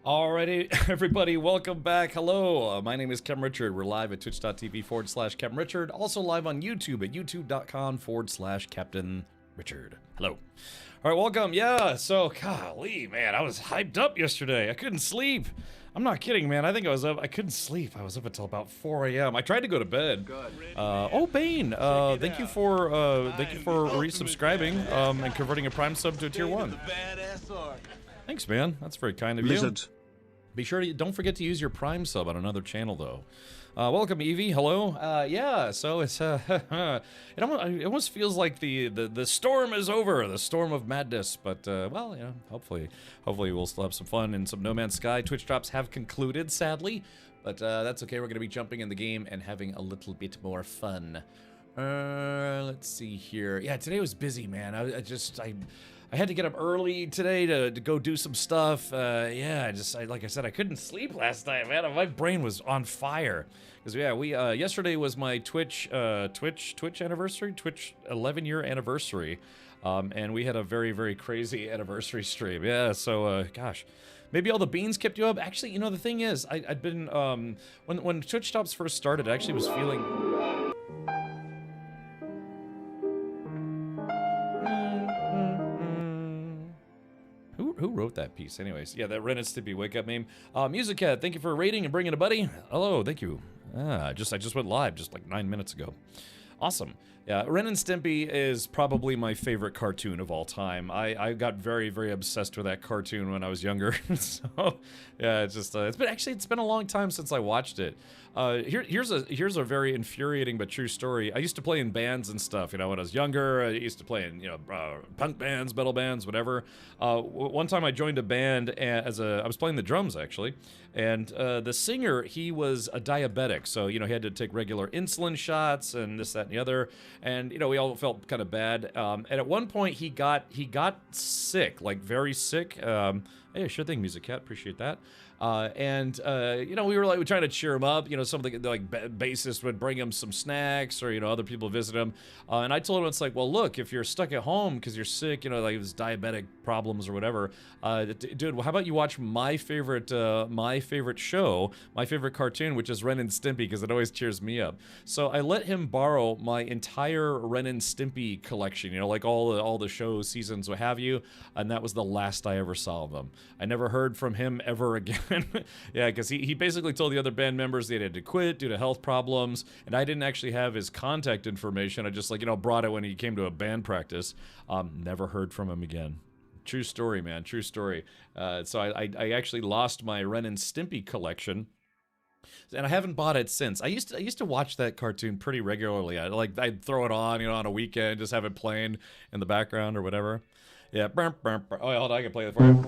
Alrighty, everybody, welcome back. Hello, my name is Kem Richard. We're live at twitch.tv/Kem Richard. Also live on YouTube at youtube.com/Captain Richard. Hello. All right, welcome. Yeah, so, golly, man, I was hyped up yesterday. I couldn't sleep. I'm not kidding, man. I think I couldn't sleep. I was up until about 4 a.m. I tried to go to bed. Oh, Bane, thank you for resubscribing and converting a Prime sub to a Tier 1. Thanks, man. That's very kind of you. Be sure to don't forget to use your Prime sub on another channel, though. Welcome, Evie. Hello. Yeah. So it's it almost feels like the storm is over, the storm of madness. But well, you know, hopefully we'll still have some fun in some No Man's Sky. Twitch drops have concluded, sadly, but that's okay. We're gonna be jumping in the game and having a little bit more fun. Let's see here. Yeah, today was busy, man. I had to get up early today to go do some stuff. Yeah, like I said, I couldn't sleep last night, man. My brain was on fire. Because yeah, yesterday was my Twitch anniversary, Twitch 11-year anniversary, and we had a very, very crazy anniversary stream. Yeah, so gosh, maybe all the beans kept you up. Actually, you know, the thing is, I'd been when Twitch Stops first started, I actually was feeling. Who wrote that piece? Anyways, yeah, that Ren and Stimpy wake up meme. Music Cat, thank you for rating and bringing a buddy. Hello, thank you. I just went live just like 9 minutes ago. Awesome. Yeah, Ren and Stimpy is probably my favorite cartoon of all time. I got very, very obsessed with that cartoon when I was younger. So yeah, it's been a long time since I watched it. Here's a very infuriating but true story. I used to play in bands and stuff, you know, when I was younger. I used to play in, you know, punk bands, metal bands, whatever. One time I joined a band I was playing the drums actually, and the singer, he was a diabetic, so you know he had to take regular insulin shots and this, that, and the other, and you know we all felt kind of bad. And at one point he got sick, like very sick. Hey, sure thing, Music Cat, appreciate that. You know, we were trying to cheer him up. You know, something like bassist would bring him some snacks, or you know, other people visit him. And I told him, it's like, well, look, if you're stuck at home because you're sick, you know, like his diabetic problems or whatever, dude, well, how about you watch my favorite show, my favorite cartoon, which is Ren and Stimpy, because it always cheers me up. So I let him borrow my entire Ren and Stimpy collection. You know, like all the shows, seasons, what have you. And that was the last I ever saw of them. I never heard from him ever again. Yeah, because he basically told the other band members they had to quit due to health problems, and I didn't actually have his contact information. I just, like, you know, brought it when he came to a band practice. Never heard from him again. True story, man. True story. So I actually lost my Ren and Stimpy collection, and I haven't bought it since. I used to watch that cartoon pretty regularly. I'd throw it on, you know, on a weekend, just have it playing in the background or whatever. Yeah. Oh, hold on, I can play it for you.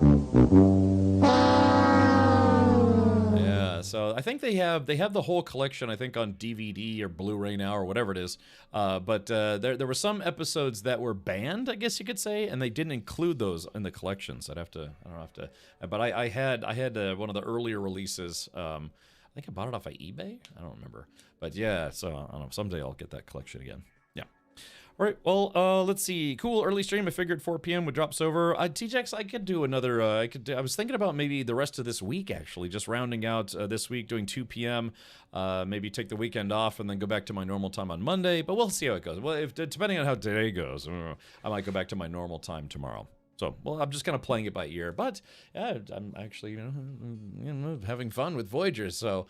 Yeah, so I think they have the whole collection, I think, on DVD or Blu-ray now or whatever it is. But there were some episodes that were banned, I guess you could say, and they didn't include those in the collections. But I had one of the earlier releases. I think I bought it off of eBay. I don't remember. But yeah, so I don't know. Someday I'll get that collection again. Yeah. All right, well, let's see. Cool, early stream. I figured 4 p.m. would drops over. TJX, I could do another, I was thinking about maybe the rest of this week, actually, just rounding out this week, doing 2 p.m., maybe take the weekend off and then go back to my normal time on Monday, but we'll see how it goes. Well, depending on how today goes, I might go back to my normal time tomorrow. So, well, I'm just kind of playing it by ear, but yeah, I'm actually, you know, having fun with Voyagers. So,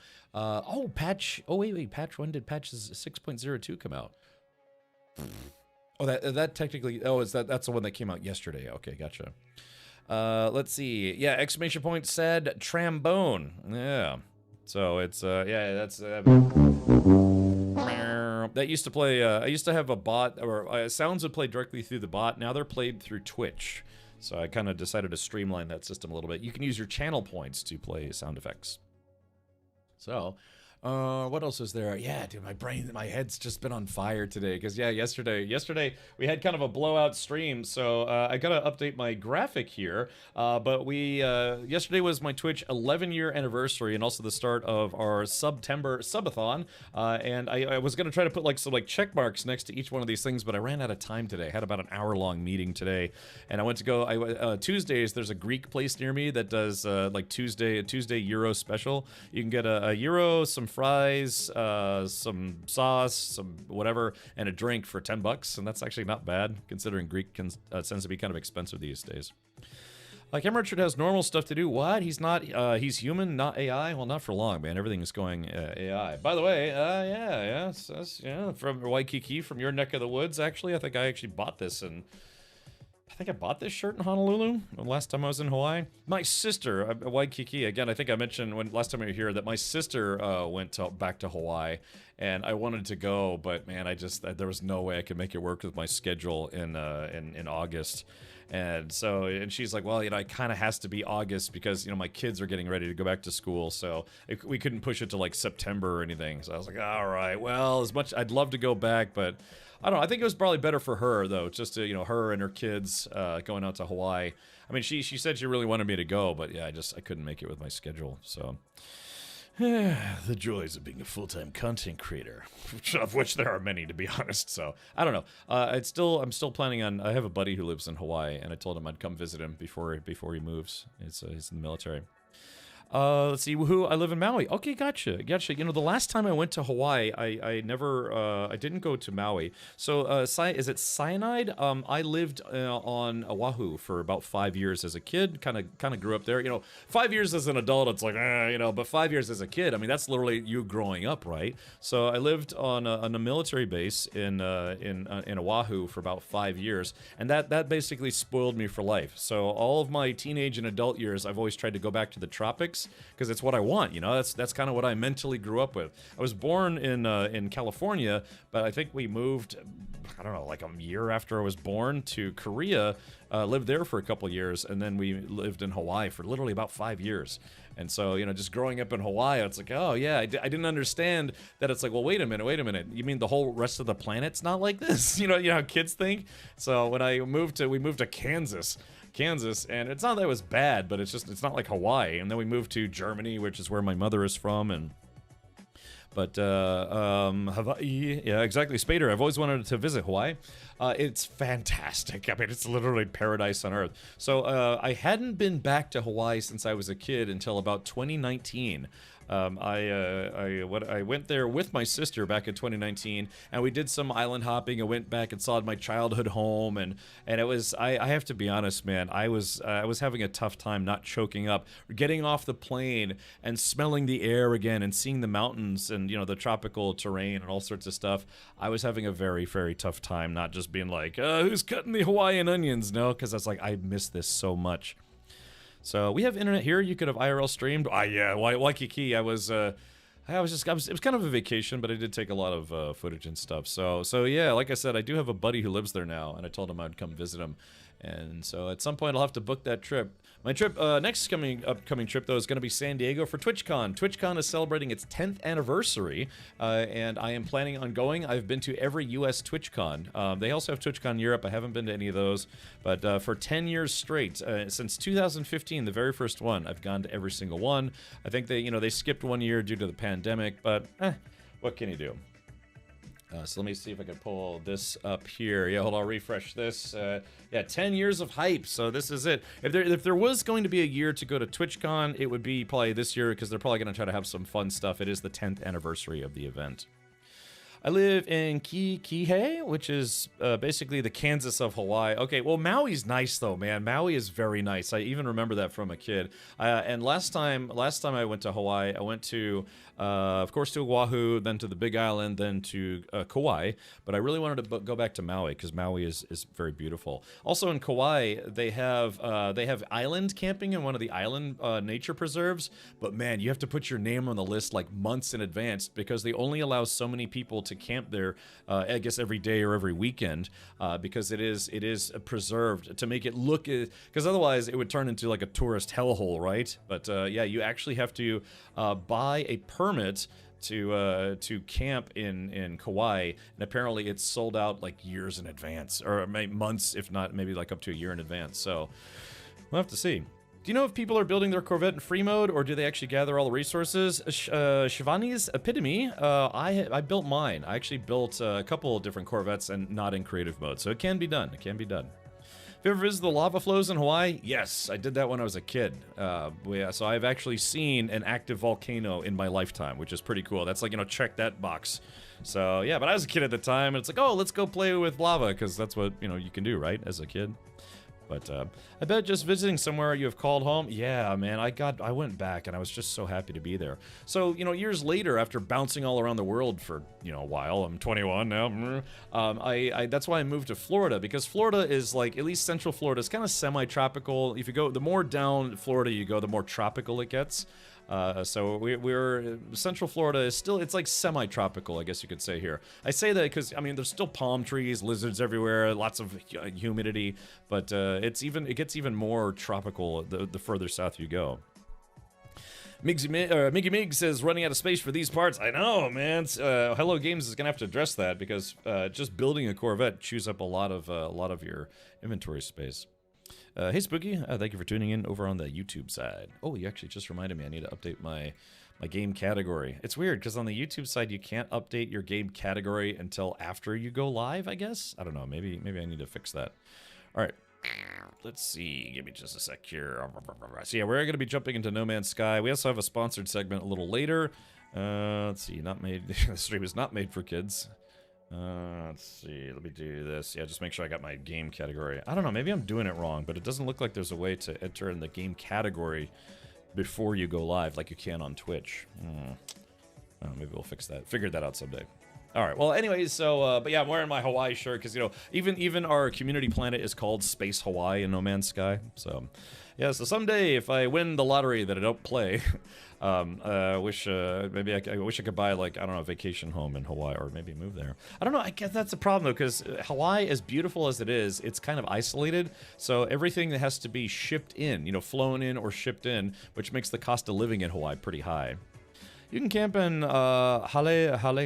patch, patch, when did patch 6.02 come out? Oh, that technically, that's the one that came out yesterday. Okay, gotcha. Let's see. Yeah, exclamation point said trombone. Yeah. So it's, yeah, that's, that used to play, I used to have a bot, or sounds would play directly through the bot. Now they're played through Twitch. So I kind of decided to streamline that system a little bit. You can use your channel points to play sound effects. So, What else is there? Yeah, dude, my head's just been on fire today. Because yeah, yesterday we had kind of a blowout stream, so I gotta update my graphic here. But yesterday was my Twitch 11-year anniversary, and also the start of our September subathon. And I was gonna try to put like some check marks next to each one of these things, but I ran out of time today. I had about an hour-long meeting today, and I went to go. Tuesdays there's a Greek place near me that does Tuesday Euro special. You can get a Euro, some fries, some sauce, some whatever, and a drink for $10, and that's actually not bad considering Greek tends to be kind of expensive these days. Cam Richard has normal stuff to do. What? He's not. He's human, not AI. Well, not for long, man. Everything is going AI. By the way, yeah, from Waikiki, from your neck of the woods. Actually, I think I actually bought this and. I think I bought this shirt in Honolulu last time I was in Hawaii. My sister, Waikiki, again, I think I mentioned last time we were here that my sister went back to Hawaii, and I wanted to go, but man, there was no way I could make it work with my schedule in August. And she's like, well, it kind of has to be August because, my kids are getting ready to go back to school. So we couldn't push it to like September or anything. So I was like, all right, well, as much I'd love to go back, but I don't know. I think it was probably better for her though, just to, her and her kids going out to Hawaii. I mean, she said she really wanted me to go, but yeah, I couldn't make it with my schedule. So the joys of being a full-time content creator, of which there are many, to be honest. So I don't know. I'm still planning on. I have a buddy who lives in Hawaii, and I told him I'd come visit him before he moves. He's in the military. Let's see, I live in Maui. Okay, gotcha. The last time I went to Hawaii, I didn't go to Maui. So, is it Cyanide? I lived on Oahu for about 5 years as a kid. Kind of grew up there. 5 years as an adult, it's like, but 5 years as a kid, I mean, that's literally you growing up, right? So I lived on a military base in Oahu for about 5 years, and that basically spoiled me for life. So all of my teenage and adult years, I've always tried to go back to the tropics. Because it's what I want, that's kind of what I mentally grew up with. I was born in California, but I think we moved, I don't know, like a year after I was born to Korea, lived there for a couple years, and then we lived in Hawaii for literally about 5 years. And so, just growing up in Hawaii, it's like, oh yeah, I didn't understand that. It's like, well, wait a minute. You mean the whole rest of the planet's not like this? You know how kids think? So when we moved to Kansas, and it's not that it was bad, but it's not like Hawaii. And then we moved to Germany, which is where my mother is from, but Hawaii, yeah, exactly. Spader, I've always wanted to visit Hawaii. It's fantastic. I mean, it's literally paradise on earth. So I hadn't been back to Hawaii since I was a kid until about 2019. I went there with my sister back in 2019, and we did some island hopping. I went back and saw my childhood home, and it was, I have to be honest, man, I was having a tough time not choking up, getting off the plane and smelling the air again and seeing the mountains and the tropical terrain and all sorts of stuff. I was having a very, very tough time not just being like, who's cutting the Hawaiian onions? No, because I was like, I miss this so much. So we have internet here. You could have IRL streamed. Yeah, Waikiki. It was kind of a vacation, but I did take a lot of footage and stuff. So yeah, like I said, I do have a buddy who lives there now, and I told him I'd come visit him. And so at some point I'll have to book that trip. My trip, next upcoming trip though, is going to be San Diego for TwitchCon. TwitchCon is celebrating its 10th anniversary, and I am planning on going. I've been to every U.S. TwitchCon. They also have TwitchCon Europe. I haven't been to any of those, but for 10 years straight, since 2015, the very first one, I've gone to every single one. I think they skipped 1 year due to the pandemic, but what can you do? So let me see if I can pull this up here. Yeah, hold on, I'll refresh this. Yeah, 10 years of hype, so this is it. If there was going to be a year to go to TwitchCon, it would be probably this year, because they're probably going to try to have some fun stuff. It is the 10th anniversary of the event. I live in Kihei, which is basically the Kansas of Hawaii. Okay, well, Maui's nice though, man. Maui is very nice. I even remember that from a kid. And last time I went to Hawaii, I went to, of course, to Oahu, then to the Big Island, then to Kauai. But I really wanted to go back to Maui because Maui is very beautiful. Also in Kauai, they have island camping in one of the island nature preserves. But man, you have to put your name on the list like months in advance because they only allow so many people to camp there, I guess every day or every weekend, because it is preserved to make it look, because otherwise it would turn into like a tourist hellhole, right? But yeah, you actually have to buy a permit to camp in Kauai, and apparently it's sold out like years in advance, or maybe months, if not maybe like up to a year in advance. So we'll have to see. Do you know if people are building their Corvette in free mode, or do they actually gather all the resources? Shivani's Epitome, I built mine. I actually built a couple of different Corvettes and not in creative mode, so it can be done. It can be done. Have you ever visited the lava flows in Hawaii? Yes, I did that when I was a kid. Yeah, so I've actually seen an active volcano in my lifetime, which is pretty cool. That's like, check that box. So yeah, but I was a kid at the time, and it's like, oh, let's go play with lava, because that's what, you can do, right, as a kid. But I bet just visiting somewhere you have called home, yeah, man, I went back and I was just so happy to be there. So, years later, after bouncing all around the world for, a while, I'm 21 now, that's why I moved to Florida, because Florida is like, at least Central Florida is kind of semi-tropical. If you go, the more down Florida you go, the more tropical it gets. So we're Central Florida is still, it's like semi-tropical, I guess you could say here. I say that because, there's still palm trees, lizards everywhere, lots of humidity, but it gets even more tropical the further south you go. Mickey Mig says, running out of space for these parts. I know, man. Hello Games is gonna have to address that, because just building a Corvette chews up a lot of your inventory space. Hey Spooky, thank you for tuning in over on the YouTube side. Oh, you actually just reminded me I need to update my game category. It's weird, because on the YouTube side you can't update your game category until after you go live, I guess? I don't know, maybe I need to fix that. Alright, let's see, give me just a sec here. So yeah, we're going to be jumping into No Man's Sky. We also have a sponsored segment a little later. Let's see, the stream is not made for kids. Let's see, let me do this. Yeah, just make sure I got my game category. I don't know, maybe I'm doing it wrong, but it doesn't look like there's a way to enter in the game category before you go live like you can on Twitch. Oh, maybe we'll fix that. Figure that out someday. Alright, well anyways, so, but yeah, I'm wearing my Hawaii shirt, because, even our community planet is called Space Hawaii in No Man's Sky, so... Yeah, so someday, if I win the lottery that I don't play, I wish I could buy, like, I don't know, a vacation home in Hawaii, or maybe move there. I don't know, I guess that's a problem, though, because Hawaii, as beautiful as it is, it's kind of isolated, so everything that has to be shipped in, flown in or shipped in, which makes the cost of living in Hawaii pretty high. You can camp in Haleakala,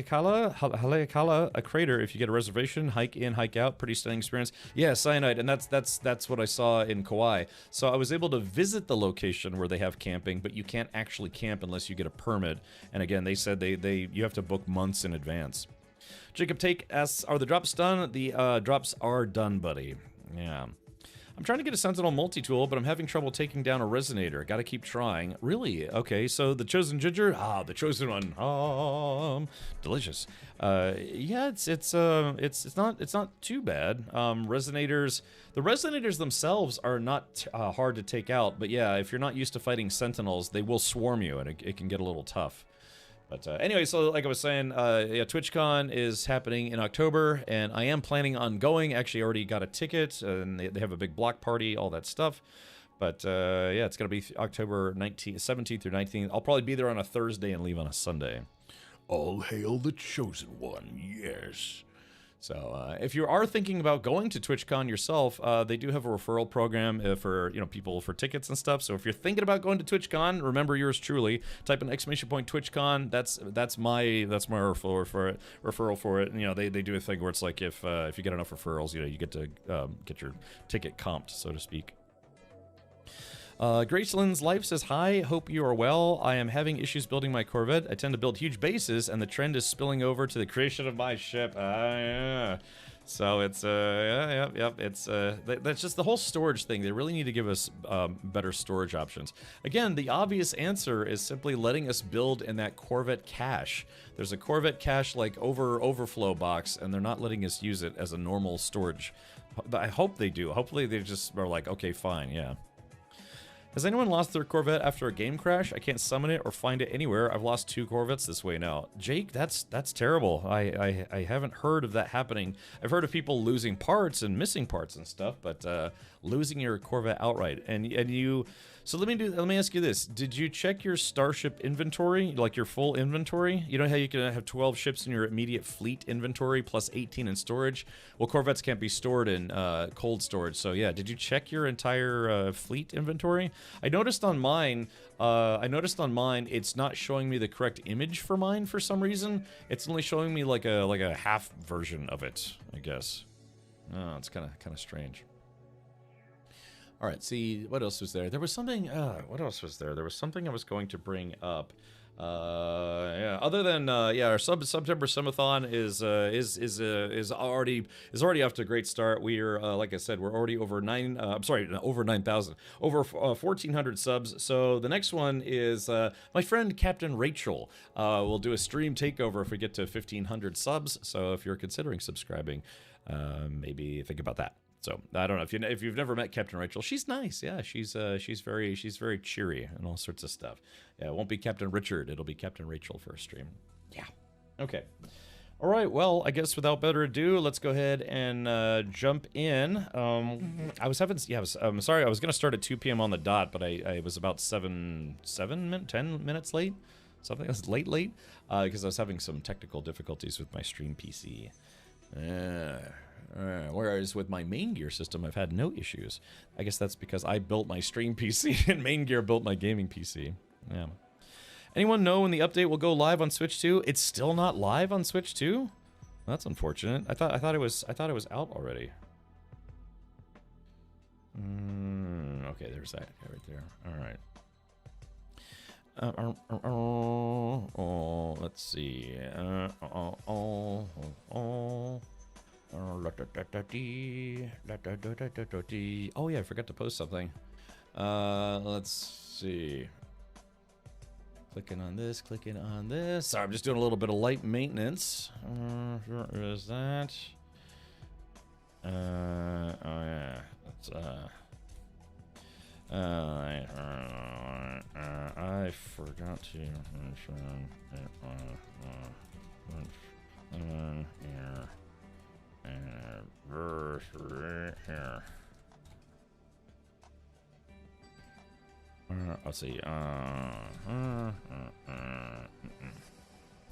a crater, if you get a reservation. Hike in, hike out, pretty stunning experience. Yeah, cyanide, and that's what I saw in Kauai. So I was able to visit the location where they have camping, but you can't actually camp unless you get a permit. And again, they said you have to book months in advance. Jacob Take asks, are the drops done? The drops are done, buddy. Yeah. I'm trying to get a Sentinel multi-tool, but I'm having trouble taking down a Resonator. Gotta keep trying. Really? Okay, so the Chosen Ginger? Ah, the Chosen One. Delicious. Yeah, it's not too bad. Resonators, the Resonators themselves are not hard to take out, but yeah, if you're not used to fighting Sentinels, they will swarm you, and it can get a little tough. But anyway, so like I was saying, yeah, TwitchCon is happening in October, and I am planning on going. Actually, already got a ticket, and they have a big block party, all that stuff. But yeah, it's going to be October 17th through 19th. I'll probably be there on a Thursday and leave on a Sunday. All hail the Chosen One, yes. So if you are thinking about going to TwitchCon yourself, they do have a referral program for people for tickets and stuff. So if you're thinking about going to TwitchCon, remember yours truly. Type in ! TwitchCon. That's my referral for it. And they do a thing where it's like if you get enough referrals, you get to get your ticket comped, so to speak. Graceland's Life says, hi, hope you are well. I am having issues building my Corvette. I tend to build huge bases, and the trend is spilling over to the creation of my ship. Yeah. So it's, it's, that's just the whole storage thing. They really need to give us better storage options. Again, the obvious answer is simply letting us build in that Corvette cache. There's a Corvette cache, like, overflow box, and they're not letting us use it as a normal storage. I hope they do. Hopefully they just are like, okay, fine, yeah. Has anyone lost their Corvette after a game crash? I can't summon it or find it anywhere. I've lost 2 Corvettes this way now. Jake, that's terrible. I haven't heard of that happening. I've heard of people losing parts and missing parts and stuff, but losing your Corvette outright. And you... So let me ask you this. Did you check your Starship inventory, like your full inventory? You know how you can have 12 ships in your immediate fleet inventory plus 18 in storage? Well, Corvettes can't be stored in cold storage, so yeah. Did you check your entire fleet inventory? I noticed on mine, it's not showing me the correct image for mine for some reason. It's only showing me like a half version of it, I guess. Oh, it's kind of strange. All right, see, what else was there? There was something, what else was there? There was something I was going to bring up. Yeah, other than, yeah, our September Sumathon is already off to a great start. We're, like I said, we're already over over 9,000, over 1,400 subs. So the next one is, my friend Captain Rachel, will do a stream takeover if we get to 1,500 subs. So if you're considering subscribing, maybe think about that. So I don't know if you've never met Captain Rachel. She's nice, yeah. She's very cheery and all sorts of stuff. Yeah, it won't be Captain Richard. It'll be Captain Rachel for a stream. Yeah. Okay. All right. Well, I guess without better ado, let's go ahead and jump in. I was having I'm sorry. I was gonna start at 2 p.m. on the dot, but I was about 10 minutes late. Something else late because I was having some technical difficulties with my stream PC. Whereas with my main gear system, I've had no issues. I guess that's because I built my stream PC and main gear built my gaming PC. Yeah. Anyone know when the update will go live on Switch 2? It's still not live on Switch 2? That's unfortunate. I thought it was out already. Okay, there's that guy right there. All right. Let's see. Oh yeah, I forgot to post something. Let's see. Clicking on this. Sorry, I'm just doing a little bit of light maintenance. Where is that? Oh yeah. That's I forgot to mention it here. Here. Let's see.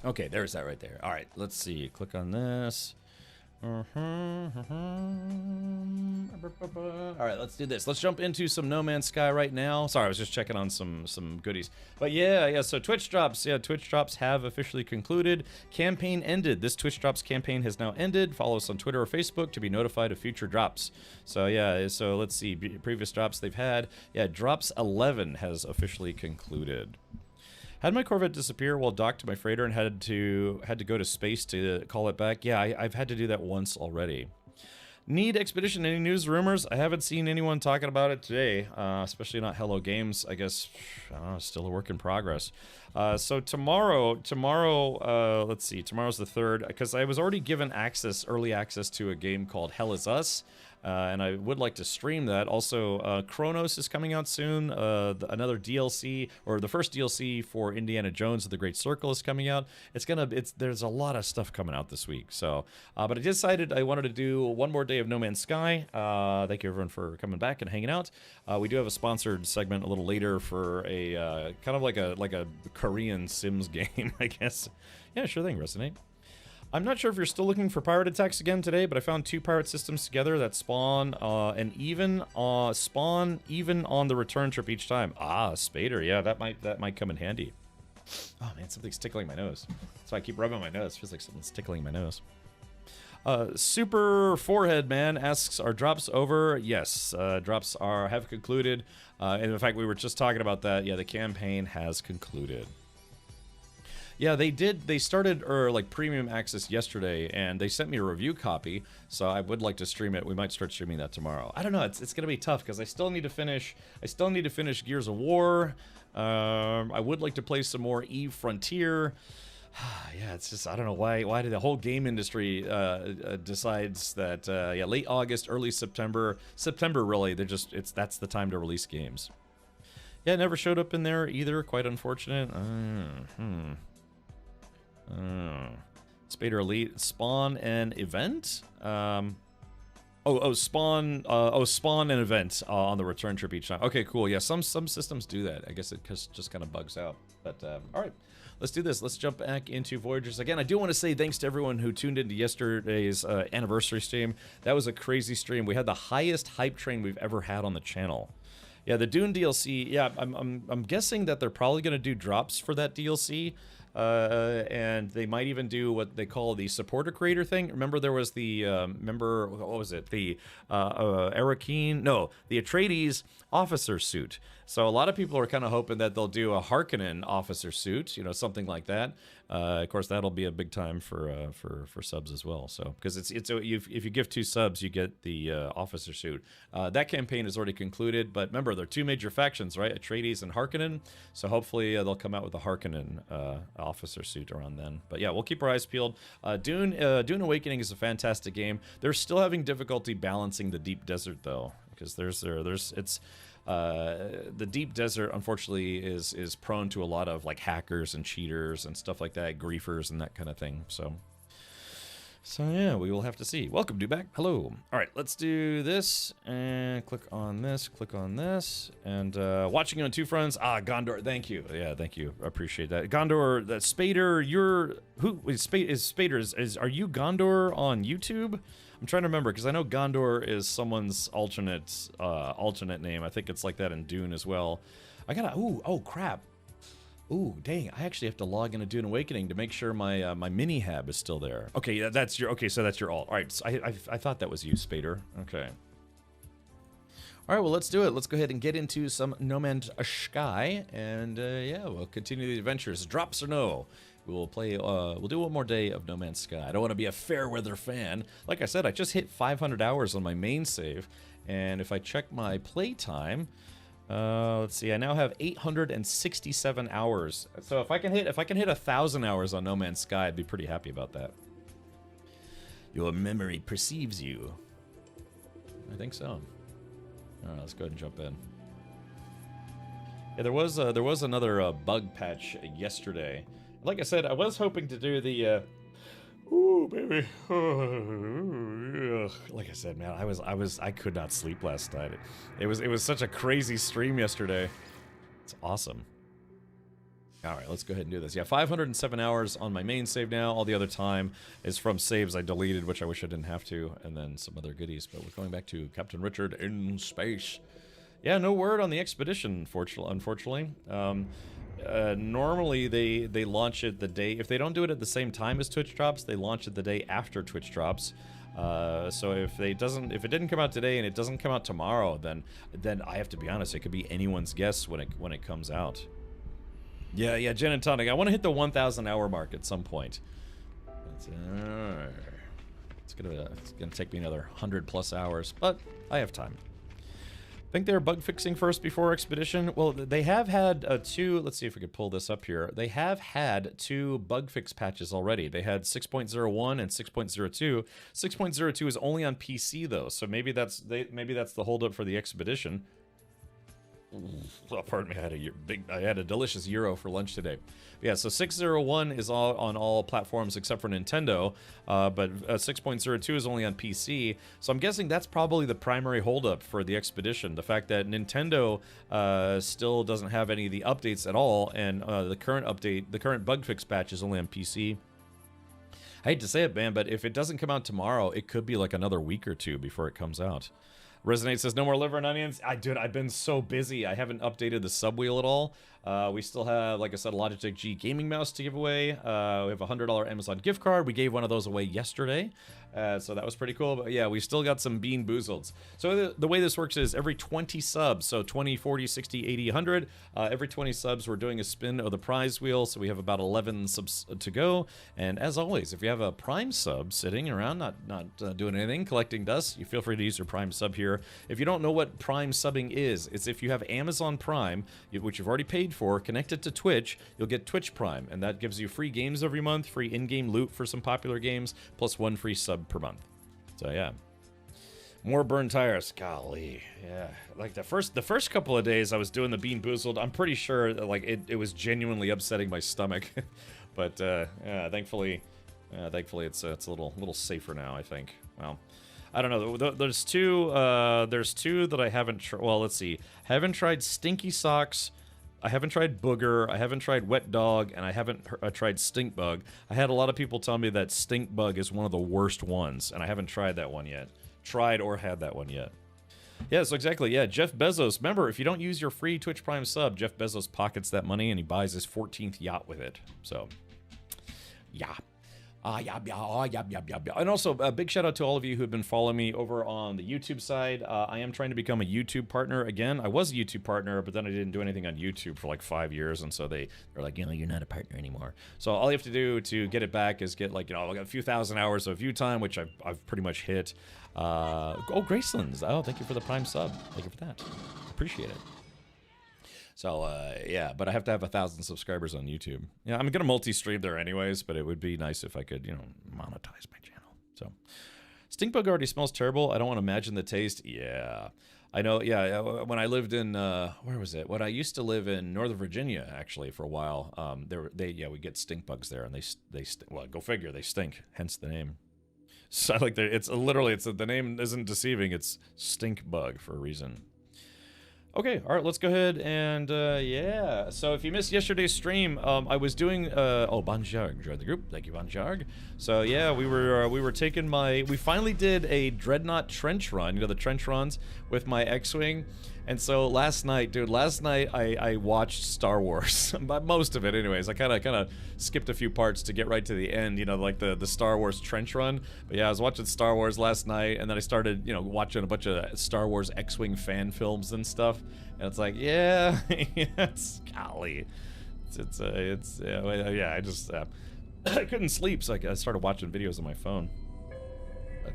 Okay, there's that right there. All right, let's see. Click on this. All right, let's do this. Let's jump into some No Man's Sky right now. Sorry, I was just checking on some goodies. But yeah, so Twitch drops. Yeah, Twitch drops have officially concluded. Campaign ended. This Twitch drops campaign has now ended. Follow us on Twitter or Facebook to be notified of future drops. So yeah, so let's see. Previous drops they've had. Yeah, drops 11 has officially concluded. Had my Corvette disappear while docked to my freighter and had to go to space to call it back? Yeah, I've had to do that once already. Need Expedition, any news, rumors? I haven't seen anyone talking about it today, especially not Hello Games. I guess, I don't know, still a work in progress. So tomorrow, let's see, tomorrow's the 3rd, because I was already given early access to a game called Hell Is Us. And I would like to stream that. Also, Chronos is coming out soon. Another DLC, or the first DLC for Indiana Jones of the Great Circle is coming out. There's a lot of stuff coming out this week. So, but I decided I wanted to do one more day of No Man's Sky. Thank you everyone for coming back and hanging out. We do have a sponsored segment a little later for a kind of like a Korean Sims game, I guess. Yeah, sure thing, Resonate. I'm not sure if you're still looking for pirate attacks again today, but I found 2 pirate systems together that spawn even on the return trip each time. Ah, Spader, yeah, that might come in handy. Oh man, something's tickling my nose. So I keep rubbing my nose. Feels like something's tickling my nose. Super Forehead Man asks, are drops over? Yes, drops have concluded. And in fact, we were just talking about that. Yeah, the campaign has concluded. Yeah, they did. They started like premium access yesterday, and they sent me a review copy. So I would like to stream it. We might start streaming that tomorrow. I don't know. It's gonna be tough because I still need to finish. Gears of War. I would like to play some more Eve Frontier. Yeah, it's just I don't know why did the whole game industry decides that yeah, late August, early September really. That's the time to release games. Yeah, it never showed up in there either. Quite unfortunate. Spader Elite, spawn an event? Spawn an event on the return trip each time. Okay, cool. Yeah, some systems do that. I guess it just kind of bugs out. But all right, let's do this. Let's jump back into Voyagers again. I do want to say thanks to everyone who tuned into yesterday's anniversary stream. That was a crazy stream. We had the highest hype train we've ever had on the channel. Yeah, the Dune DLC. Yeah, I'm guessing that they're probably gonna do drops for that DLC, and they might even do what they call the supporter creator thing. Remember, there was the remember what was it? The Arakeen? No, the Atreides officer suit. So a lot of people are kind of hoping that they'll do a Harkonnen officer suit, you know, something like that. Of course, that'll be a big time for subs as well. So because if you give 2 subs, you get the officer suit. That campaign is already concluded, but remember, there are 2 major factions, right? Atreides and Harkonnen. So hopefully they'll come out with a Harkonnen officer suit around then. But yeah, we'll keep our eyes peeled. Dune Awakening is a fantastic game. They're still having difficulty balancing the deep desert though, because the deep desert unfortunately is prone to a lot of like hackers and cheaters and stuff like that, griefers and that kind of thing. So yeah, we will have to see. Welcome, Duback. Hello. All right, let's do this and click on this, and watching on 2 fronts. Gondor, thank you. Yeah, thank you. I appreciate that. Gondor, that Spader, are you Gondor on YouTube? I'm trying to remember because I know Gondor is someone's alternate name. I think it's like that in Dune as well. Oh crap. Ooh, dang, I actually have to log into Dune Awakening to make sure my my mini-hab is still there. Okay, so that's your alt. All right, so I thought that was you, Spader. Okay. All right, well, let's do it. Let's go ahead and get into some No Man's Sky, and yeah, we'll continue the adventures. Drops or no? We'll play, we'll do one more day of No Man's Sky. I don't want to be a fair weather fan. Like I said, I just hit 500 hours on my main save, and if I check my playtime, let's see, I now have 867 hours. So if I can hit 1,000 hours on No Man's Sky, I'd be pretty happy about that. Your memory perceives you. I think so. All right, let's go ahead and jump in. Yeah, there was another bug patch yesterday. Like I said, I was hoping to do the ooh, baby. Like I said, man, I could not sleep last night. It was such a crazy stream yesterday. It's awesome. All right, let's go ahead and do this. Yeah, 507 hours on my main save now. All the other time is from saves I deleted, which I wish I didn't have to, and then some other goodies. But we're going back to Captain Richard in space. Yeah, no word on the expedition, unfortunately. Normally they launch it the day, if they don't do it at the same time as Twitch drops, they launch it the day after Twitch drops. So if it didn't come out today and it doesn't come out tomorrow, then I have to be honest, it could be anyone's guess when it comes out. Yeah, Gin and Tonic. I want to hit the 1,000 hour mark at some point. It's gonna take me another 100+ hours, but I have time. I think they're bug fixing first before Expedition. Well, they have had 2, let's see if we could pull this up here. They have had 2 bug fix patches already. They had 6.01 and 6.02. 6.02 is only on PC though, so maybe that's the holdup for the Expedition. Oh, pardon me, I had a delicious gyro for lunch today. Yeah, so 6.01 is on all platforms except for Nintendo, but 6.02 is only on PC. So I'm guessing that's probably the primary holdup for the Expedition. The fact that Nintendo still doesn't have any of the updates at all, and the current bug fix patch is only on PC. I hate to say it, man, but if it doesn't come out tomorrow, it could be like another week or 2 before it comes out. Resonate says, no more liver and onions. Dude, I've been so busy. I haven't updated the subwheel at all. We still have, like I said, a Logitech G gaming mouse to give away. We have a $100 Amazon gift card. We gave one of those away yesterday. So that was pretty cool. But yeah, we still got some Bean Boozleds. So the way this works is every 20 subs, so 20, 40, 60, 80, 100, every 20 subs, we're doing a spin of the prize wheel. So we have about 11 subs to go. And as always, if you have a Prime sub sitting around, not doing anything, collecting dust, you feel free to use your Prime sub here. If you don't know what Prime subbing is, it's if you have Amazon Prime, which you've already paid for, connected to Twitch, you'll get Twitch Prime, and that gives you free games every month, free in-game loot for some popular games, plus 1 free sub per month. So yeah, more burned tires. Golly, yeah. Like the first couple of days I was doing the Bean Boozled, I'm pretty sure that, like it was genuinely upsetting my stomach, but yeah, thankfully it's a little safer now, I think. Well, I don't know. There's two that I haven't tried. Well, let's see. I haven't tried Stinky Socks. I haven't tried Booger. I haven't tried Wet Dog, and I haven't tried Stink Bug. I had a lot of people tell me that Stink Bug is one of the worst ones, and I haven't tried that one yet. Tried or had that one yet. Yeah, so exactly. Yeah, Jeff Bezos. Remember, if you don't use your free Twitch Prime sub, Jeff Bezos pockets that money and he buys his 14th yacht with it. So, yeah. And also, a big shout out to all of you who have been following me over on the YouTube side. I am trying to become a YouTube partner again. I was a YouTube partner, but then I didn't do anything on YouTube for like 5 years, and so they're like, you know, you're not a partner anymore. So all you have to do to get it back is get like, you know, like a few thousand hours of view time, which I've pretty much hit. Oh, Gracelands. Oh, thank you for the Prime sub. Thank you for that. Appreciate it. So, yeah, but I have to have 1,000 subscribers on YouTube. Yeah, I'm going to multi-stream there anyways, but it would be nice if I could, you know, monetize my channel. So, stink bug already smells terrible. I don't want to imagine the taste. Yeah, I know. Yeah, when I lived in, where was it? When I used to live in Northern Virginia, actually, for a while, we get stink bugs there, and they well, go figure, they stink, hence the name. So, like, the name isn't deceiving. It's stink bug for a reason. Okay, all right, let's go ahead and, yeah. So if you missed yesterday's stream, I was doing, oh, Banjarg joined the group. Thank you, Banjarg. So, yeah, we were taking we finally did a Dreadnought trench run, you know, the trench runs with my X-Wing. And so last night, dude, I watched Star Wars, most of it anyways. I kind of skipped a few parts to get right to the end, you know, like the Star Wars trench run. But yeah, I was watching Star Wars last night, and then I started, you know, watching a bunch of Star Wars X-Wing fan films and stuff. And it's like, yeah, it's golly, yeah, I just I couldn't sleep, so I started watching videos on my phone.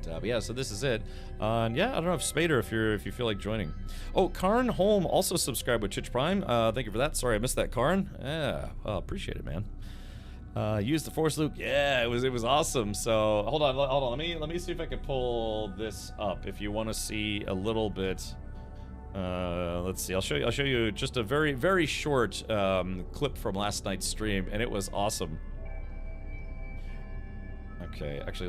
But yeah, so this is it. And yeah, I don't know if Spader, if you feel like joining. Oh, Karn Holm also subscribed with Twitch Prime. Thank you for that. Sorry I missed that, Karn. Yeah, well, appreciate it, man. Use the Force Luke. Yeah, it was awesome. So hold on. Let me see if I can pull this up. If you want to see a little bit. Let's see. I'll show you just a very, very short clip from last night's stream, and it was awesome. Okay, actually,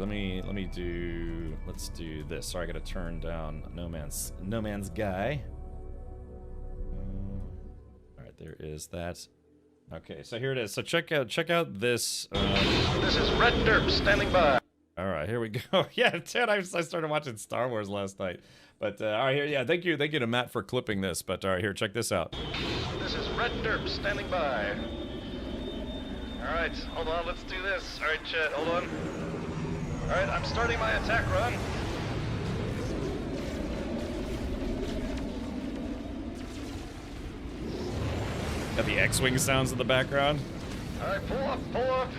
let's do this. Sorry, I gotta turn down No Man's Guy. All right, there is that. Okay, so here it is. So check out this. This is Red Derp standing by. All right, here we go. Yeah, Ted, I started watching Star Wars last night. But all right, here, yeah, thank you to Matt for clipping this. But all right, here, check this out. This is Red Derp standing by. All right, hold on, let's do this. All right, Chet, hold on. All right, I'm starting my attack run. Got the X-Wing sounds in the background. All right, pull up, pull up.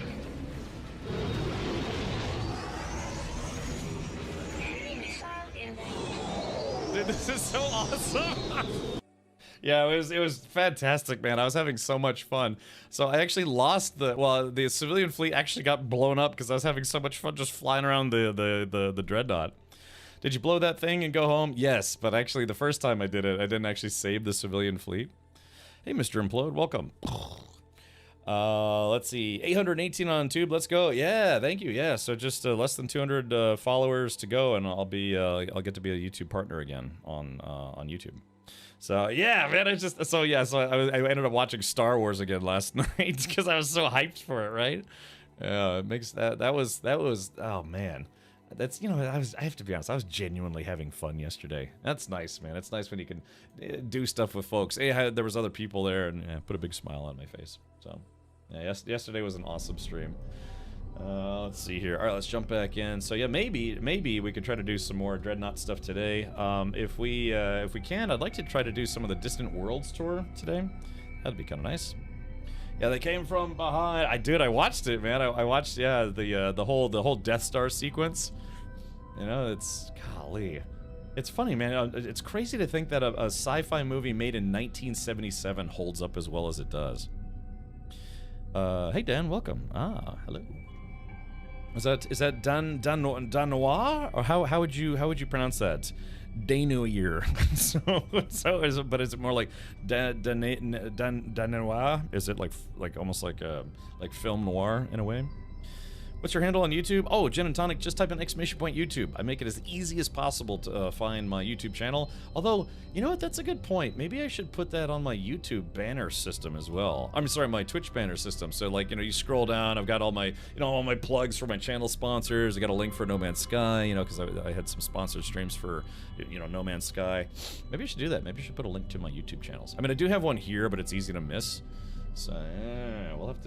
Dude, this is so awesome. Yeah, it was fantastic, man. I was having so much fun. So I actually lost the civilian fleet actually got blown up because I was having so much fun just flying around the Dreadnought. Did you blow that thing and go home? Yes, but actually the first time I did it, I didn't actually save the civilian fleet. Hey, Mr. Implode, welcome. Let's see, 818 on Tube. Let's go. Yeah, thank you. Yeah, so just less than 200 followers to go, and I'll get to be a YouTube partner again on YouTube. So yeah, man, so I ended up watching Star Wars again last night because I was so hyped for it, right? It makes that was oh man, that's, you know, I have to be honest, I was genuinely having fun yesterday. That's nice, man. It's nice when you can do stuff with folks. Hey, there was other people there, and put a big smile on my face. So yeah, yesterday was an awesome stream. Let's see here. All right, let's jump back in. So yeah, maybe we could try to do some more Dreadnought stuff today. If we can, I'd like to try to do some of the Distant Worlds tour today. That'd be kind of nice. Yeah, they came from behind. I watched it, man. I watched, yeah, the whole Death Star sequence. You know, it's golly. It's funny, man. It's crazy to think that a sci-fi movie made in 1977 holds up as well as it does. Hey Dan, welcome. Ah, hello. Is that Danois, or how would you pronounce that? Danoir. But is it more like Danois? Is it like almost like film noir in a way? What's your handle on YouTube? Oh, Gin and Tonic, just type in ! YouTube. I make it as easy as possible to find my YouTube channel. Although, you know what, that's a good point. Maybe I should put that on my YouTube banner system as well. I'm sorry, my Twitch banner system. So like, you know, you scroll down, I've got all my, you know, all my plugs for my channel sponsors. I got a link for No Man's Sky, you know, because I had some sponsored streams for, you know, No Man's Sky. Maybe I should do that. Maybe I should put a link to my YouTube channels. I mean, I do have one here, but it's easy to miss. So yeah, we'll have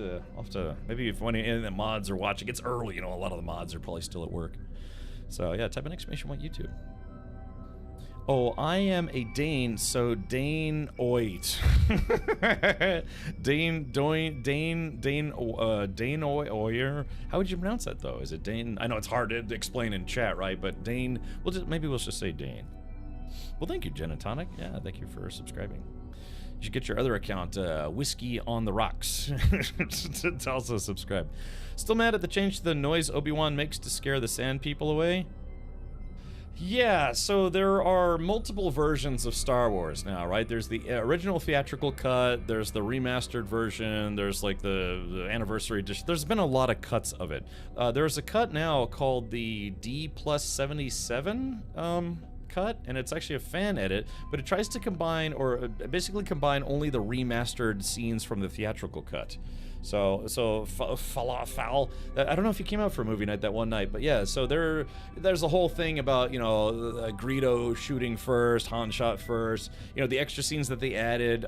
to maybe if any of the mods are watching, it's early, you know, a lot of the mods are probably still at work. So yeah, type in ! YouTube. Oh, I am a Dane, so Dane Oit. Dane Oyer. How would you pronounce that though? Is it Dane? I know it's hard to explain in chat, right? But Dane, maybe we'll just say Dane. Well, thank you, Gin and Tonic. Yeah, thank you for subscribing. You should get your other account, Whiskey on the Rocks, to also subscribe. Still mad at the change to the noise Obi-Wan makes to scare the sand people away? Yeah, so there are multiple versions of Star Wars now, right? There's the original theatrical cut, there's the remastered version, there's like the anniversary edition. There's been a lot of cuts of it. There's a cut now called the D+77, cut, and it's actually a fan edit, but it tries to combine, or basically combine only the remastered scenes from the theatrical cut. So foul. I don't know if you came out for a movie night that one night, but yeah, so there's a whole thing about, you know, Greedo shooting first, Han shot first, you know, the extra scenes that they added.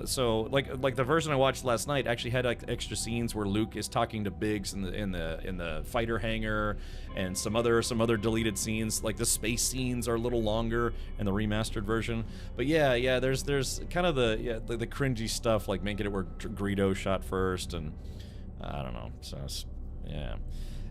So like the version I watched last night actually had like extra scenes where Luke is talking to Biggs in the fighter hangar, and some other deleted scenes. Like the space scenes are a little longer in the remastered version. But yeah, there's kind of the cringy stuff, like making it where Greedo shot first, and I don't know. So yeah,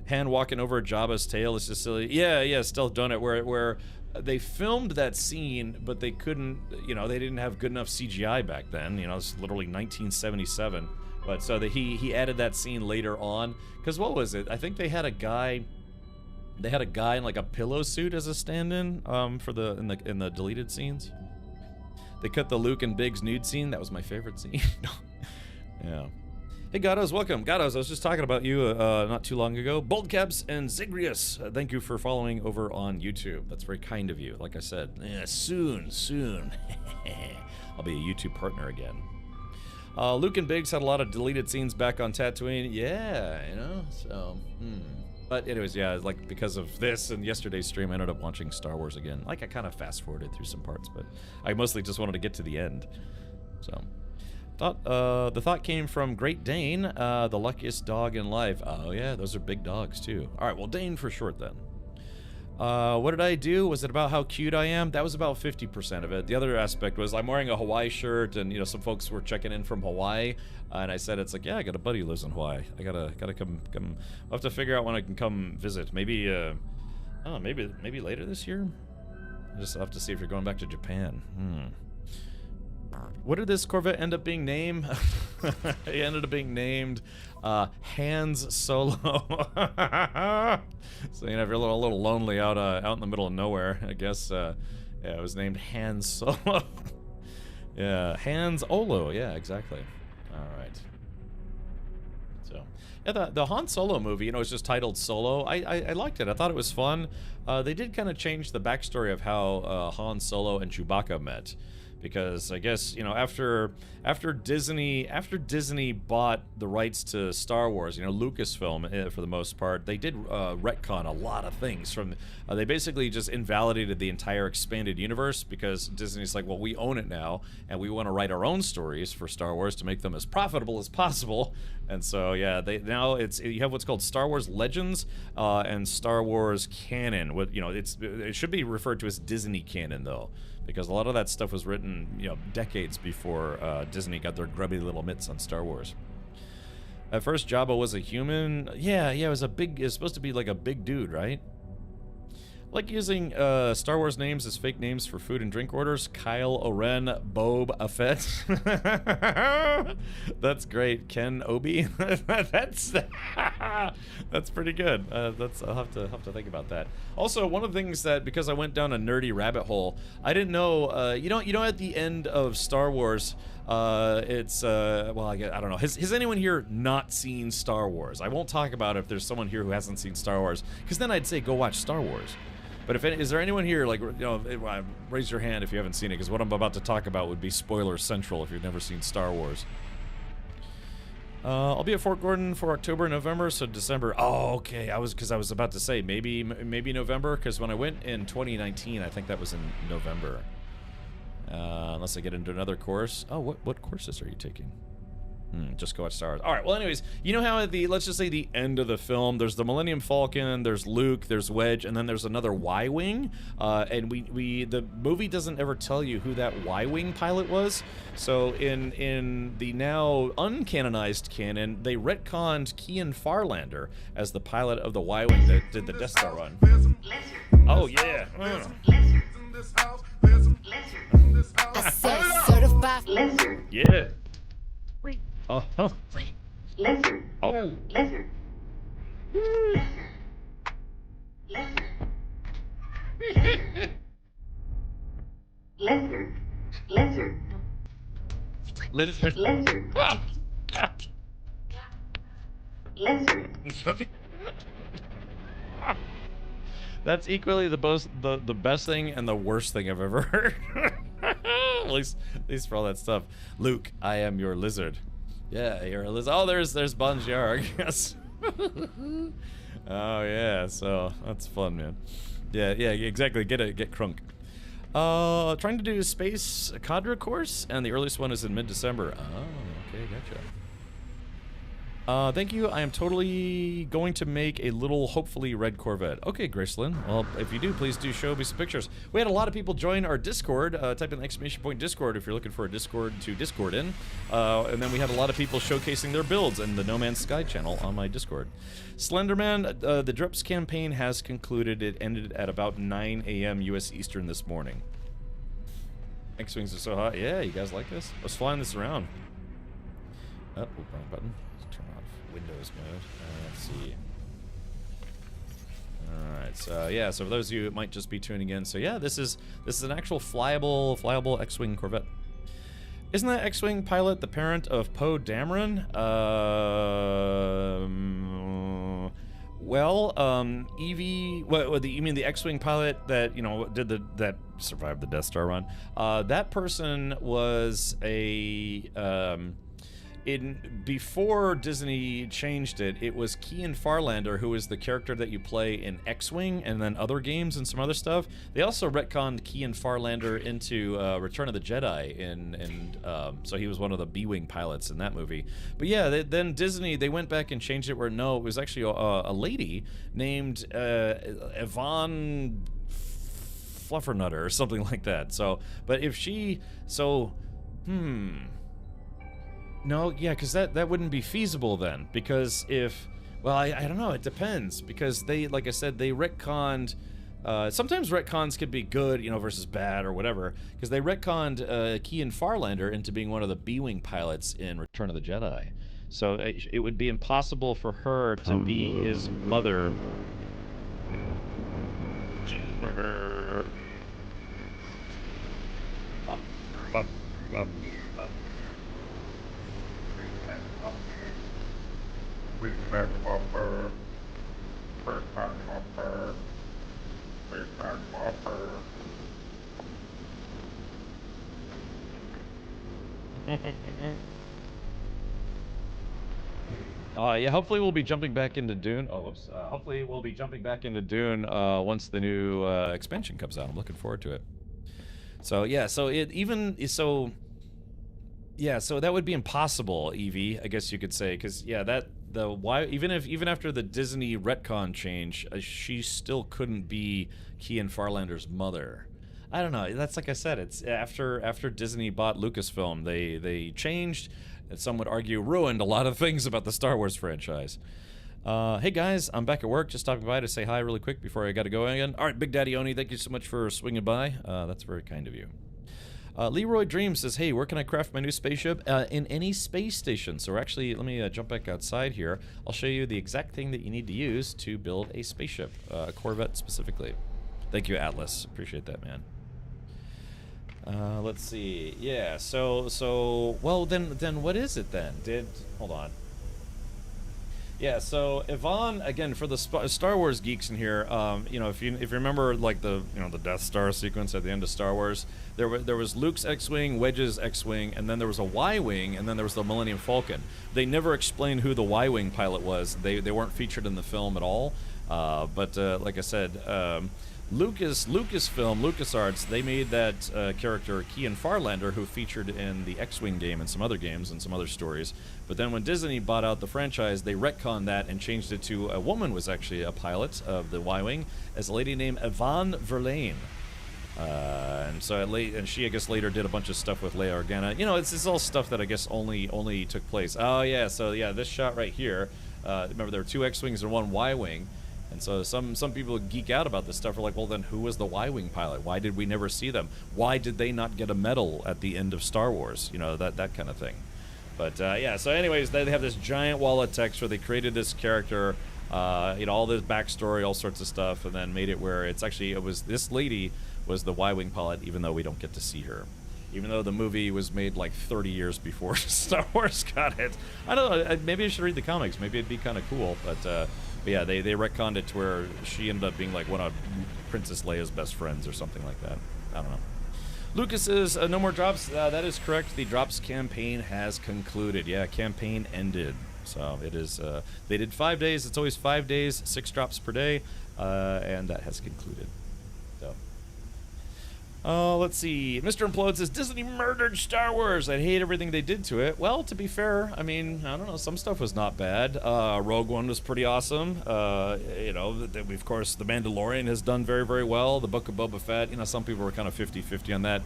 Han walking over Jabba's tail is just silly. Yeah, Stealth Donut, where they filmed that scene, but they couldn't, you know, they didn't have good enough CGI back then. You know, it's literally 1977. But so that he added that scene later on, because what was it? I think they had a guy in like a pillow suit as a stand-in for in the deleted scenes. They cut the Luke and Biggs nude scene. That was my favorite scene. Yeah. Hey Gatos, welcome. Gatos, I was just talking about you not too long ago. Boldcaps and Zigrius, thank you for following over on YouTube. That's very kind of you. Like I said, yeah, soon. I'll be a YouTube partner again. Luke and Biggs had a lot of deleted scenes back on Tatooine. Yeah, you know, so, But anyways, yeah, like because of this and yesterday's stream, I ended up watching Star Wars again. Like I kind of fast-forwarded through some parts, but I mostly just wanted to get to the end. So, the thought came from Great Dane, the luckiest dog in life. Oh yeah, those are big dogs too. All right, well, Dane for short then. What did I do? Was it about how cute I am? That was about 50% of it. The other aspect was I'm wearing a Hawaii shirt, and you know, some folks were checking in from Hawaii, and I said, it's like, yeah, I got a buddy who lives in Hawaii. I gotta come. I'll have to figure out when I can come visit. Maybe, maybe later this year. I'll have to see if you're going back to Japan. What did this Corvette end up being named? It ended up being named Hans Solo. So, you know, if you're a little lonely out in the middle of nowhere, I guess, yeah, it was named Hans Solo. Yeah, Hans Olo. Yeah, exactly. All right. So, yeah, the Han Solo movie, you know, it's just titled Solo. I liked it. I thought it was fun. They did kind of change the backstory of how Han Solo and Chewbacca met. Because I guess, you know, after Disney bought the rights to Star Wars, you know, Lucasfilm for the most part, they did retcon a lot of things from. They basically just invalidated the entire expanded universe because Disney's like, well, we own it now, and we want to write our own stories for Star Wars to make them as profitable as possible. And so yeah, you have what's called Star Wars Legends and Star Wars Canon. What, you know, it should be referred to as Disney Canon though, because a lot of that stuff was written, you know, decades before Disney got their grubby little mitts on Star Wars. At first, Jabba was a human. Yeah, it was supposed to be like a big dude, right? Like using Star Wars names as fake names for food and drink orders. Kyle Oren, Boba Fett. That's great. Ken Obi. that's pretty good. I'll have to think about that. Also, one of the things that, because I went down a nerdy rabbit hole, I didn't know. You know, at the end of Star Wars, Well, I don't know. Has anyone here not seen Star Wars? I won't talk about it if there's someone here who hasn't seen Star Wars, because then I'd say go watch Star Wars. But is there anyone here, like, raise your hand if you haven't seen it, because what I'm about to talk about would be spoiler central if you've never seen Star Wars. I'll be at Fort Gordon for October and November, so December. Oh, okay. I was about to say maybe November, because when I went in 2019, I think that was in November. Unless I get into another course. Oh, what courses are you taking? Just go watch Star Wars. All right. Well, anyways, you know how at let's just say the end of the film, there's the Millennium Falcon, there's Luke, there's Wedge, and then there's another Y-wing. And the movie doesn't ever tell you who that Y-wing pilot was. So in the now uncanonized canon, they retconned Kian Farlander as the pilot of the Y-wing that did the Death Star run. Oh yeah. I said certified lizard. Yeah. Oh. Lizard. Oh. Lizard. Lizard. Lizard. Lizard. Lizard. Lizard. That's equally the best thing and the worst thing I've ever heard. at least for all that stuff. Luke, I am your lizard. Yeah, you're a lizard. Oh, there's Bon Jarre, I guess. Oh yeah, so that's fun, man. Yeah, exactly. Get crunk. Trying to do a space cadre course, and the earliest one is in mid-December. Oh, okay, gotcha. Thank you. I am totally going to make a little, hopefully, red Corvette. Okay, Gracelyn. Well, if you do, please do show me some pictures. We had a lot of people join our Discord. Type in _! Discord if you're looking for a Discord to Discord in. And then we had a lot of people showcasing their builds in the No Man's Sky channel on my Discord. Slenderman, the Drips campaign has concluded. It ended at about 9 a.m. U.S. Eastern this morning. X-Wings are so hot. Yeah, you guys like this? I was flying this around. Oh, wrong button. Windows mode. Let's see. Alright, so yeah, so for those of you who might just be tuning in, so yeah, this is an actual flyable X-Wing Corvette. Isn't that X-Wing pilot the parent of Poe Dameron? Evie, you mean the X-Wing pilot that, that survived the Death Star run? That person was before Disney changed it, it was Kian Farlander, who is the character that you play in X-Wing and then other games and some other stuff. They also retconned Kian Farlander into Return of the Jedi, so he was one of the B-Wing pilots in that movie. But yeah, then Disney, they went back and changed it where no, it was actually a lady named Yvonne Fluffernutter or something like that. So, but if she, No, yeah, because that wouldn't be feasible then. Because if, well, I don't know, it depends. Because they, like I said, they retconned, sometimes retcons could be good, versus bad or whatever. Because they retconned Kian Farlander into being one of the B-Wing pilots in Return of the Jedi. So it would be impossible for her to be his mother. Yeah, hopefully we'll be jumping back into Dune. Oh, whoops. Hopefully we'll be jumping back into Dune once the new expansion comes out. I'm looking forward to it. So yeah, so that would be impossible, Evie, I guess you could say, because yeah, even after the Disney retcon change, she still couldn't be Kian Farlander's mother. I don't know. That's like I said. It's after Disney bought Lucasfilm, they changed, and some would argue ruined a lot of things about the Star Wars franchise. Hey guys, I'm back at work. Just stopping by to say hi really quick before I got to go again. All right, Big Daddy Oni, thank you so much for swinging by. That's very kind of you. Leroy Dream says, hey, where can I craft my new spaceship? In any space station. So actually, let me jump back outside here. I'll show you the exact thing that you need to use to build a spaceship, a Corvette specifically. Thank you, Atlas. Appreciate that, man. Let's see. Yeah. So well then what is it then? Hold on. Yeah, so Yvonne, again, for the Star Wars geeks in here, you know, if you remember, like, the Death Star sequence at the end of Star Wars, there was Luke's X-wing, Wedge's X-wing, and then there was a Y-wing, and then there was the Millennium Falcon. They never explained who the Y-wing pilot was. They weren't featured in the film at all. But like I said, Lucasfilm, LucasArts, they made that character Kian Farlander, who featured in the X-Wing game and some other games and some other stories. But then when Disney bought out the franchise, they retconned that and changed it to a woman was actually a pilot of the Y-Wing, as a lady named Yvonne Verlaine. And she, I guess, later did a bunch of stuff with Leia Organa. You know, it's all stuff that I guess only took place. Oh yeah, so yeah, this shot right here. Remember, there were 2 X-Wings and 1 Y-Wing. And so some people geek out about this stuff. Are like, well, then who was the Y-Wing pilot? Why did we never see them? Why did they not get a medal at the end of Star Wars? You know, that kind of thing. But yeah, so anyways, they have this giant wall of text where they created this character, you know, all this backstory, all sorts of stuff, and then made it where it was this lady was the Y-Wing pilot, even though we don't get to see her. Even though the movie was made like 30 years before Star Wars got it. I don't know, maybe I should read the comics. Maybe it'd be kind of cool, but yeah, they retconned it to where she ended up being like one of Princess Leia's best friends or something like that. I don't know. Lucas says, no more drops. That is correct. The drops campaign has concluded. Yeah, campaign ended. So it is, they did 5 days. It's always 5 days, 6 drops per day, and that has concluded. So, let's see. Mr. Implode says, Disney murdered Star Wars. I hate everything they did to it. Well, to be fair, I mean, I don't know. Some stuff was not bad. Rogue One was pretty awesome. You know, of course, The Mandalorian has done very, very well. The Book of Boba Fett, you know, some people were kind of 50-50 on that.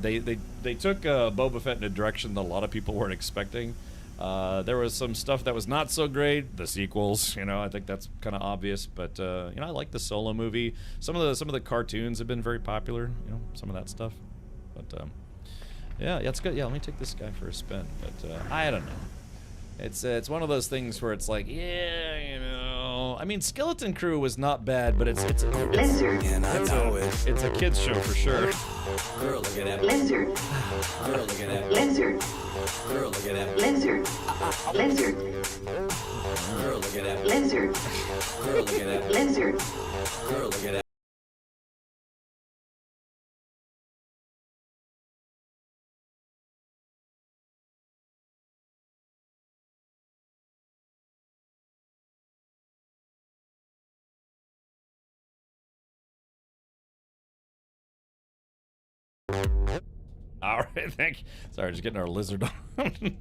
They took Boba Fett in a direction that a lot of people weren't expecting. There was some stuff that was not so great. The sequels, you know, I think that's kind of obvious. But you know, I like the Solo movie. Some of the cartoons have been very popular. You know, some of that stuff. But yeah, it's good. Yeah, let me take this guy for a spin. But I don't know. It's one of those things where it's like, yeah, you know. I mean, Skeleton Crew was not bad, but it's a kids show for sure. Girl, look at that. Lizard. Girl, look at that. Lizard. Girl, look at that. Lizard. Lizard. Girl, look at that. Lizard. Girl, look at that. Lizard. Girl, look at that. All right, thank you. Sorry, just getting our lizard on.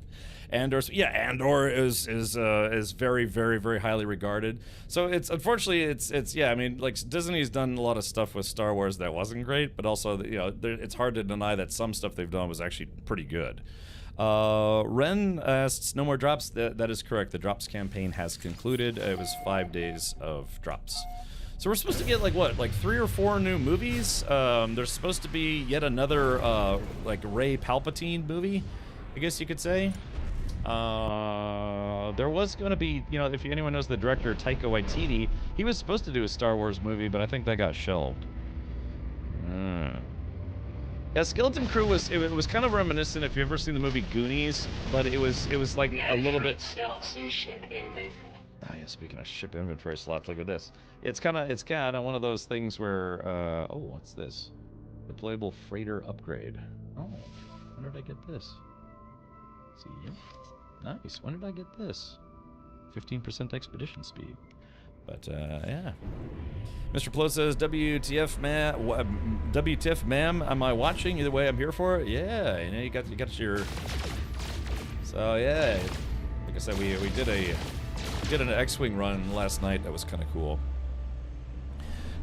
Andor, yeah, Andor is very, very, very highly regarded. So it's unfortunately it's yeah. I mean, like, Disney's done a lot of stuff with Star Wars that wasn't great, but also, you know, it's hard to deny that some stuff they've done was actually pretty good. Ren asks, no more drops. That is correct. The drops campaign has concluded. It was 5 days of drops. So we're supposed to get, like, what, like 3 or 4 new movies? There's supposed to be yet another, like, Rey Palpatine movie, I guess you could say. There was going to be, you know, if anyone knows the director, Taika Waititi, he was supposed to do a Star Wars movie, but I think that got shelved. Yeah, Skeleton Crew was kind of reminiscent, if you've ever seen the movie Goonies, but it was like a little bit... Oh yeah, speaking of ship inventory slots, look at this. It's kind of one of those things where, oh, what's this? Deployable freighter upgrade. Oh, when did I get this? Let's see, nice. When did I get this? 15% expedition speed. But yeah. Mr. Plo says, WTF, ma'am, am I watching? Either way, I'm here for it. Yeah, you know, you got your. So yeah, like I said, we did an X-wing run last night. That was kind of cool.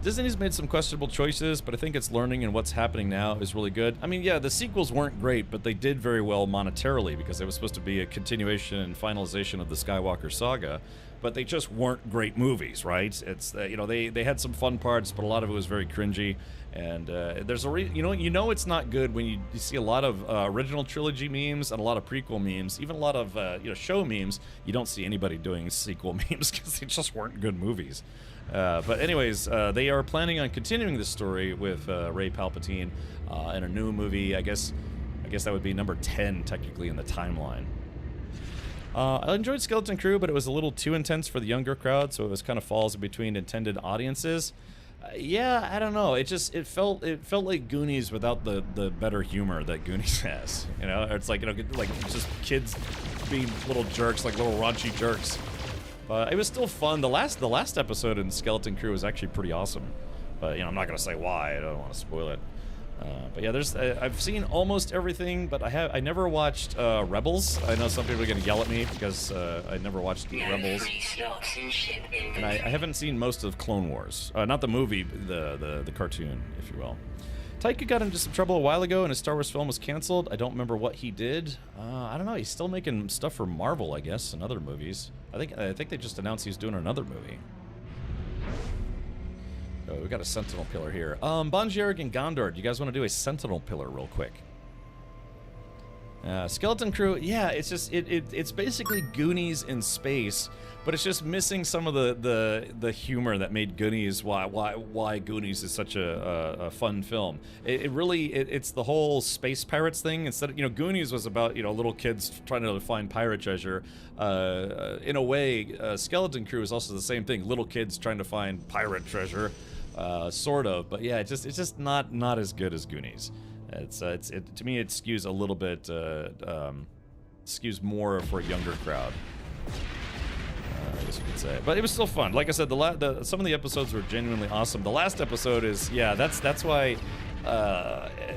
Disney's made some questionable choices, but I think it's learning, and what's happening now is really good. I mean, yeah, the sequels weren't great, but they did very well monetarily because they were supposed to be a continuation and finalization of the Skywalker saga, but they just weren't great movies, right? It's you know, they had some fun parts, but a lot of it was very cringy. And there's a you know it's not good when you see a lot of original trilogy memes and a lot of prequel memes, even a lot of you know, show memes. You don't see anybody doing sequel memes because they just weren't good movies. But anyways, they are planning on continuing the story with Rey Palpatine in a new movie. I guess that would be number 10 technically in the timeline. I enjoyed Skeleton Crew, but it was a little too intense for the younger crowd, so it was kind of falls in between intended audiences. Yeah, I don't know. It felt like Goonies without the better humor that Goonies has. You know, it's like, you know, like just kids being little jerks, like little raunchy jerks. But it was still fun. The last episode in Skeleton Crew was actually pretty awesome. But you know, I'm not gonna say why. I don't want to spoil it. But yeah, I've seen almost everything, but I never watched Rebels. I know some people are gonna yell at me because I never watched Rebels, and I haven't seen most of Clone Wars. Not the movie, the cartoon, if you will. Taika got into some trouble a while ago, and his Star Wars film was canceled. I don't remember what he did. I don't know. He's still making stuff for Marvel, I guess, and other movies. I think they just announced he's doing another movie. Oh, we got a Sentinel Pillar here. Bon Jarrig and Gondor, do you guys want to do a Sentinel Pillar real quick? Skeleton Crew, yeah, it's just it's basically Goonies in space, but it's just missing some of the humor that made Goonies why Goonies is such a fun film. It's the whole space pirates thing. Instead of, you know, Goonies was about, you know, little kids trying to find pirate treasure. In a way, Skeleton Crew is also the same thing. Little kids trying to find pirate treasure, sort of. But yeah, it's just not as good as Goonies. To me, it skews a little bit, skews more for a younger crowd, I guess you could say. But it was still fun. Like I said, some of the episodes were genuinely awesome. The last episode is, yeah, that's why,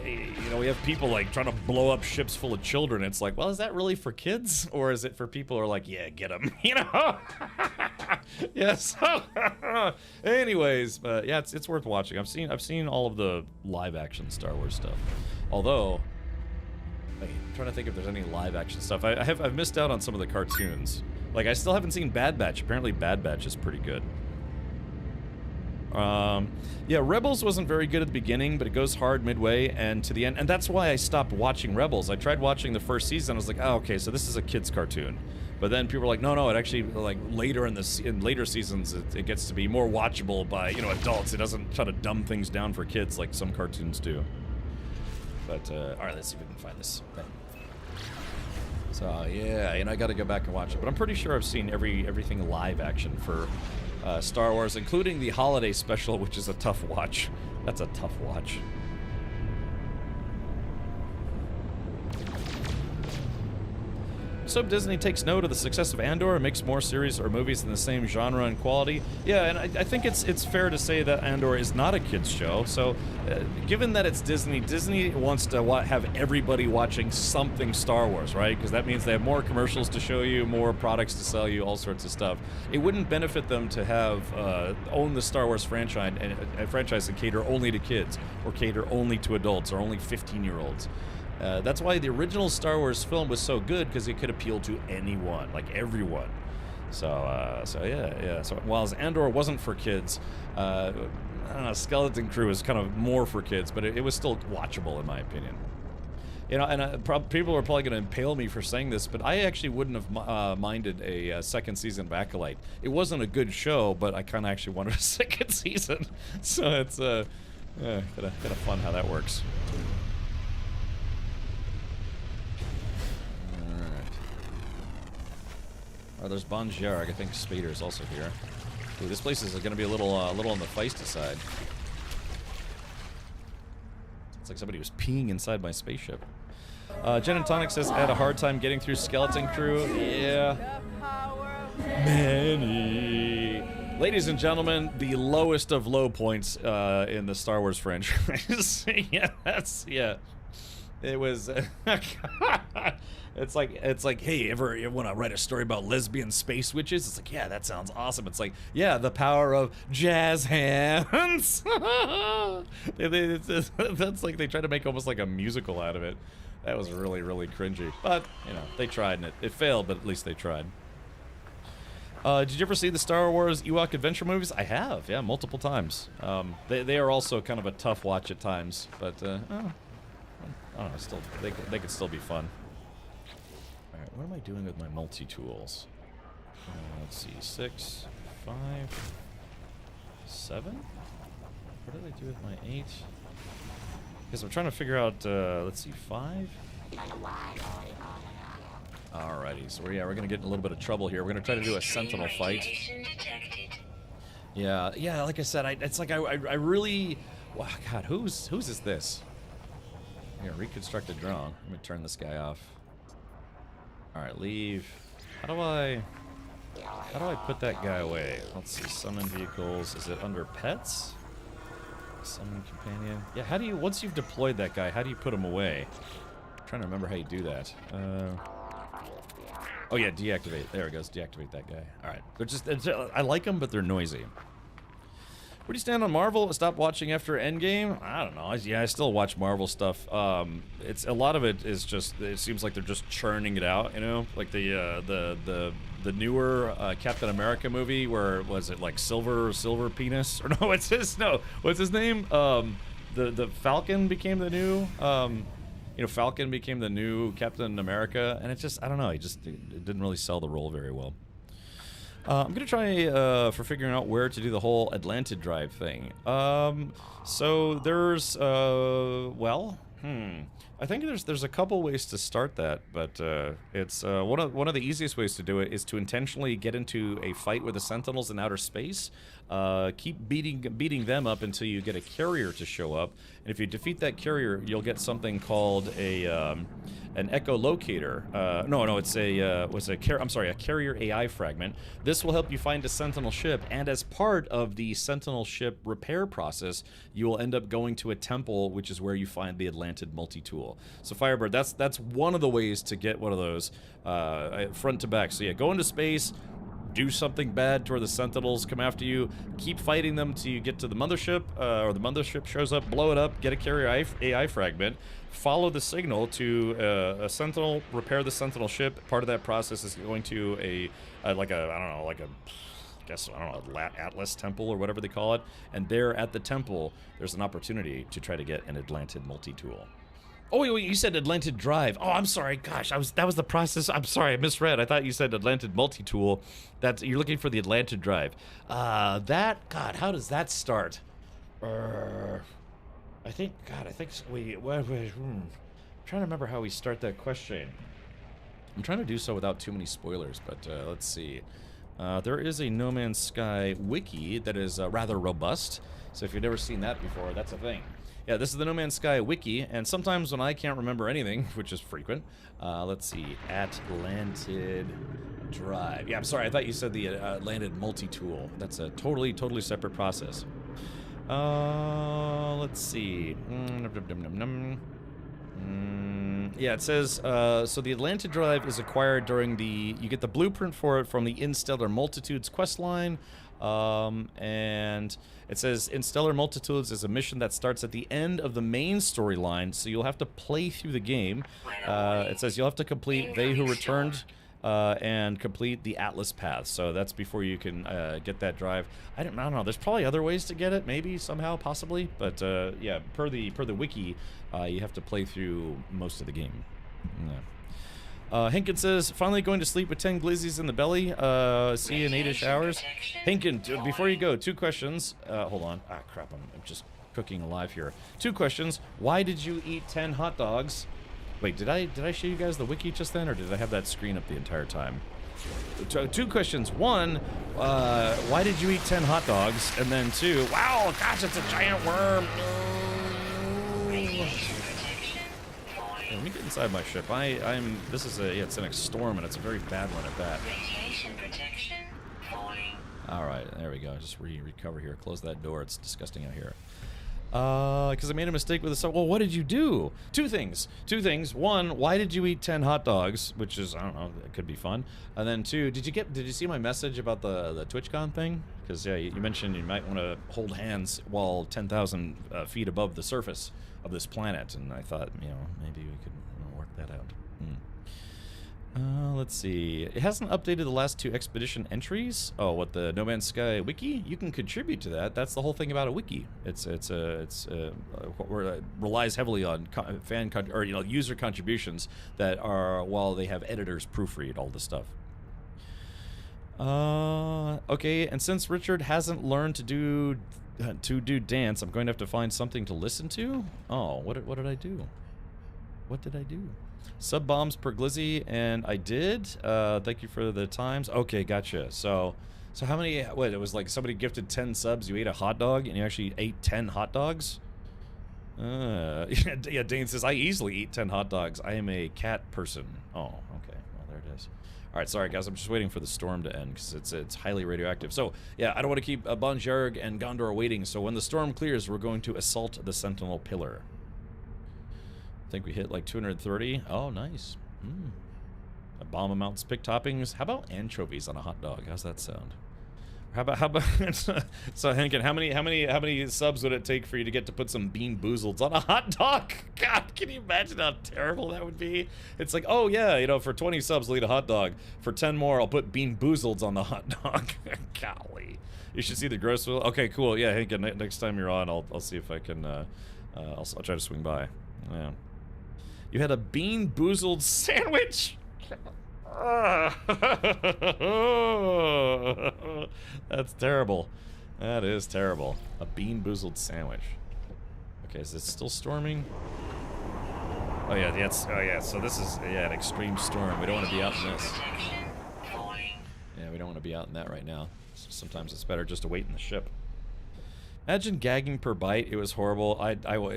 you know, we have people like trying to blow up ships full of children. It's like, well, is that really for kids, or is it for people who are like, yeah, get them, you know? Yes. Anyways, yeah, it's worth watching. I've seen all of the live action Star Wars stuff. Although, I'm trying to think if there's any live action stuff. I've missed out on some of the cartoons. Like, I still haven't seen Bad Batch. Apparently Bad Batch is pretty good. Yeah, Rebels wasn't very good at the beginning, but it goes hard midway and to the end. And that's why I stopped watching Rebels. I tried watching the first season. I was like, oh, okay, so this is a kid's cartoon. But then people were like, no, it actually, like, later in later seasons, it gets to be more watchable by, you know, adults. It doesn't try to dumb things down for kids like some cartoons do. But, alright, let's see if we can find this. Okay. So, yeah, and I gotta go back and watch it. But I'm pretty sure I've seen everything live action for Star Wars, including the holiday special, which is a tough watch. That's a tough watch. So Disney takes note of the success of Andor and makes more series or movies in the same genre and quality. Yeah, and I think it's fair to say that Andor is not a kids show. So, given that it's Disney, Disney wants to have everybody watching something Star Wars, right? Because that means they have more commercials to show you, more products to sell you, all sorts of stuff. It wouldn't benefit them to have own the Star Wars franchise and cater only to kids, or cater only to adults, or only 15-year-olds. That's why the original Star Wars film was so good, because it could appeal to anyone, like everyone. So yeah. So while Andor wasn't for kids, I don't know, Skeleton Crew is kind of more for kids, but it was still watchable in my opinion. You know, and people are probably going to impale me for saying this, but I actually wouldn't have minded a second season of Acolyte. It wasn't a good show, but I kind of actually wanted a second season. So it's kind of fun how that works. Oh, there's Bon Jarrig. I think Spader is also here. Ooh, this place is going to be a little on the feisty side. It's like somebody was peeing inside my spaceship. Jen and Tonic says, I had a hard time getting through Skeleton Crew. Yeah. Many. Ladies and gentlemen, the lowest of low points in the Star Wars franchise. Yeah. It was... It's like, hey, ever want to write a story about lesbian space witches? It's like, yeah, that sounds awesome. It's like, yeah, the power of jazz hands. That's like, they try to make almost like a musical out of it. That was really, really cringy. But, you know, they tried, and it failed, but at least they tried. Did you ever see the Star Wars Ewok adventure movies? I have, yeah, multiple times. They are also kind of a tough watch at times, but, I don't know, still, they could still be fun. Alright, what am I doing with my multi-tools? Let's see, 6, 5... 7? What did I do with my 8? Because I'm trying to figure out, let's see, 5? Alrighty, so we're gonna get in a little bit of trouble here. We're gonna try to do a sentinel fight. Yeah, like I said, it's like I really, wow, God, whose is this? Here, reconstructed drone. Let me turn this guy off. All right, leave. How do I put that guy away? Let's see, summon vehicles. Is it under pets? Summon companion. Yeah, how do you, once you've deployed that guy, how do you put him away? I'm trying to remember how you do that. Oh yeah, deactivate. There it goes. Deactivate that guy. All right. They're just, I like them, but they're noisy. Where do you stand on Marvel? Stop watching after Endgame? I don't know. Yeah, I still watch Marvel stuff. It's a lot of it is just, it seems like they're just churning it out, you know? Like the newer Captain America movie where, was it like Silver Penis? Or no, what's his name? The Falcon became the new, you know, Falcon became the new Captain America, and it just, I don't know, it didn't really sell the role very well. I'm gonna try for figuring out where to do the whole Atlantid drive thing. So there's I think there's a couple ways to start that, but it's one of the easiest ways to do it is to intentionally get into a fight with the Sentinels in outer space. Keep beating them up until you get a carrier to show up, and if you defeat that carrier, you'll get something called an echolocator. It's a carrier AI fragment. This will help you find a Sentinel ship, and as part of the Sentinel ship repair process, you will end up going to a temple, which is where you find the Atlantid multi-tool. So Firebird, that's one of the ways to get one of those front to back. So yeah, go into space, do something bad to where the Sentinels come after you, keep fighting them till you get to the mothership, or the mothership shows up, blow it up, get a carrier AI fragment, follow the signal to a Sentinel, repair the Sentinel ship. Part of that process is going to a Atlas temple or whatever they call it, and there at the temple, there's an opportunity to try to get an Atlantid multi-tool. Oh, wait, you said Atlantid drive. Oh, I'm sorry. Gosh, that was the process. I'm sorry, I misread. I thought you said Atlantid multi-tool. You're looking for the Atlantid drive. God, how does that start? I'm trying to remember how we start that question. I'm trying to do so without too many spoilers, but let's see. There is a No Man's Sky wiki that is rather robust. So if you've never seen that before, that's a thing. Yeah, this is the No Man's Sky wiki, and sometimes when I can't remember anything, which is frequent, let's see, Atlantid drive. Yeah, I'm sorry, I thought you said the Atlantid multi-tool. That's a totally separate process. Let's see. Yeah, it says, so the Atlantid drive is acquired during you get the blueprint for it from the Instellar Multitudes questline. And it says Instellar Multitudes is a mission that starts at the end of the main storyline, so you'll have to play through the game. It says you'll have to complete They Who Returned and complete the Atlas path, so that's before you can get that drive. I don't know, there's probably other ways to get it, maybe, somehow, possibly, but yeah, per the wiki, you have to play through most of the game. Yeah. Hinkin says, finally going to sleep with 10 glizzies in the belly. See you in 8-ish hours. Hinkin, before you go, 2 questions. Hold on. Ah, crap, I'm just cooking alive here. 2 questions. Why did you eat 10 hot dogs? Wait, did I show you guys the wiki just then, or did I have that screen up the entire time? 2 questions. 1, why did you eat 10 hot dogs? And then 2, wow, gosh, it's a giant worm. Yeah, let me get inside my ship. It's an storm, and it's a very bad one at that. Alright, there we go. Just recover here. Close that door. It's disgusting out here. Because I made a mistake with the... Well, what did you do? 2 things. 2 things. 1, why did you eat 10 hot dogs? Which is, I don't know, it could be fun. And then 2, did you see my message about the TwitchCon thing? Because, yeah, you mentioned you might want to hold hands while 10,000 feet above the surface of this planet, and I thought, maybe we could work that out. Let's see. It hasn't updated the last 2 expedition entries. Oh, what, the No Man's Sky wiki? You can contribute to that. That's the whole thing about a wiki. It relies heavily on user contributions that are, while they have editors proofread all the stuff. Okay, and since Richard hasn't learned to do dance, I'm going to have to find something to listen to. Oh, what did I do? What did I do? Sub bombs per glizzy, and I did. Thank you for the times. Okay, gotcha. So how many? What? It was like somebody gifted 10 subs. You ate a hot dog, and you actually ate 10 hot dogs. Yeah, Dane says I easily eat 10 hot dogs. I am a cat person. Oh, okay. Well, there it is. All right, sorry guys, I'm just waiting for the storm to end because it's highly radioactive. So yeah, I don't want to keep Bon Jarg and Gondor waiting. So when the storm clears, we're going to assault the Sentinel Pillar. I think we hit like 230. Oh, nice. A bomb amounts, pick toppings. How about anchovies on a hot dog? How's that sound? How about so Henkin, how many subs would it take for you to get to put some bean boozleds on a hot dog? God, can you imagine how terrible that would be? It's like, oh yeah, you know, for 20 subs I'll eat a hot dog. For 10 more I'll put bean boozleds on the hot dog. Golly. You should see the gross. Okay, cool. Yeah, Henkin, next time you're on I'll see if I can I'll try to swing by. Yeah. You had a bean boozled sandwich? That's terrible. That is terrible. A bean boozled sandwich. Okay, is it still storming? Oh yeah, so this is an extreme storm. We don't want to be out in this. Yeah, we don't want to be out in that right now. So sometimes it's better just to wait in the ship. Imagine gagging per bite. It was horrible.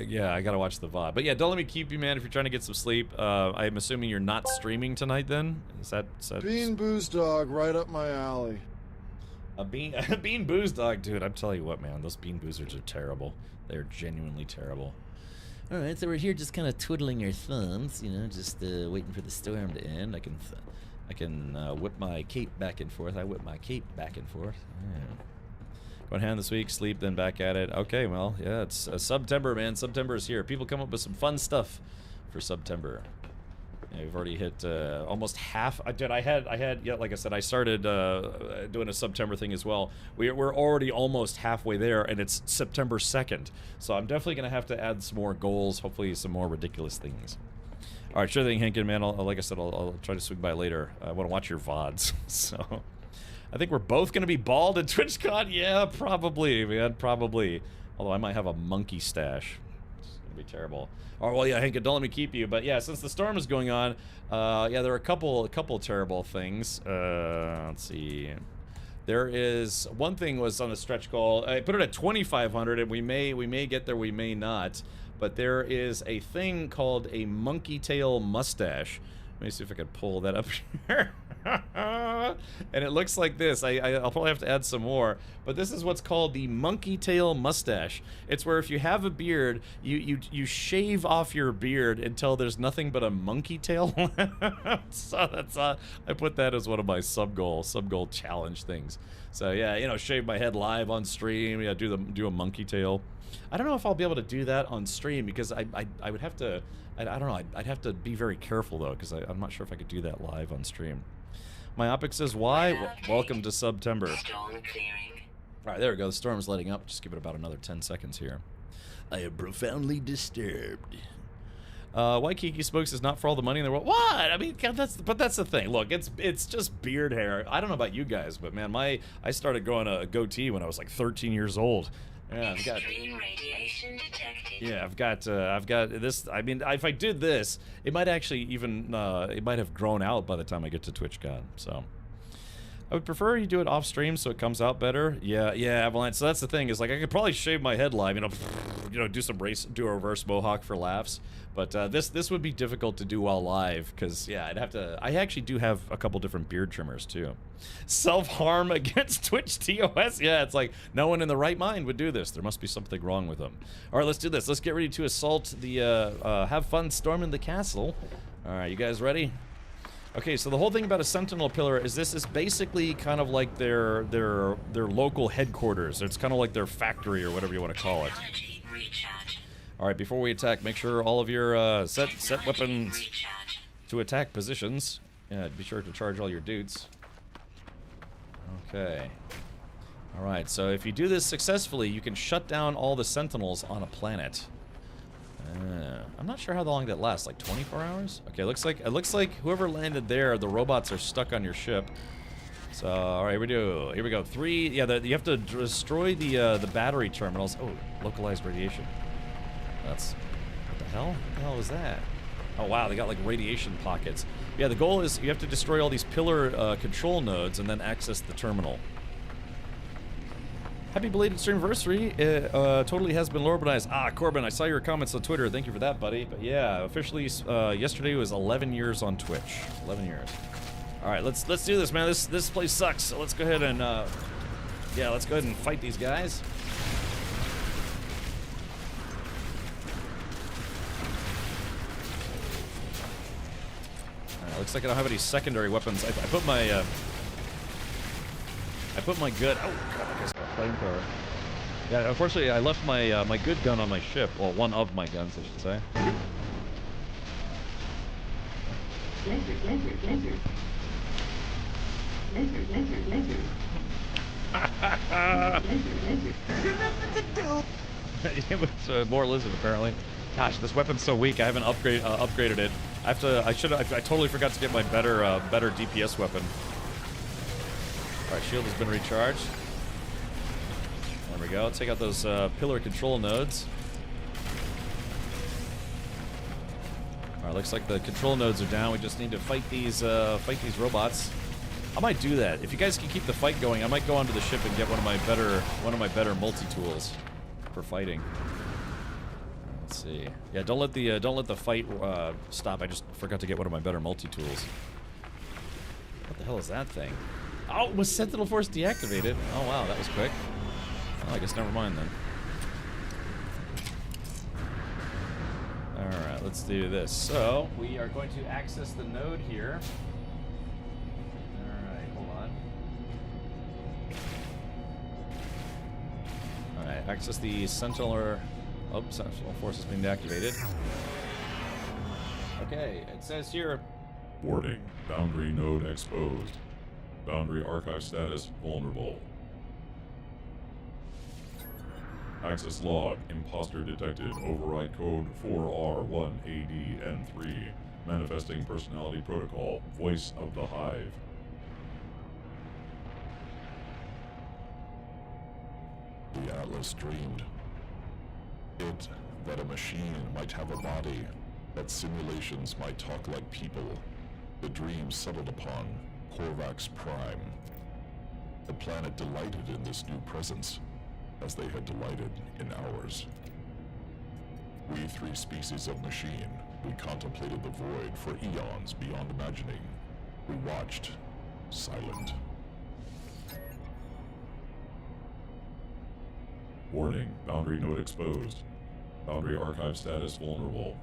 Yeah, I gotta watch the VOD. But yeah, don't let me keep you, man, if you're trying to get some sleep. I'm assuming you're not streaming tonight then? Is that Bean Booze Dog, right up my alley. A bean booze dog, dude. I'm telling you what, man. Those bean boozers are terrible. They're genuinely terrible. All right, so we're here just kind of twiddling our thumbs, you know, just waiting for the storm to end. I can whip my cape back and forth. I whip my cape back and forth. Yeah. One hand this week, sleep, then back at it. Okay, well, yeah, it's September, man. September is here. People come up with some fun stuff for September. Yeah, we've already hit almost half. I had, yeah, like I said, I started doing a September thing as well. We're already almost halfway there, and it's September 2nd. So I'm definitely gonna have to add some more goals. Hopefully, some more ridiculous things. All right, sure thing, Henkin, man. Like I said, I'll try to swing by later. I want to watch your VODs, so. I think we're both going to be bald at TwitchCon. Yeah, probably, man, probably. Although I might have a monkey stash. It's going to be terrible. Oh, well, yeah, Hank, don't let me keep you. But yeah, since the storm is going on, yeah, there are a couple terrible things. Let's see. There is one thing was on the stretch goal. I put it at 2,500, and we may get there, we may not. But there is a thing called a monkey tail mustache. Let me see if I can pull that up here. And it looks like this. I'll probably have to add some more. But this is what's called the monkey tail mustache. It's where if you have a beard, you shave off your beard until there's nothing but a monkey tail. So that's I put that as one of my sub goal challenge things. So yeah, you know, shave my head live on stream. Yeah, do a monkey tail. I don't know if I'll be able to do that on stream because I would have to. I don't know. I'd have to be very careful though because I'm not sure if I could do that live on stream. Myopic says, why? Welcome to September. Alright, there we go. The storm's letting up. Just give it about another 10 seconds here. I am profoundly disturbed. Why Kiki Smokes is not for all the money in the world. What? I mean, God, that's the thing. Look, it's just beard hair. I don't know about you guys, but man, I started growing a goatee when I was like 13 years old. Yeah, Extreme radiation detected. Yeah, I've got this. I mean, if I did this, it might actually even it might have grown out by the time I get to TwitchCon. So I would prefer you do it off stream so it comes out better. Yeah, Avalanche. So that's the thing is like I could probably shave my head live, you know, do a reverse mohawk for laughs. But this would be difficult to do while live because yeah, I'd have to. I actually do have a couple different beard trimmers too. Self-harm against Twitch TOS. Yeah, it's like no one in the right mind would do this. There must be something wrong with them. All right, let's do this. Let's get ready to assault the. Have fun storming the castle. All right, you guys ready? Okay, so the whole thing about a Sentinel Pillar is this is basically kind of like their local headquarters. It's kind of like their factory or whatever you want to call it. All right, before we attack, make sure all of your set weapons to attack positions. Yeah, be sure to charge all your dudes. Okay. All right, so if you do this successfully, you can shut down all the Sentinels on a planet. I'm not sure how long that lasts, like 24 hours? Okay, it looks like whoever landed there, the robots are stuck on your ship. So, all right, here we go. 3. Yeah, you have to destroy the battery terminals. Oh, localized radiation. That's what the hell? What the hell was that? Oh wow, they got like radiation pockets. Yeah, the goal is you have to destroy all these pillar control nodes and then access the terminal. Happy belated streamiversary. Totally has been Lorbanized. Ah, Corbin, I saw your comments on Twitter. Thank you for that, buddy. But yeah, officially, yesterday was 11 years on Twitch. 11 years. All right, let's do this, man. This place sucks. So let's go ahead and yeah, let's go ahead and fight these guys. Looks like I don't have any secondary weapons. I put my good. Oh god, I guess got a flamethrower. Yeah, unfortunately, I left my my good gun on my ship. Well, one of my guns, I should say. More lizard apparently. Gosh, this weapon's so weak. I haven't upgraded it. I totally forgot to get my better DPS weapon. All right, shield has been recharged. There we go. Take out those pillar control nodes. All right, looks like the control nodes are down. We just need to fight these robots. I might do that. If you guys can keep the fight going, I might go onto the ship and get one of my better multi-tools for fighting. Let's see. Yeah, don't let the fight stop. I just forgot to get one of my better multi-tools. What the hell is that thing? Oh, was Sentinel Force deactivated? Oh wow, that was quick. Oh, I guess never mind then. Alright, let's do this. So, we are going to access the node here. Alright, hold on. Alright, access the Sentinel. Oh, Sentinel Force has been deactivated. Okay, it says here. Warning, boundary node exposed. Boundary archive status vulnerable. Access log, imposter detected, override code 4R1ADN3, manifesting personality protocol, voice of the hive. The Atlas dreamed that a machine might have a body, that simulations might talk like people. The dream settled upon Korvax Prime. The planet delighted in this new presence, as they had delighted in ours. We 3 species of machine, we contemplated the void for eons beyond imagining. We watched, silent. Warning, boundary node exposed. Boundary archive status vulnerable.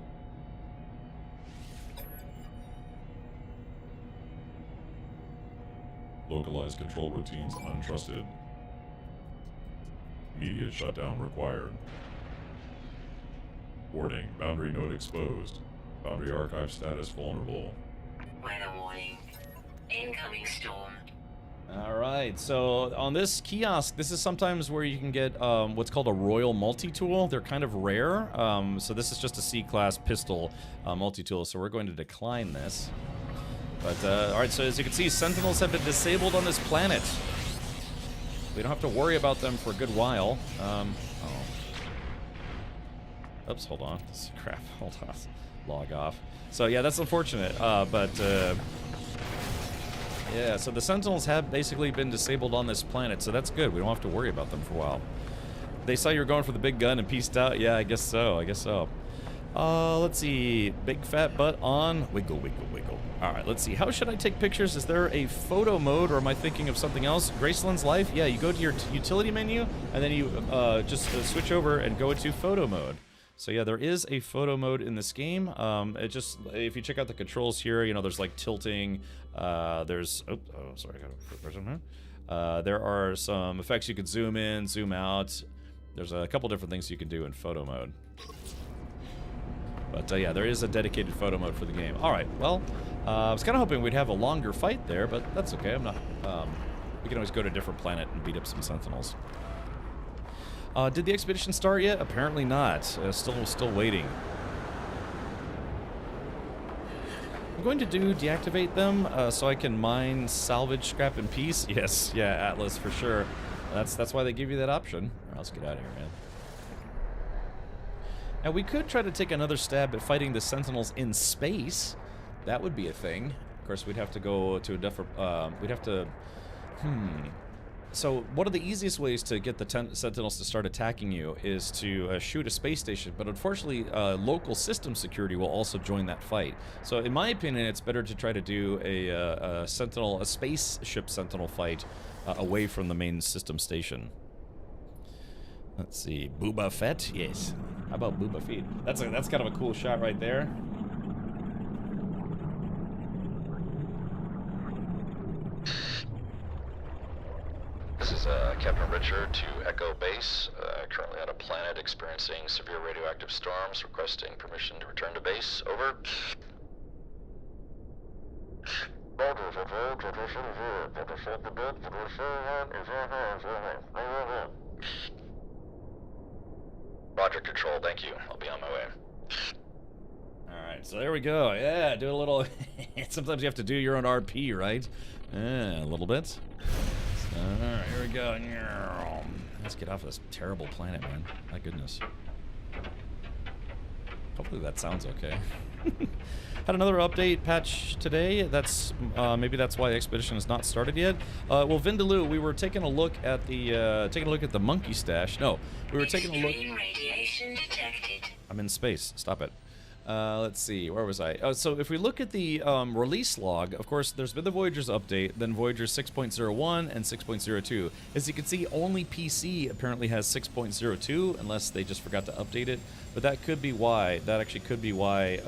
Localized control routines untrusted. Immediate shutdown required. Warning, boundary node exposed. Boundary archive status vulnerable. Weather warning. Incoming storm. Alright, so on this kiosk, this is sometimes where you can get what's called a Royal Multi-Tool. They're kind of rare, so this is just a C-class pistol multi-tool, so we're going to decline this. But, alright, so as you can see, Sentinels have been disabled on this planet. We don't have to worry about them for a good while. Oh. Oops, hold on. Crap, hold on. Log off. So, yeah, that's unfortunate, yeah, so the Sentinels have basically been disabled on this planet, so that's good. We don't have to worry about them for a while. They saw you were going for the big gun and pieced out? Yeah, I guess so, let's see. Big fat butt on. Wiggle, wiggle, wiggle. Alright, let's see. How should I take pictures? Is there a photo mode, or am I thinking of something else? Graceland's Life? Yeah, you go to your utility menu, and then you just switch over and go into photo mode. So yeah, there is a photo mode in this game. It just, if you check out the controls here, you know, there's like tilting, there's, sorry, I got a version here. There are some effects you can zoom in, zoom out. There's a couple different things you can do in photo mode. But yeah, there is a dedicated photo mode for the game. All right, well, I was kind of hoping we'd have a longer fight there, but that's okay. I'm not, we can always go to a different planet and beat up some Sentinels. Did the expedition start yet? Apparently not. Still waiting. I'm going to deactivate them so I can mine salvage, scrap, and piece. Yes, yeah, Atlas for sure. That's why they give you that option. All right, let's get out of here, man. And we could try to take another stab at fighting the Sentinels in space. That would be a thing. Of course, we'd have to go to a different. We'd have to. So one of the easiest ways to get the Sentinels to start attacking you is to shoot a space station, but unfortunately local system security will also join that fight. So in my opinion, it's better to try to do a spaceship Sentinel fight away from the main system station. Let's see, Boba Fett? Yes. How about Boba Fett? That's kind of a cool shot right there. This is Captain Richard to Echo Base. Currently on a planet experiencing severe radioactive storms. Requesting permission to return to base. Over. Roger, Control. Thank you. I'll be on my way. Alright, so there we go. Yeah, do a little... Sometimes you have to do your own RP, right? Yeah, a little bit. Alright, here we go. Let's get off this terrible planet, man. My goodness. Hopefully that sounds okay. Had another update patch today. That's maybe that's why Expedition has not started yet. Well, Vindaloo, we were taking a look at the monkey stash. No, we were taking a look. Radiation detected. I'm in space. Stop it. Let's see, where was I? So if we look at the release log, of course, there's been the Voyagers update, then Voyagers 6.01 and 6.02. As you can see, only PC apparently has 6.02, unless they just forgot to update it. But that could be why. That actually could be why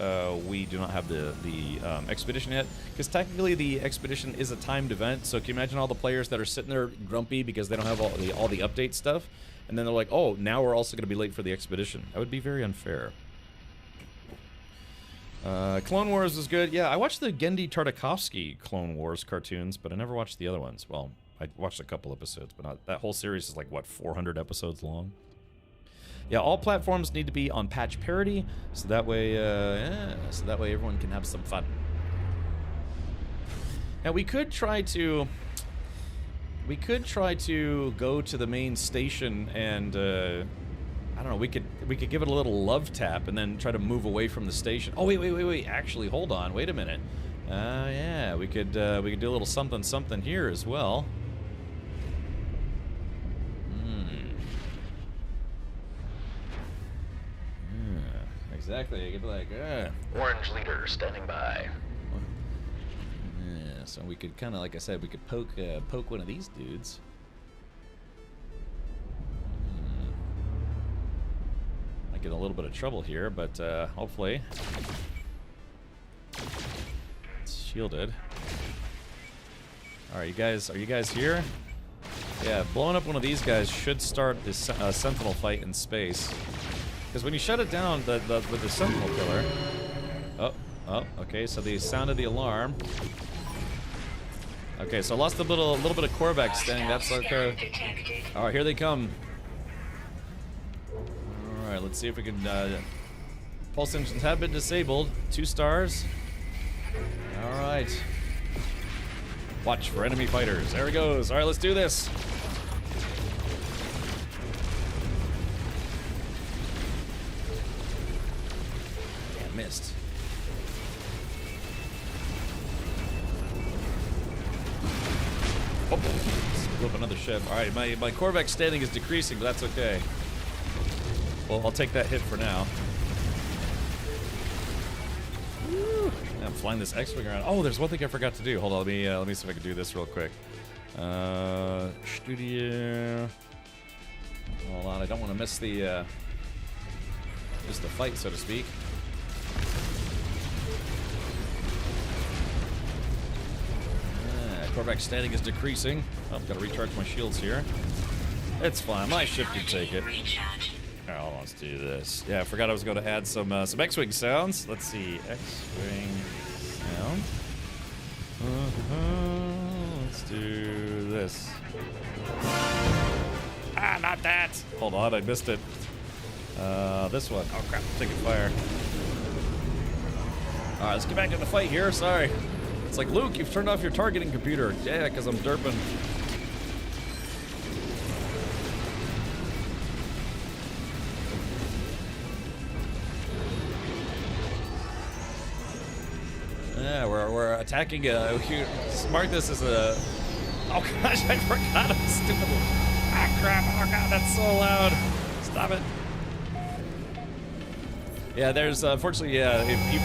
we do not have the Expedition yet. Because technically the Expedition is a timed event, so can you imagine all the players that are sitting there grumpy because they don't have all the update stuff? And then they're like, oh, now we're also going to be late for the Expedition. That would be very unfair. Clone Wars is good. Yeah, I watched the Genndy Tartakovsky Clone Wars cartoons, but I never watched the other ones. Well, I watched a couple episodes, but not, that whole series is like, what, 400 episodes long? Yeah, all platforms need to be on patch parity, so that way, everyone can have some fun. Now, we could try to go to the main station and, I don't know, we could give it a little love tap and then try to move away from the station. Oh, wait. Actually, hold on. Wait a minute. Yeah, we could do a little something here as well. Exactly. You could be like, Orange Leader standing by. Yeah, so we could kind of, like I said, we could poke one of these dudes. Get a little bit of trouble here, but hopefully it's shielded. All right, are you guys here? Yeah, blowing up one of these guys should start this Sentinel fight in space. Because when you shut it down with the Sentinel killer, oh, okay. So they sounded the alarm. Okay, so I lost a little bit of Korvax standing. That's okay. All right, here they come. Alright, let's see if we can, pulse engines have been disabled. 2 stars. Alright. Watch for enemy fighters. There he goes. Alright, let's do this. Damn, missed. Oh, blew up another ship. Alright, my Korvax standing is decreasing, but that's okay. Well, I'll take that hit for now. Woo. I'm flying this X-Wing around. Oh, there's one thing I forgot to do. Hold on, let me see if I can do this real quick. Studio. Hold on, I don't want to miss the fight, so to speak. Korvax standing is decreasing. Oh, I've got to recharge my shields here. It's fine. My ship can take it. Alright, hold on, let's do this. Yeah, I forgot I was going to add some X-Wing sounds. Let's see, X-Wing sound. Let's do this. Ah, not that! Hold on, I missed it. This one. Oh crap, I'm taking fire. Alright, let's get back in the fight here. Sorry. It's like, Luke, you've turned off your targeting computer. Yeah, because I'm derping. Yeah, we're attacking mark this as a... Oh gosh, I forgot I'm stupid. Ah crap, oh god, that's so loud. Stop it. Yeah, there's unfortunately, yeah, if you...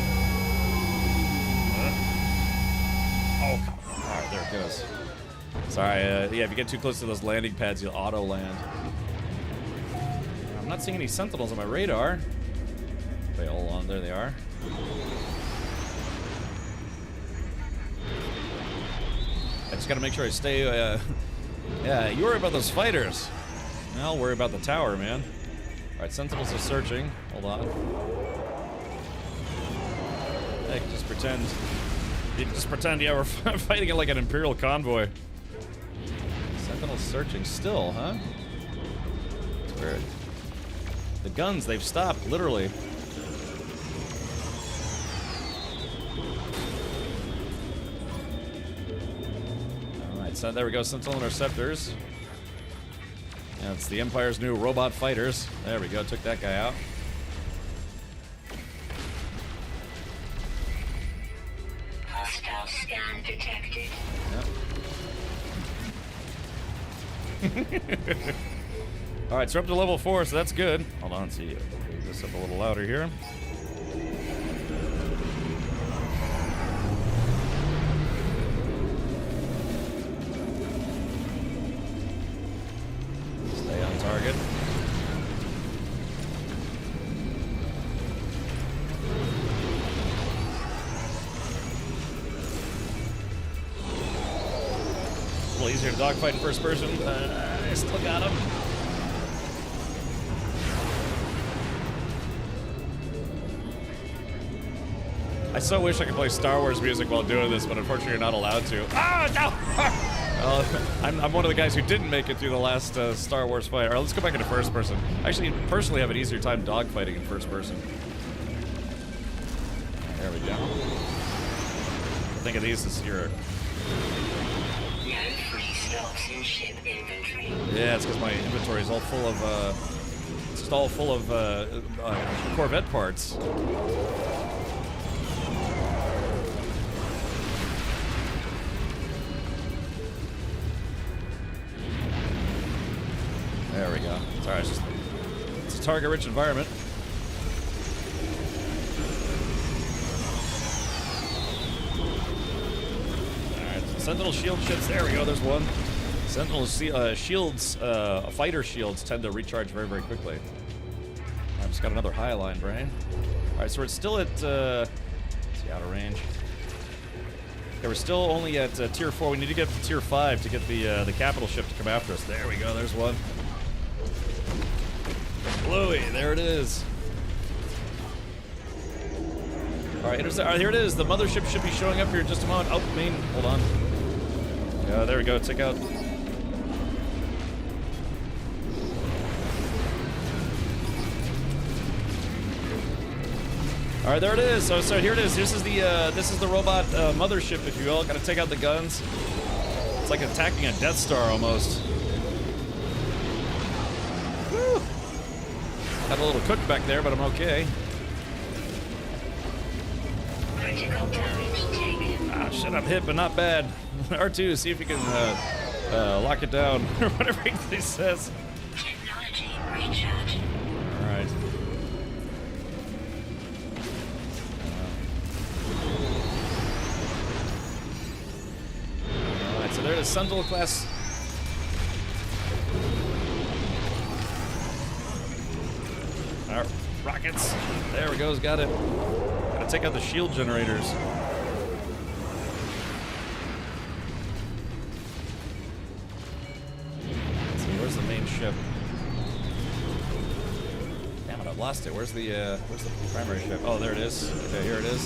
Oh, alright, there it goes. Sorry, yeah, if you get too close to those landing pads, you'll auto land. I'm not seeing any sentinels on my radar. Wait, hold on, there they are. I just gotta make sure I stay, yeah, you worry about those fighters. I'll worry about the tower, man. Alright, sentinels are searching. Hold on. Hey, just pretend. You can just pretend, yeah, we're fighting it like an Imperial convoy. Sentinels searching still, huh? It's weird. The guns, they've stopped, literally. So there we go, Sentinel Interceptors. Yeah, it's the Empire's new robot fighters. There we go, took that guy out. Hostile scan detected. Yep. Alright, so we're up to level 4, so that's good. Hold on, see, raise this up a little louder here. Target. A little easier to dogfight in first person. I still got him. I so wish I could play Star Wars music while doing this, but unfortunately you're not allowed to. Ah, no! I'm one of the guys who didn't make it through the last Star Wars fight. All right, let's go back into first person. I actually personally have an easier time dogfighting in first person. There we go. Think of these as your... No free stocks in ship inventory. Yeah, it's because my inventory is all full of, it's just all full of Corvette parts. There we go. Sorry, it's a target-rich environment. Alright, Sentinel shield ships. There we go, there's one. Sentinel shields, fighter shields tend to recharge very, very quickly. I've just got another high line, Brian. Alright, so we're still at, let's see, out of range. Yeah, we're still only at tier 4. We need to get to tier 5 to get the capital ship to come after us. There we go, there's one. Bluey, there it is. Alright, here it is. The mothership should be showing up here in just a moment. Oh, main, hold on. Yeah, there we go. Take out. Alright, there it is. So here it is. This is the robot mothership, if you will. Gotta take out the guns. It's like attacking a Death Star almost. Woo! Had a little cook back there, but I'm okay. Ah, shit, I'm hit, but not bad. R2, see if you can lock it down, or whatever he says. Technology recharge. Alright. Alright, so there's a Sentinel class. Alright, rockets. There we go, got it. Gotta take out the shield generators. Let's see, where's the main ship? Damn it, I've lost it. Where's the primary ship? Oh, there it is. Okay, here it is.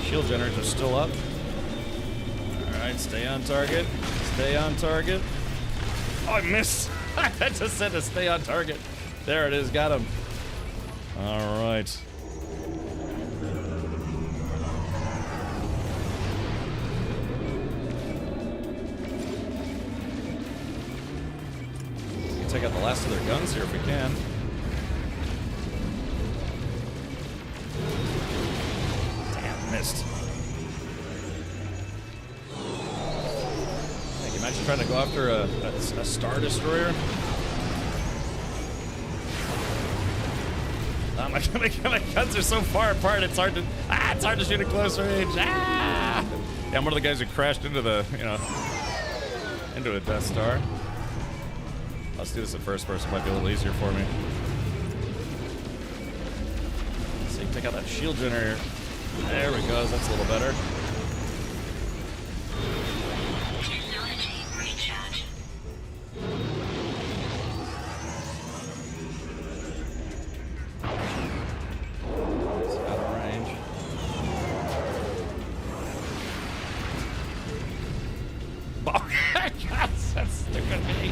Shield generators are still up. Alright, stay on target. Stay on target. Oh, I missed! I just said to stay on target. There it is, got him. Alright. take out the last of their guns here if we can. Damn, missed. Can you imagine trying to go after a Star Destroyer? My guns are so far apart. It's hard to shoot at close range. Ah! Yeah, I'm one of the guys who crashed into the, into a Death Star. Let's do this at first person. Might be a little easier for me. Let's see, take out that shield generator. There we go. That's a little better. Technology recharge. It's out of range. Oh, God, that's stupid me.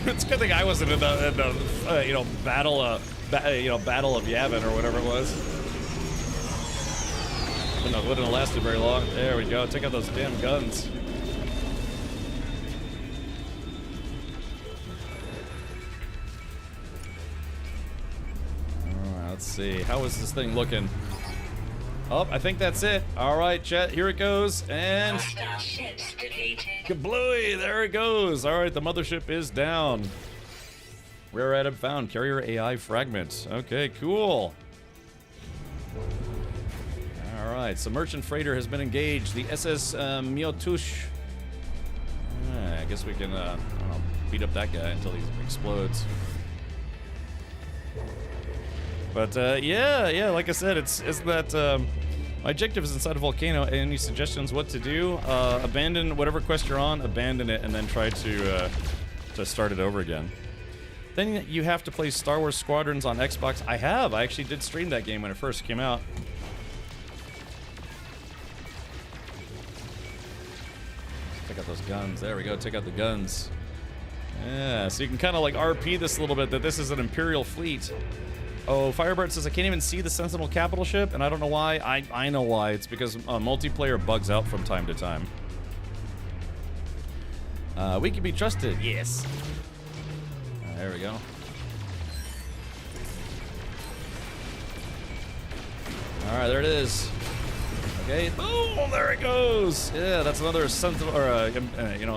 It's a good thing I wasn't in the battle of Yavin or whatever it was. Wouldn't have lasted very long. There we go. Take out those damn guns. Alright, let's see. How is this thing looking? Oh, I think that's it. Alright, chat, here it goes. And kablooey, there it goes. Alright, the mothership is down. Rare item found. Carrier AI fragment. Okay, cool. Alright, so merchant freighter has been engaged. The SS Miotush. I guess we can I don't know, beat up that guy until he explodes. But yeah, like I said, it's that my objective is inside a volcano. Any suggestions what to do? Abandon whatever quest you're on, abandon it, and then try to start it over again. Then you have to play Star Wars Squadrons on Xbox. I actually did stream that game when it first came out. Take out those guns. There we go. Take out the guns. Yeah, so you can kind of like RP this a little bit, that this is an Imperial fleet. Oh, Firebird says, I can't even see the Sentinel capital ship, and I don't know why. I know why. It's because multiplayer bugs out from time to time. We can be trusted. Yes. There we go. Alright, there it is. Okay, boom, there it goes. Yeah, that's another Sentinel, or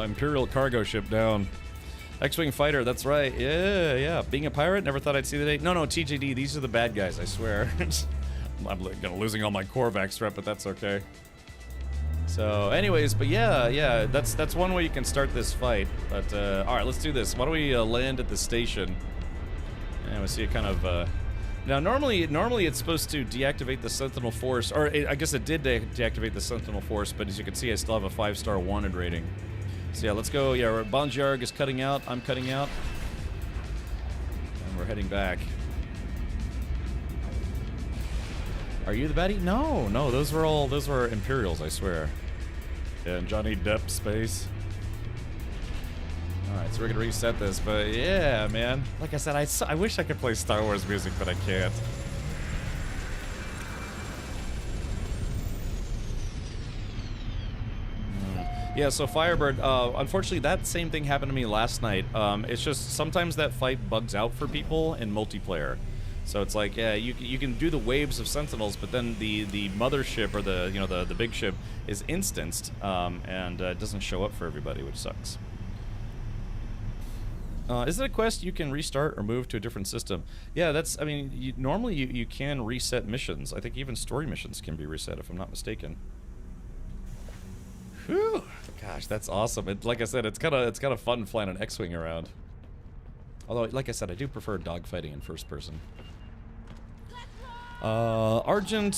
Imperial cargo ship down. X-Wing fighter, that's right. Yeah. Being a pirate, never thought I'd see the day. No, TJD, these are the bad guys, I swear. I'm losing all my Korvax rep, but that's okay. So, anyways, but yeah, that's one way you can start this fight. But, alright, let's do this. Why don't we land at the station? And we'll see it kind of, now, normally it's supposed to deactivate the Sentinel Force, or I guess it did deactivate the Sentinel Force, but as you can see, I still have a 5-star wanted rating. So yeah, let's go. Yeah, Bonjarg is cutting out. I'm cutting out. And we're heading back. Are you the baddie? No, those were Imperials, I swear. Yeah, and Johnny Depp space. Alright, so we're gonna reset this, but yeah, man. Like I said, I wish I could play Star Wars music, but I can't. Yeah, so Firebird, unfortunately that same thing happened to me last night. It's just sometimes that fight bugs out for people in multiplayer. So it's like, yeah, you can do the waves of Sentinels, but then the mothership or the big ship is instanced, and it doesn't show up for everybody, which sucks. Is it a quest you can restart or move to a different system? Yeah, that's, I mean, normally you can reset missions. I think even story missions can be reset, if I'm not mistaken. Whew. Gosh, that's awesome. Like I said, it's kind of fun flying an X-Wing around. Although, like I said, I do prefer dogfighting in first person. Argentum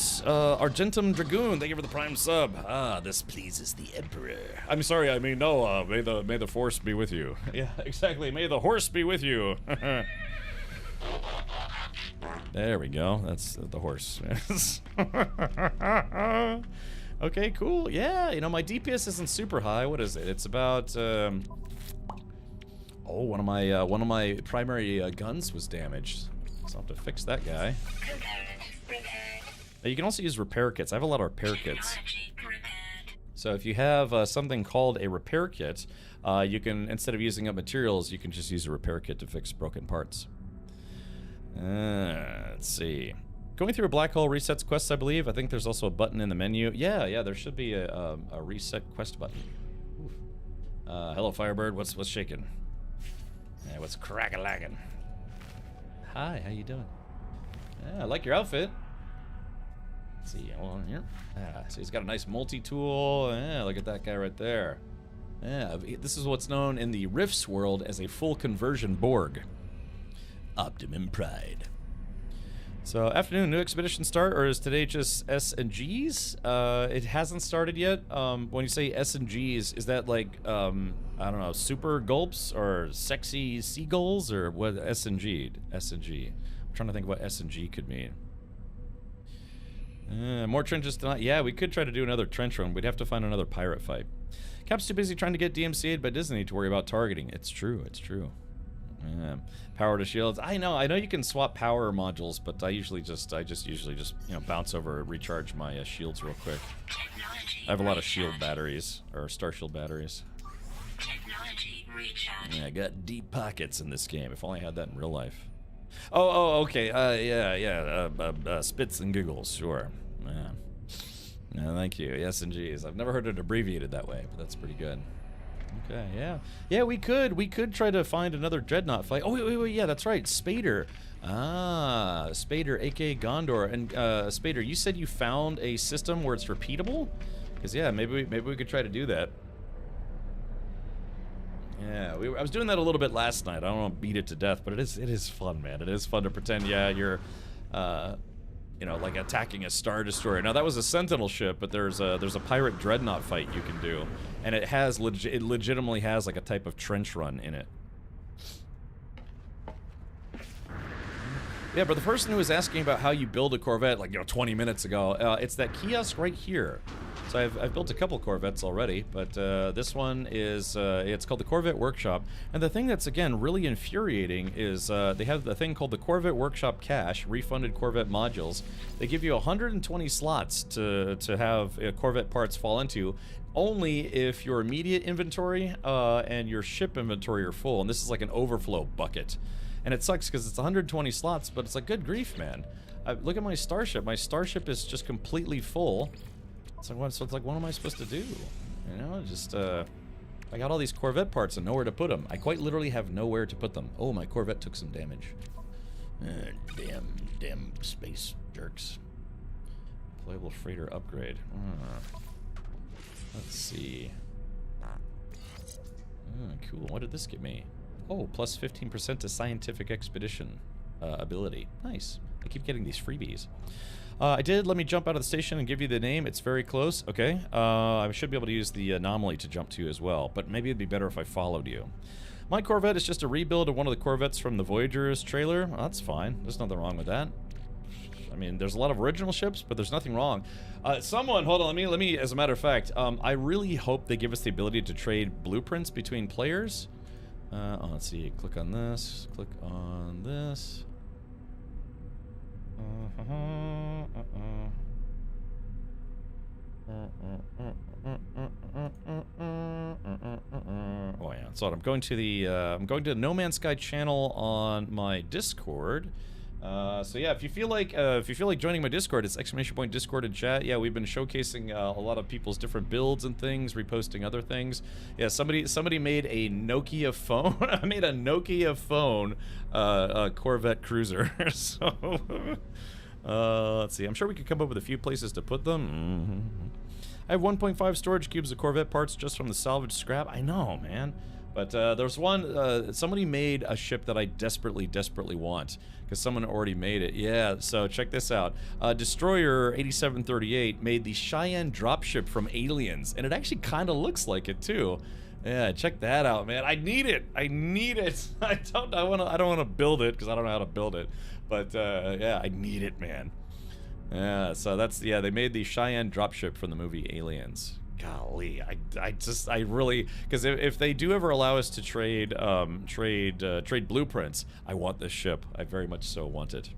Dragoon, thank you for the Prime sub. Ah, this pleases the Emperor. I'm sorry, I mean, no, may the Force be with you. Yeah, exactly, may the horse be with you. There we go, that's the horse. Okay, cool, yeah, my DPS isn't super high. What is it? It's about, one of my primary guns was damaged. So I'll have to fix that guy. You can also use repair kits. I have a lot of repair kits. So if you have something called a repair kit, you can, instead of using up materials, you can just use a repair kit to fix broken parts. Let's see. Going through a black hole resets quests, I believe. I think there's also a button in the menu. Yeah, there should be a reset quest button. Oof. Hello, Firebird. What's shaking? Yeah, what's crack-a-lackin'? Hi, how you doing? Yeah, I like your outfit. Let's see, hold on here. So he's got a nice multi-tool. Yeah, look at that guy right there. Yeah, this is what's known in the Rifts world as a full conversion Borg. Optimum Pride. So, afternoon, new expedition start, or is today just S and G's? It hasn't started yet. When you say S and G's, is that like, I don't know, super gulps or sexy seagulls, or what? S and G? S and G. I'm trying to think what S and G could mean. More trenches tonight. Yeah, we could try to do another trench run. We'd have to find another pirate fight. Cap's too busy trying to get DMCA'd by Disney to worry about targeting. It's true, it's true. Power to shields. I know you can swap power modules, but I usually just bounce over and recharge my shields real quick. I have a lot of shield batteries, or star shield batteries. Yeah, I got deep pockets in this game. If only I had that in real life. Oh, okay. Spits and giggles, sure. Yeah, thank you. Yes and G's. I've never heard it abbreviated that way, but that's pretty good. Okay, yeah, we could try to find another Dreadnought fight. Oh, wait, yeah, that's right, Spader. Spader, aka Gondor. And Spader, you said you found a system where it's repeatable? Because yeah, maybe we could try to do that. Yeah, I was doing that a little bit last night. I don't want to beat it to death, but it is fun, man. It is fun to pretend, yeah, you're, like attacking a Star Destroyer. Now that was a Sentinel ship, but there's a pirate Dreadnought fight you can do, and it legitimately has like a type of trench run in it. Yeah, but the person who was asking about how you build a Corvette, 20 minutes ago, it's that kiosk right here. So I've built a couple Corvettes already, but this one is, it's called the Corvette Workshop. And the thing that's, again, really infuriating is they have the thing called the Corvette Workshop Cache, refunded Corvette modules. They give you 120 slots to have Corvette parts fall into, only if your immediate inventory and your ship inventory are full. And this is like an overflow bucket. And it sucks because it's 120 slots, but it's like, good grief, man. Look at my starship. My starship is just completely full. So it's like, what am I supposed to do? You know, just, I got all these Corvette parts and nowhere to put them. I quite literally have nowhere to put them. Oh, my Corvette took some damage. Damn space jerks. Playable freighter upgrade. Let's see. Cool. What did this give me? Oh, plus 15% to scientific expedition ability. Nice. I keep getting these freebies. Let me jump out of the station and give you the name. It's very close. Okay. I should be able to use the anomaly to jump to as well, but maybe it'd be better if I followed you. My Corvette is just a rebuild of one of the Corvettes from the Voyagers trailer. Well, that's fine. There's nothing wrong with that. I mean, there's a lot of original ships, but there's nothing wrong. Hold on, let me, as a matter of fact, I really hope they give us the ability to trade blueprints between players. Let's see, click on this, Oh yeah, so I'm going to the No Man's Sky channel on my Discord. So yeah, if you feel like joining my Discord, it's !Discord in chat. Yeah, we've been showcasing a lot of people's different builds and things, reposting other things. Yeah, somebody made a Nokia phone. I made a Nokia phone, Corvette cruiser. So let's see. I'm sure we could come up with a few places to put them. I have 1.5 storage cubes of Corvette parts just from the salvage scrap. I know, man. But there's one, somebody made a ship that I desperately want, because someone already made it. Yeah, so check this out. Destroyer 8738 made the Cheyenne dropship from Aliens, and it actually kind of looks like it too. Yeah, check that out, man. I need it. I don't want to build it because I don't know how to build it. But yeah, I need it, man. Yeah, so they made the Cheyenne dropship from the movie Aliens. Golly, I really, because if they do ever allow us to trade blueprints, I want this ship. I very much so want it.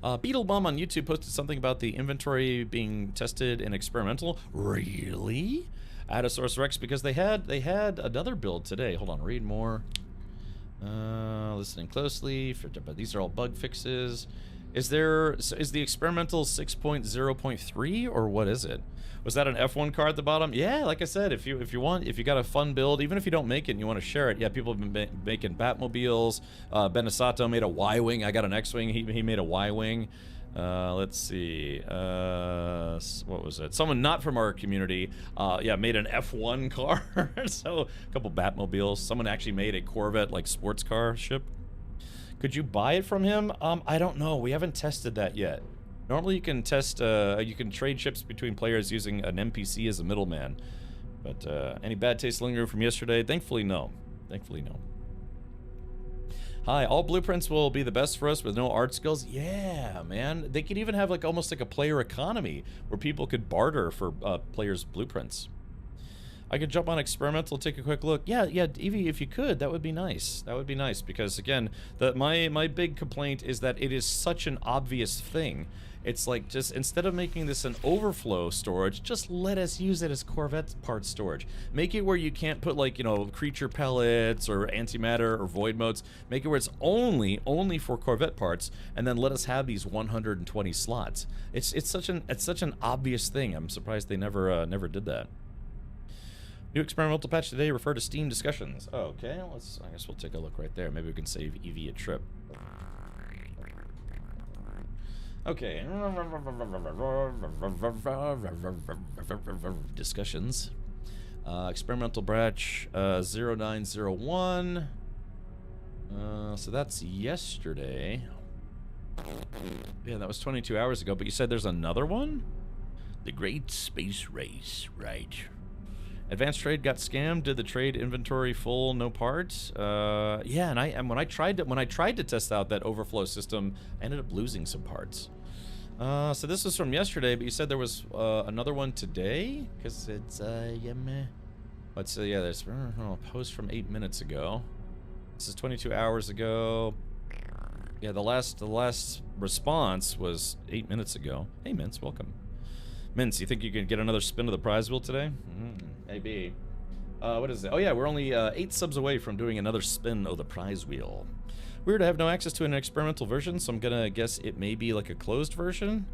Beetlebum on YouTube posted something about the inventory being tested in experimental. Really? Adasaurus Rex, because they had another build today. Hold on, read more. Listening closely. But these are all bug fixes. Is the experimental 6.0.3 or what is it? Was that an F1 car at the bottom? Yeah, like I said, if you got a fun build, even if you don't make it and you want to share it, yeah, people have been making Batmobiles. Benesato made a Y-wing. I got an X-wing. He made a Y-wing. Let's see. What was it? Someone not from our community, yeah, made an F1 car. So a couple Batmobiles. Someone actually made a Corvette like sports car ship. Could you buy it from him? I don't know. We haven't tested that yet. Normally you can test, you can trade ships between players using an NPC as a middleman. But any bad taste lingering from yesterday? Thankfully, no. Thankfully, no. Hi, all blueprints will be the best for us with no art skills? Yeah, man. They could even have like almost like a player economy where people could barter for players' blueprints. I could jump on experimental, take a quick look. Yeah, Evie, if you could, that would be nice. That would be nice because again, my big complaint is that it is such an obvious thing. It's like just instead of making this an overflow storage, just let us use it as Corvette parts storage. Make it where you can't put like, you know, creature pellets or antimatter or void modes. Make it where it's only for Corvette parts, and then let us have these 120 slots. It's such an obvious thing. I'm surprised they never did that. New experimental patch today, refer to Steam discussions. Oh, okay, I guess we'll take a look right there. Maybe we can save Evie a trip. Okay. Discussions. Experimental batch 0901. So that's yesterday. Yeah, that was 22 hours ago, but you said there's another one? The Great Space Race, right. Advanced trade got scammed. Did the trade inventory full, no parts? Yeah, and when I tried to test out that overflow system, I ended up losing some parts. So this was from yesterday, but you said there was another one today, because it's yeah, meh. Let's yeah, there's a post from 8 minutes ago. This is 22 hours ago. Yeah, the last response was 8 minutes ago. Hey, Mince, welcome. Mince, you think you can get another spin of the prize wheel today? Maybe. What is it? Oh yeah, we're only 8 subs away from doing another spin of the prize wheel. Weird, I have no access to an experimental version, so I'm gonna guess it may be like a closed version.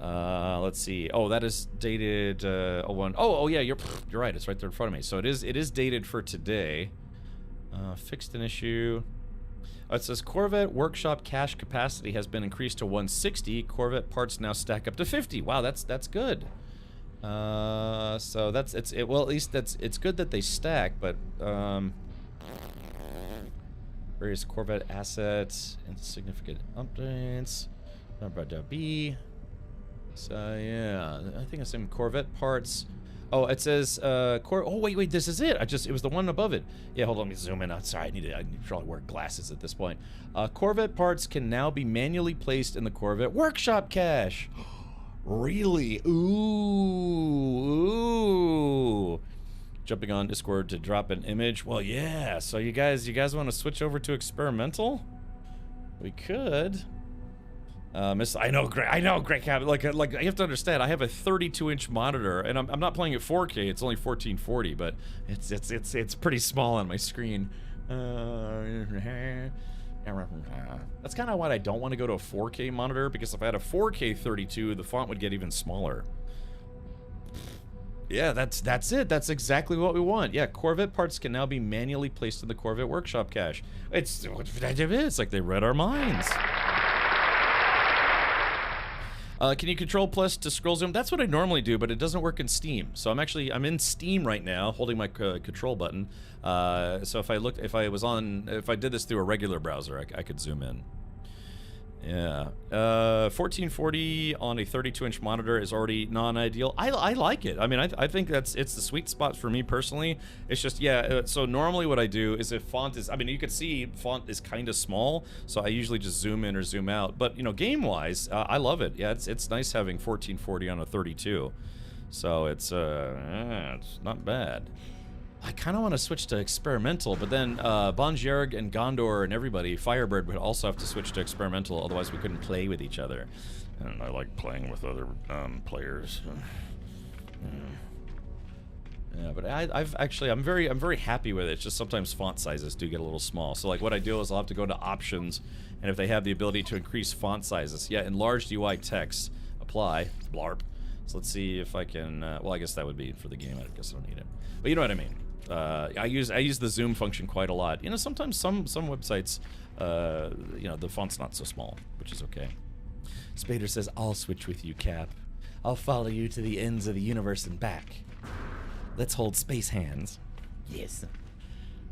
Let's see. Oh, that is dated. Oh yeah, you're right. It's right there in front of me. So it is dated for today. Fixed an issue. It says Corvette workshop cache capacity has been increased to 160. Corvette parts now stack up to 50. Wow, that's good. So that's well, at least it's good that they stack, but various Corvette assets and significant updates. B. So yeah, I think it's some Corvette parts. Oh, it says oh wait, this is it. It was the one above it. Yeah, hold on, let me zoom in. Oh, sorry, I need to probably wear glasses at this point. Corvette parts can now be manually placed in the Corvette workshop cache. Really? Ooh. Jumping on Discord to drop an image. Well, yeah. So you guys want to switch over to experimental? We could. I know, Greg. Like you have to understand. I have a 32-inch monitor, and I'm not playing at 4K. It's only 1440, but it's pretty small on my screen. That's kind of why I don't want to go to a 4K monitor, because if I had a 4K 32, the font would get even smaller. Yeah, that's it. That's exactly what we want. Yeah, Corvette parts can now be manually placed in the Corvette workshop cache. It's like they read our minds. Can you control plus to scroll zoom? That's what I normally do, but it doesn't work in Steam. So I'm in Steam right now, holding my control button. So if I did this through a regular browser, I could zoom in. Yeah, 1440 on a 32-inch monitor is already non-ideal. I like it. I mean, I think it's the sweet spot for me personally. It's just, yeah, so normally what I do is if font is, I mean, you can see font is kind of small, so I usually just zoom in or zoom out. But, you know, game-wise, I love it. Yeah, it's nice having 1440 on a 32. So it's not bad. I kind of want to switch to experimental, but then Bonjarg and Gondor and everybody, Firebird, would also have to switch to experimental, otherwise we couldn't play with each other. And I like playing with other players. Yeah, but I'm very happy with it. It's just sometimes font sizes do get a little small. So like what I do is I'll have to go to options, and if they have the ability to increase font sizes, yeah, enlarged UI text, apply, blarp. So let's see if I can. Well, I guess that would be for the game. I guess I don't need it, but you know what I mean. I use the zoom function quite a lot. You know, sometimes some websites, you know, the font's not so small, which is okay. Spader says, "I'll switch with you, Cap. I'll follow you to the ends of the universe and back. Let's hold space hands." Yes.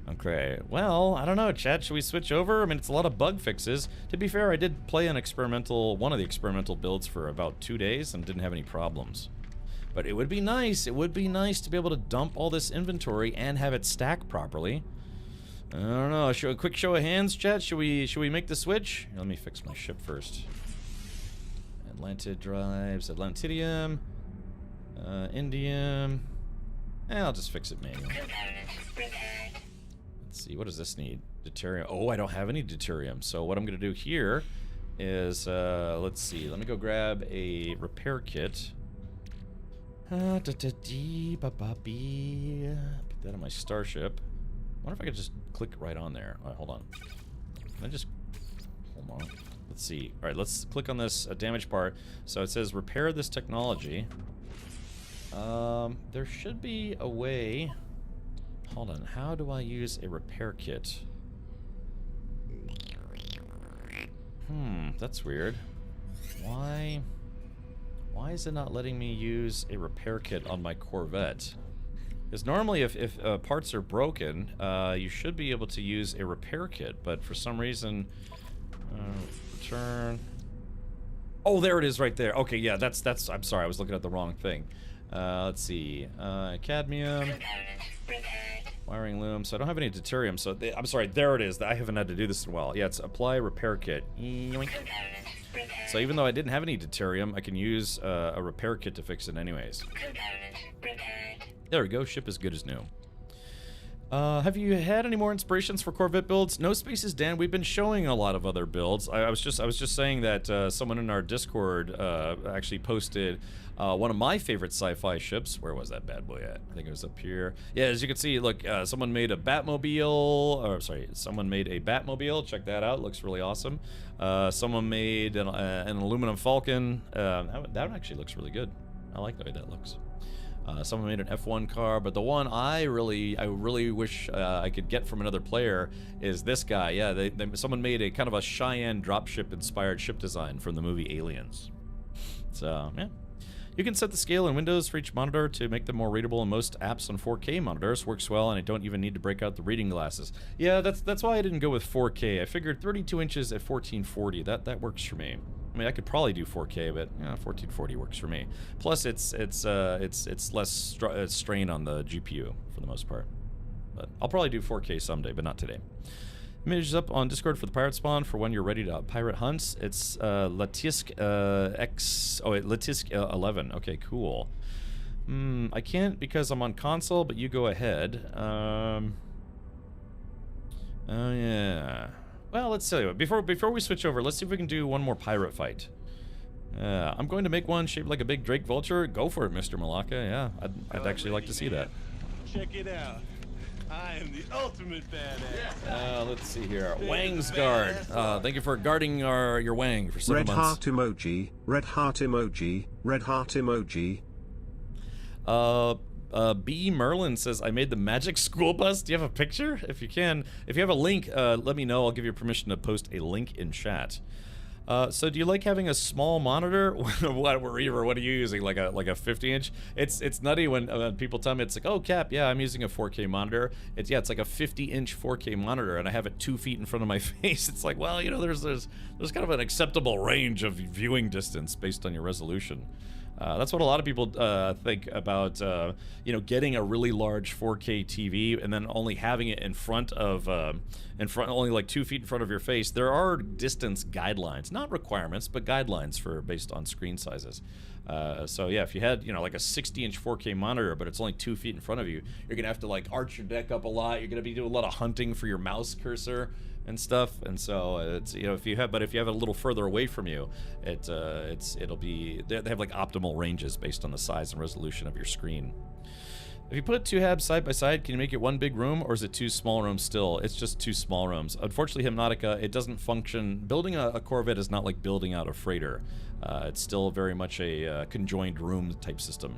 Okay, well, I don't know, chat, should we switch over? I mean, it's a lot of bug fixes. To be fair, I did play one of the experimental builds for about 2 days and didn't have any problems. But it would be nice to be able to dump all this inventory and have it stack properly. I don't know, a quick show of hands, chat, should we make the switch? Let me fix my ship first. Atlantid drives, Atlantidium, Indium. I'll just fix it manually. Let's see, what does this need? Deuterium. Oh, I don't have any deuterium. So what I'm going to do here is, let's see. Let me go grab a repair kit. Put that on my starship. I wonder if I could just click right on there. All right, hold on. Can I just... Hold on. Let's see. All right, let's click on this damage part. So it says repair this technology. There should be a way... Hold on, how do I use a repair kit? That's weird. Why is it not letting me use a repair kit on my Corvette? Because normally if parts are broken, you should be able to use a repair kit, but for some reason... return... Oh, there it is right there. Okay, yeah, that's... I'm sorry, I was looking at the wrong thing. Let's see. Cadmium... Wiring loom. So I don't have any deuterium. So I'm sorry, there it is. I haven't had to do this in a while. Yeah, it's apply repair kit. So even though I didn't have any deuterium, I can use a repair kit to fix it anyways. There we go. Ship as good as new. Have you had any more inspirations for Corvette builds? No spaces, Dan. We've been showing a lot of other builds. I was just saying that someone in our Discord actually posted one of my favorite sci-fi ships. Where was that bad boy at? I think it was up here. Yeah, as you can see, look, someone made a Batmobile. Or sorry, someone made a Batmobile. Check that out. Looks really awesome. Someone made an aluminum Falcon. That one actually looks really good. I like the way that looks. Someone made an F1 car, but the one I really wish I could get from another player is this guy. Yeah, someone made a kind of a Cheyenne dropship inspired ship design from the movie Aliens. So yeah, you can set the scale in Windows for each monitor to make them more readable, and most apps on 4K monitors works well, and I don't even need to break out the reading glasses. Yeah, that's why I didn't go with 4K. I figured 32 inches at 1440. That works for me. I mean, I could probably do 4K, but 1440 works for me. Plus, it's less strain on the GPU for the most part. But I'll probably do 4K someday, but not today. Images up on Discord for the pirate spawn for when you're ready to pirate hunts. It's Latisk Latisk 11. Okay, cool. I can't because I'm on console, but you go ahead. Oh yeah. Well, let's tell you what. Before we switch over, let's see if we can do one more pirate fight. I'm going to make one shaped like a big Drake vulture. Go for it, Mr. Malaka. Yeah, I'd actually like to see that. Check it out. I am the ultimate badass. Let's see here. Wang's guard. Thank you for guarding your Wang for 7 months. Red heart emoji. Red heart emoji. Red heart emoji. B. Merlin says, I made the magic school bus. Do you have a picture? If you can. If you have a link, let me know. I'll give you permission to post a link in chat. So do you like having a small monitor? What are you using? Like a 50-inch? It's nutty when people tell me, it's like, oh, Cap, yeah, I'm using a 4K monitor. It's like a 50-inch 4K monitor, and I have it 2 feet in front of my face. It's like, well, you know, there's kind of an acceptable range of viewing distance based on your resolution. That's what a lot of people think about, you know, getting a really large 4K TV and then only having it in front of, only like 2 feet in front of your face. There are distance guidelines, not requirements, but guidelines for based on screen sizes. So yeah, if you had, you know, like a 60-inch 4K monitor, but it's only 2 feet in front of you, you're gonna have to like arch your neck up a lot. You're gonna be doing a lot of hunting for your mouse cursor and stuff, and so it's, you know, if you have it a little further away from you, it'll be, they have like optimal ranges based on the size and resolution of your screen. If you put 2 habs side by side, can you make it one big room, or is it 2 small rooms still? It's just 2 small rooms. Unfortunately, Hypnotica, it doesn't function. Building a Corvette is not like building out a freighter. It's still very much a conjoined room type system.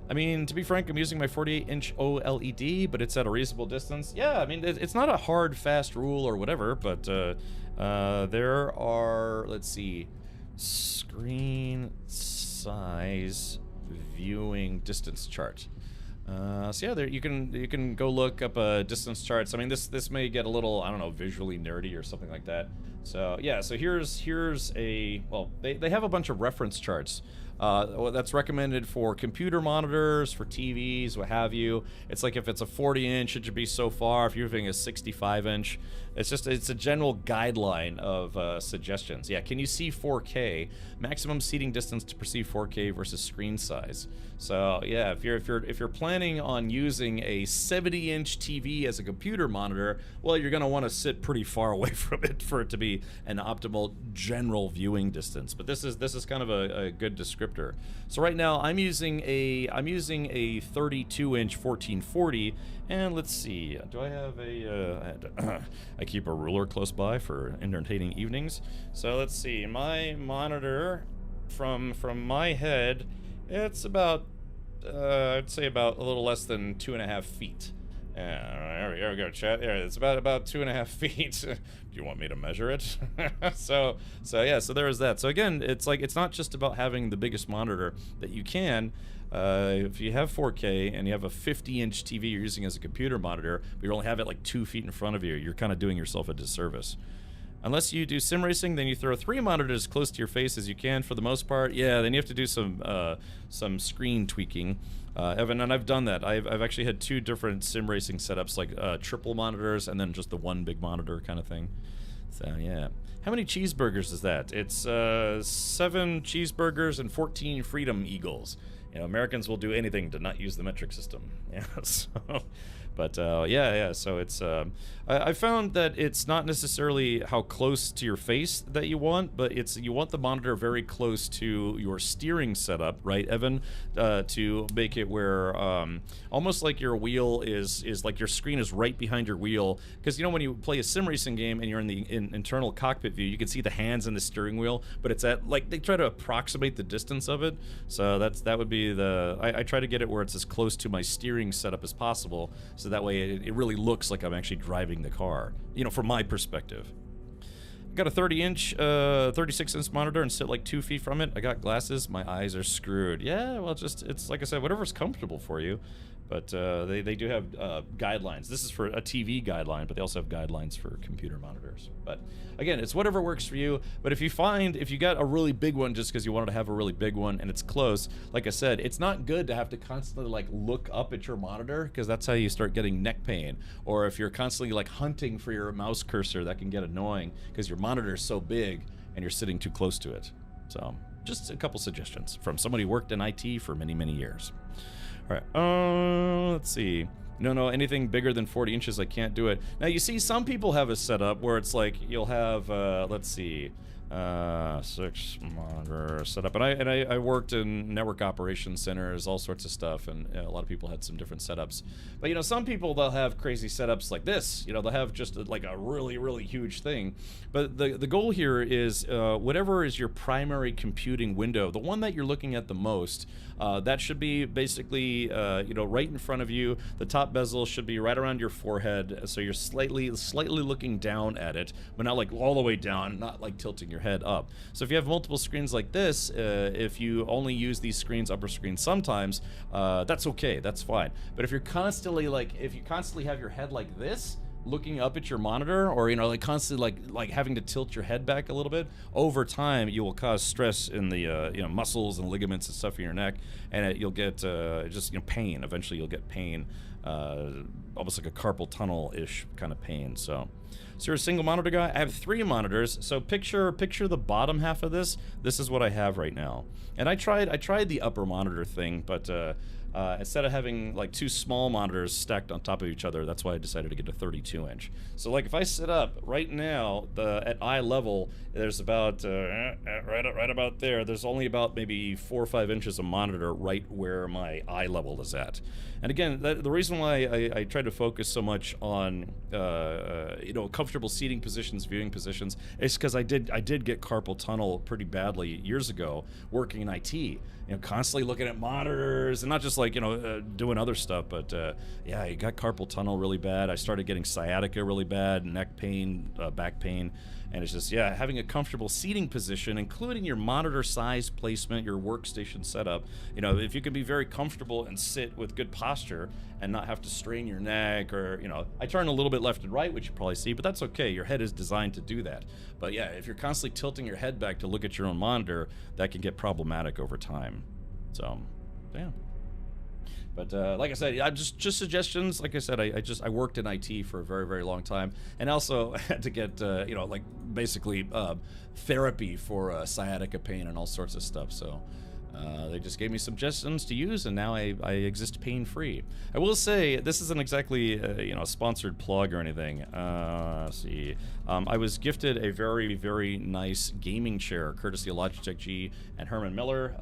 I mean, to be frank, I'm using my 48-inch OLED, but it's at a reasonable distance. Yeah, I mean, it's not a hard, fast rule or whatever, but there are, let's see, screen size viewing distance chart. So yeah, there you can go look up distance charts. I mean, this may get a little, I don't know, visually nerdy or something like that. So yeah, so here's a, well, they have a bunch of reference charts. That's recommended for computer monitors, for TVs, what have you. It's like if it's a 40-inch, it should be so far. If you're having a 65-inch, it's a general guideline of suggestions. Yeah, can you see 4K? Maximum seating distance to perceive 4K versus screen size. So yeah, if you're planning on using a 70-inch TV as a computer monitor, well, you're gonna want to sit pretty far away from it for it to be an optimal general viewing distance. But this is kind of a good descriptor. So right now I'm using a 32-inch 1440, and let's see, do I have a I keep a ruler close by for entertaining evenings. So let's see, my monitor from my head, it's about I'd say about a little less than 2.5 feet. There we go, chat. Yeah, it's about 2.5 feet. Do you want me to measure it? so yeah, so there is that. So again, it's like, it's not just about having the biggest monitor that you can. If you have 4K and you have a 50-inch TV you're using as a computer monitor, but you only have it like 2 feet in front of you, you're kind of doing yourself a disservice. Unless you do sim racing, then you throw 3 monitors as close to your face as you can for the most part. Yeah, then you have to do some screen tweaking. Evan, and I've done that. I've actually had 2 different sim racing setups, like triple monitors and then just the one big monitor kind of thing. So yeah. How many cheeseburgers is that? It's 7 cheeseburgers and 14 Freedom Eagles. You know, Americans will do anything to not use the metric system. Yeah, so... But yeah, so it's I found that it's not necessarily how close to your face that you want, but it's you want the monitor very close to your steering setup, right, Evan? To make it where almost like your wheel is like your screen is right behind your wheel, because you know when you play a sim racing game and you're in the internal cockpit view, you can see the hands in the steering wheel, but it's at like they try to approximate the distance of it. So that would be the I try to get it where it's as close to my steering setup as possible. So that way it really looks like I'm actually driving the car, you know, from my perspective. I got a 30-inch, 36-inch monitor and sit like 2 feet from it. I got glasses. My eyes are screwed. Yeah, well, it's like I said, whatever's comfortable for you. But they do have guidelines. This is for a TV guideline, but they also have guidelines for computer monitors. But again, it's whatever works for you. But if you got a really big one just because you wanted to have a really big one and it's close, like I said, it's not good to have to constantly like look up at your monitor, because that's how you start getting neck pain. Or if you're constantly like hunting for your mouse cursor, that can get annoying because your monitor is so big and you're sitting too close to it. So just a couple suggestions from somebody who worked in IT for many, many years. All right, let's see. No, anything bigger than 40 inches, I can't do it. Now, you see, some people have a setup where it's like you'll have, let's see, 6 monitor setup. And I worked in network operations centers, all sorts of stuff, and a lot of people had some different setups. But, you know, some people, they'll have crazy setups like this. You know, they'll have just like a really, really huge thing. But the goal here is whatever is your primary computing window, the one that you're looking at the most, that should be basically, you know, right in front of you. The top bezel should be right around your forehead, so you're slightly looking down at it, but not like all the way down, not like tilting your head up. So if you have multiple screens like this, if you only use these screens, upper screens sometimes, that's okay, that's fine. But if you're constantly have your head like this, looking up at your monitor, or like constantly like having to tilt your head back a little bit, over time you will cause stress in the muscles and ligaments and stuff in your neck, and you'll get just pain. Eventually you'll get pain, almost like a carpal tunnel-ish kind of pain. So you're a single monitor guy? I have 3 monitors. So picture the bottom half of this. This is what I have right now. And I tried the upper monitor thing, but instead of having like 2 small monitors stacked on top of each other, that's why I decided to get a 32-inch. So like if I sit up right now, at eye level, there's about right about there. There's only about maybe 4 or 5 inches of monitor right where my eye level is at. And again, the reason why I try to focus so much on comfortable seating positions, viewing positions, is because I did get carpal tunnel pretty badly years ago working in IT. Constantly looking at monitors and not just like doing other stuff, but yeah, I got carpal tunnel really bad. I started getting sciatica really bad, neck pain, back pain. And it's just, yeah, having a comfortable seating position, including your monitor size placement, your workstation setup. If you can be very comfortable and sit with good posture and not have to strain your neck, or, I turn a little bit left and right, which you probably see, but that's okay. Your head is designed to do that. But yeah, if you're constantly tilting your head back to look at your own monitor, that can get problematic over time. So, yeah. But like I said, just suggestions. Like I said, I worked in IT for a very, very long time, and also had to get basically therapy for sciatica pain and all sorts of stuff. So they just gave me suggestions to use, and now I exist pain-free. I will say this isn't exactly a sponsored plug or anything. Let's see. I was gifted a very, very nice gaming chair courtesy of Logitech G and Herman Miller.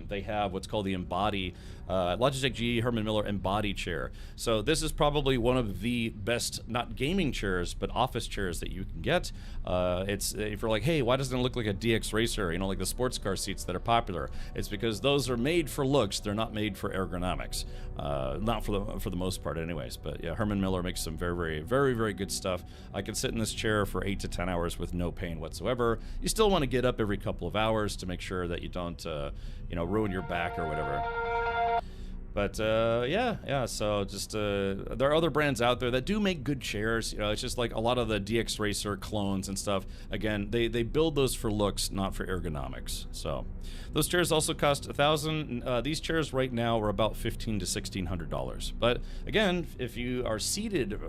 They have what's called the Embody Logitech G Herman Miller Embody chair. So this is probably one of the best, not gaming chairs, but office chairs that you can get. It's if you're like, hey, why doesn't it look like a DX Racer? Like the sports car seats that are popular. It's because those are made for looks. They're not made for ergonomics. Not for the most part, anyways. But yeah, Herman Miller makes some very, very, very, very good stuff. I can sit in this chair for 8 to 10 hours with no pain whatsoever. You still want to get up every couple of hours to make sure that you don't, ruin your back or whatever. But yeah. So just there are other brands out there that do make good chairs. It's just like a lot of the DX Racer clones and stuff. Again, they build those for looks, not for ergonomics. So those chairs also cost $1,000. These chairs right now are about $1,500 to $1,600. But again, if you are seated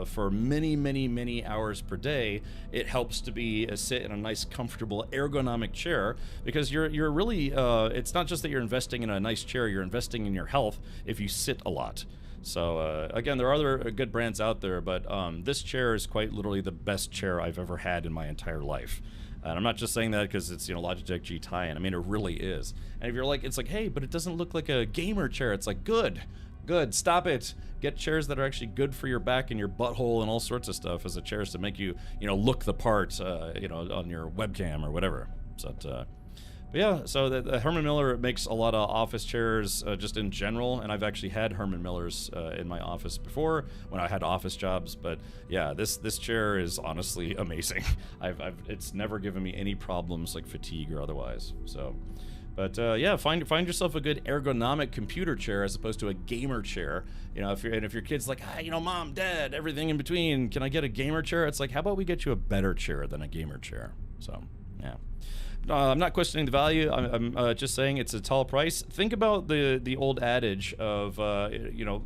for many, many, many hours per day, it helps to be sit in a nice, comfortable, ergonomic chair, because you're really it's not just that you're investing in a nice chair. You're investing in your health if you sit a lot. So again, there are other good brands out there, but this chair is quite literally the best chair I've ever had in my entire life. And I'm not just saying that because it's Logitech G tie-in. I mean, it really is. And if you're like, it's like, hey, but it doesn't look like a gamer chair. It's like, good, stop it. Get chairs that are actually good for your back and your butthole and all sorts of stuff, as a chairs to make you, look the part, on your webcam or whatever. So. But yeah, so the Herman Miller makes a lot of office chairs just in general, and I've actually had Herman Millers in my office before when I had office jobs. But yeah, this chair is honestly amazing. It's never given me any problems like fatigue or otherwise. So, but yeah, find yourself a good ergonomic computer chair as opposed to a gamer chair. If your kid's like, mom, dad, everything in between, can I get a gamer chair? It's like, how about we get you a better chair than a gamer chair? So yeah. I'm not questioning the value. I'm just saying it's a tall price. Think about the old adage of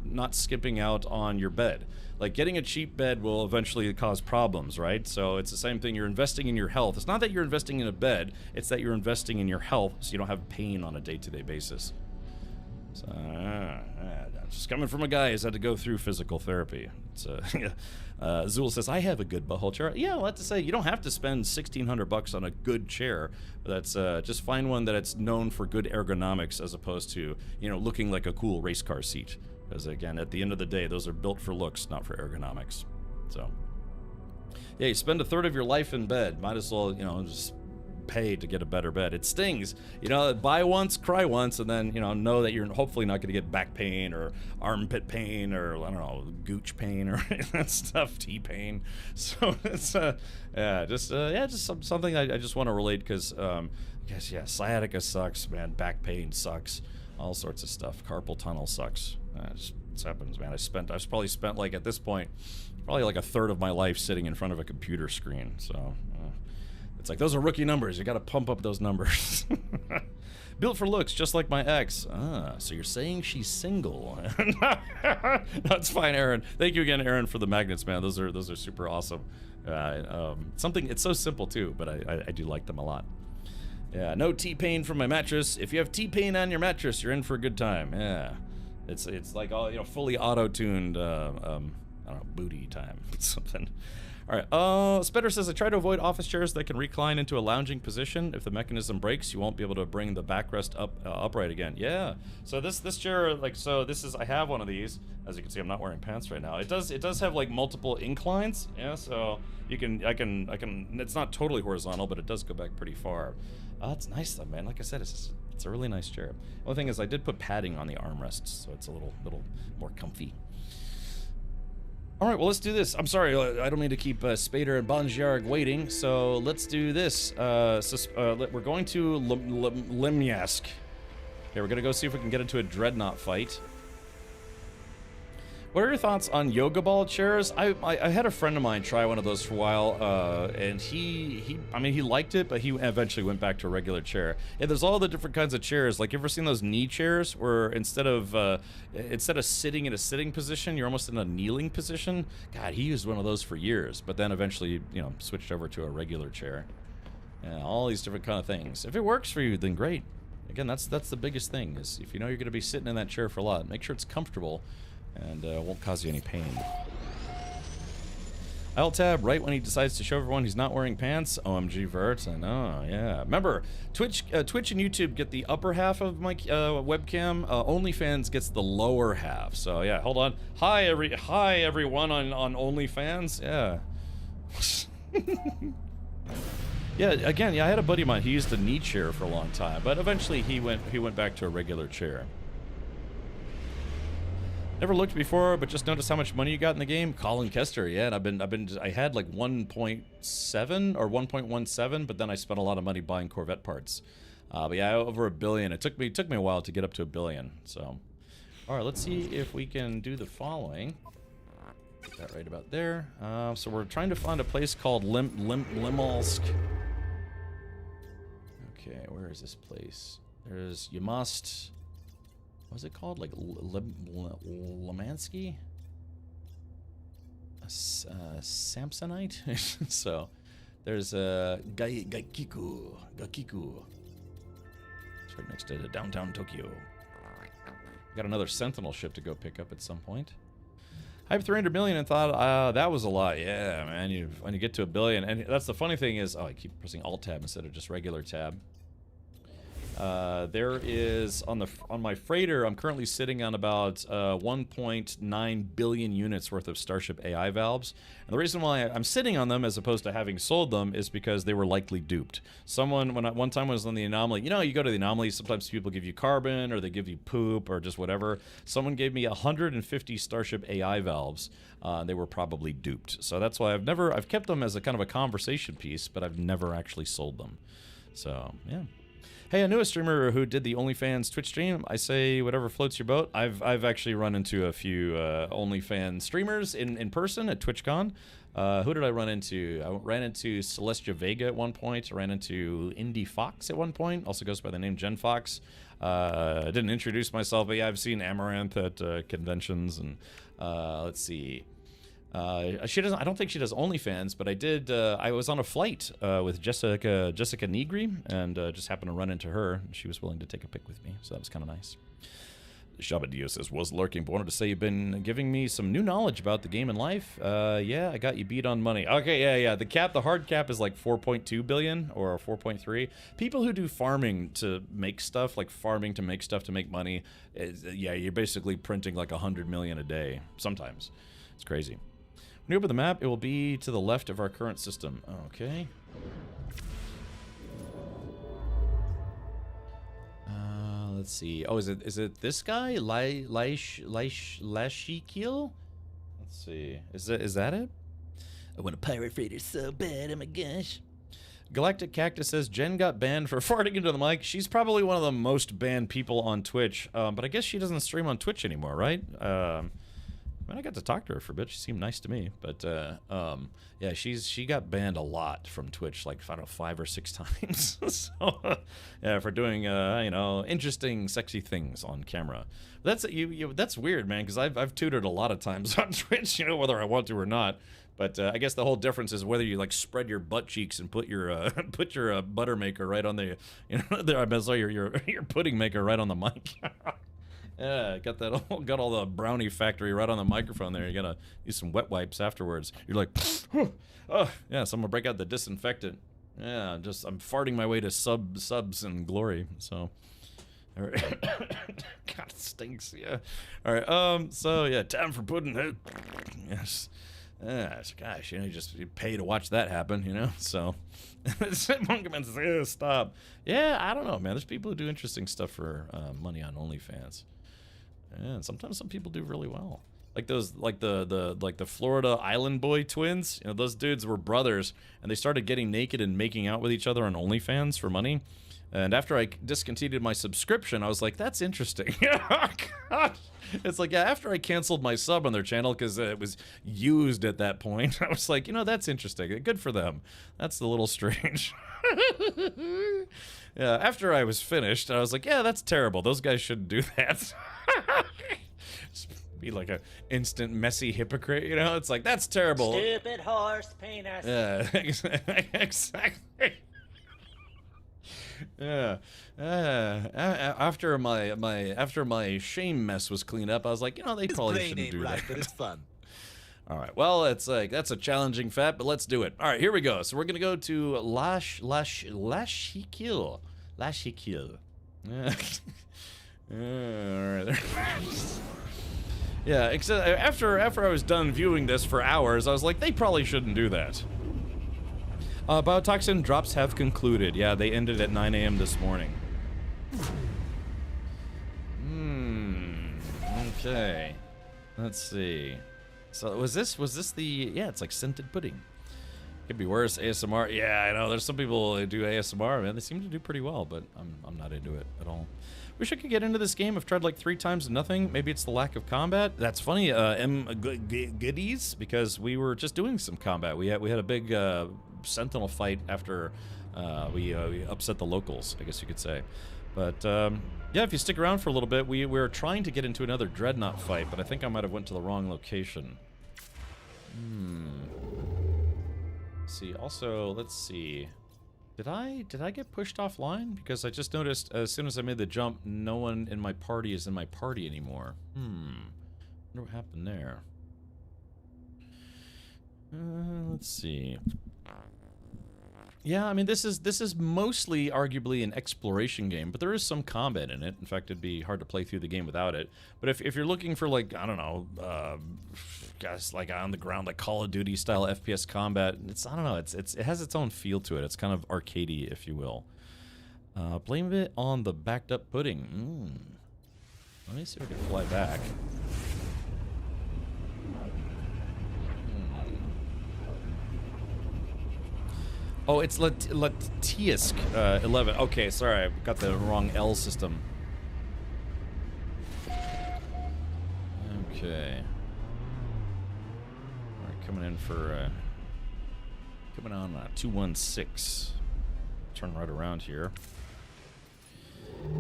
not skipping out on your bed. Like, getting a cheap bed will eventually cause problems, right? So it's the same thing. You're investing in your health. It's not that you're investing in a bed. It's that you're investing in your health so you don't have pain on a day-to-day basis. So, just coming from a guy who's had to go through physical therapy. It's Zool says, I have a good butthole chair. Yeah, well, I have to say, you don't have to spend $1,600 on a good chair. That's just find one that it's known for good ergonomics, as opposed to, looking like a cool race car seat. Because again, at the end of the day, those are built for looks, not for ergonomics. So, yeah, you spend a third of your life in bed. Might as well, just pay to get a better bed. It stings. Buy once, cry once, and then, know that you're hopefully not going to get back pain or armpit pain or, I don't know, gooch pain or that stuff, T-pain. So it's, just something I just want to relate, because, sciatica sucks, man. Back pain sucks. All sorts of stuff. Carpal tunnel sucks. Just It happens, man. I've probably spent like at this point, probably like a third of my life sitting in front of a computer screen. So it's like those are rookie numbers. You got to pump up those numbers. Built for looks, just like my ex. Ah, so you're saying she's single? That's fine, Aaron. Thank you again, Aaron, for the magnets, man. Those are super awesome. It's so simple too, but I do like them a lot. Yeah, no T-pain from my mattress. If you have T-pain on your mattress, you're in for a good time. Yeah, it's like all, you know, fully auto-tuned. I don't know, booty time. Something. All right. Spetter says I try to avoid office chairs that can recline into a lounging position. If the mechanism breaks, you won't be able to bring the backrest upright again. Yeah. So this chair, like, so this is, I have one of these. As you can see, I'm not wearing pants right now. It does have like multiple inclines. Yeah. So I can. It's not totally horizontal, but it does go back pretty far. It's nice though, man. Like I said, it's a really nice chair. The only thing is I did put padding on the armrests, so it's a little more comfy. All right, well, let's do this. I'm sorry, I don't mean to keep Spader and Bonjarg waiting, so let's do this. We're going to Limyask. Okay, we're going to go see if we can get into a Dreadnought fight. What are your thoughts on yoga ball chairs? I had a friend of mine try one of those for a while, and he liked it, but he eventually went back to a regular chair. Yeah, there's all the different kinds of chairs. Like, you ever seen those knee chairs where instead of sitting in a sitting position, you're almost in a kneeling position? God, he used one of those for years, but then eventually, you know, switched over to a regular chair. Yeah, all these different kind of things. If it works for you, then great. Again, that's the biggest thing, is if you know you're going to be sitting in that chair for a lot, make sure it's comfortable and won't cause you any pain. Alt tab right when he decides to show everyone he's not wearing pants. OMG Vert, I know, yeah. Remember, Twitch and YouTube get the upper half of my webcam. OnlyFans gets the lower half. So yeah, hold on. Hi everyone on OnlyFans. Yeah. Yeah, again, yeah, I had a buddy of mine. He used a knee chair for a long time, but eventually he went back to a regular chair. Never looked before, but just noticed how much money you got in the game. Colin Kester, yeah, and I had like 1.7 or 1.17, but then I spent a lot of money buying Corvette parts. But yeah, over $1 billion. It took me a while to get up to $1 billion. So, all right, let's see if we can do the following. Get that right about there. So we're trying to find a place called Limalsk. Okay, where is this place? You must. What's it called? Like Lemansky? Samsonite? So there's Gakiku. It's right next to downtown Tokyo. Got another Sentinel ship to go pick up at some point. I have 300 million and thought that was a lot. Yeah, man. When you get to $1 billion, and that's the funny thing is, I keep pressing Alt tab instead of just regular tab. There is on my freighter, I'm currently sitting on about 1.9 billion units worth of Starship AI valves. And the reason why I'm sitting on them as opposed to having sold them is because they were likely duped. Someone, one time I was on the Anomaly, you know, you go to the Anomaly, sometimes people give you carbon or they give you poop or just whatever. Someone gave me 150 Starship AI valves. They were probably duped. So that's why I've kept them as a kind of a conversation piece, but I've never actually sold them. So, yeah. Hey, I knew a streamer who did the OnlyFans Twitch stream. I say whatever floats your boat. I've actually run into a few OnlyFans streamers in person at TwitchCon. Who did I run into? I ran into Celestia Vega at one point. I ran into Indie Fox at one point. Also goes by the name Jen Fox. I didn't introduce myself, but yeah, I've seen Amaranth at conventions. And let's see. She doesn't. I don't think she does OnlyFans, but I did. I was on a flight with Jessica Negri, and just happened to run into her. She was willing to take a pic with me, so that was kind of nice. Shabadio says, was lurking, but wanted to say you've been giving me some new knowledge about the game and life. Yeah, I got you beat on money. Okay, yeah. The hard cap is like 4.2 billion or 4.3. People who do farming to make stuff, like farming to make stuff to make money, yeah, you're basically printing like 100 million a day. Sometimes, it's crazy. When you open the map, it will be to the left of our current system. Okay. Let's see. Oh, is it this guy? Lashikil? Let's see. Is that it? I want a pirate freighter so bad, oh my gosh. Galactic Cactus says Jen got banned for farting into the mic. She's probably one of the most banned people on Twitch, but I guess she doesn't stream on Twitch anymore, right? I mean, I got to talk to her for a bit. She seemed nice to me, but yeah, she got banned a lot from Twitch, like I don't know, 5 or 6 times. So yeah, for doing you know, interesting, sexy things on camera. That's that's weird, man, because I've tutored a lot of times on Twitch, you know, whether I want to or not. But I guess the whole difference is whether you like spread your butt cheeks and put your butter maker right on the, you know, your pudding maker right on the mic. Yeah, got all the brownie factory right on the microphone there. You gotta use some wet wipes afterwards. You're like, oh yeah, so I'm gonna break out the disinfectant. Yeah, I'm farting my way to subs and glory. So, all right. God, it stinks. Yeah. All right. So yeah, time for pudding. Yes. Gosh, you know, you pay to watch that happen, you know. So, Monkeyman says, stop. Yeah, I don't know, man. There's people who do interesting stuff for money on OnlyFans. And sometimes some people do really well. Like those, like the Florida Island Boy twins. You know, those dudes were brothers, and they started getting naked and making out with each other on OnlyFans for money. And after I discontinued my subscription, I was like, that's interesting. Gosh. It's like, yeah, after I canceled my sub on their channel because it was used at that point, I was like, you know, that's interesting. Good for them. That's a little strange. Yeah, after I was finished, I was like, yeah, that's terrible. Those guys shouldn't do that. Just be like an instant messy hypocrite, you know? It's like, that's terrible. Stupid horse penis. Yeah, exactly. Yeah. After my shame mess was cleaned up, I was like, you know, they probably shouldn't do that. But it's fun. All right. Well, it's like that's a challenging fact, but let's do it. All right, here we go. So we're gonna go to Lashikil. Yeah. All right. Yeah. Except after I was done viewing this for hours, I was like, they probably shouldn't do that. Biotoxin drops have concluded. Yeah, they ended at 9 a.m. this morning. Okay. Let's see. So was this the, yeah, it's like scented pudding. Could be worse. ASMR. Yeah, I know. There's some people who do ASMR, man. They seem to do pretty well, but I'm not into it at all. Wish I could get into this game. I've tried like 3 times and nothing. Maybe it's the lack of combat. That's funny, goodies, because we were just doing some combat. We had a big sentinel fight after we upset the locals, I guess you could say. But yeah, if you stick around for a little bit, we were trying to get into another dreadnought fight, but I think I might have went to the wrong location. See, also, let's see. Did I get pushed offline? Because I just noticed as soon as I made the jump, no one in my party is in my party anymore. Wonder what happened there. Let's see. Yeah, I mean, this is mostly arguably an exploration game, but there is some combat in it. In fact, it'd be hard to play through the game without it. But if you're looking for, like, I don't know, guys, like on the ground, like Call of Duty style FPS combat, I don't know, it has its own feel to it. It's kind of arcadey, if you will. Blame it on the backed up pudding. Let me see if I can fly back. Oh, it's Latiask 11. Okay, sorry, I got the wrong L system. Okay. All right, coming in for coming on 216. Turn right around here.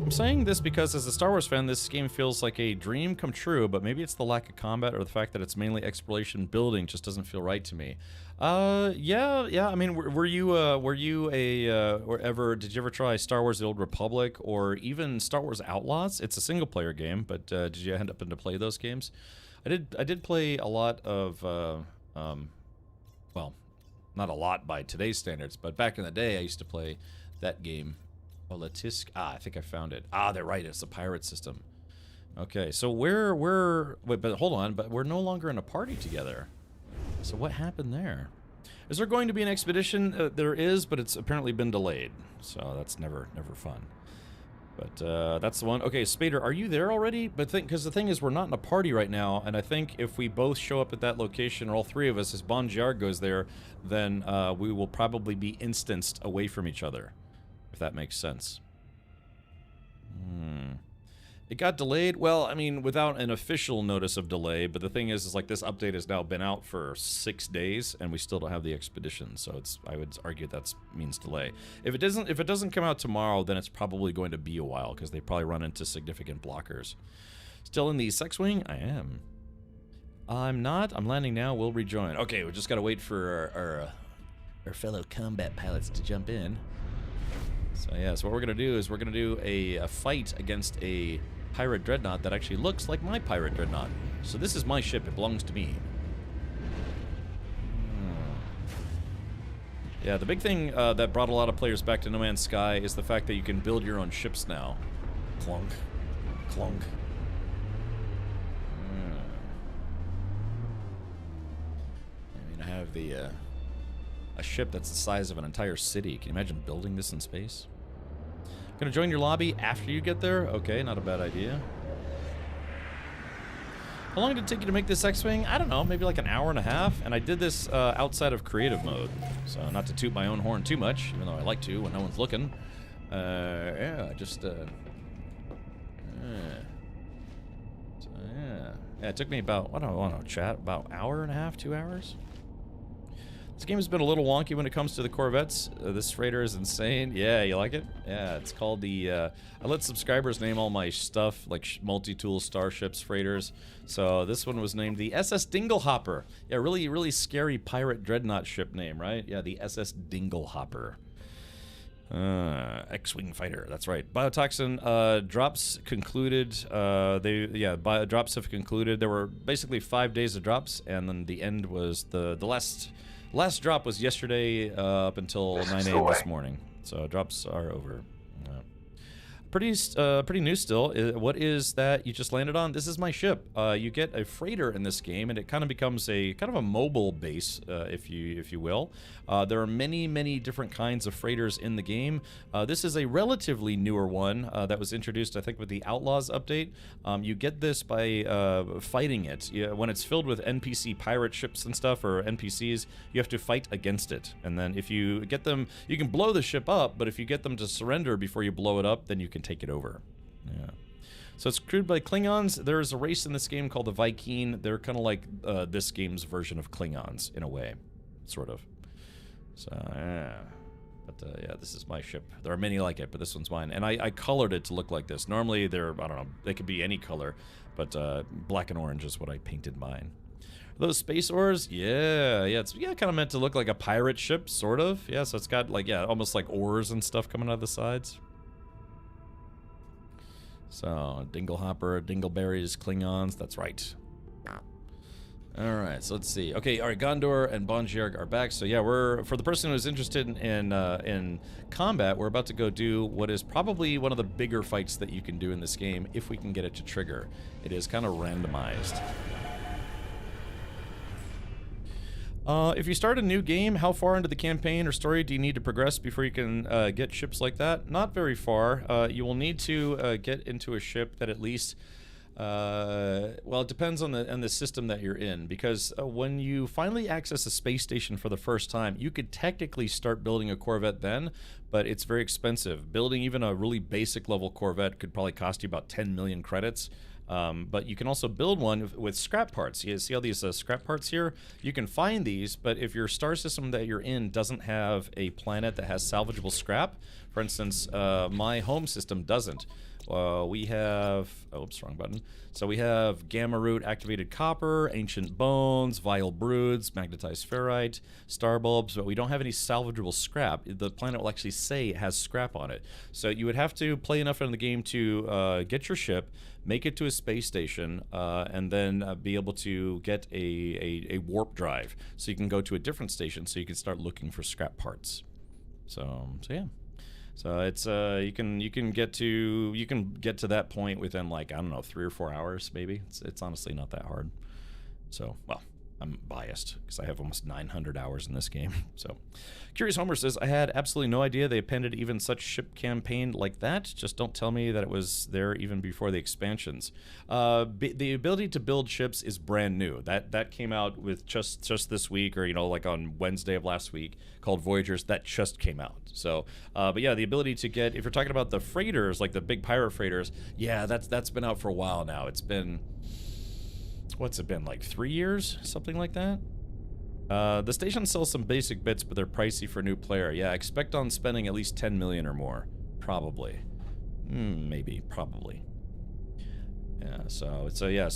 I'm saying this because as a Star Wars fan, this game feels like a dream come true, but maybe it's the lack of combat or the fact that it's mainly exploration building just doesn't feel right to me. Yeah. I mean, were you did you ever try Star Wars: The Old Republic or even Star Wars Outlaws? It's a single player game, but did you end up to play those games? I did play a lot of, well, not a lot by today's standards, but back in the day, I used to play that game. Oh, Latisk. I think I found it. They're right. It's the pirate system. Okay, so wait, but hold on. But we're no longer in a party together. So what happened there? Is there going to be an expedition? There is, but it's apparently been delayed. So that's never fun. But that's the one. Okay, Spader, are you there already? But because the thing is, we're not in a party right now, and I think if we both show up at that location, or all three of us, as Bonjiar goes there, then we will probably be instanced away from each other, if that makes sense. It got delayed. Well, I mean, without an official notice of delay, but the thing is like this update has now been out for 6 days, and we still don't have the expedition. So it's, I would argue that means delay. If it doesn't come out tomorrow, then it's probably going to be a while because they probably run into significant blockers. Still in the sex wing? I am. I'm not. I'm landing now. We'll rejoin. Okay, we just gotta wait for our fellow combat pilots to jump in. So yeah, so what we're gonna do is we're gonna do a fight against a pirate dreadnought that actually looks like my pirate dreadnought. So this is my ship. It belongs to me. Yeah, the big thing that brought a lot of players back to No Man's Sky is the fact that you can build your own ships now. Clunk, clunk. I mean, I have the a ship that's the size of an entire city. Can you imagine building this in space? Gonna join your lobby after you get there? Okay, not a bad idea. How long did it take you to make this X-Wing? I don't know, maybe like an hour and a half. And I did this outside of creative mode. So not to toot my own horn too much, even though I like to when no one's looking. Yeah, just... So, yeah. Yeah, it took me about, I don't know, chat, about an hour and a half, 2 hours? This game has been a little wonky when it comes to the Corvettes. This freighter is insane. Yeah, you like it? Yeah, it's called the... I let subscribers name all my stuff, like multi-tool starships, freighters. So this one was named the SS Dinglehopper. Yeah, really, really scary pirate dreadnought ship name, right? Yeah, the SS Dinglehopper. X-Wing fighter, that's right. Biotoxin drops concluded. Drops have concluded. There were basically 5 days of drops, and then the end was the last drop was yesterday up until 9 a.m. this morning. So drops are over. Pretty new still. What is that you just landed on? This is my ship. You get a freighter in this game, and it kind of becomes a mobile base, if you will. There are many different kinds of freighters in the game. This is a relatively newer one that was introduced, I think, with the Outlaws update. You get this by fighting it. When it's filled with NPC pirate ships and stuff, or NPCs, you have to fight against it. And then if you get them, you can blow the ship up, but if you get them to surrender before you blow it up, then you can take it over. Yeah. So it's crewed by Klingons. There's a race in this game called the Viking. They're kind of like this game's version of Klingons, in a way. Sort of. So, yeah. But, yeah, this is my ship. There are many like it, but this one's mine. And I colored it to look like this. Normally, they're, I don't know, they could be any color, but black and orange is what I painted mine. Those space oars? Yeah, it's kind of meant to look like a pirate ship, sort of. Yeah, so it's got, like, almost like oars and stuff coming out of the sides. So, Dinglehopper, Dingleberries, Klingons, that's right. Alright, so let's see. Okay, alright, Gondor and Bonjiar are back. So yeah, for the person who's interested in combat, we're about to go do what is probably one of the bigger fights that you can do in this game, if we can get it to trigger. It is kind of randomized. If you start a new game, how far into the campaign or story do you need to progress before you can get ships like that? Not very far. You will need to get into a ship that at least... well, it depends on the system that you're in, because when you finally access a space station for the first time, you could technically start building a Corvette then, but it's very expensive. Building even a really basic level Corvette could probably cost you about 10 million credits. But you can also build one with scrap parts. You see all these scrap parts here? You can find these, but if your star system that you're in doesn't have a planet that has salvageable scrap, for instance, my home system doesn't. We have, oops, wrong button. So we have gamma root activated copper, ancient bones, vile broods, magnetized ferrite, star bulbs, but we don't have any salvageable scrap. The planet will actually say it has scrap on it. So you would have to play enough in the game to get your ship, make it to a space station, and then be able to get a warp drive, so you can go to a different station, so you can start looking for scrap parts. So yeah. So it's you can get to that point within, like, I don't know, 3 or 4 hours maybe. It's honestly not that hard. So, well, I'm biased because I have almost 900 hours in this game. So, Curious Homer says, I had absolutely no idea they appended even such ship campaign like that. Just don't tell me that it was there even before the expansions. The ability to build ships is brand new. That came out with just this week, or like on Wednesday of last week, called Voyagers. That just came out. So, but yeah, the ability to get, if you're talking about the freighters, like the big pirate freighters, yeah, that's been out for a while now. It's been, what's it been, like 3 years, something like that. The station sells some basic bits, but they're pricey for a new player. Yeah, expect on spending at least 10 million or more, probably. Maybe, probably. Yeah, so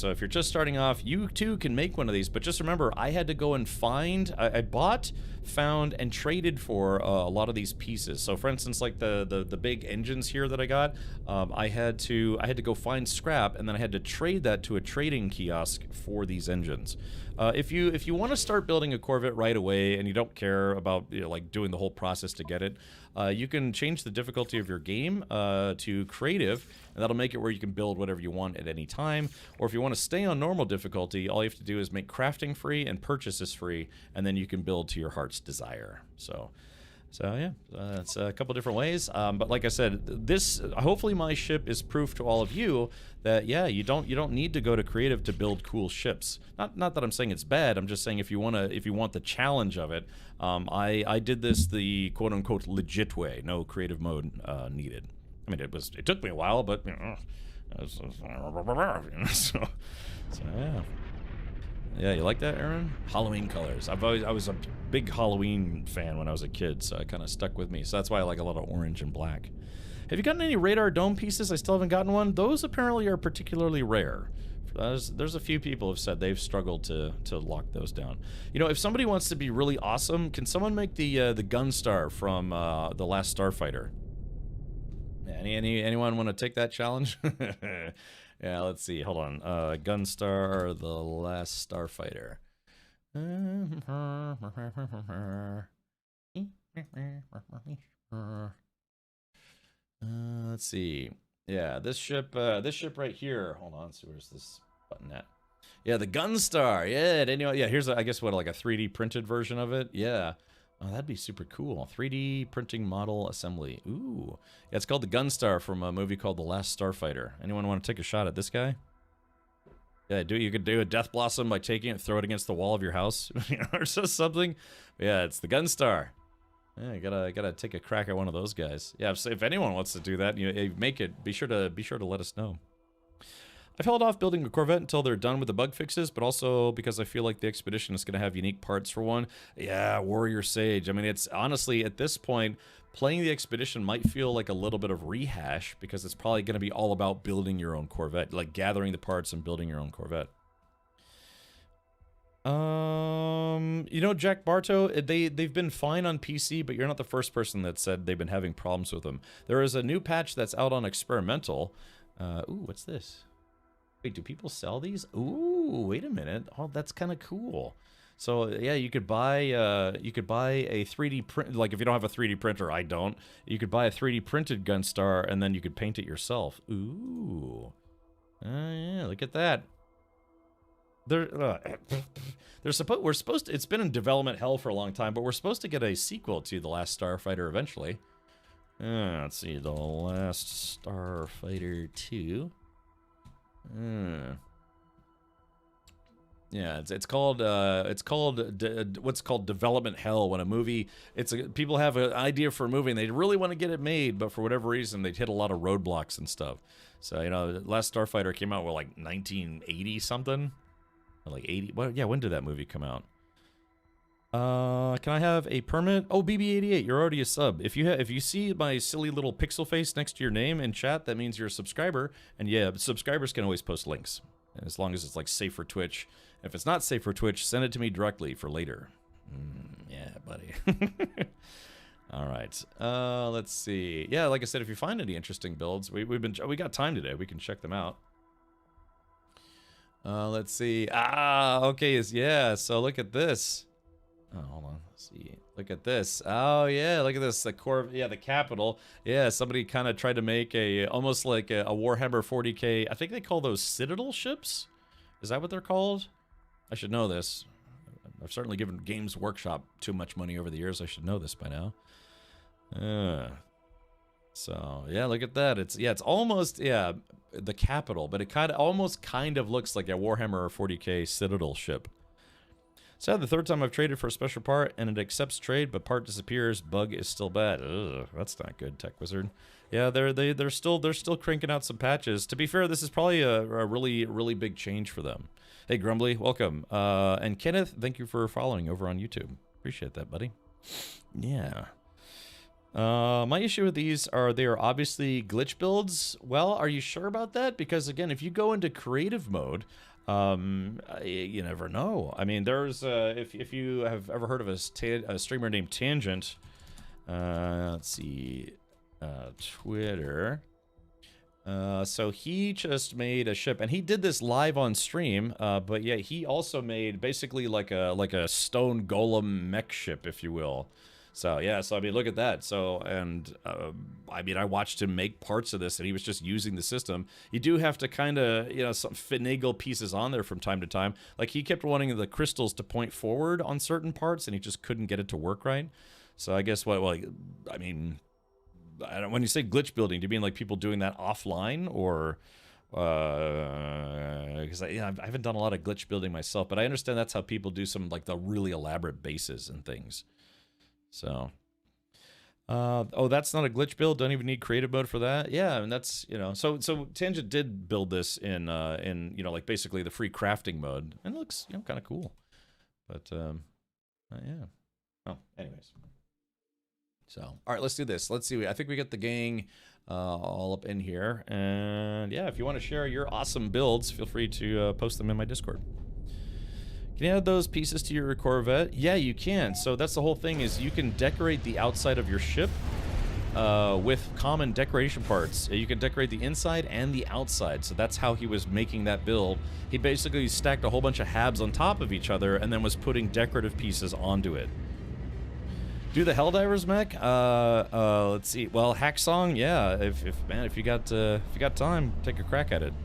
if you're just starting off, you too can make one of these, but just remember, I had to go and find, I bought, found, and traded for a lot of these pieces. So for instance, like the big engines here that I got, I had to go find scrap, and then I had to trade that to a trading kiosk for these engines. If you want to start building a Corvette right away and you don't care about like doing the whole process to get it, you can change the difficulty of your game to creative, and that'll make it where you can build whatever you want at any time. Or if you want to stay on normal difficulty, all you have to do is make crafting free and purchases free, and then you can build to your heart's desire. So yeah, it's a couple different ways. But like I said, this, hopefully my ship is proof to all of you that, yeah, you don't need to go to creative to build cool ships. Not that I'm saying it's bad. I'm just saying if you want the challenge of it, I did this the quote unquote legit way, no creative mode needed. I mean, it took me a while, but so yeah. Yeah, you like that, Aaron? Halloween colors. I was a big Halloween fan when I was a kid, so it kind of stuck with me. So that's why I like a lot of orange and black. Have you gotten any radar dome pieces? I still haven't gotten one. Those apparently are particularly rare. There's a few people who have said they've struggled to lock those down. If somebody wants to be really awesome, can someone make the Gunstar from the Last Starfighter? Anyone want to take that challenge? Yeah, let's see. Hold on. Gunstar, the Last Starfighter. Let's see. Yeah, this ship right here. Hold on. So where's this button at? Yeah, the Gunstar. Yeah, here's I guess like a 3D printed version of it. Yeah. Oh, that'd be super cool. 3D printing model assembly. Ooh. Yeah, it's called the Gunstar from a movie called The Last Starfighter. Anyone want to take a shot at this guy? Yeah, you could do a Death Blossom by taking it, throw it against the wall of your house, or something. But yeah, it's the Gunstar. Yeah, gotta take a crack at one of those guys. Yeah, if anyone wants to do that, make it. Be sure to let us know. I've held off building a Corvette until they're done with the bug fixes, but also because I feel like the expedition is going to have unique parts for one. Yeah, Warrior Sage. I mean, it's honestly, at this point, playing the expedition might feel like a little bit of rehash, because it's probably going to be all about building your own Corvette, like gathering the parts and building your own Corvette. Jack Bartow, they've been fine on PC, but you're not the first person that said they've been having problems with them. There is a new patch that's out on experimental. Ooh, what's this? Wait, do people sell these? Ooh, wait a minute. Oh, that's kind of cool. So yeah, you could buy a 3D print. Like if you don't have a 3D printer, I don't. You could buy a 3D printed Gunstar, and then you could paint it yourself. Ooh, yeah, look at that. We're supposed to, it's been in development hell for a long time, but we're supposed to get a sequel to The Last Starfighter eventually. Let's see, The Last Starfighter 2. Yeah, it's called what's called development hell, when a movie, people have an idea for a movie and they really want to get it made, but for whatever reason they hit a lot of roadblocks and stuff. So Last Starfighter came out with like 1980 something, or like 80. Well, yeah, when did that movie come out? Can I have a permit? Oh, BB88, you're already a sub. If you see my silly little pixel face next to your name in chat, that means you're a subscriber. And yeah, subscribers can always post links, as long as it's like safe for Twitch. If it's not safe for Twitch, send it to me directly for later. Yeah, buddy. All right. Let's see. Yeah, like I said, if you find any interesting builds, we got time today. We can check them out. Let's see. Okay. Yeah. So look at this. Oh, hold on. Let's see. Look at this. Oh yeah, look at this. The the Capitol. Yeah, somebody kind of tried to make almost like a Warhammer 40K. I think they call those Citadel ships. Is that what they're called? I should know this. I've certainly given Games Workshop too much money over the years. I should know this by now. So yeah, look at that. It's almost the capital, but it almost looks like a Warhammer 40k Citadel ship. So the third time I've traded for a special part and it accepts trade, but part disappears. Bug is still bad. Ugh, that's not good, Tech Wizard. Yeah, they're still cranking out some patches. To be fair, this is probably a really big change for them. Hey Grumbly, welcome. And Kenneth, thank you for following over on YouTube. Appreciate that, buddy. Yeah. My issue with these are they are obviously glitch builds. Well, are you sure about that? Because again, if you go into creative mode, you never know. I mean, there's if you have ever heard of a streamer named Tangent, let's see, Twitter. So he just made a ship, and he did this live on stream. But yeah, he also made basically like a stone golem mech ship, if you will. So yeah, so I mean, look at that. So, and I mean, I watched him make parts of this, and he was just using the system. You do have to kind of, you know, finagle pieces on there from time to time. Like he kept wanting the crystals to point forward on certain parts, and he just couldn't get it to work right. So I guess well, I mean, when you say glitch building, do you mean like people doing that offline, or? Because I haven't done a lot of glitch building myself, but I understand that's how people do some like the really elaborate bases and things. So, oh, that's not a glitch build. Don't even need creative mode for that. Yeah, and that's, you know, so Tangent did build this in you know, like basically the free crafting mode, and it looks, you know, kind of cool. But yeah. Oh, anyways. So, all right, let's do this. Let's see. I think we got the gang all up in here, and yeah, if you want to share your awesome builds, feel free to post them in my Discord. Can you add those pieces to your Corvette? Yeah, you can. So that's the whole thing, is you can decorate the outside of your ship with common decoration parts. You can decorate the inside and the outside. So that's how he was making that build. He basically stacked a whole bunch of habs on top of each other and then was putting decorative pieces onto it. Do the Helldivers mech? Let's see. Well, Hacksong, yeah. If you got time, take a crack at it,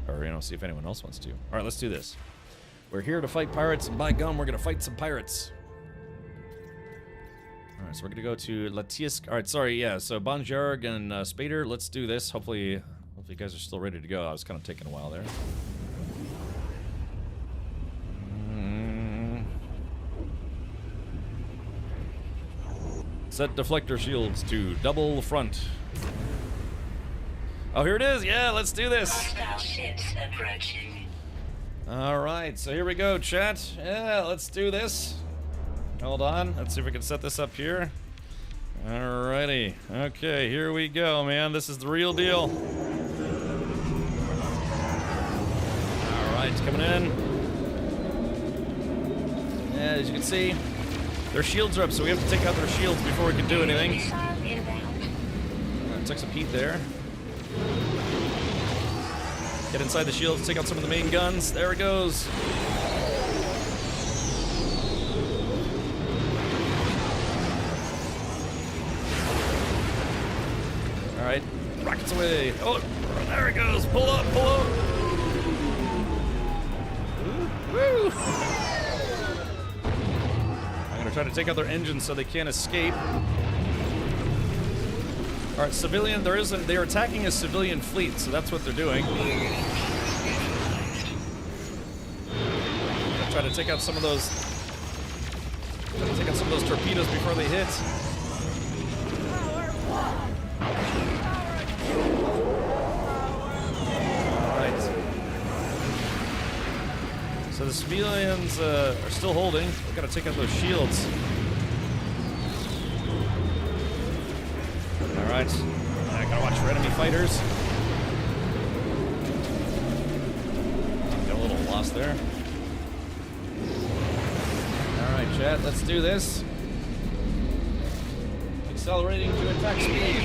or you know, see if anyone else wants to. All right, let's do this. We're here to fight pirates, and by gum, we're gonna fight some pirates. All right, so we're gonna go to Latias. All right, sorry, yeah. So Bonjarg and Spader, let's do this. Hopefully you guys are still ready to go. I was kind of taking a while there. Set deflector shields to double front. Oh, here it is. Yeah, let's do this. Hostile ships approaching. All right, so here we go, chat. Yeah, let's do this. Hold on. Let's see if we can set this up here. Alrighty. Okay, here we go, man. This is the real deal. All right, it's coming in. Yeah, as you can see, their shields are up, so we have to take out their shields before we can do anything. Took some heat there. Get inside the shields, take out some of the main guns. There it goes. All right, rockets away. Oh, there it goes. Pull up, pull up. Woo! I'm gonna try to take out their engines so they can't escape. All right, civilian. They're attacking a civilian fleet, so that's what they're doing. Try to take out some of those. Try to take out some of those torpedoes before they hit. All right. So the civilians are still holding. We've got to take out those shields. Alright, I gotta watch for enemy fighters. Got a little lost there. Alright, chat, let's do this. Accelerating to attack speed.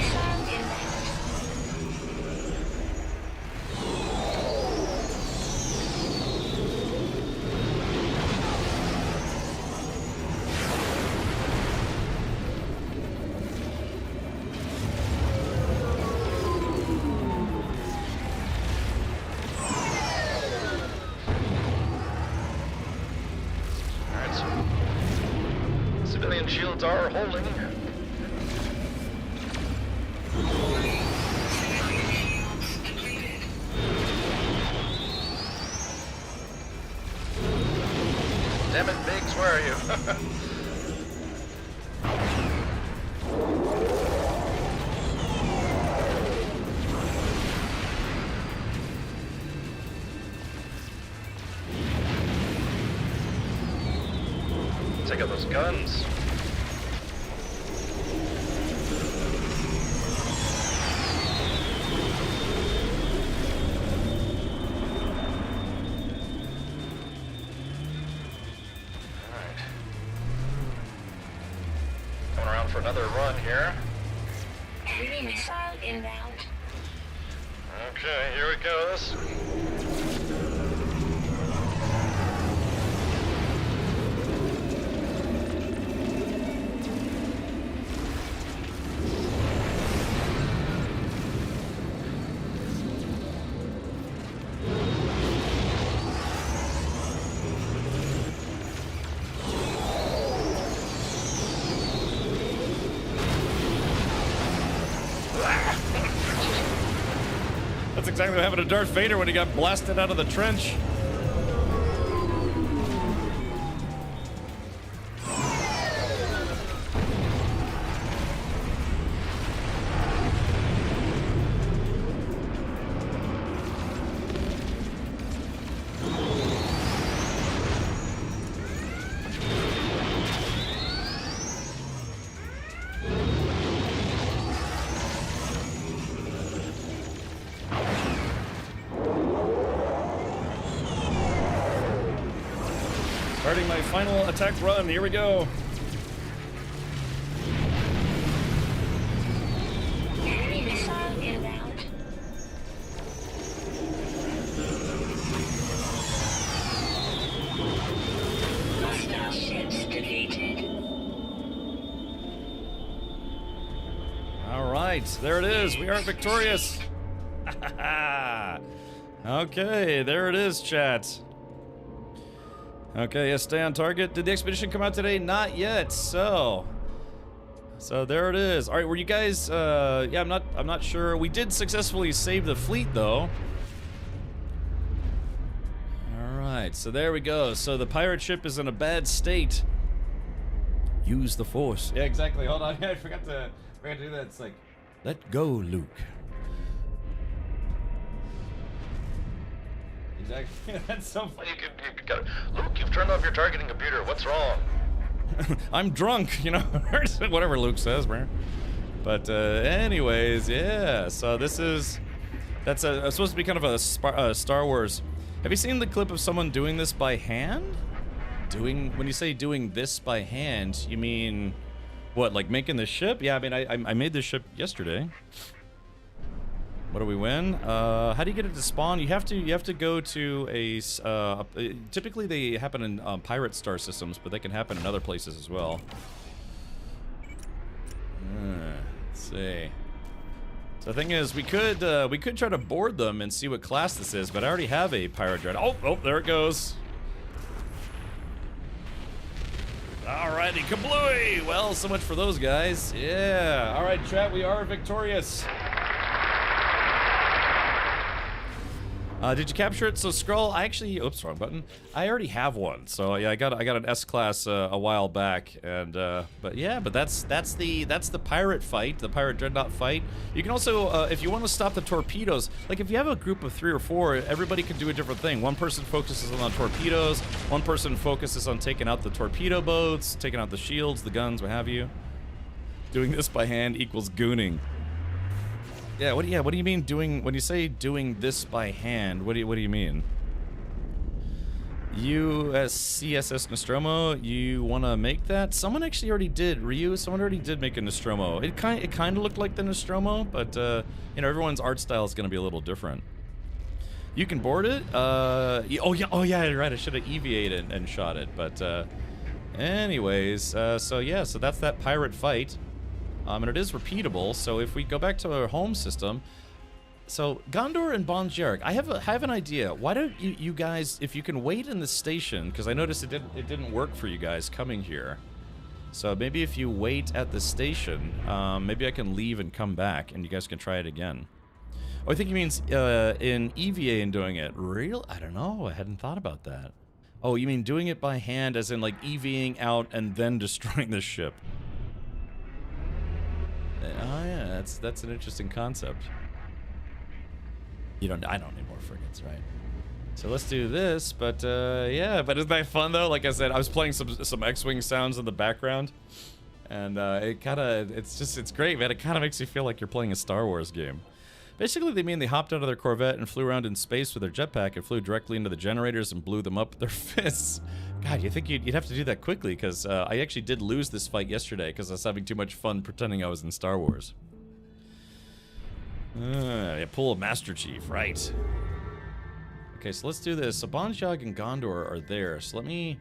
shields are holding. Damn it, Biggs, where are you? Take out those guns. For another run here. Enemy missile inbound. Okay, here it goes. That's exactly what happened to Darth Vader when he got blasted out of the trench. Starting my final attack run. Here we go. Enemy missile inbound. Hostile ships defeated. All right, there it is. We are victorious. Okay, there it is, chat. Okay, yes, stay on target. Did the expedition come out today? Not yet. So there it is. All right, were you guys? Yeah, I'm not sure. We did successfully save the fleet, though. All right, so there we go. So the pirate ship is in a bad state. Use the force. Yeah, exactly. Hold on, I forgot to do that. It's like, let go, Luke. Exactly. That's so funny. You got Luke, you've turned off your targeting computer. What's wrong? I'm drunk, you know. Whatever Luke says, man. But anyways, yeah. So that's supposed to be kind of a Star Wars. Have you seen the clip of someone doing this by hand? When you say doing this by hand, you mean what? Like making the ship? Yeah, I mean I made this ship yesterday. What do we win? How do you get it to spawn? You have to go to a. Typically they happen in pirate star systems, but they can happen in other places as well. Let's see. So the thing is, we could try to board them and see what class this is, but I already have a pirate dread. Oh, there it goes. Alrighty, kablooey! Well, so much for those guys. Yeah. All right, chat, we are victorious. Did you capture it? So Skrull, I actually, oops, wrong button. I already have one. So yeah, I got an S class a while back, and but that's the pirate fight, the pirate dreadnought fight. You can also, if you want to stop the torpedoes, like if you have a group of 3 or 4, everybody can do a different thing. One person focuses on the torpedoes, one person focuses on taking out the torpedo boats, taking out the shields, the guns, what have you. Doing this by hand equals gooning. Yeah, what do you mean doing, when you say doing this by hand, what do you mean? USCSS Nostromo, you want to make that? Someone actually already did, Ryu, someone already did make a Nostromo. It kind of looked like the Nostromo, but you know, everyone's art style is going to be a little different. You can board it. Oh yeah, you're right, I should have EVA'd and shot it, but anyways, so yeah, so that's that pirate fight. And it is repeatable, so if we go back to our home system, so Gondor and Bon Jarek, I have an idea. Why don't you guys, if you can wait in the station, because I noticed it didn't work for you guys coming here. So maybe if you wait at the station, maybe I can leave and come back, and you guys can try it again. Oh, I think he means in EVA and doing it. Real? I don't know. I hadn't thought about that. Oh, you mean doing it by hand, as in like EVing out and then destroying the ship? Oh yeah, that's an interesting concept. I don't need more frigates, right? So let's do this, but yeah, but isn't that fun though? Like I said, I was playing some X-Wing sounds in the background, and it's great, man. It kind of makes you feel like you're playing a Star Wars game. Basically, they mean they hopped out of their Corvette and flew around in space with their jetpack and flew directly into the generators and blew them up with their fists. God, you think you'd have to do that quickly, because I actually did lose this fight yesterday because I was having too much fun pretending I was in Star Wars. Yeah, pull a Master Chief, right. Okay, so let's do this. So Bonjog and Gondor are there, so I'm gonna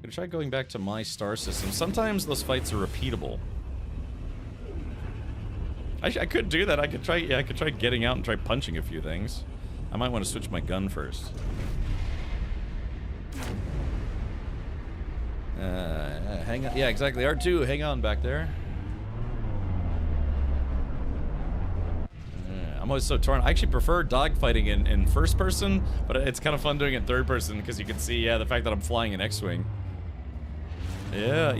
try going back to my star system. Sometimes those fights are repeatable. I could do that. I could try getting out and try punching a few things. I might want to switch my gun first. Hang on. Yeah, exactly. R2, hang on back there. I'm always so torn. I actually prefer dogfighting in first person, but it's kind of fun doing it in third person because you can see, yeah, the fact that I'm flying an X-Wing. Yeah.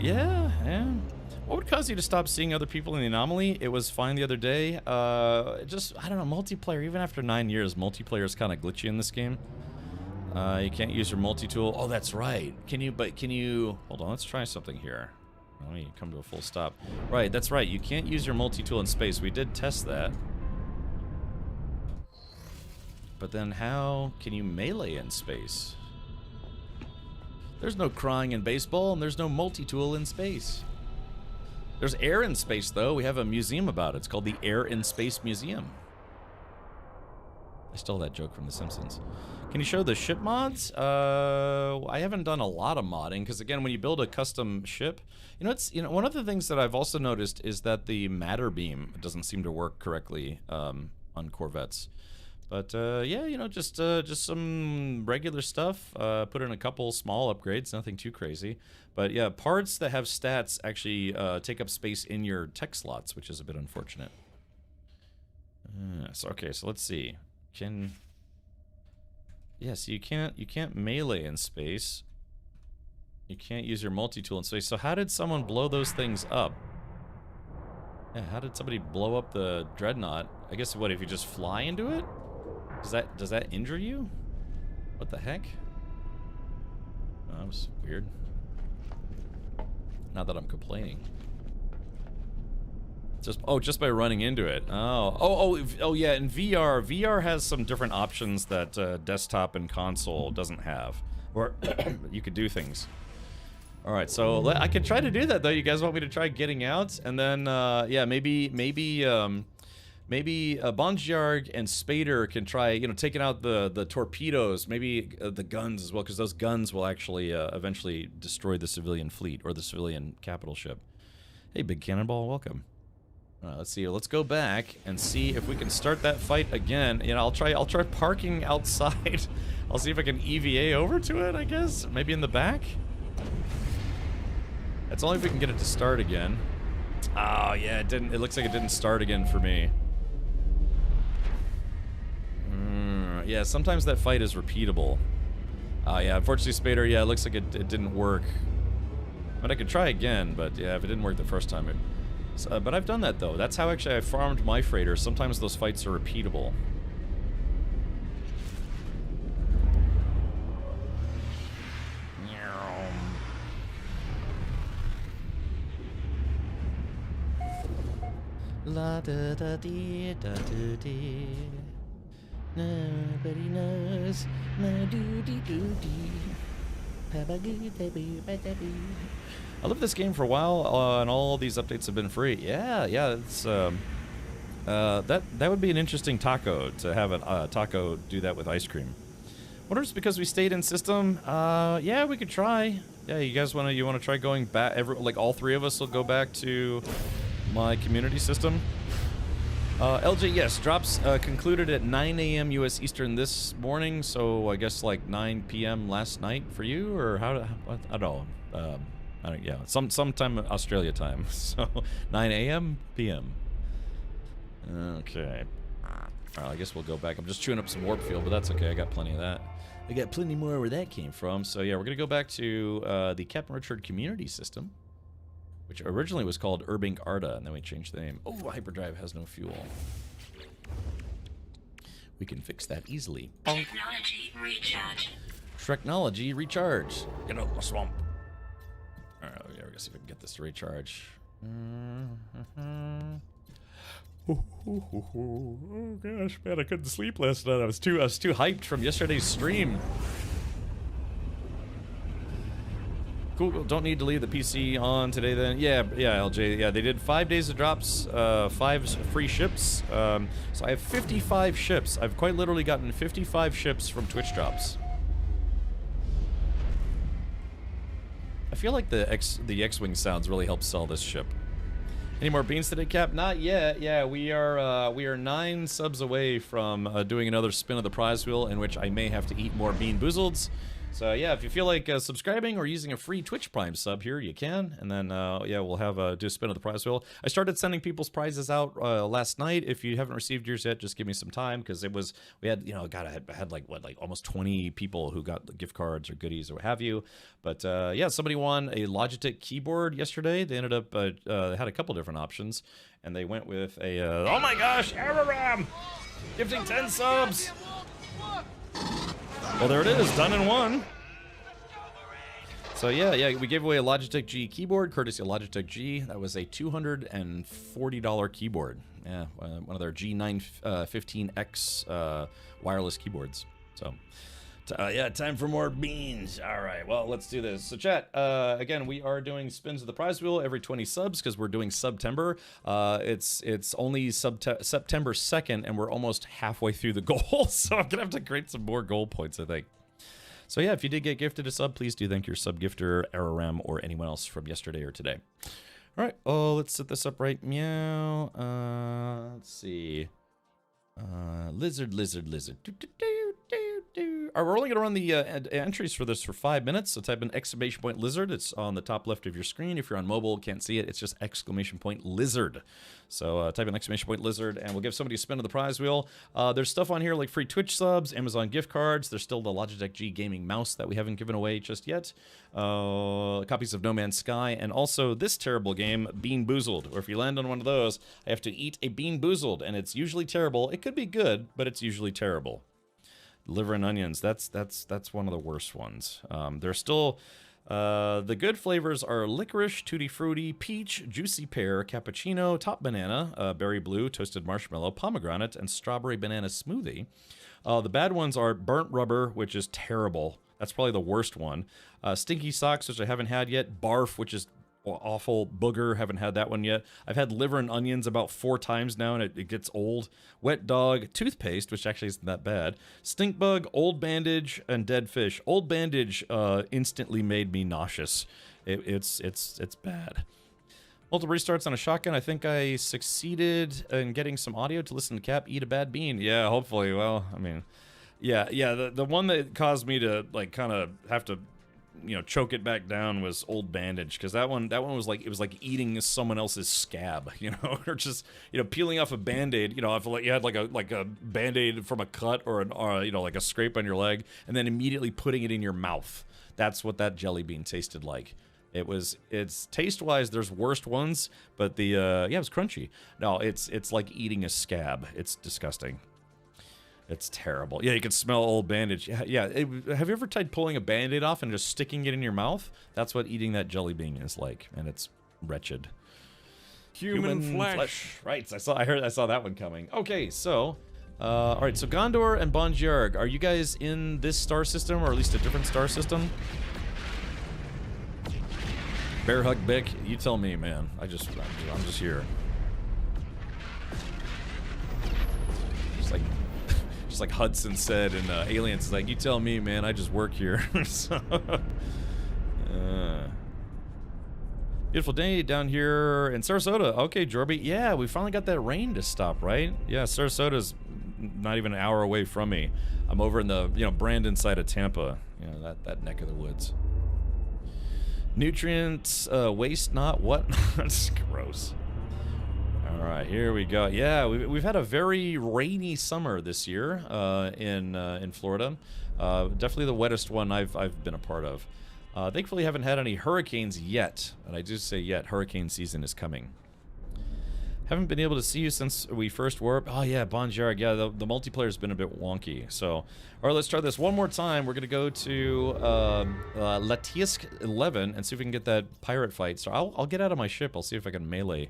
What would cause you to stop seeing other people in the anomaly? It was fine the other day. I don't know, multiplayer, even after 9 years, multiplayer is kind of glitchy in this game. You can't use your multi-tool. Oh, that's right. Can you, hold on, let's try something here. Let me come to a full stop. Right, that's right. You can't use your multi-tool in space. We did test that. But then how can you melee in space? There's no crying in baseball, and there's no multi-tool in space. There's air in space, though. We have a museum about it. It's called the Air in Space Museum. I stole that joke from The Simpsons. Can you show the ship mods? I haven't done a lot of modding, because again, when you build a custom ship, one of the things that I've also noticed is that the matter beam doesn't seem to work correctly on Corvettes. But yeah, just some regular stuff. Put in a couple small upgrades, nothing too crazy. But yeah, parts that have stats actually take up space in your tech slots, which is a bit unfortunate. So let's see. Yes, you can't melee in space. You can't use your multi-tool in space. So how did someone blow those things up? Yeah, how did somebody blow up the Dreadnought? I guess if you just fly into it? Does that injure you? What the heck? Oh, that was weird. Not that I'm complaining. Just by running into it. Oh yeah, in VR. VR has some different options that desktop and console doesn't have. Or you could do things. Alright, so I could try to do that though. You guys want me to try getting out? And then, yeah, maybe Bonjarg and Spader can try, taking out the torpedoes, maybe the guns as well, because those guns will actually eventually destroy the civilian fleet or the civilian capital ship. Hey, Big Cannonball, welcome. Let's see. Let's go back and see if we can start that fight again. I'll try parking outside. I'll see if I can EVA over to it, I guess. Maybe in the back. That's only if we can get it to start again. Oh yeah, it didn't. It looks like it didn't start again for me. Yeah, sometimes that fight is repeatable. Yeah, unfortunately, Spader, yeah, it looks like it didn't work. But I could try again, but yeah, if it didn't work the first time, but I've done that, though. That's how actually I farmed my freighter. Sometimes those fights are repeatable. La da da dee da da dee. Nobody knows my doody doody. I lived this game for a while, and all these updates have been free. Yeah, it's that would be an interesting taco to have a taco do that with ice cream. Wonder if it's because we stayed in system. Yeah, we could try. Yeah, you guys wanna try going back? Like all three of us will go back to my community system. LJ, yes, drops concluded at 9 a.m. U.S. Eastern this morning, so I guess like 9 p.m. last night for you, or I don't know. I don't, yeah, sometime Australia time. So 9 a.m. p.m. Okay. All right, I guess we'll go back. I'm just chewing up some warp fuel, but that's okay. I got plenty of that. I got plenty more where that came from. So yeah, we're gonna go back to the Captain Richard Community System, which originally was called Urbink Arda, and then we changed the name. Oh, hyperdrive has no fuel. We can fix that easily. Technology recharge. Technology recharge. Get out of the swamp. All right, yeah, we're gonna see if we can get this to recharge. Oh gosh, man, I couldn't sleep last night. I was too hyped from yesterday's stream. Cool, don't need to leave the PC on today then. Yeah, LJ. Yeah, they did 5 days of drops, 5 free ships. So I have 55 ships. I've quite literally gotten 55 ships from Twitch drops. I feel like the X-Wing sounds really help sell this ship. Any more beans today, Cap? Not yet. Yeah, we are 9 subs away from doing another spin of the prize wheel, in which I may have to eat more bean boozleds. So yeah, if you feel like subscribing or using a free Twitch Prime sub here, you can. And then yeah, we'll have do a spin of the prize wheel. I started sending people's prizes out last night. If you haven't received yours yet, just give me some time, because we had, you know, God, I had like almost 20 people who got gift cards or goodies or what have you. But yeah, somebody won a Logitech keyboard yesterday. They ended up they had a couple different options, and they went with a oh my gosh, Araram gifting 10 subs. Well, there it is, done in one. So yeah, we gave away a Logitech G keyboard, courtesy of Logitech G. That was a $240 keyboard. Yeah, one of their G915X wireless keyboards. So, yeah, time for more beans. All right, well, let's do this. So, chat, again, we are doing spins of the prize wheel every 20 subs because we're doing September. It's only September 2nd, and we're almost halfway through the goal, so I'm gonna have to create some more goal points, I think. So yeah, if you did get gifted a sub, please do thank your sub gifter, Araram, or anyone else from yesterday or today. All right, oh, let's set this up right. Meow. Let's see. Lizard. All right, we're only going to run the entries for this for 5 minutes, so type in !lizard. It's on the top left of your screen. If you're on mobile, can't see it, it's just !lizard. So type in !lizard, and we'll give somebody a spin of the prize wheel. There's stuff on here like free Twitch subs, Amazon gift cards. There's still the Logitech G gaming mouse that we haven't given away just yet. Copies of No Man's Sky, and also this terrible game, Bean Boozled, where if you land on one of those, I have to eat a Bean Boozled, and it's usually terrible. It could be good, but it's usually terrible. Liver and onions, that's one of the worst ones. There's still the good flavors are licorice, tutti frutti, peach, juicy pear, cappuccino, top banana, berry blue, toasted marshmallow, pomegranate, and strawberry banana smoothie. The bad ones are burnt rubber, which is terrible. That's probably the worst one. Stinky socks, which I haven't had yet. Barf, which is awful. Booger, haven't had that one yet. I've had liver and onions about 4 times now, and it gets old. Wet dog, toothpaste, which actually isn't that bad. Stink bug, old bandage, and dead fish. Old bandage instantly made me nauseous. It's bad. Multiple restarts on a shotgun. I think I succeeded in getting some audio to listen to Cap eat a bad bean. Yeah, hopefully. Well, I mean, yeah. The one that caused me to like kind of have to, you know, choke it back down was old bandage, because that one was like, it was like eating someone else's scab, you know, or just, you know, peeling off a band-aid. You know, if like you had like a band-aid from a cut or you know, like a scrape on your leg, and then immediately putting it in your mouth. That's what that jelly bean tasted like. It's taste-wise, there's worst ones, but the yeah, it was crunchy. No, it's like eating a scab. It's disgusting. It's terrible. Yeah, you can smell old bandage. Yeah. Have you ever tried pulling a Band-Aid off and just sticking it in your mouth? That's what eating that jelly bean is like, and it's wretched. Human flesh. Right. I saw that one coming. Okay, so all right. So Gondor and Bon Jarg, are you guys in this star system, or at least a different star system? Bear Hug Bick, you tell me, man. I'm just here. Just like Hudson said in Aliens, it's like, you tell me, man, I just work here. So, beautiful day down here in Sarasota. Okay, Jorby. Yeah, we finally got that rain to stop, right? Yeah, Sarasota's not even an hour away from me. I'm over in the, you know, Brandon side of Tampa. You know, that neck of the woods. Nutrients waste not what? That's gross. All right, here we go. Yeah, we've had a very rainy summer this year in Florida. Definitely the wettest one I've been a part of. Thankfully, haven't had any hurricanes yet, and I do say yet. Hurricane season is coming. Haven't been able to see you since we first warped. Oh yeah, Bonjarg. Yeah, the multiplayer's been a bit wonky. So, all right, let's try this one more time. We're gonna go to Latisk 11 and see if we can get that pirate fight. So I'll get out of my ship. I'll see if I can melee.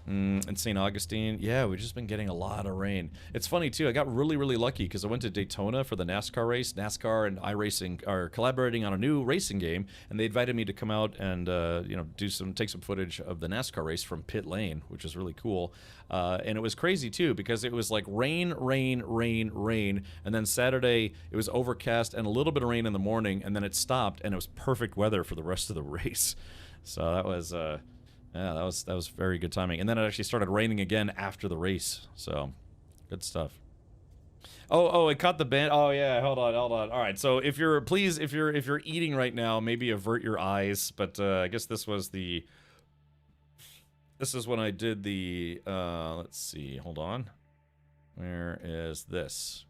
In St. Augustine, yeah, we've just been getting a lot of rain. It's funny too, I got really lucky because I went to Daytona for the NASCAR race. NASCAR and iRacing are collaborating on a new racing game, and they invited me to come out and you know, take some footage of the NASCAR race from pit lane, which is really cool. And it was crazy too because it was like rain, and then Saturday it was overcast and a little bit of rain in the morning, and then it stopped, and it was perfect weather for the rest of the race. So that was yeah, that was very good timing. And then it actually started raining again after the race. So, good stuff. Oh, it caught the band. Oh yeah, hold on. All right. So if you're eating right now, maybe avert your eyes. But I guess this is when I did the. Let's see. Hold on. Where is this?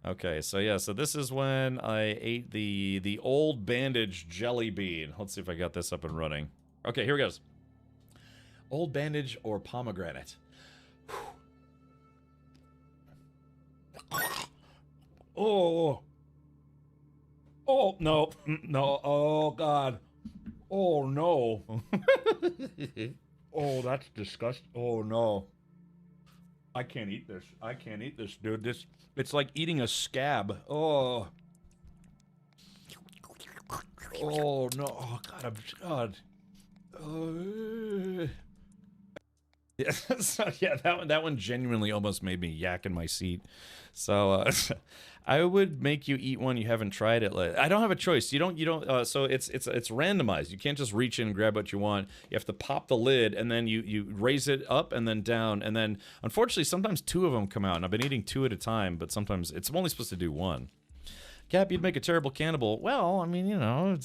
Okay. So yeah. So this is when I ate the old bandage jelly bean. Let's see if I got this up and running. Okay. Here it goes. Old bandage or pomegranate. Oh no, oh god, oh no. Oh, that's disgusting. Oh no, I can't eat this, dude. It's like eating a scab. Oh no, oh god. Yeah, so yeah, that one genuinely almost made me yak in my seat. So I would make you eat one you haven't tried it. I don't have a choice. You don't. So it's randomized. You can't just reach in and grab what you want. You have to pop the lid and then you raise it up and then down, and then unfortunately sometimes two of them come out. And I've been eating two at a time, but sometimes it's only supposed to do one. Cap, you'd make a terrible cannibal. Well, I mean, you know,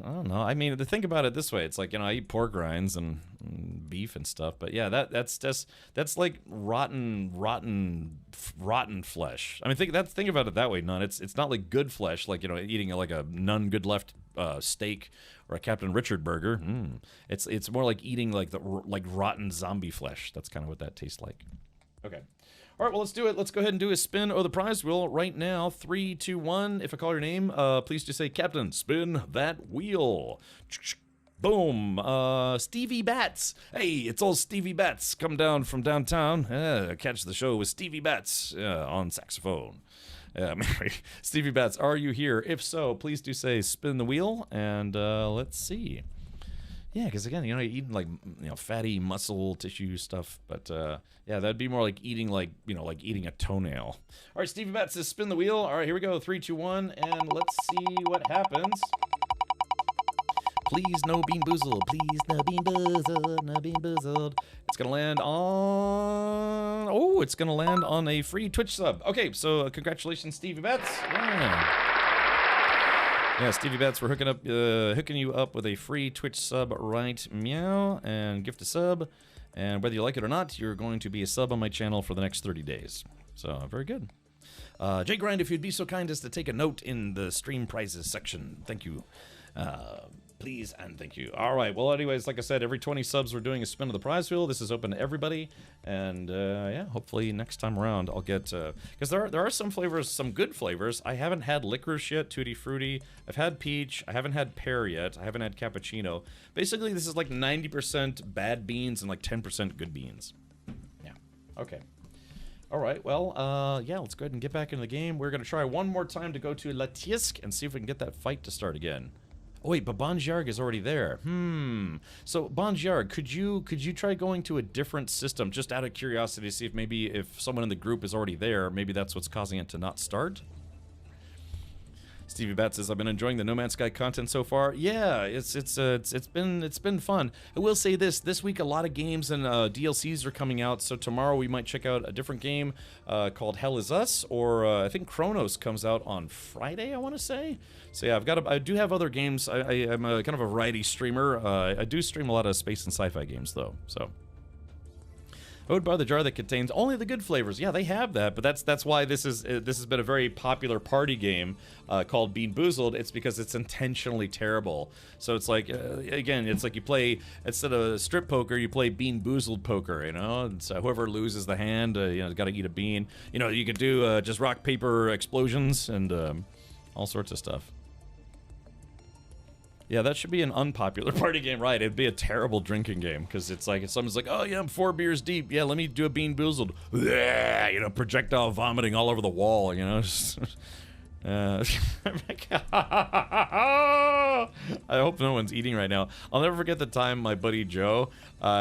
I don't know. I mean, to think about it this way, it's like, you know, I eat pork rinds and beef and stuff, but yeah, that's like rotten flesh. I mean, think about it that way, Nun. It's not like good flesh, like, you know, eating like a None Good Left steak or a Captain Richard burger. It's more like eating like rotten zombie flesh. That's kind of what that tastes like. Okay. All right, well, let's do it. Let's go ahead and do a spin of the prize wheel right now. 3, 2, 1. If I call your name, please just say, Captain, spin that wheel. Boom. Stevie Bats. Hey, it's old Stevie Bats. Come down from downtown. Catch the show with Stevie Bats on saxophone. Stevie Bats, are you here? If so, please do say spin the wheel, and let's see. Yeah, because again, you know, you're eating like, you know, fatty muscle tissue stuff, but yeah, that'd be more like eating like, you know, like eating a toenail. All right, Stevie Bats says spin the wheel. All right, here we go. 3, 2, 1, and let's see what happens. Please no bean boozled. Please no bean boozled. No bean boozled. It's gonna land on. Oh, it's gonna land on a free Twitch sub. Okay, so congratulations, Stevie Bats. Yeah, Stevie Bats, we're hooking you up with a free Twitch sub right meow, and gift a sub, and whether you like it or not, you're going to be a sub on my channel for the next 30 days. So, very good. Jay Grind, if you'd be so kind as to take a note in the stream prizes section. Thank you. Please and thank you. All right, well, anyways, like I said, every 20 subs we're doing a spin of the prize wheel. This is open to everybody, and yeah, hopefully next time around I'll get, because there are some flavors, some good flavors. I haven't had licorice yet, Tutti Frutti. I've had peach. I haven't had pear yet. I haven't had cappuccino. Basically, this is like 90% bad beans and like 10% good beans. Yeah, okay. All right, well, yeah, let's go ahead and get back into the game. We're going to try one more time to go to Latisk and see if we can get that fight to start again. Oh wait, but Bonjarg is already there. So Bonjarg, could you try going to a different system, just out of curiosity, to see if maybe if someone in the group is already there, maybe that's what's causing it to not start? Stevie Bat says, I've been enjoying the No Man's Sky content so far. Yeah, it's been fun. I will say this week a lot of games and DLCs are coming out, so tomorrow we might check out a different game called Hell Is Us, or I think Chronos comes out on Friday, I want to say. So yeah, I do have other games. I'm a kind of a variety streamer. I do stream a lot of space and sci-fi games though, so. I would buy the jar that contains only the good flavors. Yeah, they have that, but that's why this has been a very popular party game called Bean Boozled. It's because it's intentionally terrible. So it's like again, it's like you play, instead of strip poker, you play Bean Boozled poker. You know, and so whoever loses the hand, got to eat a bean. You know, you could do just rock paper explosions and all sorts of stuff. Yeah, that should be an unpopular party game, right? It'd be a terrible drinking game, because it's like, if someone's like, oh yeah, I'm 4 beers deep, yeah, let me do a Bean Boozled. Projectile vomiting all over the wall, I hope no one's eating right now. I'll never forget the time my buddy Joe,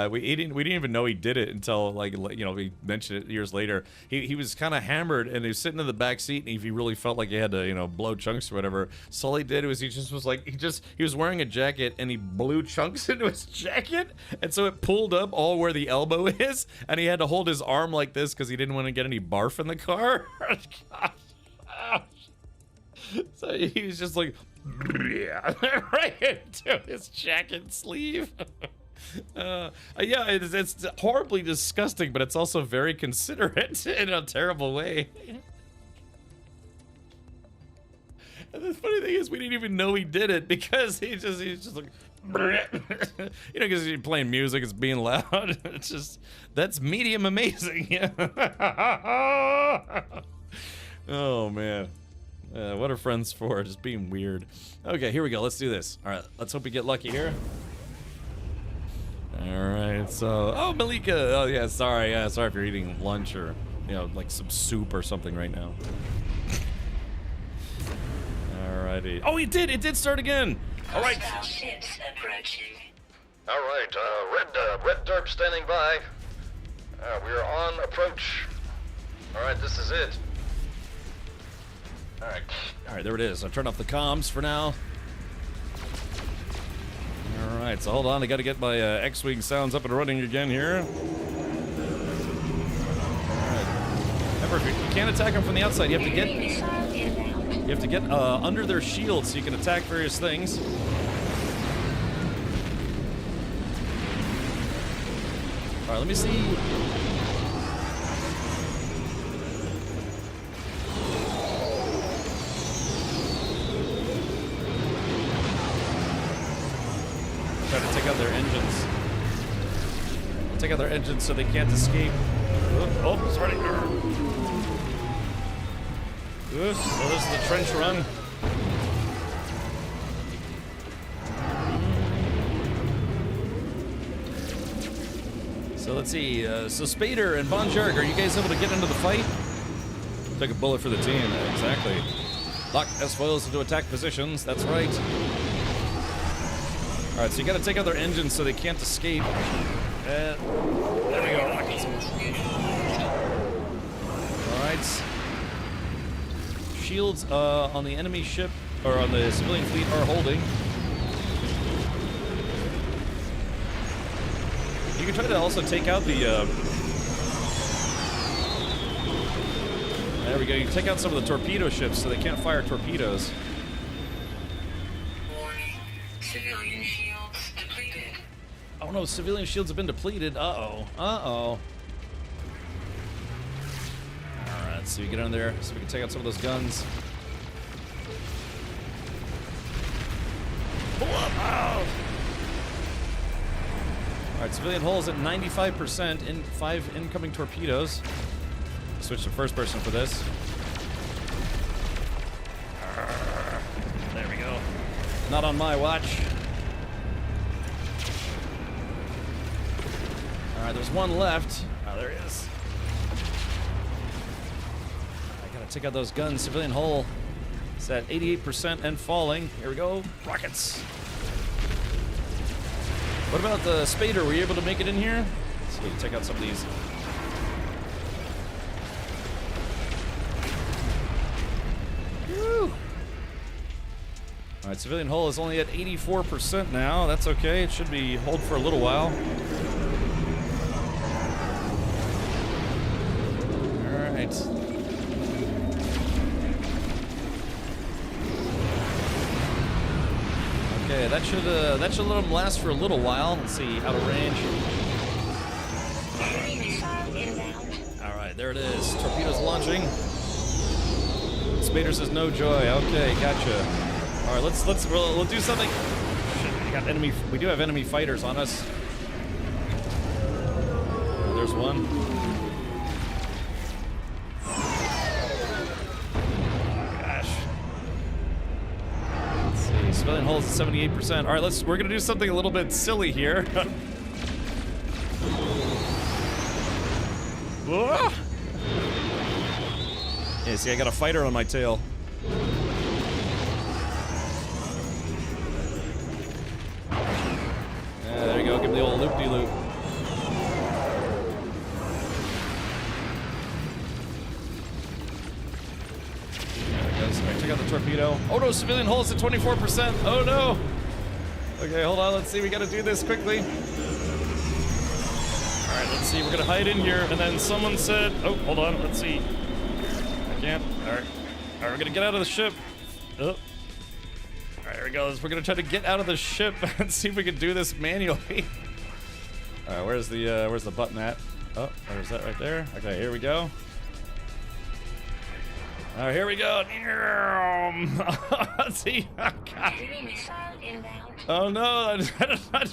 we didn't even know he did it until we mentioned it years later. He was kind of hammered and he was sitting in the back seat, and he really felt like he had to blow chunks or whatever. So all he did was he was wearing a jacket and he blew chunks into his jacket, and so it pulled up all where the elbow is, and he had to hold his arm like this because he didn't want to get any barf in the car. So he was just like, right into his jacket sleeve. Yeah, it's horribly disgusting, but it's also very considerate in a terrible way. And the funny thing is, we didn't even know he did it because he's just like, because he's playing music, it's being loud. It's just, that's medium amazing. Oh man. What are friends for? Just being weird. Okay, here we go. Let's do this. All right, let's hope we get lucky here. All right, so... Oh, Malika! Oh, yeah, sorry. Yeah, sorry if you're eating lunch or, like some soup or something right now. Alrighty. Oh, it did start again! All right. All right, red derp standing by. We are on approach. All right, this is it. All right, there it is. I'll turn off the comms for now. All right, so hold on. I got to get my X-Wing sounds up and running again here. All right. Remember, you can't attack them from the outside. You have to get under their shield so you can attack various things. All right, let me see. Try to take out their engines. Take out their engines so they can't escape. Oh, sorry. So this is the trench run. So let's see. So Spader and Von Jerg, are you guys able to get into the fight? Take a bullet for the team. Exactly. Lock S-foils into attack positions. That's right. All right, so you got to take out their engines so they can't escape. There we go. All right. Shields on the enemy ship or on the civilian fleet are holding. You can try to also take out the. There we go. You can take out some of the torpedo ships so they can't fire torpedoes. Civilian shields depleted. Oh no, civilian shields have been depleted. Uh-oh. Uh-oh. Alright, so you get in there so we can take out some of those guns. Pull up! Oh! Alright, civilian hull is at 95% in 5 incoming torpedoes. Switch to first person for this. There we go. Not on my watch. Alright, there's one left. Oh, there he is. I gotta take out those guns. Civilian hull is at 88% and falling. Here we go. Rockets. What about the Spader? Were you able to make it in here? Let's see, take out some of these. Woo! Alright, civilian hull is only at 84% now. That's okay. It should be hold for a little while. Alright. Okay, that should let them last for a little while. Let's see, out of range. Alright, there it is. Torpedoes launching. Spader says no joy. Okay, gotcha. All right, we'll do something. Shit, we do have enemy fighters on us. Oh, there's one. Oh, gosh. Let's see. Civilian hull is 78%. All right, we're gonna do something a little bit silly here. Yeah, see, I got a fighter on my tail. Yeah, there you go. Give me the old loop-de-loop. Alright, check out the torpedo. Oh no, civilian hull is at 24%. Oh no. Okay, hold on. Let's see. We got to do this quickly. All right, let's see. We're gonna hide in here, and then someone said, "Oh, hold on. Let's see. I can't. All right, we're gonna get out of the ship. Oh. All right, here we go. We're gonna try to get out of the ship and see if we can do this manually. All right, where's the button at? Oh, there's that right there. Okay, here we go. All right, here we go. Let's see. Oh, God. Oh no,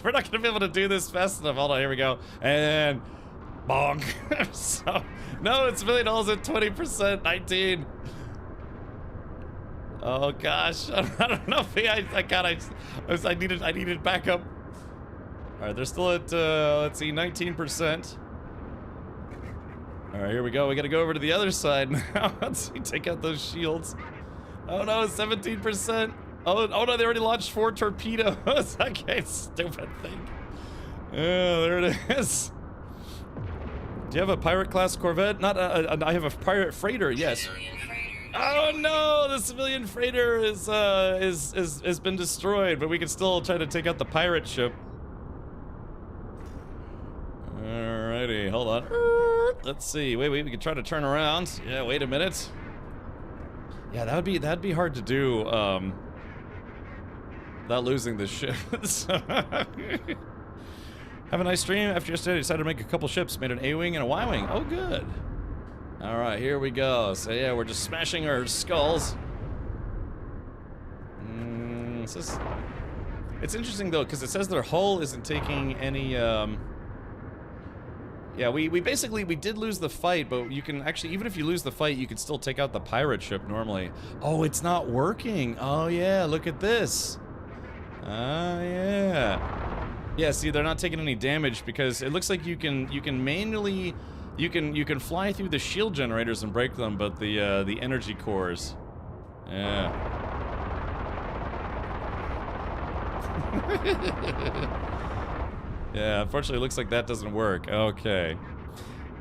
we're not gonna be able to do this fast enough. Hold on, here we go. And bonk. So, no, it's civilian hulls at 20%, 19. Oh gosh, I don't know if I needed backup. All right, they're still at let's see, 19%. All right, here we go. We gotta go over to the other side now. Let's see, take out those shields. Oh no, 17%. Oh no, they already launched 4 torpedoes. Okay, stupid thing. Oh, there it is. Do you have a pirate class corvette? Not I have a pirate freighter. Yes. Oh no, the civilian freighter has been destroyed, but we can still try to take out the pirate ship. Alrighty, hold on. Let's see. Wait, we can try to turn around. Yeah, wait a minute. Yeah, that'd be hard to do. Without losing the ship. Have a nice stream. After yesterday, I decided to make a couple ships. Made an A-wing and a Y-wing. Oh, good. All right, here we go. So yeah, we're just smashing our skulls. It's interesting though, because it says their hull isn't taking any. Yeah, we did lose the fight, but you can actually, even if you lose the fight, you can still take out the pirate ship normally. Oh, it's not working. Oh yeah, look at this. Oh yeah. Yeah, see, they're not taking any damage because it looks like you can manually, you can fly through the shield generators and break them, but the energy cores. Yeah. Yeah, unfortunately it looks like that doesn't work. Okay.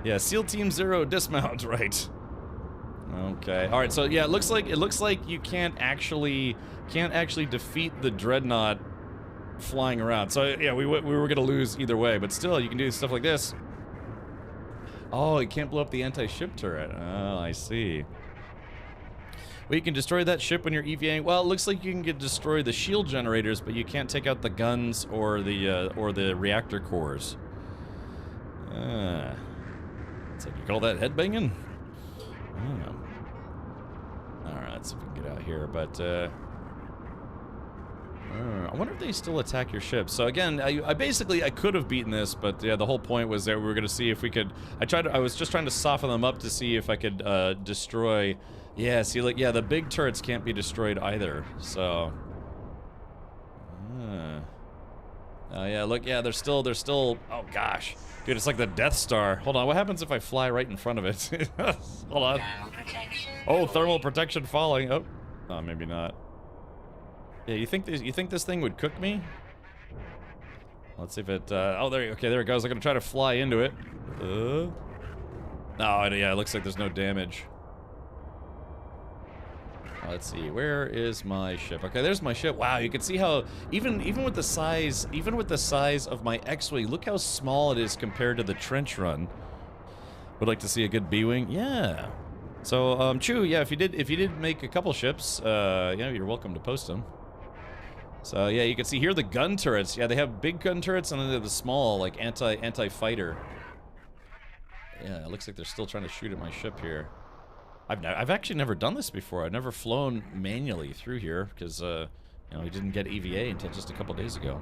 Yeah, SEAL Team 0 dismount, right. Okay. All right, so yeah, it looks like you can't actually defeat the dreadnought flying around. So yeah, we were going to lose either way, but still you can do stuff like this. Oh, you can't blow up the anti-ship turret. Oh, I see. Well, you can destroy that ship when you're EVAing. Well, it looks like you can destroy the shield generators, but you can't take out the guns or the reactor cores. So you call that headbanging? Oh. All right, let's see if we can get out here. But I wonder if they still attack your ship. So again, I basically could have beaten this, but yeah, the whole point was that we were going to see if we could. I was just trying to soften them up to see if I could destroy. Yeah, see, like, yeah, the big turrets can't be destroyed either, so... Oh, yeah, look, yeah, they're still... Oh, gosh. Dude, it's like the Death Star. Hold on, what happens if I fly right in front of it? Hold on. Oh, thermal protection falling. Oh, maybe not. Yeah, you think this thing would cook me? Let's see if it... oh, okay, there it goes. I'm gonna try to fly into it. Oh, yeah, it looks like there's no damage. Let's see, where is my ship? Okay, there's my ship. Wow, you can see how even with the size of my X-wing, look how small it is compared to the trench run. Would like to see a good B-wing? Yeah. So, Chu, yeah, if you did make a couple ships, yeah, you're welcome to post them. So yeah, you can see here the gun turrets. Yeah, they have big gun turrets and then they have the small, like anti-fighter. Yeah, it looks like they're still trying to shoot at my ship here. I've actually never done this before. I've never flown manually through here because you know, we didn't get EVA until just a couple days ago.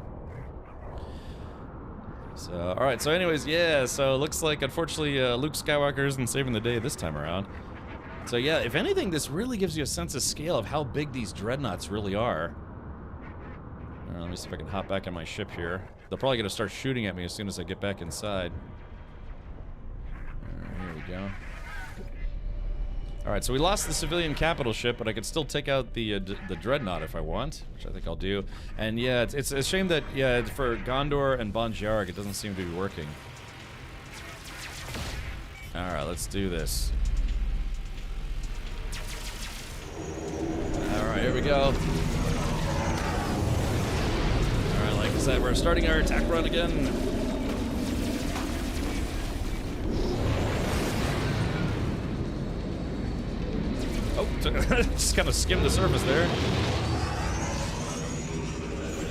So all right. So anyways, yeah. So it looks like unfortunately Luke Skywalker isn't saving the day this time around. So yeah, if anything, this really gives you a sense of scale of how big these dreadnoughts really are. Let me see if I can hop back on my ship here. They're probably going to start shooting at me as soon as I get back inside. Here we go. Alright, so we lost the civilian capital ship, but I could still take out the dreadnought if I want, which I think I'll do. And yeah, it's a shame that, yeah, for Gondor and Bon Jarg, it doesn't seem to be working. Alright, let's do this. Alright, here we go. Like I said, we're starting our attack run again. Oh, just kind of skimmed the surface there.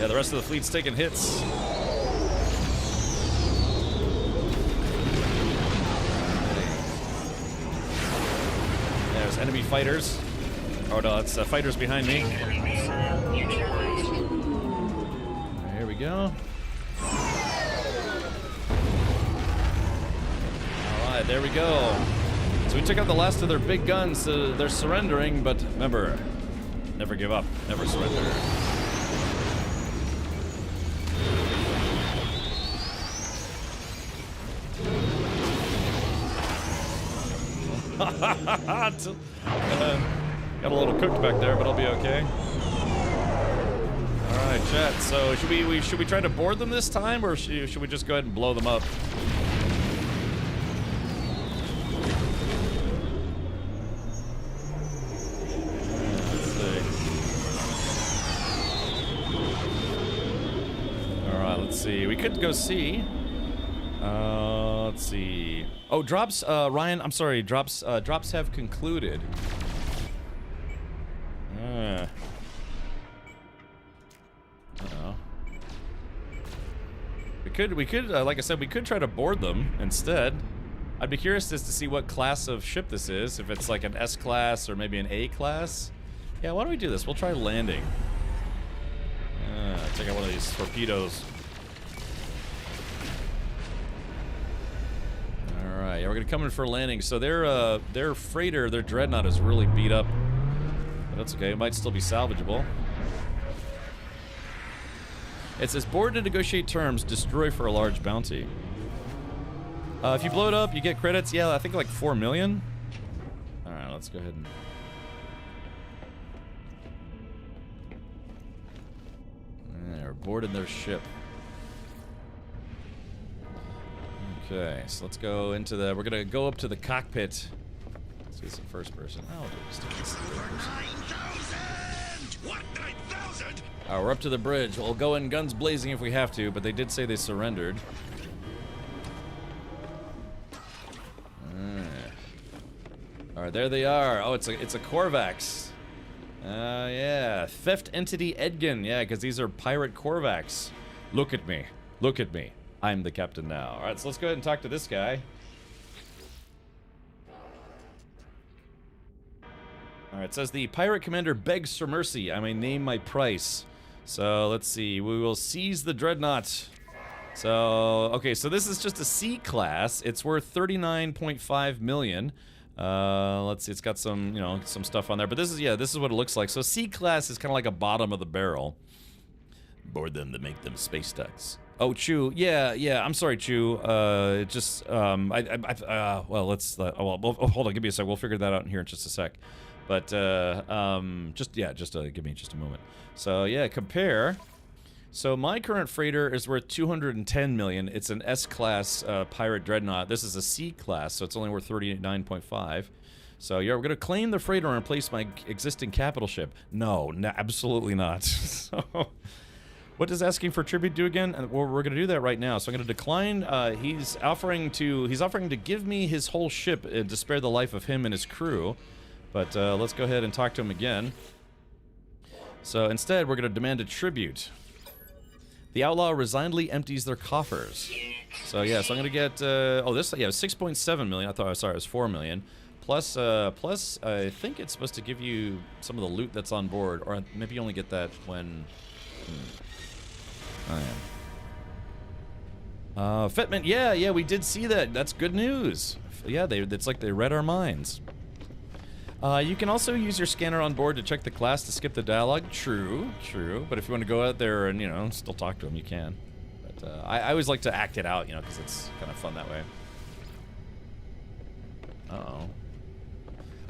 Yeah, the rest of the fleet's taking hits. There's enemy fighters. Oh no, it's fighters behind me. Here we go. Alright, there we go. So we took out the last of their big guns. They're surrendering, but remember, never give up, never surrender. Got a little cooked back there, but I'll be okay. All right, chat. So should we try to board them this time, or should we just go ahead and blow them up? Let's see. All right, let's see. We could go see. Let's see. Oh, drops. Ryan, I'm sorry. Drops have concluded. We could, like I said, we could try to board them instead. I'd be curious as to see what class of ship this is. If it's like an S class or maybe an A class. Yeah, why don't we do this? We'll try landing. Take out one of these torpedoes. All right, yeah, we're gonna come in for landing. So their freighter, their dreadnought, is really beat up. But that's okay. It might still be salvageable. It says, board to negotiate terms, destroy for a large bounty. If you blow it up, you get credits. Yeah, I think like 4 million. Alright, let's go ahead and... We're boarding their ship. Okay, so let's go into the... We're gonna go up to the cockpit. Let's do some first person. Oh, I'll do this third person. What, 9,000? We're up to the bridge. We'll go in guns blazing if we have to, but they did say they surrendered. Alright, there they are. Oh, it's a Korvax. Yeah. Theft Entity Edgin. Yeah, because these are pirate Korvax. Look at me. Look at me. I'm the captain now. Alright, so let's go ahead and talk to this guy. Alright, it says the pirate commander begs for mercy. I may name my price. So, let's see. We will seize the dreadnought. So, okay, so this is just a C class. It's worth 39.5 million. Let's see. It's got some, you know, some stuff on there. But this is, yeah, this is what it looks like. So, C class is kind of like a bottom of the barrel. Board them to make them space ducks. Oh, Chew. Yeah. I'm sorry, Chew. It just, well, let's, well, hold on. Give me a sec. We'll figure that out in here in just a sec. But, just give me just a moment. So, yeah, compare. So, my current freighter is worth 210 million. It's an S-class pirate dreadnought. This is a C-class, so it's only worth 39.5. So yeah, we're gonna claim the freighter and replace my existing capital ship. No, absolutely not. So, what does asking for tribute do again? Well, we're gonna do that right now. So I'm gonna decline. He's offering to give me his whole ship to spare the life of him and his crew. But let's go ahead and talk to him again. So instead, we're gonna demand a tribute. The outlaw resignedly empties their coffers. So yeah, so I'm gonna get 6.7 million. I thought, sorry, it was 4 million. Plus, I think it's supposed to give you some of the loot that's on board, or maybe you only get that when. Oh yeah. Fitment, yeah, we did see that. That's good news. Yeah, it's like they read our minds. You can also use your scanner on board to check the class to skip the dialogue. True. But if you want to go out there and, still talk to them, you can. But I always like to act it out, because it's kind of fun that way. Uh-oh.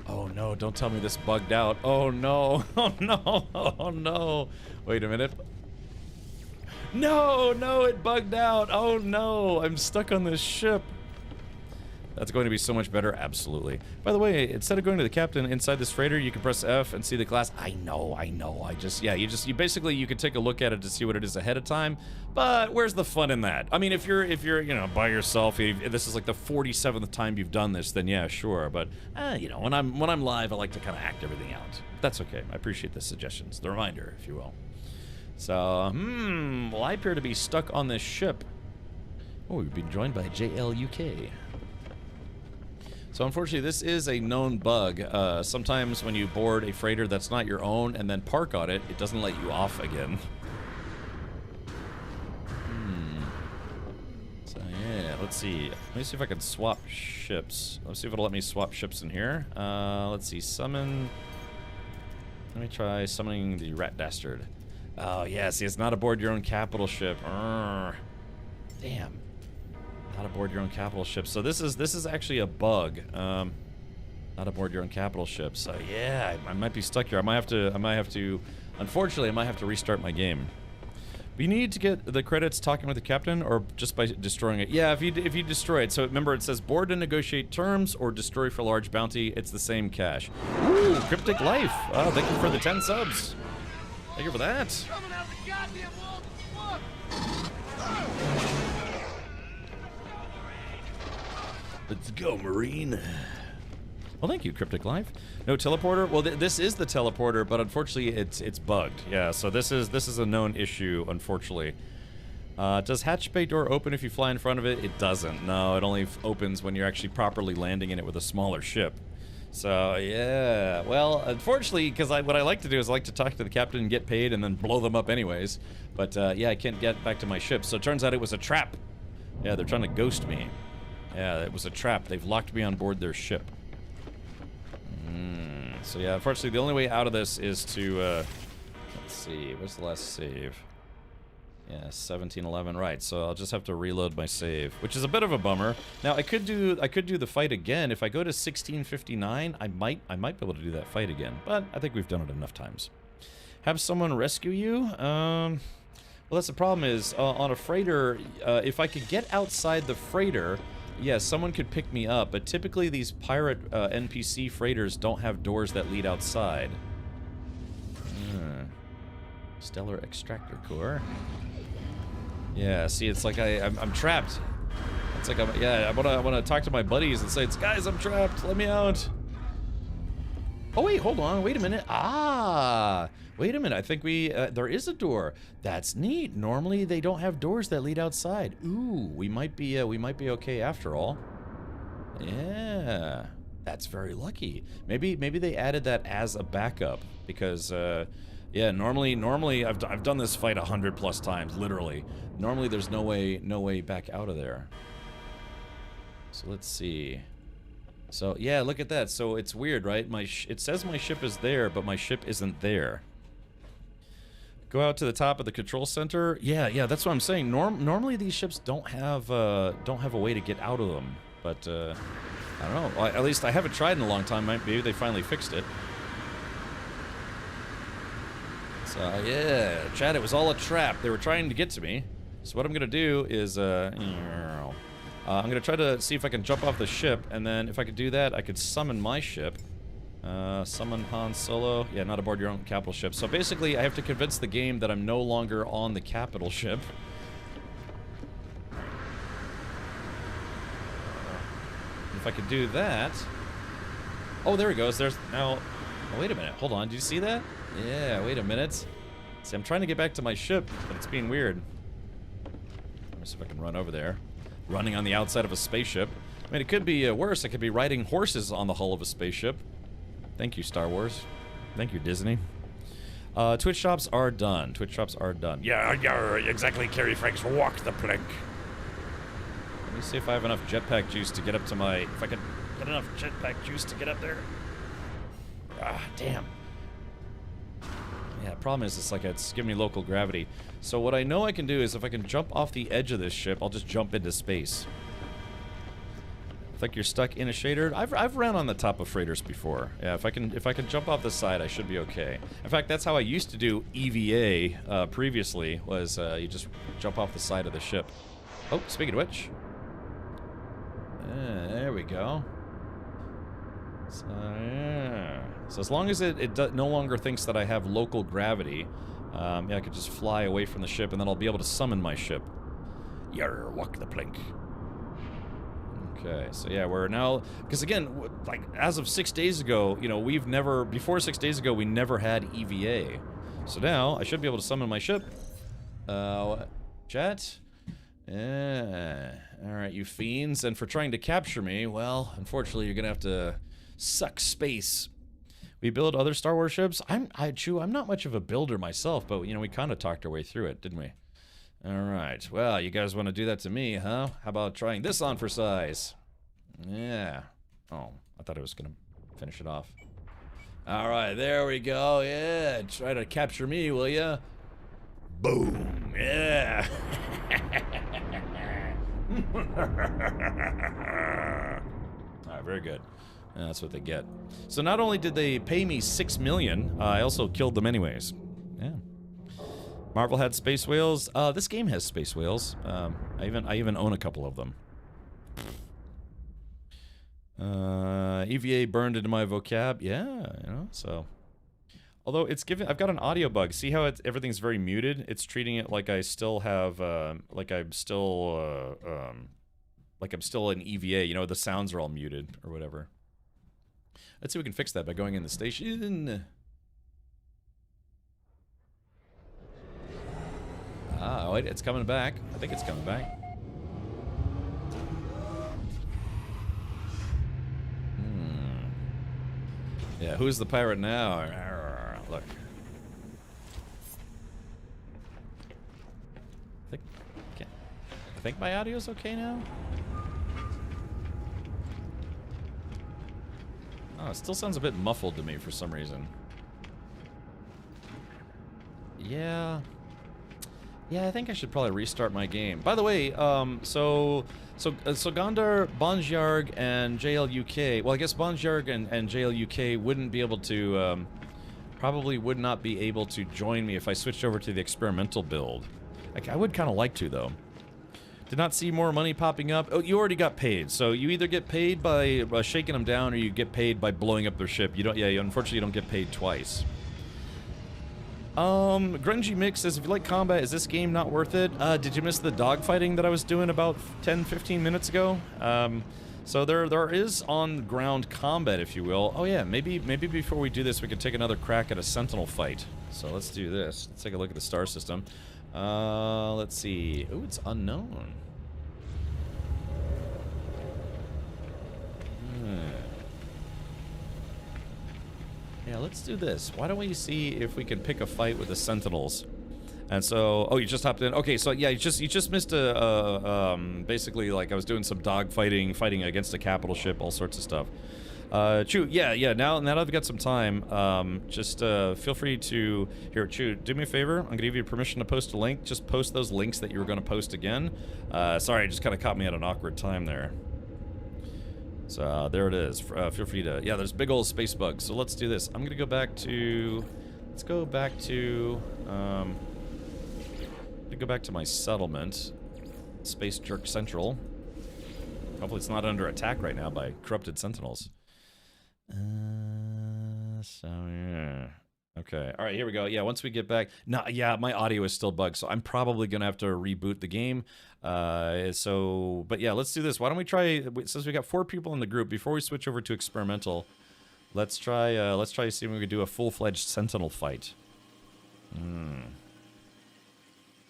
Oh, no, don't tell me this bugged out. Oh, no. Oh, no. Oh, no. Wait a minute. No, it bugged out. Oh, no. I'm stuck on this ship. That's going to be so much better, absolutely. By the way, instead of going to the captain inside this freighter, you can press F and see the class. I know. You basically, you could take a look at it to see what it is ahead of time, but where's the fun in that? I mean, if you're by yourself, if this is like the 47th time you've done this, then yeah, sure, but when I'm live, I like to kind of act everything out. That's okay. I appreciate the suggestions, the reminder, if you will. So, well, I appear to be stuck on this ship. Oh, we've been joined by JLUK. So unfortunately, this is a known bug. Sometimes when you board a freighter that's not your own and then park on it, it doesn't let you off again. So yeah, let's see. Let me see if I can swap ships. Let's see if it'll let me swap ships in here. Let's see, summon. Let me try summoning the Rat Dastard. Oh yeah, see, it's not aboard your own capital ship. Damn. Not aboard your own capital ship. So this is actually a bug. Not aboard your own capital ship. So yeah, I might be stuck here. I might have to. Unfortunately, I might have to restart my game. We need to get the credits talking with the captain, or just by destroying it. Yeah, if you destroy it. So remember, it says board to negotiate terms or destroy for large bounty. It's the same cash. Ooh, Cryptic Life. Oh, thank you for the 10 subs. Thank you for that. Let's go, Marine. Well, thank you, Cryptic Life. No teleporter? Well, this is the teleporter, but unfortunately, it's bugged. Yeah, so this is a known issue, unfortunately. Does hatch bay door open if you fly in front of it? It doesn't. No, it only opens when you're actually properly landing in it with a smaller ship. So, yeah. Well, unfortunately, because what I like to do is I like to talk to the captain and get paid and then blow them up anyways. But, yeah, I can't get back to my ship. So it turns out it was a trap. Yeah, they're trying to ghost me. Yeah, it was a trap. They've locked me on board their ship. So yeah, unfortunately, the only way out of this is to, let's see, what's the last save? Yeah, 1711, right, so I'll just have to reload my save, which is a bit of a bummer. Now, I could do the fight again. If I go to 1659, I might be able to do that fight again, but I think we've done it enough times. Have someone rescue you? Well, that's the problem is, on a freighter, if I could get outside the freighter, yeah, someone could pick me up, but typically these pirate NPC freighters don't have doors that lead outside. Stellar Extractor Core. Yeah, see, it's like I'm trapped. It's like I want to talk to my buddies and say, guys, I'm trapped. Let me out. Oh wait, hold on. Wait a minute. Wait a minute. I think there is a door. That's neat. Normally they don't have doors that lead outside. Ooh, we might be okay after all. Yeah, that's very lucky. Maybe they added that as a backup because yeah, normally I've done this fight 100+ times, literally. Normally there's no way back out of there. So let's see. So yeah, look at that. So it's weird, right? It says my ship is there, but my ship isn't there. Go out to the top of the control center. Yeah, that's what I'm saying. Normally these ships don't have a way to get out of them, but I don't know. Well, at least I haven't tried in a long time. Maybe they finally fixed it. So yeah, Chad, it was all a trap. They were trying to get to me. So what I'm gonna do is I'm gonna try to see if I can jump off the ship, and then if I could do that, I could summon my ship. Summon Han Solo. Yeah, not aboard your own capital ship. So basically, I have to convince the game that I'm no longer on the capital ship. If I could do that... Oh, there he goes. There's now... Oh, wait a minute. Hold on. Did you see that? Yeah, wait a minute. See, I'm trying to get back to my ship, but it's being weird. Let me see if I can run over there. Running on the outside of a spaceship. I mean, it could be worse. I could be riding horses on the hull of a spaceship. Thank you, Star Wars. Thank you, Disney. Twitch shops are done. Twitch shops are done. Yeah, exactly, Carrie Franks. Walk the plank. Let me see if I have enough jetpack juice to get up to my... If I can get enough jetpack juice to get up there. Ah, damn. Yeah, the problem is it's giving me local gravity. So what I know I can do is if I can jump off the edge of this ship, I'll just jump into space. It's like you're stuck in a shader. I've ran on the top of freighters before. Yeah, if I can jump off the side, I should be okay. In fact, that's how I used to do EVA previously. Was you just jump off the side of the ship. Oh, speaking of which, there we go. So yeah. So as long as it no longer thinks that I have local gravity, yeah, I could just fly away from the ship, and then I'll be able to summon my ship. Yarr, walk the plank. Okay, so yeah, we're now... Because again, like, as of 6 days ago, you know, we've never... Before 6 days ago, we never had EVA. So now, I should be able to summon my ship. Chat? Yeah. Alright, you fiends. And for trying to capture me, well, unfortunately, you're gonna have to suck space. We build other Star Wars ships? I'm not much of a builder myself, but, you know, we kind of talked our way through it, didn't we? Alright, well, you guys want to do that to me, huh? How about trying this on for size? Yeah. Oh, I thought I was going to finish it off. Alright, there we go, yeah. Try to capture me, will ya? Boom, yeah. Alright, very good. That's what they get. So not only did they pay me $6 million, I also killed them anyways. Yeah. Marvel had space whales. This game has space whales. I even own a couple of them. EVA burned into my vocab. Yeah, you know, so. Although it's given, I've got an audio bug. See how everything's very muted? It's treating it like I still have, like I'm still in EVA. You know, the sounds are all muted or whatever. Let's see if we can fix that by going in the station. Ah, wait, it's coming back. I think it's coming back. Yeah, who's the pirate now? Look. I think my audio's okay now? Oh, it still sounds a bit muffled to me for some reason. Yeah. Yeah, I think I should probably restart my game. By the way, so Gondar, Bonjarg, and JLUK. Well, I guess Bonjarg and JLUK wouldn't be able to, probably would not be able to join me if I switched over to the experimental build. Like, I would kind of like to, though. Did not see more money popping up. Oh, you already got paid. So you either get paid by shaking them down, or you get paid by blowing up their ship. You don't. Yeah, unfortunately, you don't get paid twice. Grungy Mix says, if you like combat, is this game not worth it? Did you miss the dogfighting that I was doing about 10-15 minutes ago? So there is on-ground combat, if you will. Oh yeah, maybe before we do this, we could take another crack at a Sentinel fight. So let's do this. Let's take a look at the star system. Let's see. Ooh, it's unknown. Yeah, let's do this. Why don't we see if we can pick a fight with the Sentinels? And so, oh, you just hopped in. Okay, so yeah, you just missed basically, like, I was doing some dog fighting against a capital ship, all sorts of stuff. Chew, yeah. Now that I've got some time, just feel free to here, Chew. Do me a favor. I'm gonna give you permission to post a link. Just post those links that you were gonna post again. Sorry, it just kind of caught me at an awkward time there. So there it is. Feel free to. Yeah, there's big old space bugs. So let's do this. I'm gonna go back to. Let's go back to. Go back to my settlement, Space Jerk Central. Hopefully it's not under attack right now by corrupted sentinels. So yeah. Okay. All right, here we go. Yeah, once we get back. No, yeah, my audio is still bugged, so I'm probably going to have to reboot the game. But yeah, let's do this. Why don't we try, since we got 4 people in the group, before we switch over to experimental, let's try to see if we can do a full-fledged sentinel fight.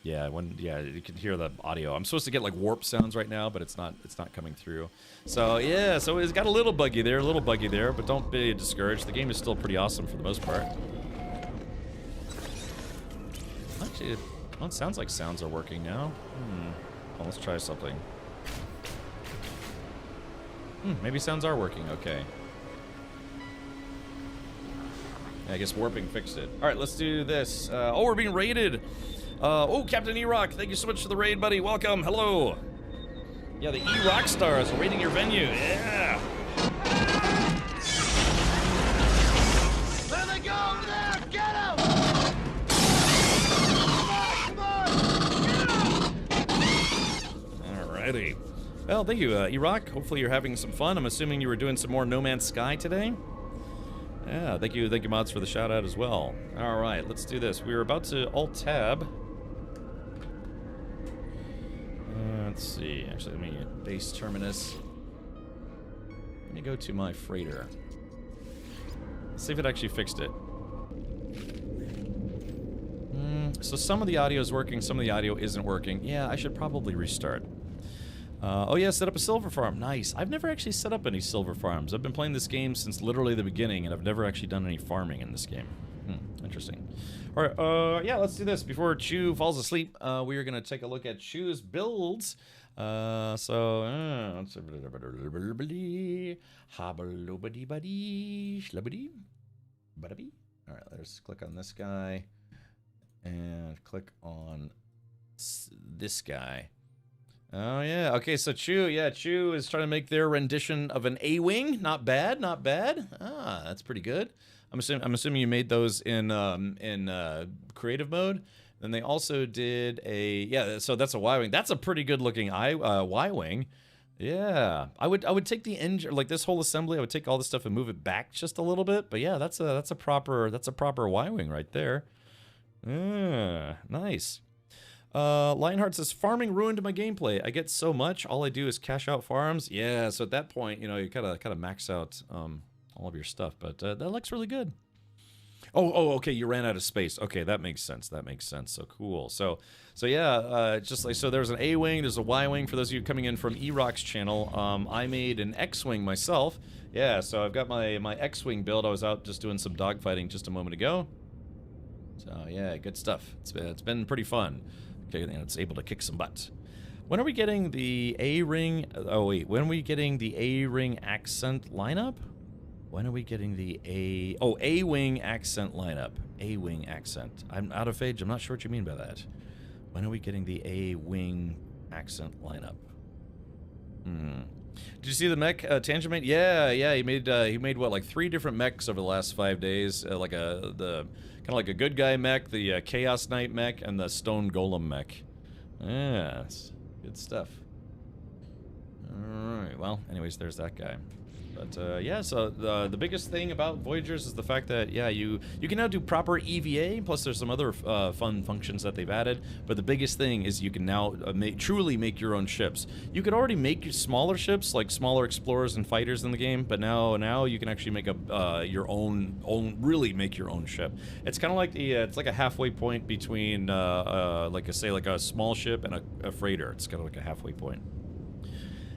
Yeah, you can hear the audio. I'm supposed to get like warp sounds right now, but it's not coming through. So yeah, so it's got a little buggy there, but don't be discouraged. The game is still pretty awesome for the most part. Actually, well, it sounds like sounds are working now. Well, let's try something. Maybe sounds are working. Okay. Yeah, I guess warping fixed it. All right, let's do this. Oh, we're being raided. Oh, Captain E-Rock, thank you so much for the raid, buddy. Welcome. Hello. Yeah, the E-Rock stars are raiding your venue. Yeah. There they go over there! Get them! Come on! Get them! Alrighty. Well, thank you, E-Rock. Hopefully you're having some fun. I'm assuming you were doing some more No Man's Sky today. Yeah, thank you, mods, for the shout out as well. All right, let's do this. We're about to alt-tab. Let's see. Actually, let me base terminus. Let me go to my freighter. Let's see if it actually fixed it. So some of the audio is working, some of the audio isn't working. Yeah, I should probably restart. Oh yeah, set up a silver farm. Nice. I've never actually set up any silver farms. I've been playing this game since literally the beginning, and I've never actually done any farming in this game. Interesting. All right, yeah, let's do this. Before Chew falls asleep, we are going to take a look at Chew's builds. Let's see. All right, let's click on this guy and click on this guy. Oh yeah. Okay, so Chew is trying to make their rendition of an A-wing. Not bad, not bad. Ah, that's pretty good. I'm assuming you made those in creative mode. Then they also did so that's a Y-wing. That's a pretty good looking Y-wing. Yeah. I would take the engine, like this whole assembly, I would take all this stuff and move it back just a little bit. But yeah, that's a proper Y-wing right there. Nice. Lionheart says, farming ruined my gameplay. I get so much. All I do is cash out farms. Yeah, so at that point, you know, you kind of max out all of your stuff. But that looks really good. Oh, okay, you ran out of space. Okay, that makes sense. So cool. So yeah, just like, so there's an A-wing, there's a Y-wing. For those of you coming in from E-Rock's channel, I made an X-wing myself. Yeah, so I've got my X-wing build. I was out just doing some dogfighting just a moment ago. So yeah, good stuff. It's been pretty fun. Okay, and it's able to kick some butt. When are we getting the A-ring? Oh wait, when are we getting the A-ring accent lineup? When are we getting the A-wing accent lineup? A-wing accent. I'm out of age. I'm not sure what you mean by that. When are we getting the A-wing accent lineup? Did you see the mech Tangent made? Yeah. He made what, like 3 different mechs over the last 5 days. Like kind of like a good guy mech, the Chaos Knight mech, and the Stone Golem mech. Yeah, it's good stuff. All right. Well, anyways, there's that guy. But yeah, so the biggest thing about Voyagers is the fact that, yeah, you can now do proper EVA, plus there's some other fun functions that they've added, but the biggest thing is you can now truly make your own ships. You could already make smaller ships, like smaller explorers and fighters in the game, but now you can actually make your own really make your own ship. It's kind of like it's like a halfway point between like a small ship and a freighter. It's kind of like a halfway point.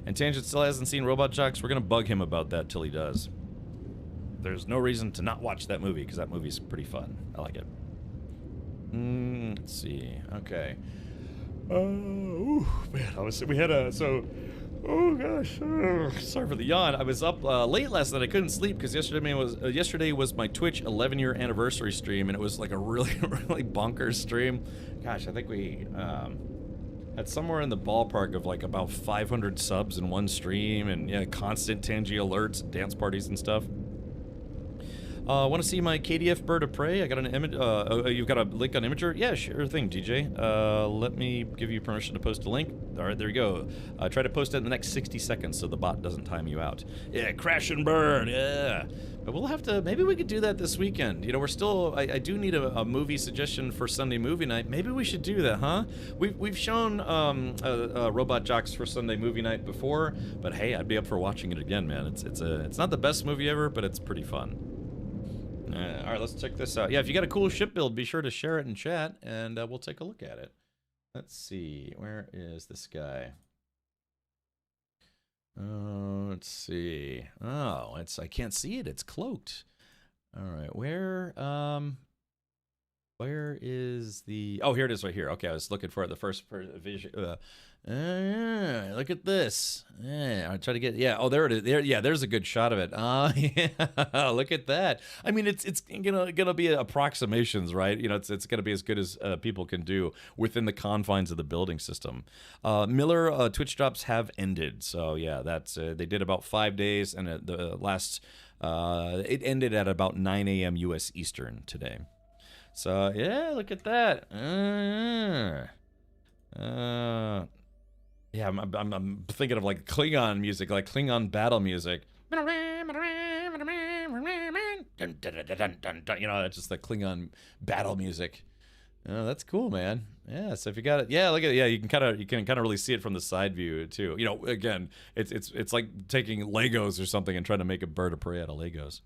And Tangent still hasn't seen Robot Jox. We're going to bug him about that till he does. There's no reason to not watch that movie, because that movie's pretty fun. I like it. Let's see. Okay. Man, oh gosh. Sorry for the yawn. I was up late last night. I couldn't sleep because yesterday was my Twitch 11-year anniversary stream, and it was like a really, really bonkers stream. Gosh, I think we... at somewhere in the ballpark of like about 500 subs in one stream, and yeah, constant Tangy alerts, dance parties and stuff. Want to see my KDF bird of prey? I got an image. You've got a link on Imager? Yeah, sure thing, DJ. Let me give you permission to post a link. All right, there you go. Try to post it in the next 60 seconds so the bot doesn't time you out. Yeah, crash and burn. Yeah. But we'll have to. Maybe we could do that this weekend. You know, we're still. I do need a movie suggestion for Sunday movie night. Maybe we should do that, huh? We've shown Robot Jocks for Sunday movie night before, but hey, I'd be up for watching it again, man. It's not the best movie ever, but it's pretty fun. All right, let's check this out. Yeah, if you got a cool ship build, be sure to share it in chat, and we'll take a look at it. Let's see. Where is this guy? Let's see. Oh, I can't see it. It's cloaked. All right, where is the? Oh, here it is, right here. Okay, I was looking for it. The first vision. Look at this. I try to get. Yeah. Oh, there it is. There. Yeah. There's a good shot of it. Yeah. Look at that. I mean, it's gonna be approximations, right? You know, it's gonna be as good as people can do within the confines of the building system. Miller Twitch drops have ended. So yeah, that's they did about 5 days, and the last it ended at about 9 a.m. U.S. Eastern today. So yeah, look at that. Yeah, I'm thinking of like Klingon music, like Klingon battle music. You know, it's just the Klingon battle music. Oh, that's cool, man. Yeah, so if you got it, yeah, look at it. Yeah, you can kind of really see it from the side view too. You know, again, it's like taking Legos or something and trying to make a bird of prey out of Legos.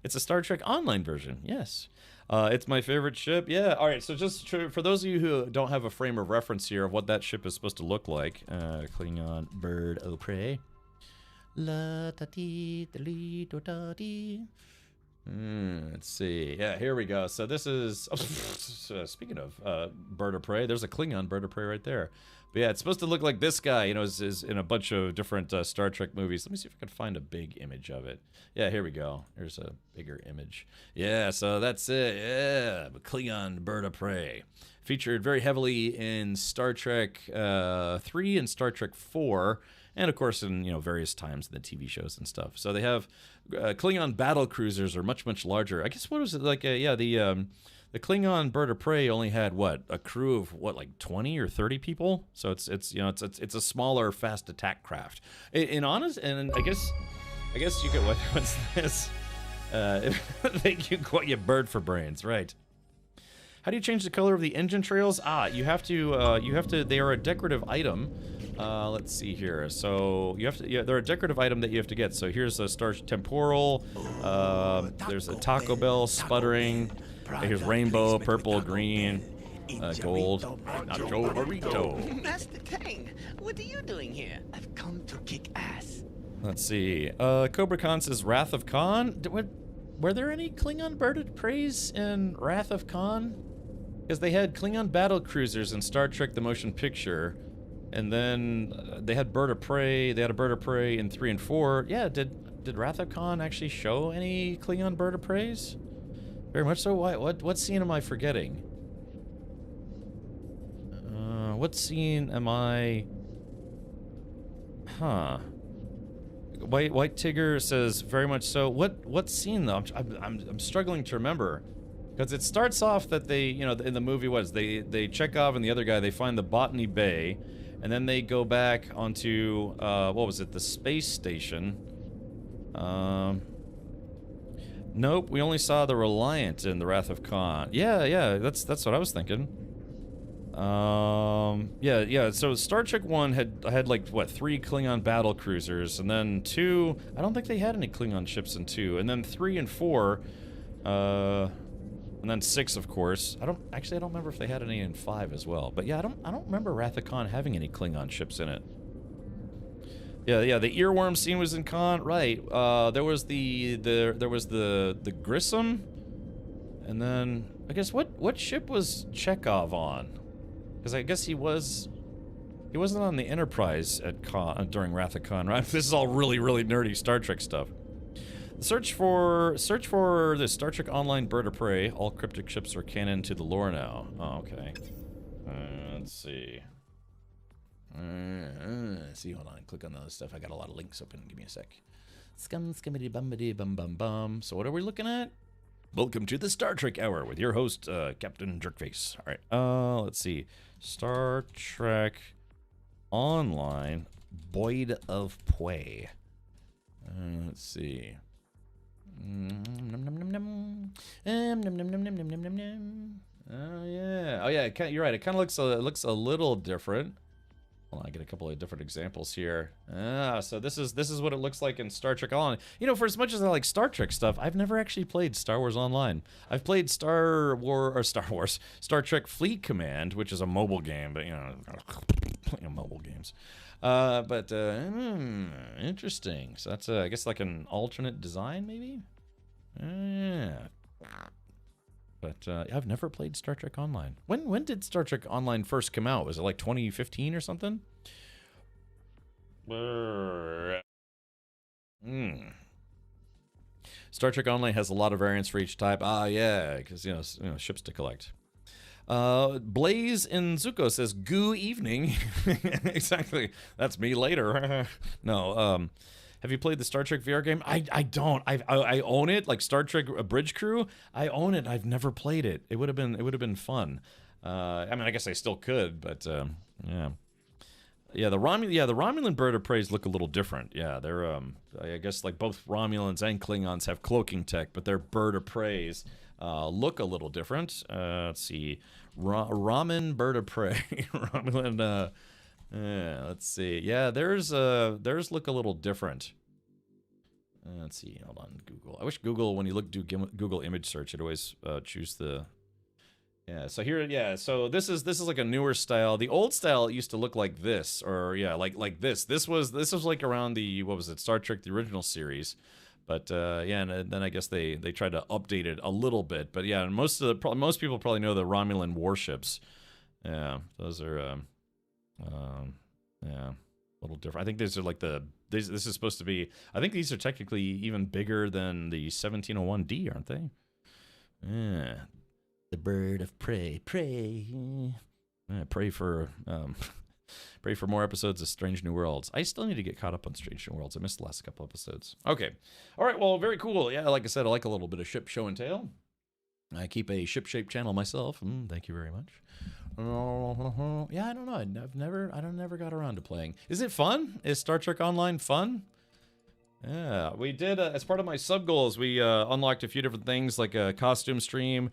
It's a Star Trek Online version, yes. It's my favorite ship. Yeah, all right, so just for those of you who don't have a frame of reference here of what that ship is supposed to look like, Klingon bird of prey. La da dee da lee do da dee. Let's see. Yeah, here we go. So this is, speaking of bird of prey, there's a Klingon bird of prey right there. But yeah, it's supposed to look like this guy, you know, is in a bunch of different Star Trek movies. Let me see if I can find a big image of it. Yeah, here we go. There's a bigger image. Yeah, so that's it. Yeah, Klingon bird of prey. Featured very heavily in Star Trek 3 and Star Trek 4. And of course, in various times in the TV shows and stuff. So they have Klingon battle cruisers are much larger. I guess what was it like? The Klingon bird of prey only had what, a crew of what, like 20 or 30 people. So it's a smaller fast attack craft. In honest, and I guess you get what's this? Thank you, quite you bird for brains, right? How do you change the color of the engine trails? You have to. They are a decorative item. Let's see here. So you have to. Yeah, they're a decorative item that you have to get. So here's a Star Temporal. There's a Taco Bell sputtering. Here's rainbow, purple, green, gold. Nacho burrito. Master Tang, what are you doing here? I've come to kick ass. Let's see. Cobra Khan says Wrath of Khan. Were there any Klingon bird of preys in Wrath of Khan? Because they had Klingon battle cruisers in Star Trek: The Motion Picture, and then they had bird of prey. They had a bird of prey in 3 and 4. Yeah, did Wrath of Khan actually show any Klingon bird of preys? Very much so. What scene am I forgetting? What scene am I? Huh. White Tigger says very much so. What scene though? I'm struggling to remember, because it starts off that they, in the movie, they Chekhov and the other guy, they find the Botany Bay, and then they go back onto what was it, the space station. Nope, we only saw the Reliant in the Wrath of Khan. Yeah, that's what I was thinking. Yeah. So Star Trek 1 had like what, 3 Klingon battle cruisers, and then 2. I don't think they had any Klingon ships in 2, and then 3 and 4, and then 6, of course. I don't remember if they had any in 5 as well. But yeah, I don't remember Wrath of Khan having any Klingon ships in it. Yeah, the earworm scene was in Khan, right? There was the Grissom, and then I guess what ship was Chekhov on? Because I guess he wasn't on the Enterprise at Khan during Wrath of Khan, right? This is all really nerdy Star Trek stuff. Search for the Star Trek Online bird of prey. All cryptic ships are canon to the lore now. Oh, okay. Let's see. See, hold on. Click on the other stuff. I got a lot of links open. Give me a sec. Scum skimmity bumbity bum bum bum. So what are we looking at? Welcome to the Star Trek Hour with your host, Captain Jerkface. All right, let's see. Star Trek Online, Boyd of Puey. Let's see. Oh yeah. You're right. It kind of looks a little different. Well, I get a couple of different examples here. So this is what it looks like in Star Trek Online. You know, for as much as I like Star Trek stuff, I've never actually played Star Wars Online. I've played Star Trek Fleet Command, which is a mobile game, but you know, playing mobile games. Interesting. So that's I guess like an alternate design, maybe. Yeah. But I've never played Star Trek Online. When did Star Trek Online first come out? Was it like 2015 or something? Star Trek Online has a lot of variants for each type. Yeah, because you know ships to collect. Blaze in Zuko says, "Goo evening." Exactly. That's me later. No. Have you played the Star Trek VR game? I don't. I own it, like Star Trek Bridge Crew. I own it. I've never played it. It would have been fun. I mean, I guess I still could, but yeah. The Romulan bird of preys look a little different. Yeah, they're I guess like both Romulans and Klingons have cloaking tech, but their bird of preys look a little different. Let's see, Ramen bird of prey, Romulan. Let's see. Yeah, theirs look a little different. Let's see. Hold on, Google. I wish Google, when you do Google image search, it always choose the. Yeah. So here, yeah. So this is like a newer style. The old style used to look like this, or yeah, like this. This was like around the, what was it, Star Trek the original series. But yeah, and then I guess they tried to update it a little bit. But yeah, most people probably know the Romulan warships. Yeah, those are. Yeah, a little different. I think these are like this is supposed to be. I think these are technically even bigger than the 1701D, aren't they? Yeah, the bird of prey, pray for pray for more episodes of Strange New Worlds. I still need to get caught up on Strange New Worlds. I missed the last couple episodes. Okay, all right. Well, very cool. Yeah, like I said, I like a little bit of ship show and tell. I keep a ship-shaped channel myself. Thank you very much. Yeah, I don't know. I never got around to playing. Is it fun? Is Star Trek Online fun? Yeah, we did, as part of my sub-goals, we unlocked a few different things, like a costume stream,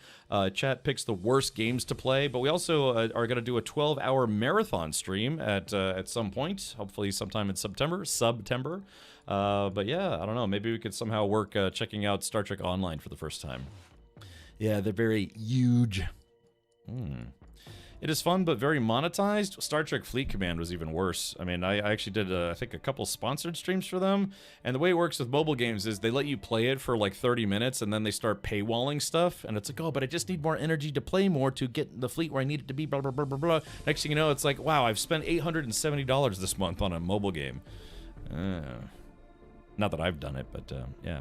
chat picks the worst games to play, but we also are going to do a 12-hour marathon stream at some point, hopefully sometime in September. But yeah, I don't know, maybe we could somehow work checking out Star Trek Online for the first time. Yeah, they're very huge. It is fun, but very monetized. Star Trek Fleet Command was even worse. I mean, I actually did, I think, a couple sponsored streams for them. And the way it works with mobile games is they let you play it for like 30 minutes, and then they start paywalling stuff. And it's like, oh, but I just need more energy to play more to get the fleet where I need it to be, blah, blah, blah, blah, blah. Next thing you know, it's like, wow, I've spent $870 this month on a mobile game. Not that I've done it, but yeah.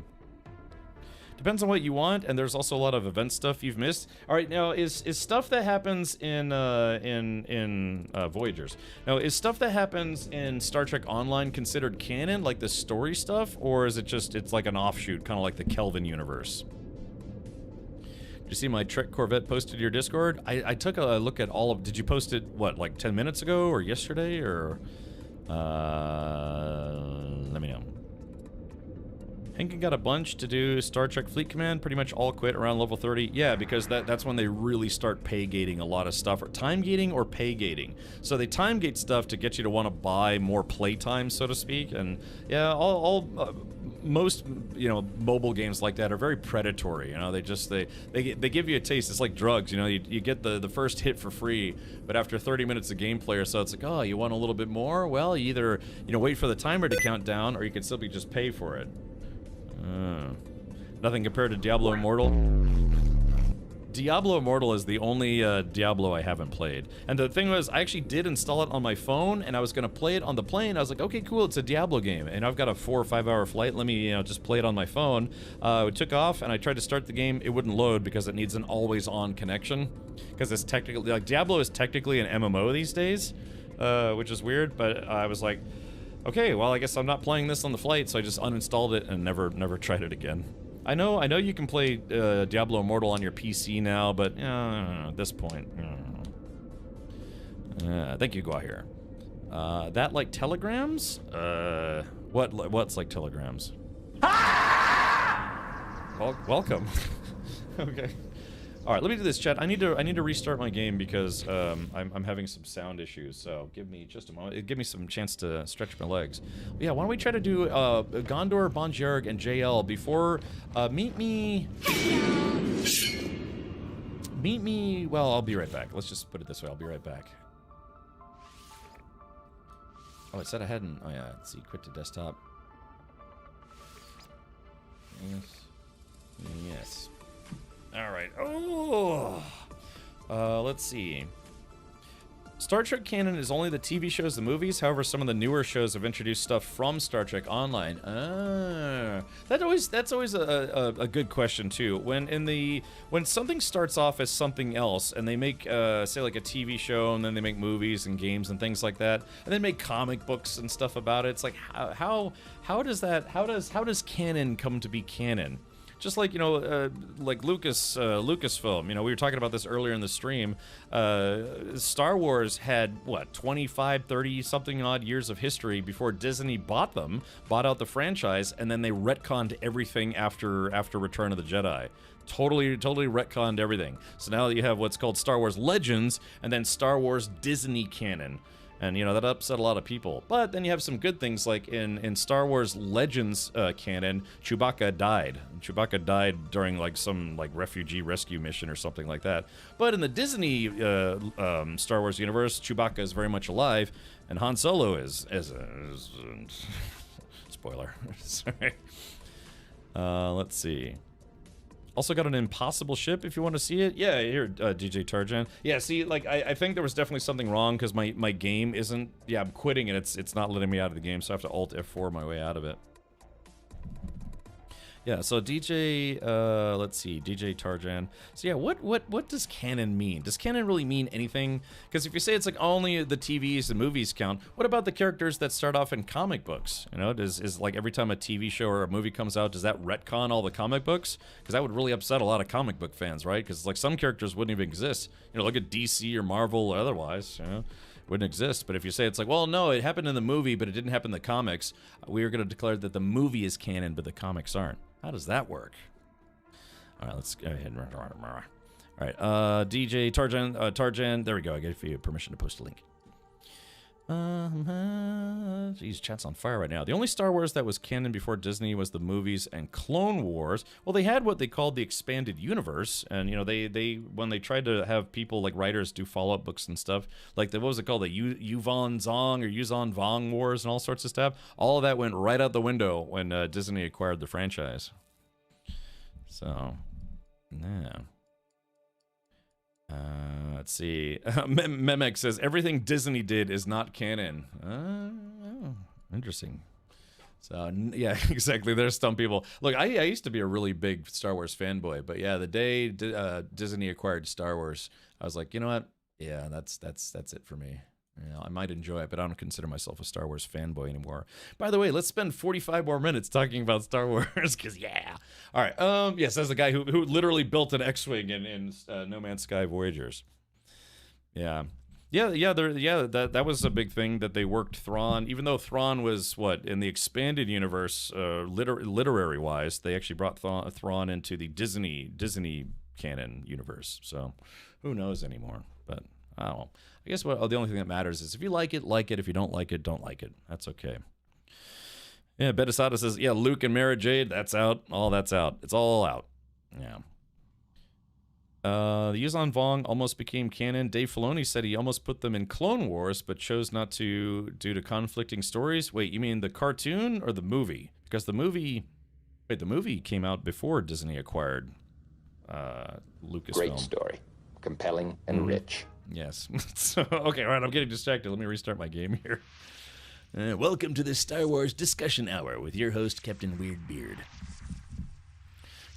Depends on what you want, and there's also a lot of event stuff you've missed. All right, now is stuff that happens in Voyagers. Now, is stuff that happens in Star Trek Online considered canon, like the story stuff, or is it's like an offshoot, kind of like the Kelvin universe? Did you see my Trek Corvette posted to your Discord? I took a look at all of. Did you post it what, like 10 minutes ago or yesterday, or? Let me know. Henkin got a bunch to do Star Trek Fleet Command, pretty much all quit around level 30. Yeah, because that's when they really start pay gating a lot of stuff, or time gating or pay gating. So they time gate stuff to get you to want to buy more playtime, so to speak. And yeah, most mobile games like that are very predatory. You know, they give you a taste. It's like drugs. You know, you get the first hit for free, but after 30 minutes of gameplay or so, it's like, oh, you want a little bit more? Well, you either wait for the timer to count down, or you can simply just pay for it. Nothing compared to Diablo Immortal. Diablo Immortal is the only Diablo I haven't played. And the thing was, I actually did install it on my phone, and I was going to play it on the plane. I was like, okay, cool, it's a Diablo game, and I've got a 4 or 5 hour flight. Let me just play it on my phone. It took off, and I tried to start the game. It wouldn't load because it needs an always-on connection. Because it's technically, like, Diablo is technically an MMO these days, which is weird, but I was like, Okay, well, I guess I'm not playing this on the flight, so I just uninstalled it and never tried it again. I know you can play Diablo Immortal on your PC now, but at this point, thank you, Guahir. That like telegrams? What's like telegrams? Well, welcome. Okay. All right, let me do this, chat. I need to restart my game because I'm having some sound issues. So give me just a moment. Give me some chance to stretch my legs. Yeah, why don't we try to do Gondor, Bonjarg, and JL before meet me. Well, I'll be right back. Let's just put it this way. I'll be right back. Oh, it said I hadn't. Oh yeah. Let's see. Quit to desktop. Yes. Yes. All right. Oh. Let's see. Star Trek canon is only the TV shows, the movies. However, some of the newer shows have introduced stuff from Star Trek Online. That's always a good question too. When something starts off as something else, and they make say like a TV show, and then they make movies and games and things like that, and then make comic books and stuff about it. It's like how does canon come to be canon? Just like, like Lucasfilm, we were talking about this earlier in the stream. Star Wars had, 25, 30 something odd years of history before Disney bought out the franchise, and then they retconned everything after Return of the Jedi. Totally retconned everything. So now you have what's called Star Wars Legends, and then Star Wars Disney canon. And, that upset a lot of people. But then you have some good things, like in Star Wars Legends canon, Chewbacca died. Chewbacca died during, some refugee rescue mission or something like that. But in the Disney Star Wars universe, Chewbacca is very much alive, and Han Solo is spoiler. Sorry. Let's see. Also got an impossible ship if you want to see it. Yeah, here, DJ Tarjan. Yeah, see, I think there was definitely something wrong because my game isn't... Yeah, I'm quitting and it's not letting me out of the game, so I have to Alt F4 my way out of it. Yeah, so DJ, let's see, DJ Tarjan. So yeah, what does canon mean? Does canon really mean anything? Because if you say it's like only the TVs and movies count, what about the characters that start off in comic books? Is like every time a TV show or a movie comes out, does that retcon all the comic books? Because that would really upset a lot of comic book fans, right? Because like some characters wouldn't even exist. Look at DC or Marvel or otherwise, wouldn't exist. But if you say it's like, well, no, it happened in the movie, but it didn't happen in the comics, we are going to declare that the movie is canon, but the comics aren't. How does that work? All right, let's go ahead. All right, DJ Tarjan, there we go. I gave you permission to post a link. Geez, chat's on fire right now. The only Star Wars that was canon before Disney was the movies and Clone Wars. Well, they had what they called the expanded universe, and they when they tried to have people like writers do follow-up books and stuff, like what was it called, the Yuzhan Zong or Yuzhan Vong Wars and all sorts of stuff. All of that went right out the window when Disney acquired the franchise. So, yeah. Let's see. Memek says everything Disney did is not canon. Oh, interesting. So yeah, exactly. There's some people. Look, I used to be a really big Star Wars fanboy, but yeah, the day Disney acquired Star Wars, I was like, you know what? Yeah, that's it for me. I might enjoy it, but I don't consider myself a Star Wars fanboy anymore. By the way, let's spend 45 more minutes talking about Star Wars, because yeah. All right. Yes, that's the guy who literally built an X-Wing in No Man's Sky Voyagers. Yeah. That was a big thing that they worked Thrawn. Even though Thrawn was, in the expanded universe, literary-wise, they actually brought Thrawn into the Disney canon universe. So, who knows anymore, but... Oh, I guess the only thing that matters is if you like it, like it. If you don't like it, don't like it. That's okay. Yeah, Betisada says, yeah, Luke and Mara Jade, that's out. All that's out. It's all out. Yeah. The Yuzhan Vong almost became canon. Dave Filoni said he almost put them in Clone Wars, but chose not to due to conflicting stories. Wait, you mean the cartoon or the movie? Because the movie came out before Disney acquired Lucasfilm. Great story. Compelling and rich. Yes. So, okay, all right, I'm getting distracted. Let me restart my game here. Welcome to the Star Wars Discussion Hour with your host, Captain Weirdbeard.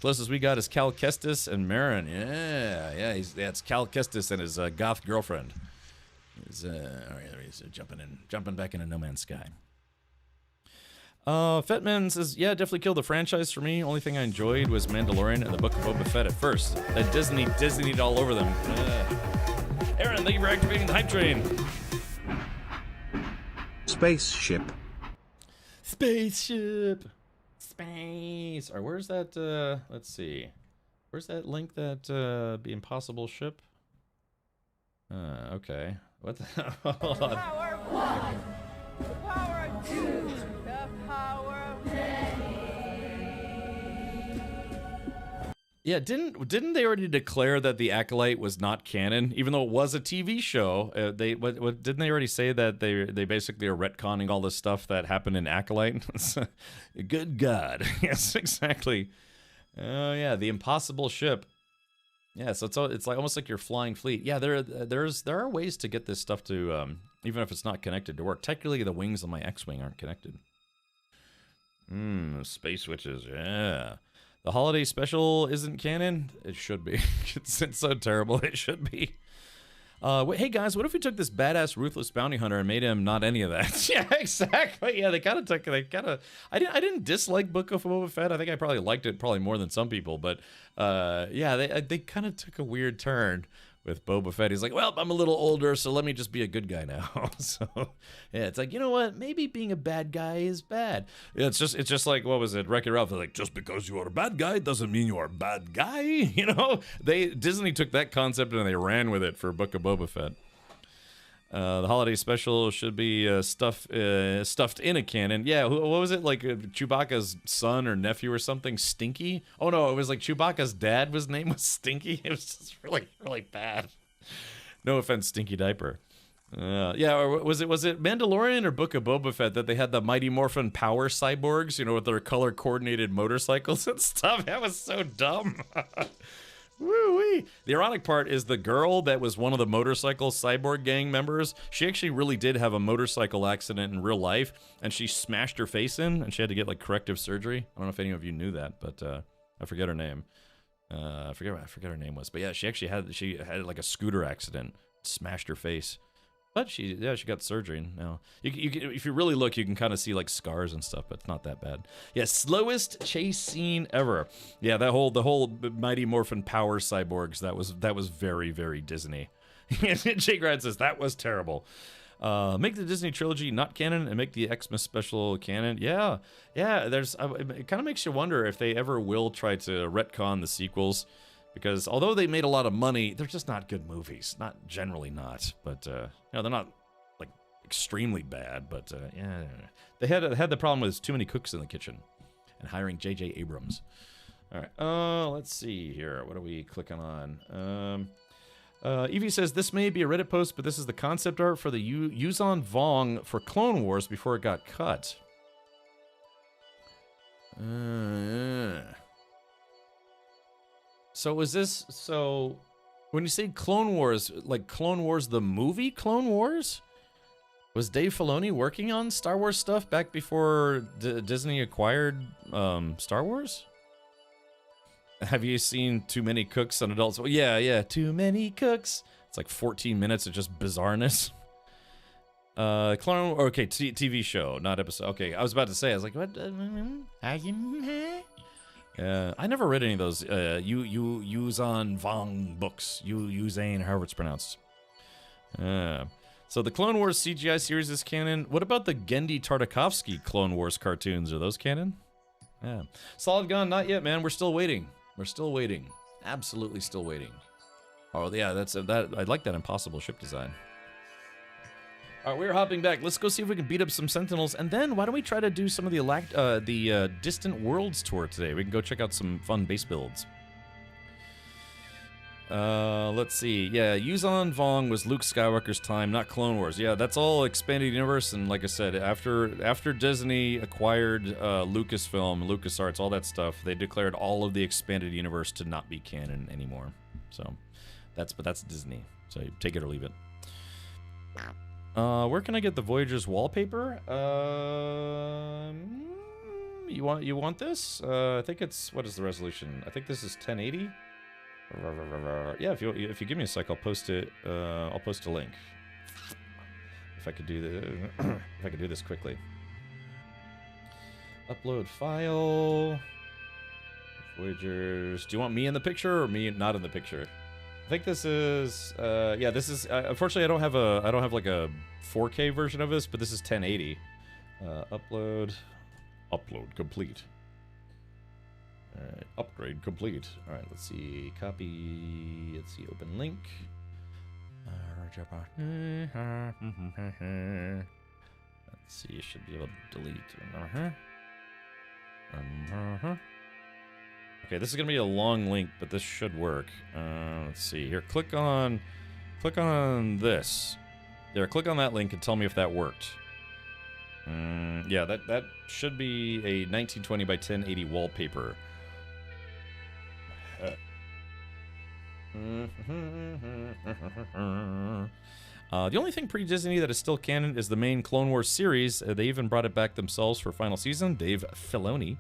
Closest we got is Cal Kestis and Marin. Yeah, it's Cal Kestis and his goth girlfriend. All right, he's jumping back into No Man's Sky. Fetman says, yeah, definitely killed the franchise for me. Only thing I enjoyed was Mandalorian and the Book of Boba Fett at first. That Disney'd all over them. Aaron, thank you for activating the hype train. Spaceship. Spaceship. Space. All right, where's that, let's see. Where's that link, that, be impossible ship? Okay. What the hell? Hold on. Power of one. The power of two. The power of many. Yeah, didn't they already declare that the Acolyte was not canon, even though it was a TV show? Didn't they already say that they basically are retconning all the stuff that happened in Acolyte? Good God, yes, exactly. Oh yeah, the impossible ship. Yeah, so it's like almost like your flying fleet. Yeah, there are ways to get this stuff to even if it's not connected to work. Technically, the wings on my X-wing aren't connected. Space witches. Yeah. The holiday special isn't canon? It should be. It's so terrible. It should be. Hey guys, what if we took this badass ruthless bounty hunter and made him not any of that? Yeah, exactly. Yeah, they kind of took. I didn't dislike Book of Boba Fett. I think I probably liked it more than some people. But yeah, they kind of took a weird turn with Boba Fett. He's like, well, I'm a little older, so let me just be a good guy now. So yeah, it's like, you know what? Maybe being a bad guy is bad. Yeah, it's just like, what was it? Wreck-It Ralph. They're like, just because you are a bad guy doesn't mean you are a bad guy. You know, Disney took that concept and they ran with it for Book of Boba Fett. The holiday special should be stuffed in a cannon. Yeah, what was it, like Chewbacca's son or nephew or something? Stinky? Oh no, it was like Chewbacca's dad. His name was Stinky. It was just really, really bad. No offense, Stinky Diaper. Yeah, or was it Mandalorian or Book of Boba Fett that they had the Mighty Morphin Power Cyborgs? You know, with their color coordinated motorcycles and stuff. That was so dumb. Woo-wee. The ironic part is the girl that was one of the motorcycle cyborg gang members, she actually really did have a motorcycle accident in real life, and she smashed her face in, and she had to get like corrective surgery. I don't know if any of you knew that, but I forget her name. I forget her name was, but yeah, she had like a scooter accident, smashed her face. But she got surgery now. If you really look, you can kind of see like scars and stuff, but it's not that bad. Yeah, slowest chase scene ever. Yeah, the whole Mighty Morphin Power Cyborgs, that was very, very Disney. Jake Rad says that was terrible. Make the Disney trilogy not canon and make the Xmas special canon. Yeah. There's it kind of makes you wonder if they ever will try to retcon the sequels. Because although they made a lot of money, they're just not good movies. Generally not. But, they're not, like, extremely bad. But, yeah. They had the problem with too many cooks in the kitchen. And hiring J.J. Abrams. All right. Let's see here. What are we clicking on? Evie says, this may be a Reddit post, but this is the concept art for the Yuzan Vong for Clone Wars before it got cut. So when you say Clone Wars, like Clone Wars the movie Clone Wars? Was Dave Filoni working on Star Wars stuff back before Disney acquired Star Wars? Have you seen Too Many Cooks on Adults? Well, yeah, Too Many Cooks. It's like 14 minutes of just bizarreness. TV show, not episode. Okay, I was about to say, I was like, what? I never read any of those Yuzan Vong books. Yuzan, however it's pronounced. So the Clone Wars CGI series is canon. What about the Gendy Tartakovsky Clone Wars cartoons? Are those canon? Yeah. Solid Gun, not yet, man. We're still waiting. Absolutely still waiting. Oh yeah, I like that impossible ship design. All right, we're hopping back. Let's go see if we can beat up some Sentinels, and then why don't we try to do some of the Distant Worlds tour today? We can go check out some fun base builds. Let's see. Yeah, Yuzan Vong was Luke Skywalker's time, not Clone Wars. Yeah, that's all expanded universe, and like I said, after Disney acquired Lucasfilm, LucasArts, all that stuff, they declared all of the expanded universe to not be canon anymore. So, that's Disney. So take it or leave it. Where can I get the Voyagers wallpaper? You want this? I think it's, what is the resolution? I think this is 1080. Yeah, if you give me a sec, I'll post it. I'll post a link. If I could do this quickly. Upload file. Voyagers. Do you want me in the picture or me not in the picture? I think this is yeah, this is unfortunately I don't have like a 4K version of this, but this is 1080. Upload complete. All right, upgrade complete. All right, let's see. Copy. Let's see. Open link. Let's see. You should be able to delete. Okay, this is gonna be a long link, but this should work. Let's see here. Click on this. There, click on that link and tell me if that worked. Yeah, that should be a 1920 by 1080 wallpaper. The only thing pre-Disney that is still canon is the main Clone Wars series. They even brought it back themselves for final season. Dave Filoni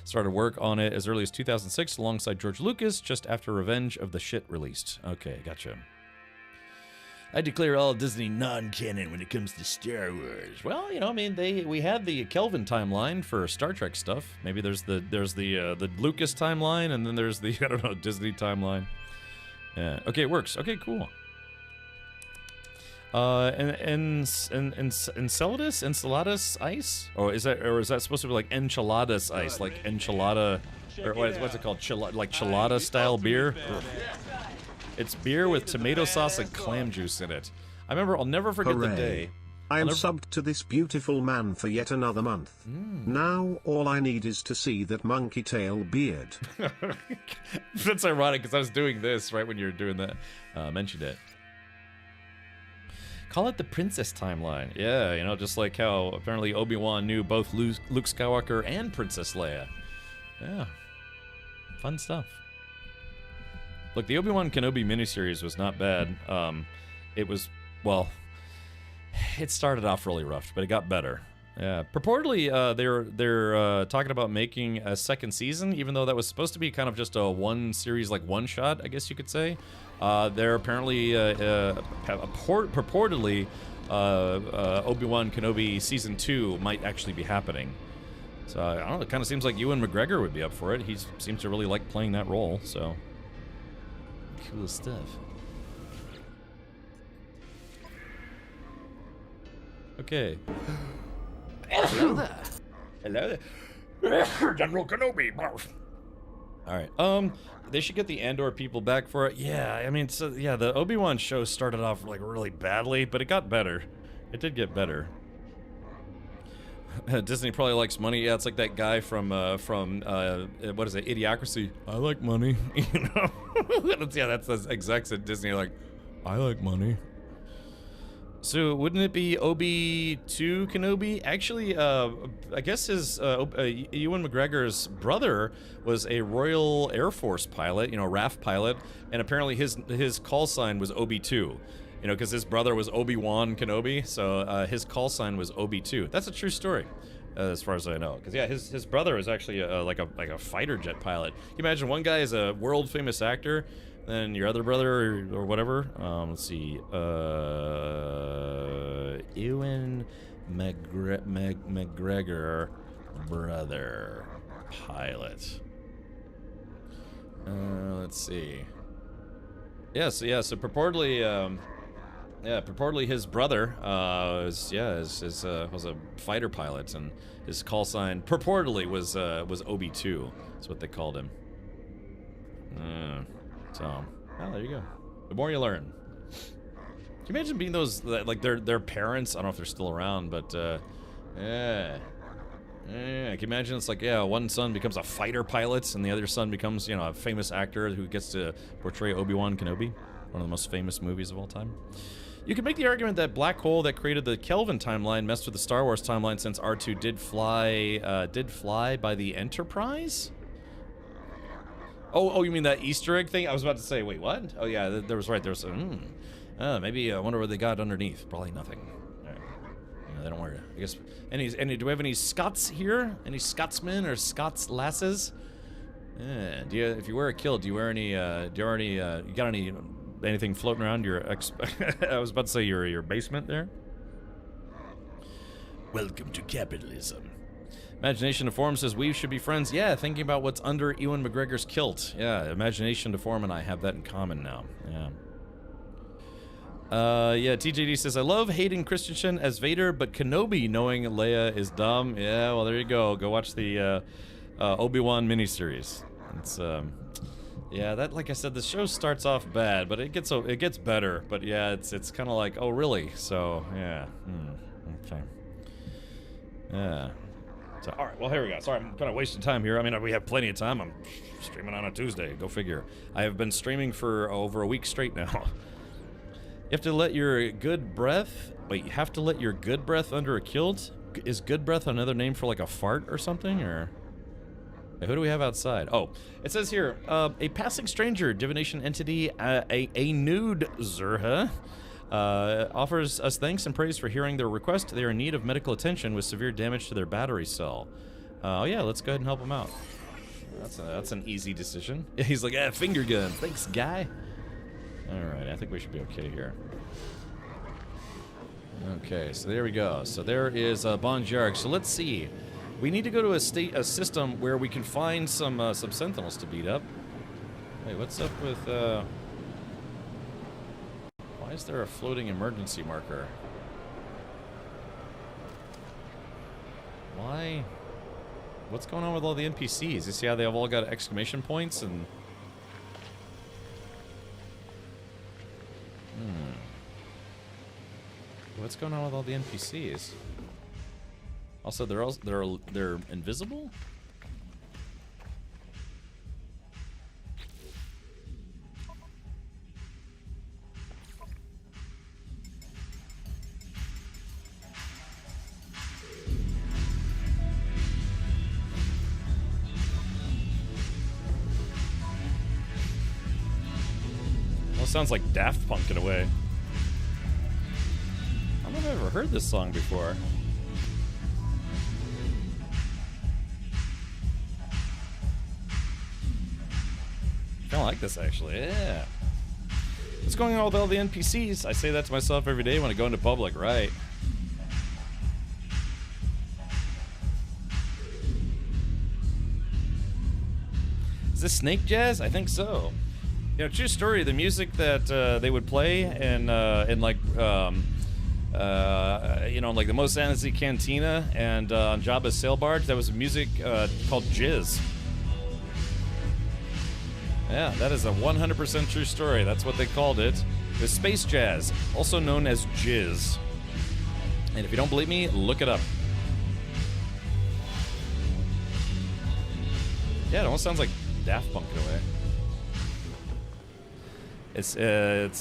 started work on it as early as 2006 alongside George Lucas, just after Revenge of the Shit released. Okay, gotcha. I declare all Disney non-canon when it comes to Star Wars. Well, you know, I mean, we had the Kelvin timeline for Star Trek stuff. Maybe there's the Lucas timeline, and then there's the I don't know Disney timeline. Yeah. Okay, it works. Okay, cool. Enceladus ice? Or is that supposed to be like enchiladas ice, like enchilada, or what's it called? Like chilada style beer? It's beer with tomato sauce and clam juice in it. I'll never forget the day. I am subbed to this beautiful man for yet another month. Now all I need is to see that monkey tail beard. That's ironic because I was doing this right when you were doing that. Mentioned it. Call it the princess timeline. Yeah, you know, just like how apparently Obi-Wan knew both Luke Skywalker and Princess Leia. Yeah. Fun stuff. Look, the Obi-Wan Kenobi miniseries was not bad. It was, well, it started off really rough, but it got better. Yeah, purportedly they're talking about making a second season, even though that was supposed to be kind of just a one series, like one shot, I guess you could say. They're apparently purportedly Obi-Wan Kenobi season 2 might actually be happening. So I don't know. It kind of seems like Ewan McGregor would be up for it. He seems to really like playing that role. So cool stuff. Okay. Hello there. Hello there. General Kenobi. Alright, they should get the Andor people back for it. Yeah, I mean, so, yeah, the Obi-Wan show started off, like, really badly, but it got better. It did get better. Disney probably likes money. Yeah, it's like that guy from what is it, Idiocracy. I like money. You know? Yeah, that's the execs at Disney like, I like money. So wouldn't it be Obi-2 Kenobi? Actually, I guess his Ewan McGregor's brother was a Royal Air Force pilot, you know, RAF pilot, and apparently his call sign was Obi-2. You know, because his brother was Obi-Wan Kenobi, so his call sign was Obi-2. That's a true story, as far as I know. Because yeah, his brother is actually like a fighter jet pilot. Can you imagine one guy is a world famous actor? Then your other brother or whatever. Let's see. Ewan McGregor brother pilot. Let's see. So purportedly, purportedly his brother was a fighter pilot, and his call sign purportedly was Obi-2. That's what they called him. So, well, there you go. The more you learn. Can you imagine being those, like, their parents? I don't know if they're still around, but, yeah. Can you imagine it's like, yeah, one son becomes a fighter pilot, and the other son becomes, you know, a famous actor who gets to portray Obi-Wan Kenobi? One of the most famous movies of all time. You could make the argument that black hole that created the Kelvin timeline messed with the Star Wars timeline, since R2 did fly by the Enterprise? Oh, you mean that Easter egg thing? I was about to say, wait, what? Oh yeah, there was maybe I wonder what they got underneath. Probably nothing. All right. Yeah, they don't worry. I guess do we have any Scots here? Any Scotsmen or Scots lasses? Yeah. If you wear a kilt, do you wear any? You got anything floating around your I was about to say your basement there. Welcome to capitalism. Imagination Deform says we should be friends. Yeah, thinking about what's under Ewan McGregor's kilt. Yeah, Imagination Deform and I have that in common now. Yeah. Yeah, TJD says, I love Hayden Christensen as Vader, but Kenobi knowing Leia is dumb. Yeah, well, there you go. Go watch the Obi-Wan miniseries. It's, yeah, that, like I said, the show starts off bad, but it gets better. But yeah, it's kind of like, oh, really? So, yeah. Okay. Yeah. So, all right, well, here we go. Sorry, I'm kind of wasting time here. I mean, we have plenty of time. I'm streaming on a Tuesday. Go figure. I have been streaming for over a week straight now. You have to let your good breath... Wait, you have to let your good breath under a kilt? Is good breath another name for, like, a fart or something, or... Wait, who do we have outside? Oh, it says here, a passing stranger, divination entity, a nude Zerha, offers us thanks and praise for hearing their request. They are in need of medical attention with severe damage to their battery cell. Oh yeah, let's go ahead and help them out. That's an easy decision. He's like, finger gun. Thanks, guy. Alright, I think we should be okay here. Okay, so there we go. So there is Bonjarg. So let's see. We need to go to a system where we can find some sentinels to beat up. Wait, what's up with why is there a floating emergency marker? Why? What's going on with all the NPCs? You see how they've all got exclamation points and... What's going on with all the NPCs? Also, they're invisible? Well, sounds like Daft Punk in a way. I don't know if I've ever heard this song before. I kind of like this, actually. Yeah. What's going on with all the NPCs? I say that to myself every day when I go into public, right? Is this Snake Jazz? I think so. You know, true story. The music that they would play in like you know, like the Mos Eisley Cantina and on Jabba's sail barge, that was music called Jizz. Yeah, that is a 100% true story. That's what they called it. The space jazz, also known as Jizz. And if you don't believe me, look it up. Yeah, it almost sounds like Daft Punk in a way. It's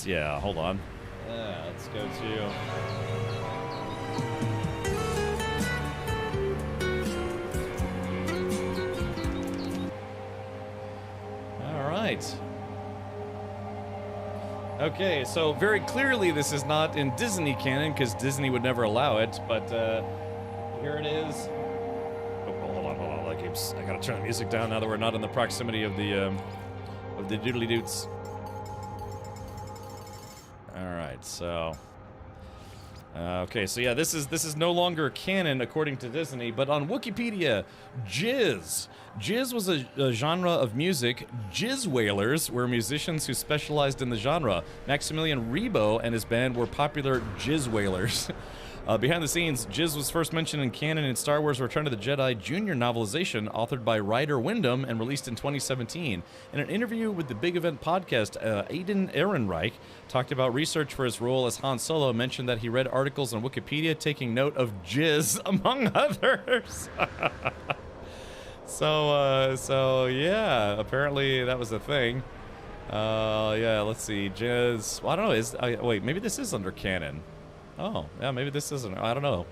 yeah, hold on. Let's go to... Alright. Okay, so very clearly this is not in Disney canon, because Disney would never allow it, but here it is. Oh, hold on. I gotta turn the music down now that we're not in the proximity of the doodly doots. Alright, so... okay, so yeah, this is no longer canon according to Disney, but on Wikipedia, Jizz. Jizz was a genre of music. Jizz Wailers were musicians who specialized in the genre. Maximilian Rebo and his band were popular Jizz Wailers. Behind the scenes, Jizz was first mentioned in canon in Star Wars Return of the Jedi Junior novelization, authored by Ryder Wyndham and released in 2017. In an interview with the Big Event podcast, Aiden Ehrenreich talked about research for his role as Han Solo, mentioned that he read articles on Wikipedia taking note of Jizz, among others. So yeah, apparently that was a thing. Yeah, let's see, Jizz. Well, I don't know. Wait, maybe this is under canon. Oh, yeah, maybe this isn't. I don't know.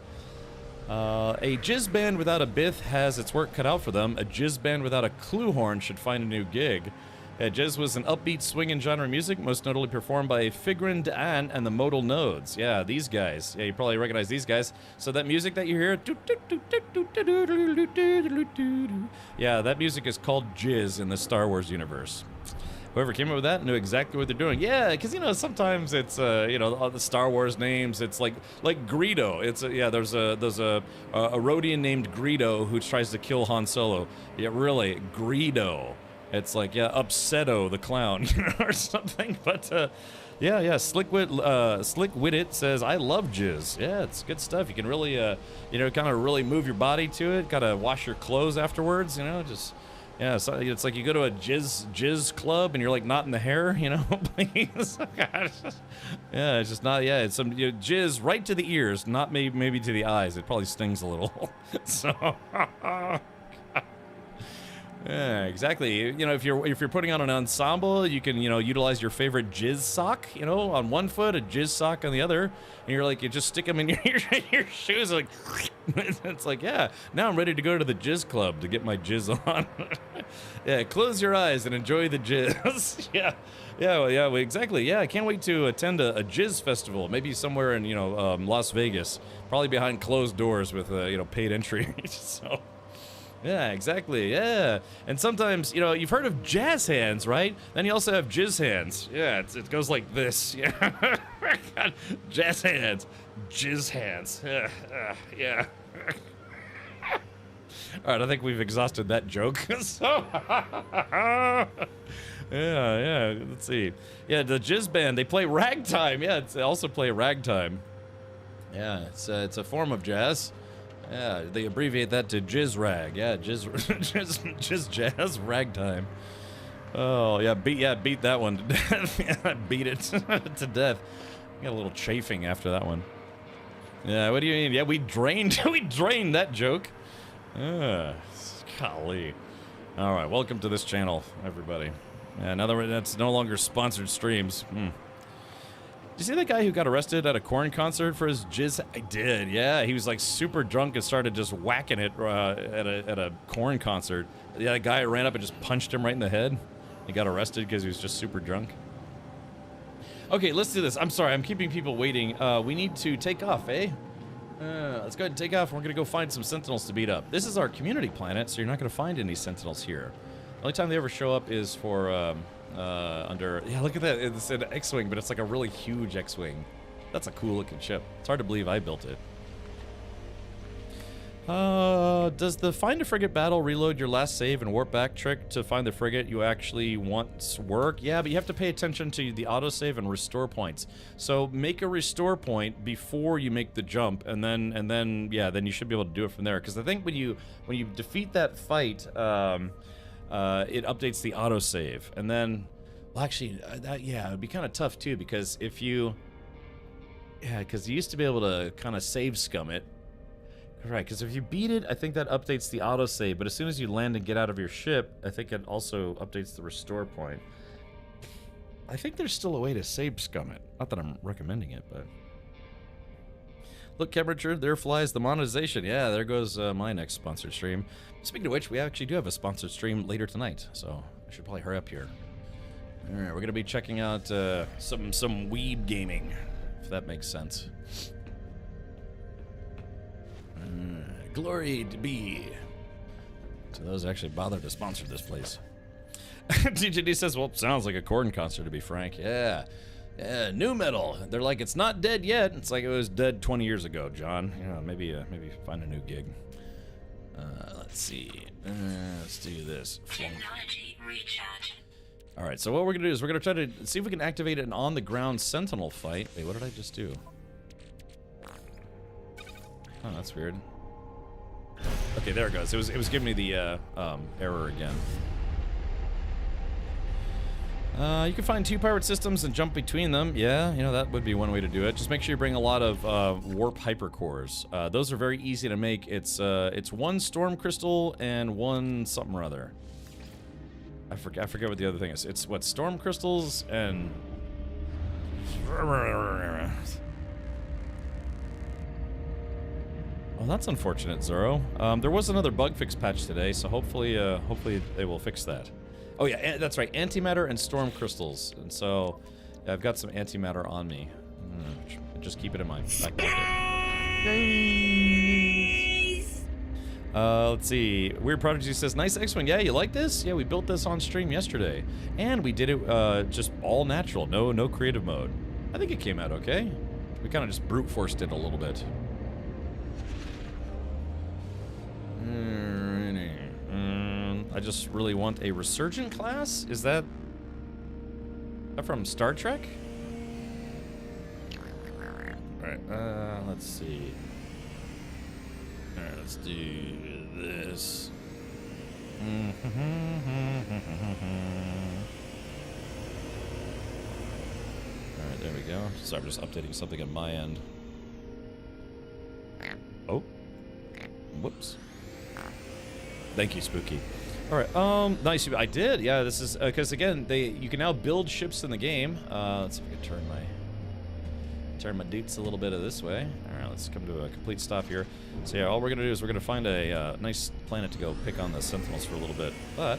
A jizz band without a bith has its work cut out for them. A jizz band without a clue horn should find a new gig. Jizz was an upbeat swinging genre music, most notably performed by Figrin D'An and the Modal Nodes. Yeah, these guys. Yeah, you probably recognize these guys. So that music that you hear... Yeah, that music is called Jizz in the Star Wars universe. Whoever came up with that knew exactly what they're doing. Yeah, because, you know, sometimes it's, you know, all the Star Wars names. It's like Greedo. It's, yeah, there's a Rodian named Greedo who tries to kill Han Solo. Yeah, really, Greedo. It's like, yeah, Upsetto the clown, you know, or something. But, yeah, Slick Widit says, I love jizz. Yeah, it's good stuff. You can really, you know, kind of really move your body to it. Got to wash your clothes afterwards, you know, just, yeah, so it's like you go to a jizz club and you're like not in the hair, you know, please. Yeah, it's just not, yeah, it's some jizz right to the ears, not maybe to the eyes. It probably stings a little. So, yeah, exactly. You know, if you're putting on an ensemble, you can, you know, utilize your favorite jizz sock, you know, on one foot, a jizz sock on the other, and you're like, you just stick them in your shoes, like, it's like, yeah, now I'm ready to go to the jizz club to get my jizz on. Yeah, close your eyes and enjoy the jizz. Yeah, exactly. Yeah, I can't wait to attend a jizz festival, maybe somewhere in, you know, Las Vegas, probably behind closed doors with, you know, paid entry. So. Yeah, exactly, yeah. And sometimes, you know, you've heard of jazz hands, right? Then you also have jizz hands. Yeah, it goes like this. Yeah. God, jazz hands. Jizz hands. Yeah. All right, I think we've exhausted that joke. So, yeah, let's see. Yeah, the jizz band, they play ragtime. Yeah, they also play ragtime. Yeah, it's a form of jazz. Yeah, they abbreviate that to jizz rag. Yeah, jizz jazz ragtime. Oh yeah, beat that one to death. Yeah, beat it to death. Got a little chafing after that one. Yeah, what do you mean? Yeah, we drained that joke. Golly. All right, welcome to this channel, everybody. Yeah, now that that's no longer sponsored streams. Did you see that guy who got arrested at a Korn concert for his jizz? I did, yeah. He was like super drunk and started just whacking it at a Korn concert. Yeah, the guy ran up and just punched him right in the head. He got arrested because he was just super drunk. Okay, let's do this. I'm sorry, I'm keeping people waiting. We need to take off, eh? Let's go ahead and take off. We're going to go find some Sentinels to beat up. This is our community planet, so you're not going to find any Sentinels here. The only time they ever show up is for... under, yeah, look at that. It's an X-Wing, but it's like a really huge X-Wing. That's a cool looking ship. It's hard to believe I built it. Does the find a frigate battle reload your last save and warp back trick to find the frigate you actually want work? Yeah, but you have to pay attention to the autosave and restore points. So make a restore point before you make the jump, and then yeah, then you should be able to do it from there. Because I think when you defeat that fight, it updates the autosave, and then, well, actually, yeah, it'd be kind of tough too, because if you, yeah, because you used to be able to kind of save scum it, right? Because if you beat it, I think that updates the autosave, but as soon as you land and get out of your ship, I think it also updates the restore point. I think there's still a way to save scum it. Not that I'm recommending it, but. Look, Temperature, there flies the monetization. Yeah, there goes my next sponsored stream. Speaking of which, we actually do have a sponsored stream later tonight, so I should probably hurry up here. All right, we're going to be checking out some weeb gaming, if that makes sense. Glory to be to those that actually bother to sponsor this place. TJD says, well, sounds like a Korn concert, to be frank. Yeah. Yeah, new metal. They're like, it's not dead yet. It's like it was dead 20 years ago, John. You know, maybe find a new gig. Let's see. Let's do this. Technology recharge. All right, so what we're going to do is we're going to try to see if we can activate an on-the-ground Sentinel fight. Wait, what did I just do? Oh, that's weird. Okay, there it goes. It was giving me the error again. You can find 2 pirate systems and jump between them. Yeah, you know, that would be one way to do it. Just make sure you bring a lot of warp hypercores. Those are very easy to make. It's 1 storm crystal and 1 something or other. I forget what the other thing is. It's what, storm crystals and... Well, that's unfortunate, Zoro. There was another bug fix patch today, so hopefully they will fix that. Oh yeah, that's right, antimatter and storm crystals. And so, yeah, I've got some antimatter on me. Just keep it in my back pocket. Let's see. Weird Prodigy says, nice X-Wing. Yeah, you like this? Yeah, we built this on stream yesterday. And we did it just all natural. No creative mode. I think it came out okay. We kind of just brute forced it a little bit. I just really want a resurgent class? Is that from Star Trek? Alright, let's see. Alright, let's do this. Alright, there we go. Sorry, I'm just updating something on my end. Oh. Whoops. Thank you, Spooky. Alright, nice. I did. Yeah, this is, because again, you can now build ships in the game. Let's see if I can turn my dudes a little bit of this way. Alright, let's come to a complete stop here. So yeah, all we're gonna do is we're gonna find a nice planet to go pick on the Sentinels for a little bit. But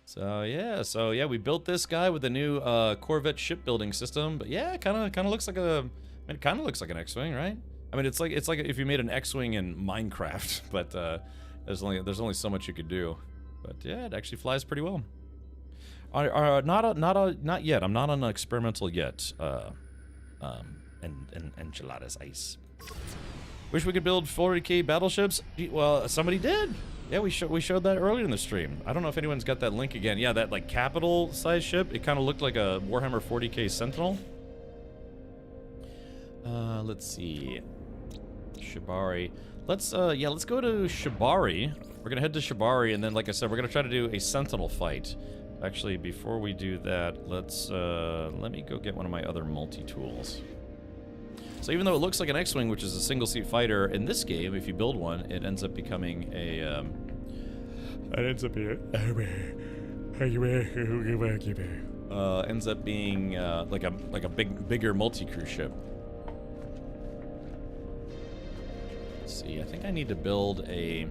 so yeah, we built this guy with a new Corvette shipbuilding system. But yeah, it kind of looks like it kind of looks like an X-wing, right? I mean, it's like if you made an X-wing in Minecraft, but there's only so much you could do. But yeah, it actually flies pretty well. Not yet. I'm not on experimental yet. And enchiladas ice. Wish we could build 40k battleships. Well, somebody did. Yeah, we showed that earlier in the stream. I don't know if anyone's got that link again. Yeah, that like capital size ship. It kind of looked like a Warhammer 40k Sentinel. Let's see. Shibari. Let's go to Shibari. We're gonna head to Shibari, and then, like I said, we're gonna try to do a Sentinel fight. Actually, before we do that, let me go get one of my other multi-tools. So even though it looks like an X-Wing, which is a single-seat fighter, in this game, if you build one, it ends up becoming a, ends up being, like a bigger multi-crew ship. Let's see, I think I need to build a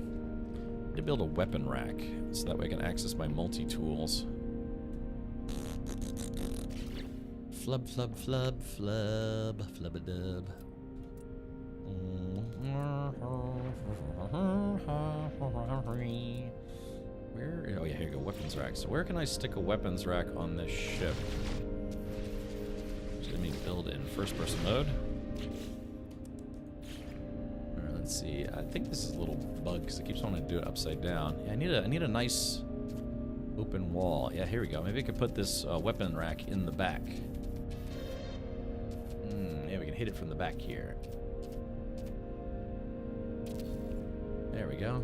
weapon rack, so that way I can access my multi-tools. Flub, flub, flub, flub, flub-a-dub. Where? Oh yeah, here you go, weapons rack. So where can I stick a weapons rack on this ship? Just let me build in first-person mode. Alright, let's see. I think this is a little bug because it keeps wanting to do it upside down. Yeah, I need a nice open wall. Yeah, here we go. Maybe I could put this weapon rack in the back. Yeah, we can hit it from the back here. There we go.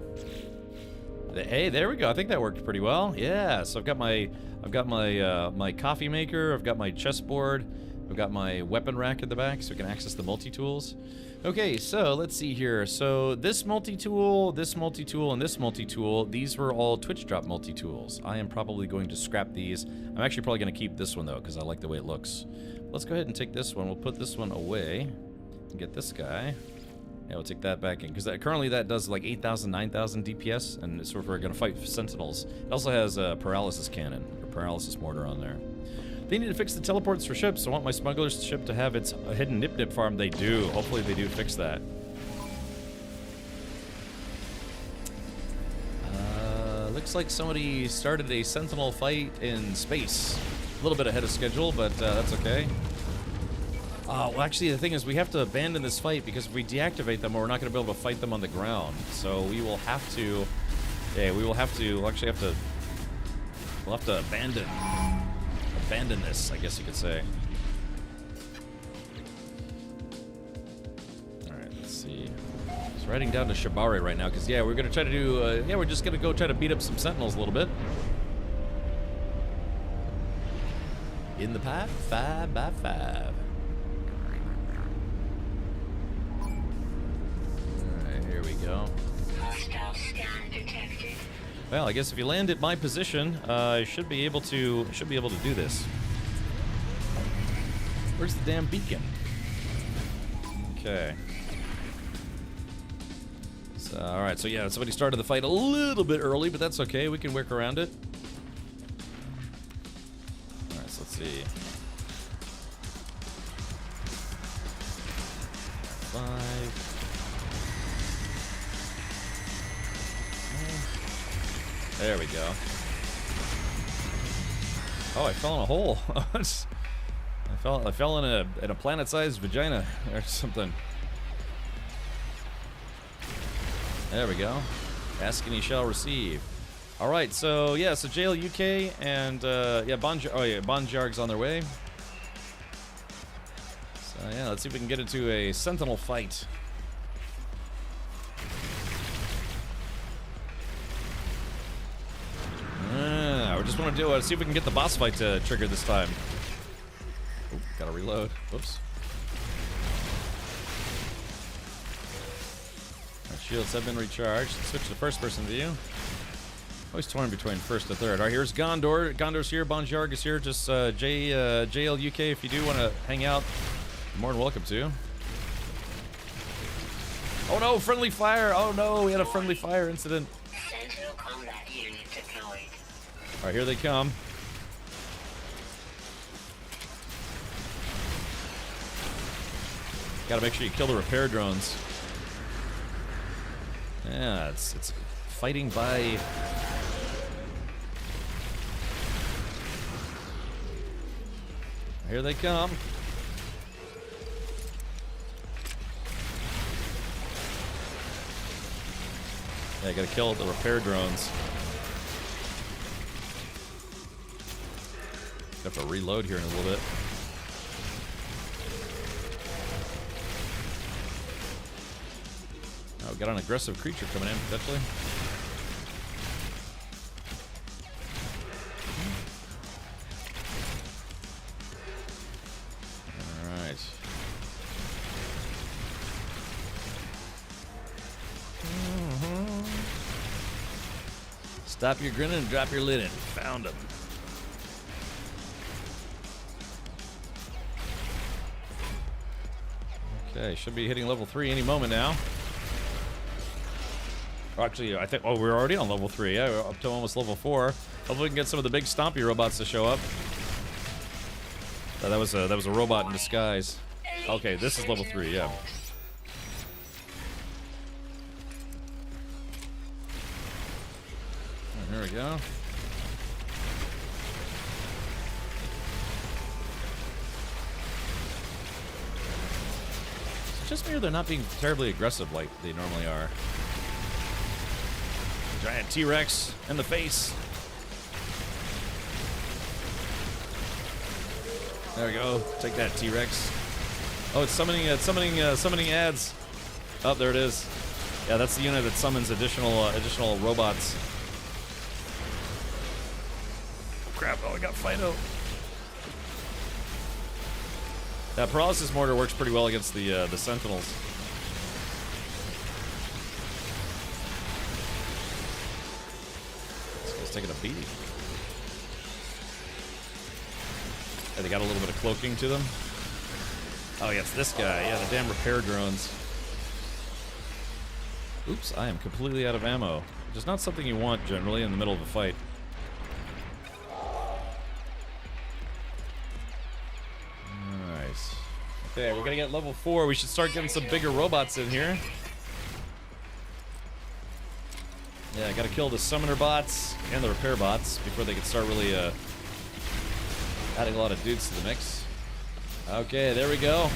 Hey, there we go. I think that worked pretty well. Yeah. So I've got my my coffee maker. I've got my chessboard. I've got my weapon rack at the back, so we can access the multi-tools. Okay, so let's see here. So this multi-tool, and this multi-tool, these were all Twitch drop multi-tools. I am probably going to scrap these. I'm actually probably going to keep this one, though, because I like the way it looks. Let's go ahead and take this one. We'll put this one away and get this guy. Yeah, we'll take that back in, because currently that does like 8,000, 9,000 DPS, and so if we're going to fight Sentinels. It also has a paralysis cannon, or paralysis mortar on there. They need to fix the teleports for ships. I want my smuggler's ship to have its hidden nip-nip farm. They do. Hopefully they do fix that. Looks like somebody started a Sentinel fight in space. A little bit ahead of schedule, but that's okay. Well, actually, the thing is, we have to abandon this fight because if we deactivate them, we're not going to be able to fight them on the ground. So we will have to... Yeah, we'll actually have to... We'll have to abandon this, I guess you could say. Alright, let's see. Just riding down to Shibari right now, because, yeah, we're going to try to do... yeah, we're just going to go try to beat up some Sentinels a little bit. In the pipe, 5x5. Alright, here we go. Hostile scan detected. Well, I guess if you land at my position, I should be able to do this. Where's the damn beacon? Okay. So, all right. So yeah, somebody started the fight a little bit early, but that's okay. We can work around it. All right. So let's see. 5. There we go. Oh, I fell in a hole. I fell in a planet-sized vagina or something. There we go. Ask and you shall receive. All right, so yeah, so Jail UK and yeah, Bonjarg's on their way. So yeah, let's see if we can get into a Sentinel fight. We just want to do see if we can get the boss fight triggered this time. Oop, gotta reload. Whoops. Our shields have been recharged. Switch to first-person view. Always torn between first and third. All right, here's Gondor. Gondor's here. Bonjarg is here. Just JL UK, if you do want to hang out, you're more than welcome to. Oh no, friendly fire! Oh no, we had a friendly fire incident. All right, here they come. Gotta make sure you kill the repair drones. Yeah, it's fighting by... Here they come. Yeah, I gotta kill the repair drones. Have to reload here in a little bit. Oh, we got an aggressive creature coming in, potentially. Alright. Stop your grinning and drop your lid in. Found him. Okay, should be hitting level 3 any moment now. Actually, I think, oh, we're already on level 3. Yeah, we're up to almost level 4. Hopefully we can get some of the big stompy robots to show up. That was a robot in disguise. Okay, this is level 3, yeah. And here we go. Just me, or they're not being terribly aggressive like they normally are. Giant T-Rex in the face. There we go. Take that, T-Rex. Oh, it's summoning ads. Oh, there it is. Yeah, that's the unit that summons additional robots. Crap! Oh, I got Fido. That paralysis mortar works pretty well against the Sentinels. This guy's taking a beating. Yeah, they got a little bit of cloaking to them. Oh yeah, it's this guy. Yeah, the damn repair drones. Oops, I am completely out of ammo. Which is not something you want generally in the middle of a fight. Okay, we're gonna get level 4. We should start getting some bigger robots in here. Yeah, I gotta kill the summoner bots and the repair bots before they can start really adding a lot of dudes to the mix. Okay, there we go.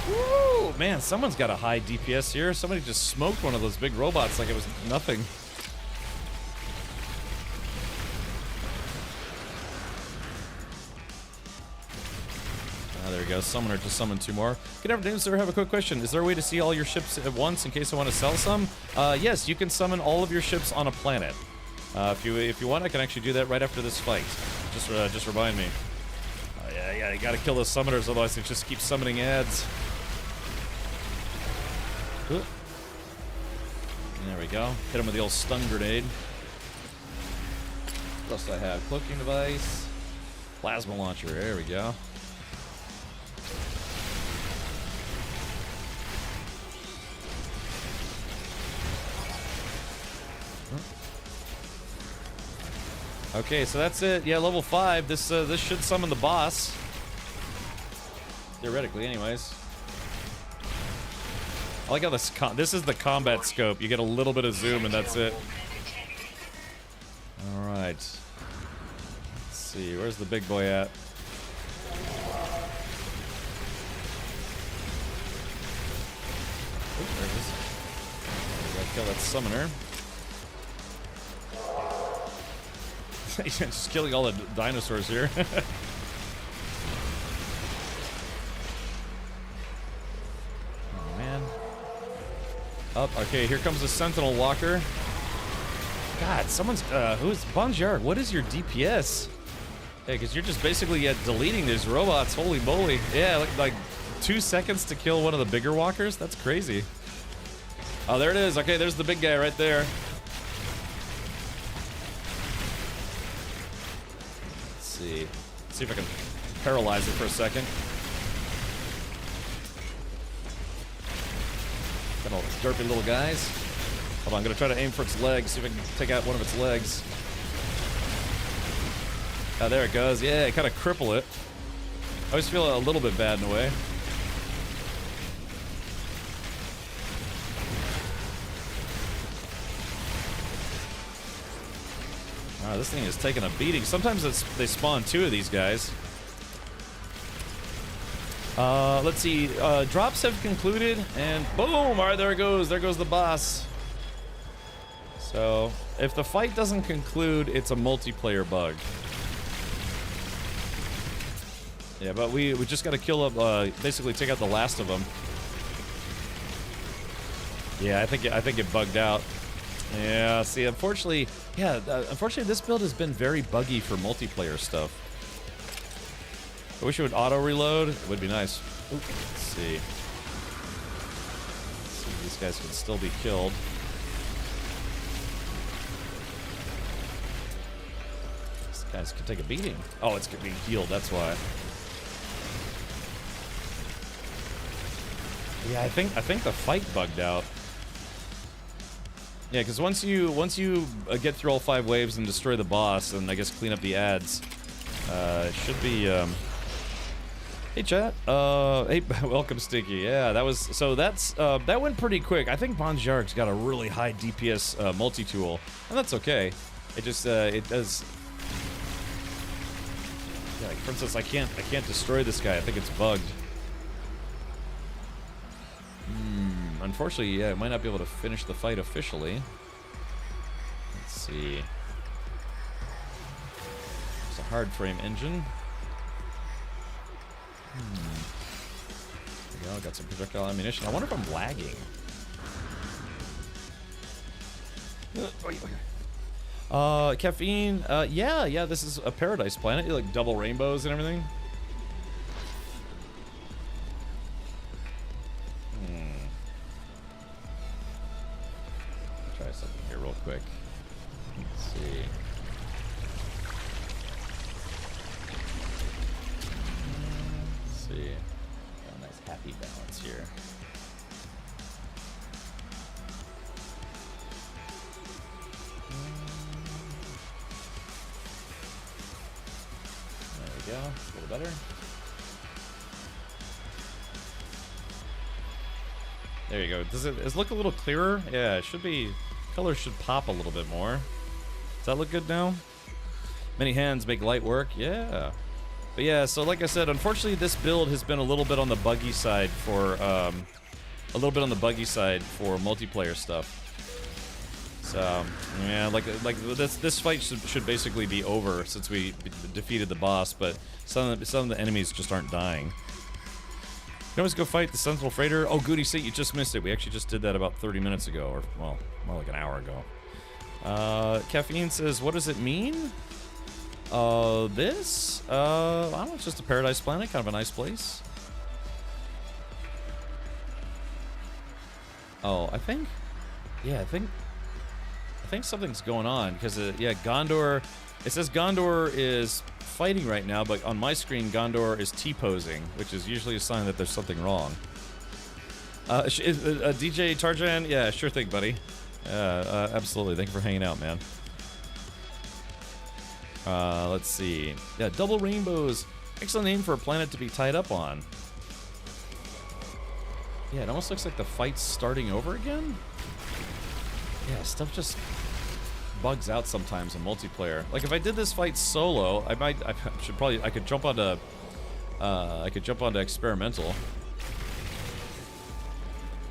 Woo! Man, someone's got a high DPS here. Somebody just smoked one of those big robots like it was nothing. There we go. Summoner to summon 2 more. Good afternoon, sir. I have a quick question. Is there a way to see all your ships at once in case I want to sell some? Yes, you can summon all of your ships on a planet. If you want, I can actually do that right after this fight. Just remind me. Yeah, you gotta kill those summoners, otherwise they just keep summoning ads. Ooh. There we go. Hit him with the old stun grenade. What else do I have? Cloaking device. Plasma launcher. There we go. Okay, so that's it. Yeah, level 5. This should summon the boss. Theoretically, anyways. I like how this is the combat scope. You get a little bit of zoom and that's it. right. Let's see, where's the big boy at? Oh, there it is. We gotta kill that summoner. Just killing all the dinosaurs here. Oh, man. Up. Okay, here comes the Sentinel Walker. God, someone's, who's Bonjar? What is your DPS? Hey, because you're just basically deleting these robots. Holy moly. Yeah, like 2 seconds to kill one of the bigger walkers? That's crazy. Oh, there it is. Okay, there's the big guy right there. Let's see. Let's see if I can paralyze it for a second. Got all these derpy little guys. Hold on, I'm gonna try to aim for its legs, see if I can take out one of its legs. Oh, there it goes. Yeah, kind of cripple it. I always feel a little bit bad in a way. This thing is taking a beating. Sometimes they spawn 2 of these guys. Let's see. Drops have concluded, and boom! All right, there it goes. There goes the boss. So, if the fight doesn't conclude, it's a multiplayer bug. Yeah, but we just got to kill up. Basically, take out the last of them. Yeah, I think it bugged out. Yeah, see, unfortunately, unfortunately this build has been very buggy for multiplayer stuff. I wish it would auto-reload. It would be nice. Ooh, let's see. These guys can still be killed. These guys can take a beating. Oh, it's being healed, that's why. Yeah, I think the fight bugged out. Yeah, because once you get through all 5 waves and destroy the boss, and I guess clean up the ads, it should be. Hey chat. Hey, welcome Stinky. Yeah, that was that went pretty quick. I think Bonjar's got a really high DPS multi-tool, and that's okay. It just it does. Yeah, like for instance, I can't destroy this guy. I think it's bugged. Unfortunately, yeah, I might not be able to finish the fight officially. Let's see. It's a hard frame engine. There we go, got some projectile ammunition. I wonder if I'm lagging. Caffeine, yeah, this is a paradise planet. You like double rainbows and everything. Try something here real quick. Let's see. Let's see. Got a nice happy balance here. There we go. A little better. There you go. Does it look a little clearer? Yeah, it should be. Colors should pop a little bit more. Does that look good now? Many hands make light work. Yeah. But yeah, so like I said, unfortunately this build has been a little bit on the buggy side for multiplayer stuff. So yeah, like this fight should basically be over since we defeated the boss, but some of the enemies just aren't dying. You can always go fight the Sentinel Freighter. Oh, goody seat, you just missed it. We actually just did that about 30 minutes ago, or, well, more like an hour ago. Caffeine says, what does it mean? This? I don't know, it's just a paradise planet, kind of a nice place. Oh, I think something's going on, because, yeah, Gondor, it says Gondor is fighting right now, but on my screen, Gondor is T-posing, which is usually a sign that there's something wrong. DJ Tarjan, yeah, sure thing, buddy. Absolutely, thank you for hanging out, man. Let's see. Yeah, double rainbows. Excellent name for a planet to be tied up on. Yeah, it almost looks like the fight's starting over again. Yeah, stuff just bugs out sometimes in multiplayer. Like if I did this fight solo, I could jump onto experimental.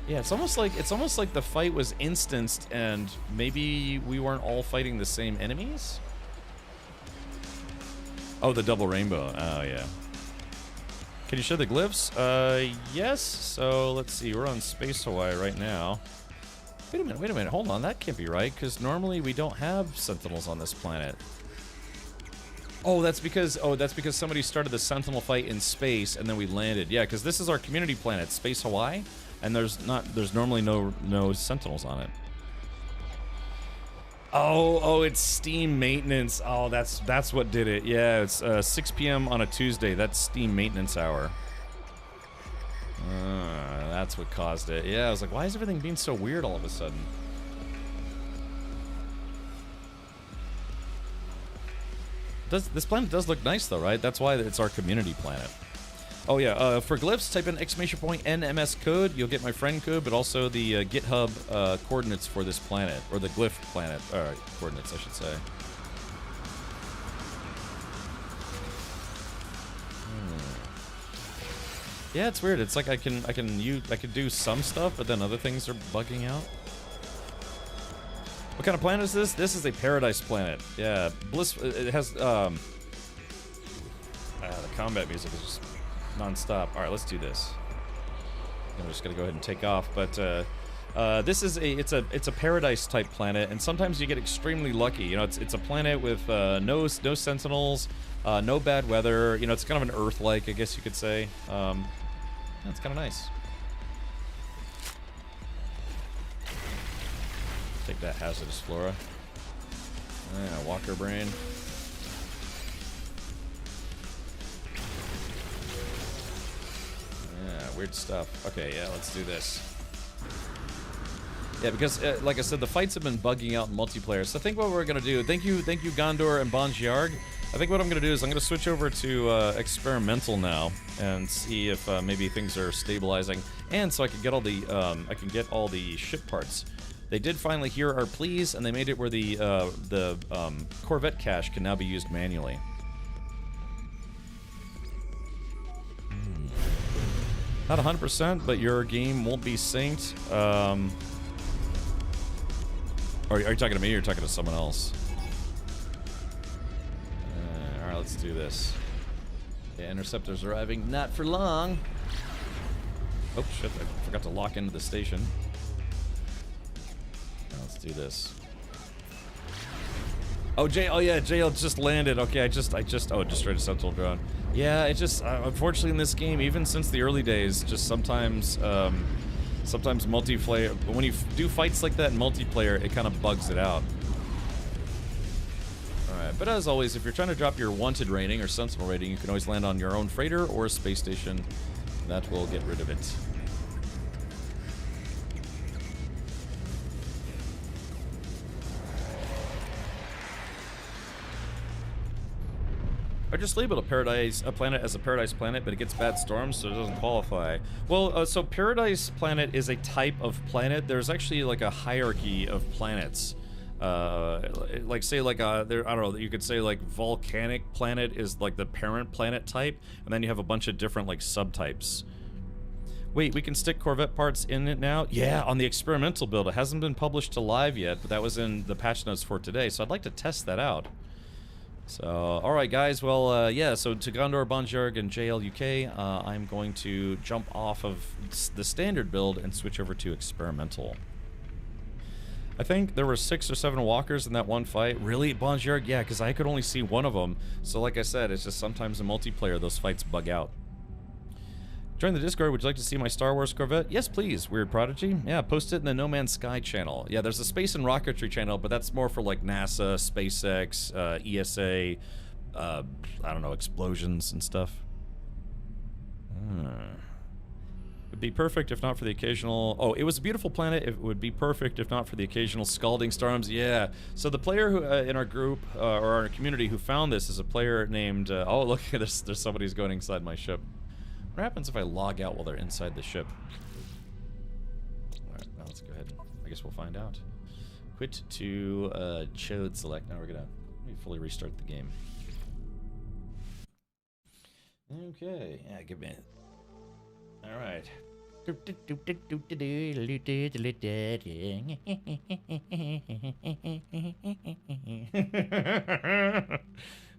Yeah, it's almost like the fight was instanced and maybe we weren't all fighting the same enemies. Oh, the double rainbow. Oh yeah. Can you show the glyphs? Yes. So let's see. We're on Space Hawaii right now. Wait a minute. Hold on. That can't be right because normally we don't have sentinels on this planet. Oh, that's because somebody started the sentinel fight in space and then we landed. Yeah, because this is our community planet, Space Hawaii, and there's normally no sentinels on it. Oh, it's Steam maintenance. Oh, that's what did it. Yeah, it's 6 p.m. on a Tuesday. That's Steam maintenance hour. That's what caused it. Yeah, I was like, why is everything being so weird all of a sudden? This planet does look nice though, right? That's why it's our community planet. Oh yeah, for glyphs, type in !NMS code. You'll get my friend code, but also the GitHub coordinates for this planet, or the glyph planet coordinates, I should say. Yeah, it's weird. It's like I can do some stuff, but then other things are bugging out. What kind of planet is this? This is a paradise planet. Yeah, it has the combat music is just non-stop. All right, let's do this. I'm just gonna go ahead and take off, but this is it's a paradise type planet, and sometimes you get extremely lucky. You know, it's a planet with no sentinels, no bad weather. You know, it's kind of an Earth-like, I guess you could say. That's kind of nice. Take that, hazardous flora. Yeah, walker brain. Yeah, weird stuff. Okay, yeah, let's do this. Yeah, because like I said, the fights have been bugging out in multiplayer. So I think what we're gonna do. Thank you, Gondor and Bonjarg. I think what I'm gonna do is I'm gonna switch over to experimental now and see if maybe things are stabilizing, and so I can get all the ship parts. They did finally hear our pleas, and they made it where the Corvette cache can now be used manually. Not 100%, but your game won't be synced. Are you talking to me or are you talking to someone else? Alright, let's do this. Yeah, interceptor's arriving. Not for long. Oh, shit. I forgot to lock into the station. Let's do this. Oh, yeah, JL just landed. Okay, I just destroyed a sentinel drone. Yeah, it just, unfortunately in this game, even since the early days, just sometimes multiplayer, when you do fights like that in multiplayer, it kind of bugs it out. Alright, but as always, if you're trying to drop your wanted rating or sentinel rating, you can always land on your own freighter or a space station. That will get rid of it. I just labeled a planet as a paradise planet, but it gets bad storms, so it doesn't qualify. Well, so paradise planet is a type of planet. There's actually like a hierarchy of planets. Like say like I don't know, you could say like volcanic planet is like the parent planet type, and then you have a bunch of different like subtypes. Wait, we can stick Corvette parts in it now? Yeah, on the experimental build. It hasn't been published to live yet, but that was in the patch notes for today, so I'd like to test that out. So, alright guys, well, yeah, so to Gondor, Bonjarg, and JLUK, I'm going to jump off of the standard build and switch over to experimental. I think there were 6 or 7 walkers in that one fight. Really? Bonjarg? Yeah, because I could only see one of them. So like I said, it's just sometimes in multiplayer, those fights bug out. Join the Discord. Would you like to see my Star Wars Corvette? Yes, please, Weird Prodigy. Yeah, post it in the No Man's Sky channel. Yeah, there's a space and rocketry channel, but that's more for like NASA, SpaceX, ESA, I don't know, explosions and stuff. Would be perfect if not for the occasional... Oh, it was a beautiful planet. It would be perfect if not for the occasional scalding storms. Yeah. So the player who in our group, or our community who found this is a player named... oh, look, there's somebody who's going inside my ship. What happens if I log out while they're inside the ship? Alright, now let's go ahead. I guess we'll find out. Quit to chode select. Now we're gonna let me fully restart the game. Okay, yeah, give me it. All right.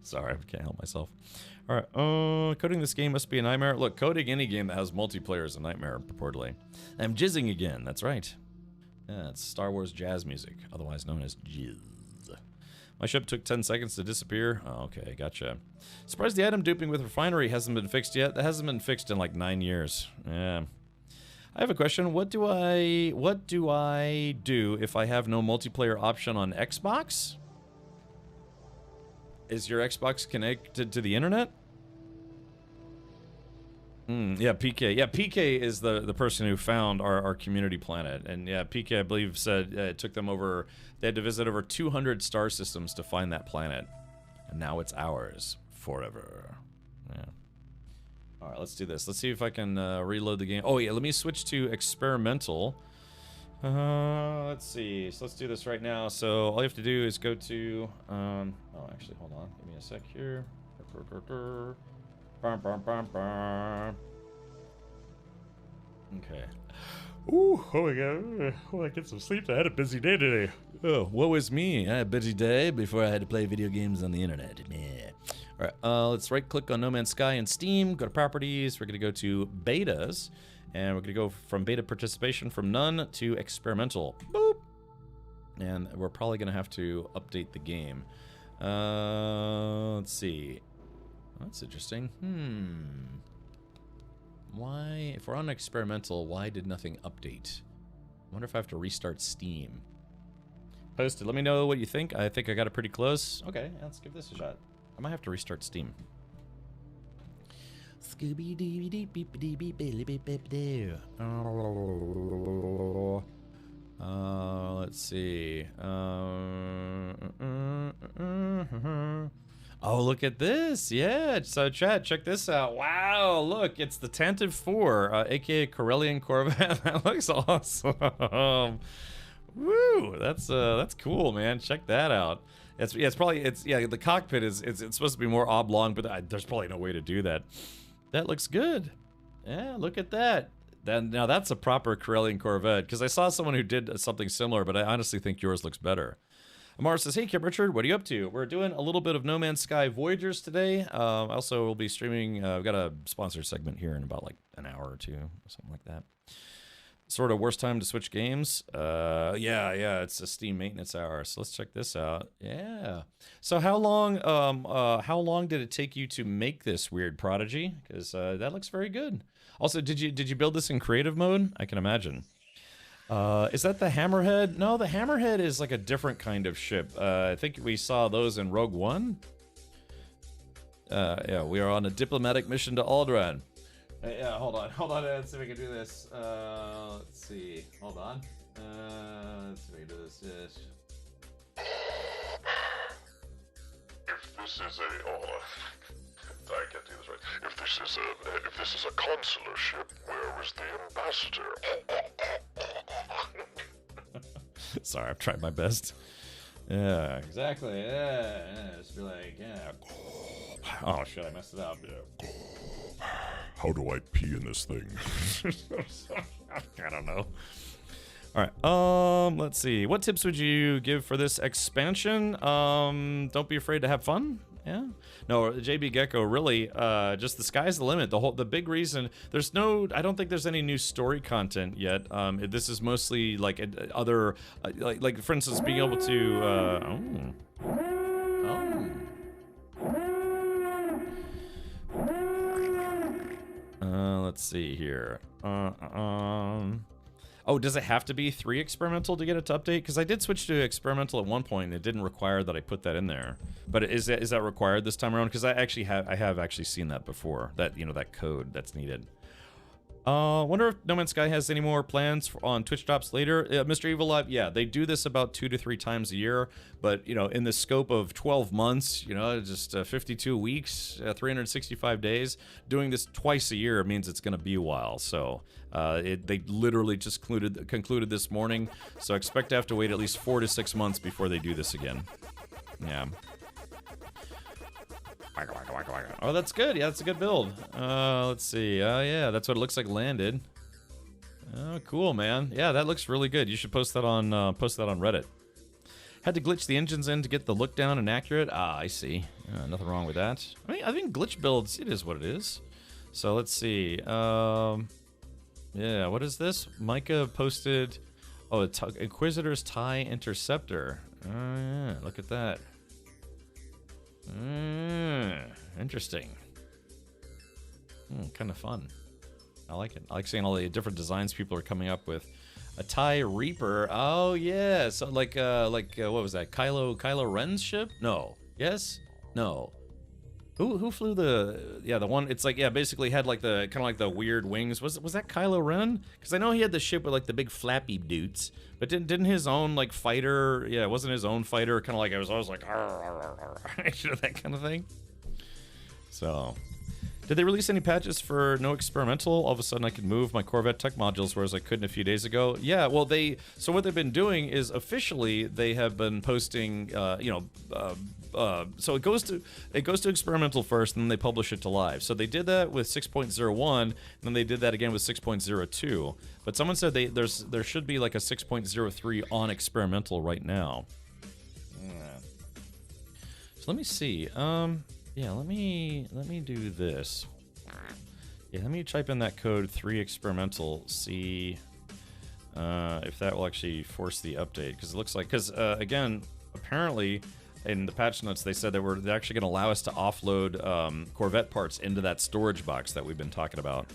Sorry, I can't help myself. All right, coding this game must be a nightmare. Look, coding any game that has multiplayer is a nightmare, purportedly. I'm jizzing again. That's right. Yeah, it's Star Wars jazz music, otherwise known as jizz. My ship took 10 seconds to disappear. Oh, okay, gotcha. Surprised the item duping with refinery hasn't been fixed yet. That hasn't been fixed in like 9 years. Yeah. I have a question. What do I do if I have no multiplayer option on Xbox? Is your Xbox connected to the internet? Yeah, PK. Yeah, PK is the person who found our community planet. And yeah, PK, I believe, said it took them over... They had to visit over 200 star systems to find that planet. And now it's ours. Forever. Yeah. Alright, let's do this. Let's see if I can reload the game. Oh, yeah, let me switch to experimental. Let's see. So let's do this right now. So all you have to do is go to... oh, actually, hold on. Give me a sec here. Okay. Ooh, oh my god. Oh, I get some sleep. I had a busy day today. Oh, what was me? I had a busy day before I had to play video games on the internet. Yeah. Alright, let's right click on No Man's Sky in Steam, go to properties, we're gonna go to betas, and we're gonna go from beta participation from none to experimental. Boop! And we're probably gonna have to update the game. Let's see. That's interesting. Why, if we're on experimental, why did nothing update? I wonder if I have to restart Steam. Posted, let me know what you think. I think I got it pretty close. Okay, let's give this a shot. I might have to restart Steam. Let's see. Oh, look at this. Yeah, so chat, check this out. Wow, look, it's the Tantive 4, aka Corellian Corvette. That looks awesome. Woo, that's cool, man. Check that out. It's probably the cockpit is it's supposed to be more oblong, but there's probably no way to do that. That looks good. Yeah, look at that. Now that's a proper Corellian Corvette, because I saw someone who did something similar, but I honestly think yours looks better. Amar says, hey, Kim Richard, what are you up to? We're doing a little bit of No Man's Sky Voyagers today. Also, we'll be streaming, we've got a sponsored segment here in about like an hour or two, or something like that. Sort of worst time to switch games. Yeah, it's a Steam maintenance hour. So let's check this out. Yeah. So how long did it take you to make this weird Prodigy? Because that looks very good. Also, did you build this in creative mode? I can imagine. Is that the Hammerhead? No, the Hammerhead is like a different kind of ship. I think we saw those in Rogue One. Yeah, we are on a diplomatic mission to Alderaan. Yeah, hold on, let's see if we can do this. Let's see, hold on. Let's see if we can do this. Yes. If this is I can't do this right. If this is a consular ship, where was the ambassador? Sorry, I've tried my best. Yeah, exactly. Yeah, just be like, yeah. Oh shit, I messed it up. Yeah. How do I pee in this thing? I don't know. All right. Let's see. What tips would you give for this expansion? Don't be afraid to have fun. Yeah. No, JB Gecko, really, just the sky's the limit. The big reason, I don't think there's any new story content yet. This is mostly like other, like for instance, being able to, let's see here. Oh, does it have to be 3 experimental to get it to update? Because I did switch to experimental at one point, and it didn't require that I put that in there. But is that required this time around? Because I have actually seen that before. That that code that's needed. Wonder if No Man's Sky has any more plans on Twitch drops later. Mr. Evil Live, yeah, they do this about 2 to 3 times a year, but you know, in the scope of 12 months, you know, just 52 weeks, 365 days, doing this twice a year means it's going to be a while. So they literally just concluded this morning. So expect to have to wait at least 4 to 6 months before they do this again. Yeah. Oh, that's good. Yeah, that's a good build. Let's see. Yeah, that's what it looks like landed. Oh, cool, man. Yeah, that looks really good. You should post that on Reddit. Had to glitch the engines in to get the look down and accurate. Ah, I see. Nothing wrong with that. I mean, I think glitch builds, it is what it is. So let's see. Yeah, what is this? Micah posted. Oh, Inquisitor's TIE Interceptor. Oh, yeah, look at that. Interesting. Kind of fun. I like it. I like seeing all the different designs people are coming up with. A TIE Reaper. Oh yeah. So like what was that? Kylo Ren's ship? No. Yes? No. Who flew the one? It's like, yeah, basically had like the kind of like the weird wings. Was that Kylo Ren? Because I know he had the ship with like the big flappy dudes, but didn't his own like fighter? Yeah, it wasn't his own fighter. Kind of like, it was always like you know, that kind of thing. So, did they release any patches for no experimental? All of a sudden, I could move my Corvette tech modules, whereas I couldn't a few days ago. Yeah, well, so what they've been doing is officially they have been posting, so it goes to experimental first, and then they publish it to live. So they did that with 6.01, and then they did that again with 6.02. But someone said there should be like a 6.03 on experimental right now. Yeah. So let me see. Yeah, let me do this. Yeah, let me type in that code 3 experimental. See if that will actually force the update, because it looks like again, apparently in the patch notes they said they're actually going to allow us to offload Corvette parts into that storage box that we've been talking about.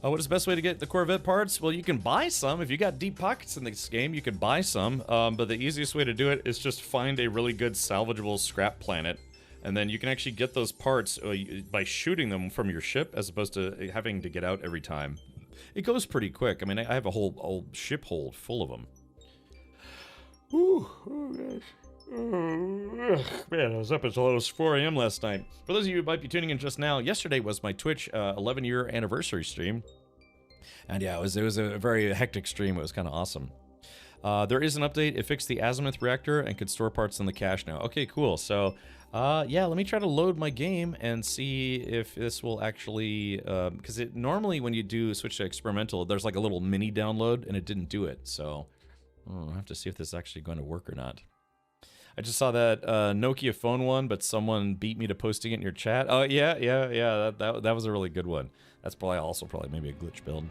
What is the best way to get the Corvette parts? Well, you can buy some. If you got deep pockets in this game, you can buy some. But the easiest way to do it is just find a really good salvageable scrap planet, and then you can actually get those parts by shooting them from your ship, as opposed to having to get out every time. It goes pretty quick. I mean, I have a whole ship hold full of them. Ooh, oh gosh. Man, I was up as low as 4 a.m. last night. For those of you who might be tuning in just now, yesterday was my Twitch 11-year anniversary stream. And yeah, it was a very hectic stream. It was kind of awesome. There is an update. It fixed the azimuth reactor and can store parts in the cache now. Okay, cool. So, yeah, let me try to load my game and see if this will actually... because normally when you do switch to experimental, there's like a little mini download, and it didn't do it. So, I'll have to see if this is actually going to work or not. I just saw that Nokia phone one, but someone beat me to posting it in your chat. Oh, yeah. That was a really good one. That's probably maybe a glitch build.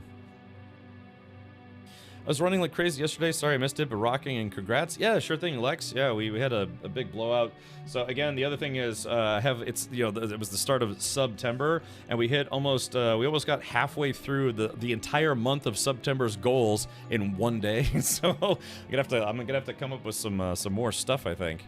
I was running like crazy yesterday. Sorry I missed it, but rocking, and congrats. Yeah, sure thing, Lex. Yeah, we had a big blowout. So again, the other thing is, it was the start of September, and we almost got halfway through the entire month of September's goals in one day. So I'm gonna have to come up with some more stuff, I think.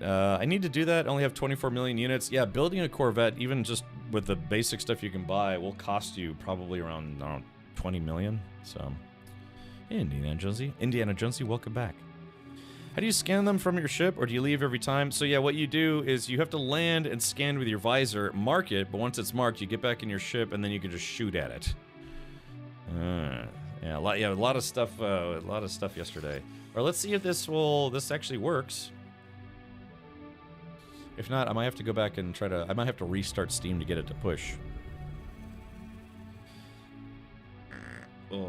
I need to do that. I only have 24 million units. Yeah, building a Corvette, even just with the basic stuff you can buy, will cost you probably around 20 million. So, Indiana Jonesy, welcome back. How do you scan them from your ship, or do you leave every time? So yeah, what you do is you have to land and scan with your visor, mark it, but once it's marked, you get back in your ship, and then you can just shoot at it. Yeah, a lot of stuff yesterday. Or let's see if this actually works. If not, I might have to go back and I might have to restart Steam to get it to push. Oh.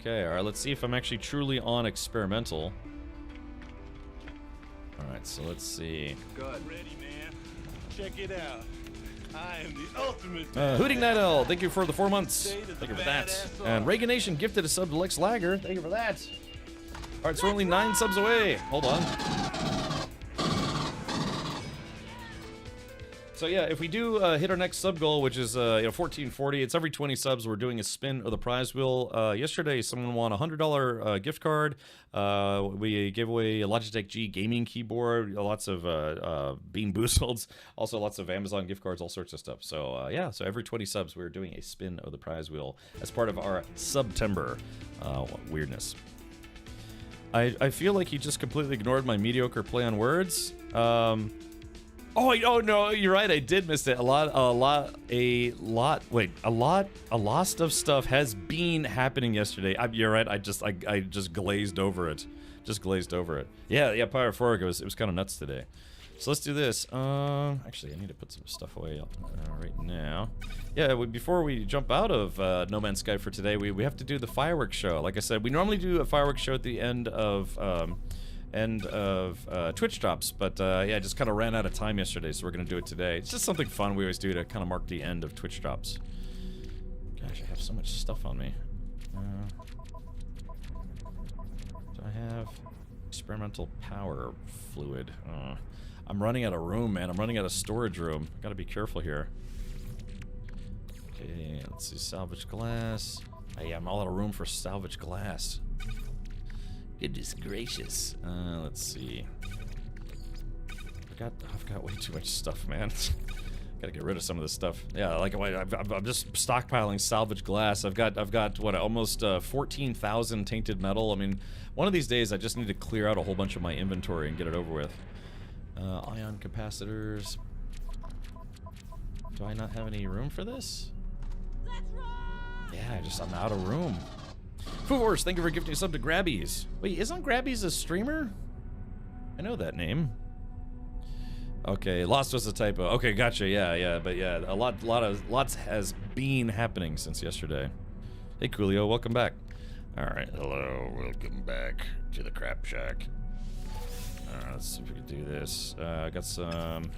Okay, alright, let's see if I'm actually truly on experimental. Alright, so let's see. Good. Ready, man. Check it out. I am the ultimate. Hooting Night Owl, thank you for the 4 months. Thank you for that. And Reagan Nation gifted a sub to Lex Lager. Thank you for that. Alright, so we're only 9 subs away. Hold on. So yeah, if we do hit our next sub goal, which is 1440, it's every 20 subs we're doing a spin of the prize wheel. Yesterday, someone won a $100 gift card. We gave away a Logitech G gaming keyboard, lots of Bean Boozleds, also lots of Amazon gift cards, all sorts of stuff. So yeah, so every 20 subs we're doing a spin of the prize wheel as part of our September weirdness. I feel like he just completely ignored my mediocre play on words. Oh no, you're right. I did miss it. A lot of stuff has been happening yesterday. You're right. I just glazed over it. Yeah. Pyrophoric. It was kind of nuts today. So let's do this. Actually, I need to put some stuff away right now. Yeah. Before we jump out of No Man's Sky for today, we have to do the fireworks show. Like I said, we normally do a fireworks show at the end of Twitch drops, but yeah, I just kind of ran out of time yesterday, so we're gonna do it today. It's just something fun we always do to kind of mark the end of Twitch drops. Gosh, I have so much stuff on me. Do I have experimental power fluid? I'm running out of room, man. I'm running out of storage room. Gotta be careful here. Okay, let's see, salvage glass. Yeah, I'm all out of room for salvage glass. Goodness gracious. Let's see. I've got way too much stuff, man. Gotta get rid of some of this stuff. Yeah, like I'm just stockpiling salvage glass. I've got what, almost 14,000 tainted metal. I mean, one of these days I just need to clear out a whole bunch of my inventory and get it over with. Ion capacitors. Do I not have any room for this? Yeah, I'm out of room. Force, thank you for gifting a sub to Grabbies. Wait, isn't Grabbies a streamer? I know that name. Okay, lost was a typo. Okay, gotcha. Yeah, but yeah, lots has been happening since yesterday. Hey, Coolio, welcome back. All right, hello, welcome back to the Crap Shack. Let's see if we can do this. I got some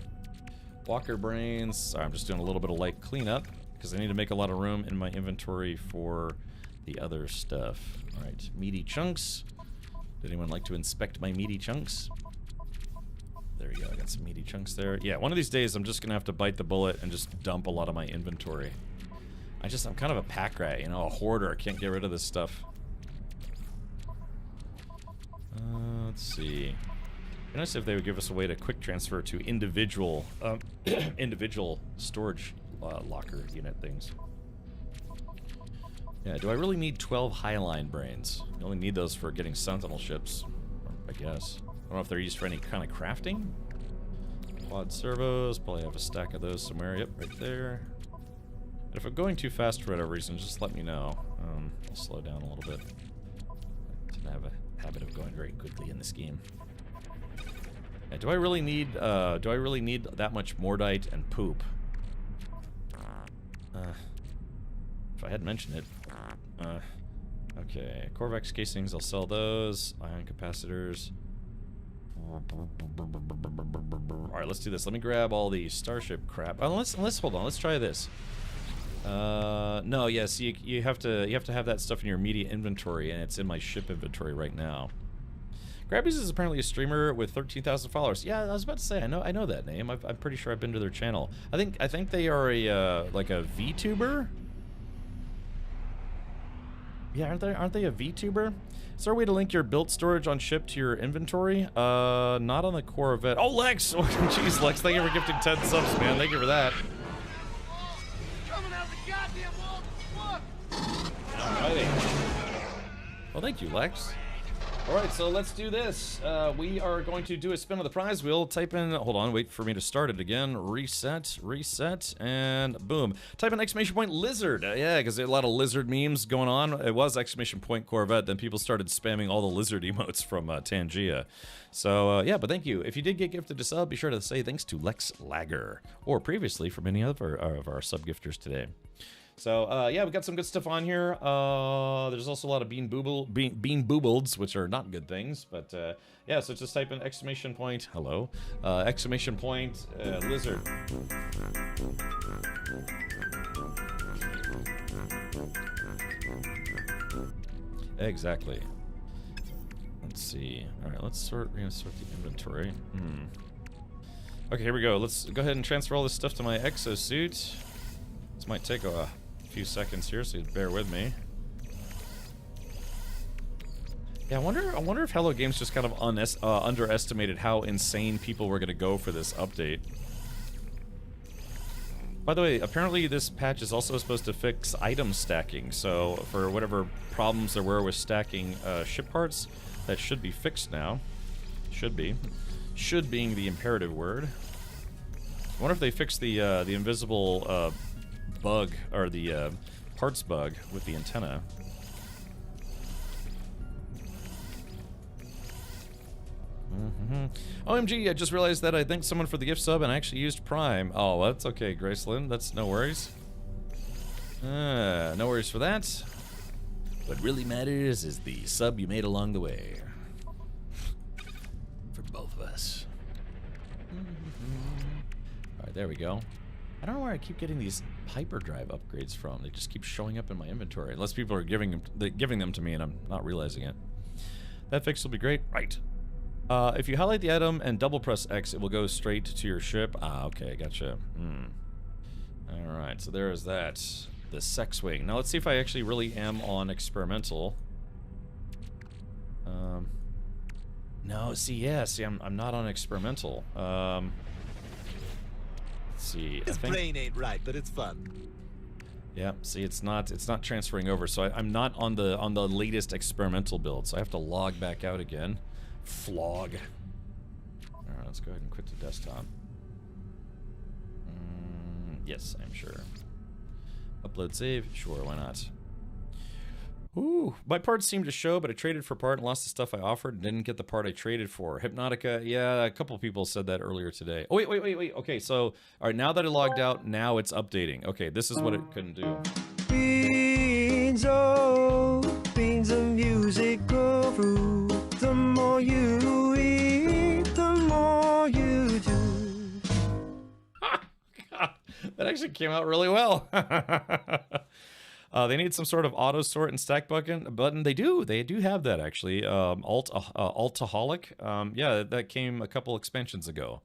Walker brains. Sorry, I'm just doing a little bit of light cleanup because I need to make a lot of room in my inventory for the other stuff. All right, meaty chunks. Did anyone like to inspect my meaty chunks? There you go, I got some meaty chunks there. Yeah, one of these days I'm just gonna have to bite the bullet and just dump a lot of my inventory. I'm kind of a pack rat, you know, a hoarder. I can't get rid of this stuff. Let's see. It'd be nice if they would give us a way to quick transfer to individual individual storage locker unit things. Yeah, do I really need 12 Highline brains? You only need those for getting Sentinel ships, I guess. I don't know if they're used for any kind of crafting. Quad servos, probably have a stack of those somewhere. Yep, right there. And if I'm going too fast for whatever reason, just let me know. I'll slow down a little bit. I tend to have a habit of going very quickly in this game. Yeah, do I really need that much Mordite and poop? If I had mentioned it. Okay, Corvex casings, I'll sell those. Ion capacitors. Alright, let's do this. Let me grab all the Starship crap. Oh, let's hold on, let's try this. No, yes, you have to have that stuff in your immediate inventory, and it's in my ship inventory right now. Grabbies is apparently a streamer with 13,000 followers. Yeah, I was about to say, I know that name. I'm pretty sure I've been to their channel. I think they are a like a VTuber. Yeah, aren't they a VTuber? Is there a way to link your built storage on ship to your inventory? Not on the Corvette. Oh, Lex! Oh, jeez, Lex, thank you for gifting 10 subs, man. Thank you for that. Coming out the goddamn wall. Look. Alrighty. Well, thank you, Lex. Alright, so let's do this. We are going to do a spin of the prize wheel. Type in, hold on, wait for me to start it again. Reset, and boom. Type in exclamation point lizard. Yeah, because there are a lot of lizard memes going on. It was exclamation point Corvette, then people started spamming all the lizard emotes from Tangia. So, yeah, but thank you. If you did get gifted a sub, be sure to say thanks to Lex Lager, or previously from any other of our sub-gifters today. So, yeah, we got some good stuff on here. There's also a lot of bean boobleds, which are not good things. But, yeah, so just type in exclamation point, hello, exclamation point, lizard. Exactly. Let's see. All right, we're gonna sort the inventory. Okay, here we go. Let's go ahead and transfer all this stuff to my exosuit. This might take a few seconds here, so bear with me. Yeah, I wonder if Hello Games just kind of underestimated how insane people were going to go for this update. By the way, apparently this patch is also supposed to fix item stacking, so for whatever problems there were with stacking ship parts, that should be fixed now. Should be. Should being the imperative word. I wonder if they fixed the invisible bug, or the parts bug with the antenna. OMG, I just realized that I thanked someone for the gift sub and I actually used Prime. Oh, well, that's okay, Gracelyn. That's no worries. No worries for that. What really matters is the sub you made along the way. For both of us. Alright, there we go. I don't know where I keep getting these hyperdrive upgrades from. They just keep showing up in my inventory. Unless people are giving them to me and I'm not realizing it. That fix will be great. Right. If you highlight the item and double press X, it will go straight to your ship. Ah, okay, gotcha. Alright, so there is that. The sex wing. Now let's see if I actually really am on experimental. No, see, I'm not on experimental. Let's see. His brain ain't right, but it's fun. Yeah, see, it's not transferring over, so I'm not on the latest experimental build, so I have to log back out again. Flog. Alright, let's go ahead and quit the desktop. Yes, I'm sure. Upload save? Sure, why not? Ooh, my parts seemed to show, but I traded for part and lost the stuff I offered and didn't get the part I traded for. Hypnotica, yeah, a couple people said that earlier today. Oh, wait. Okay, so, alright, now that I logged out, now it's updating. Okay, this is what it couldn't do. Beans, oh, beans of music go through. The more you eat, the more you do. God, that actually came out really well. They need some sort of auto sort and stack button. They do have that actually. Altaholic. Yeah, that came a couple expansions ago.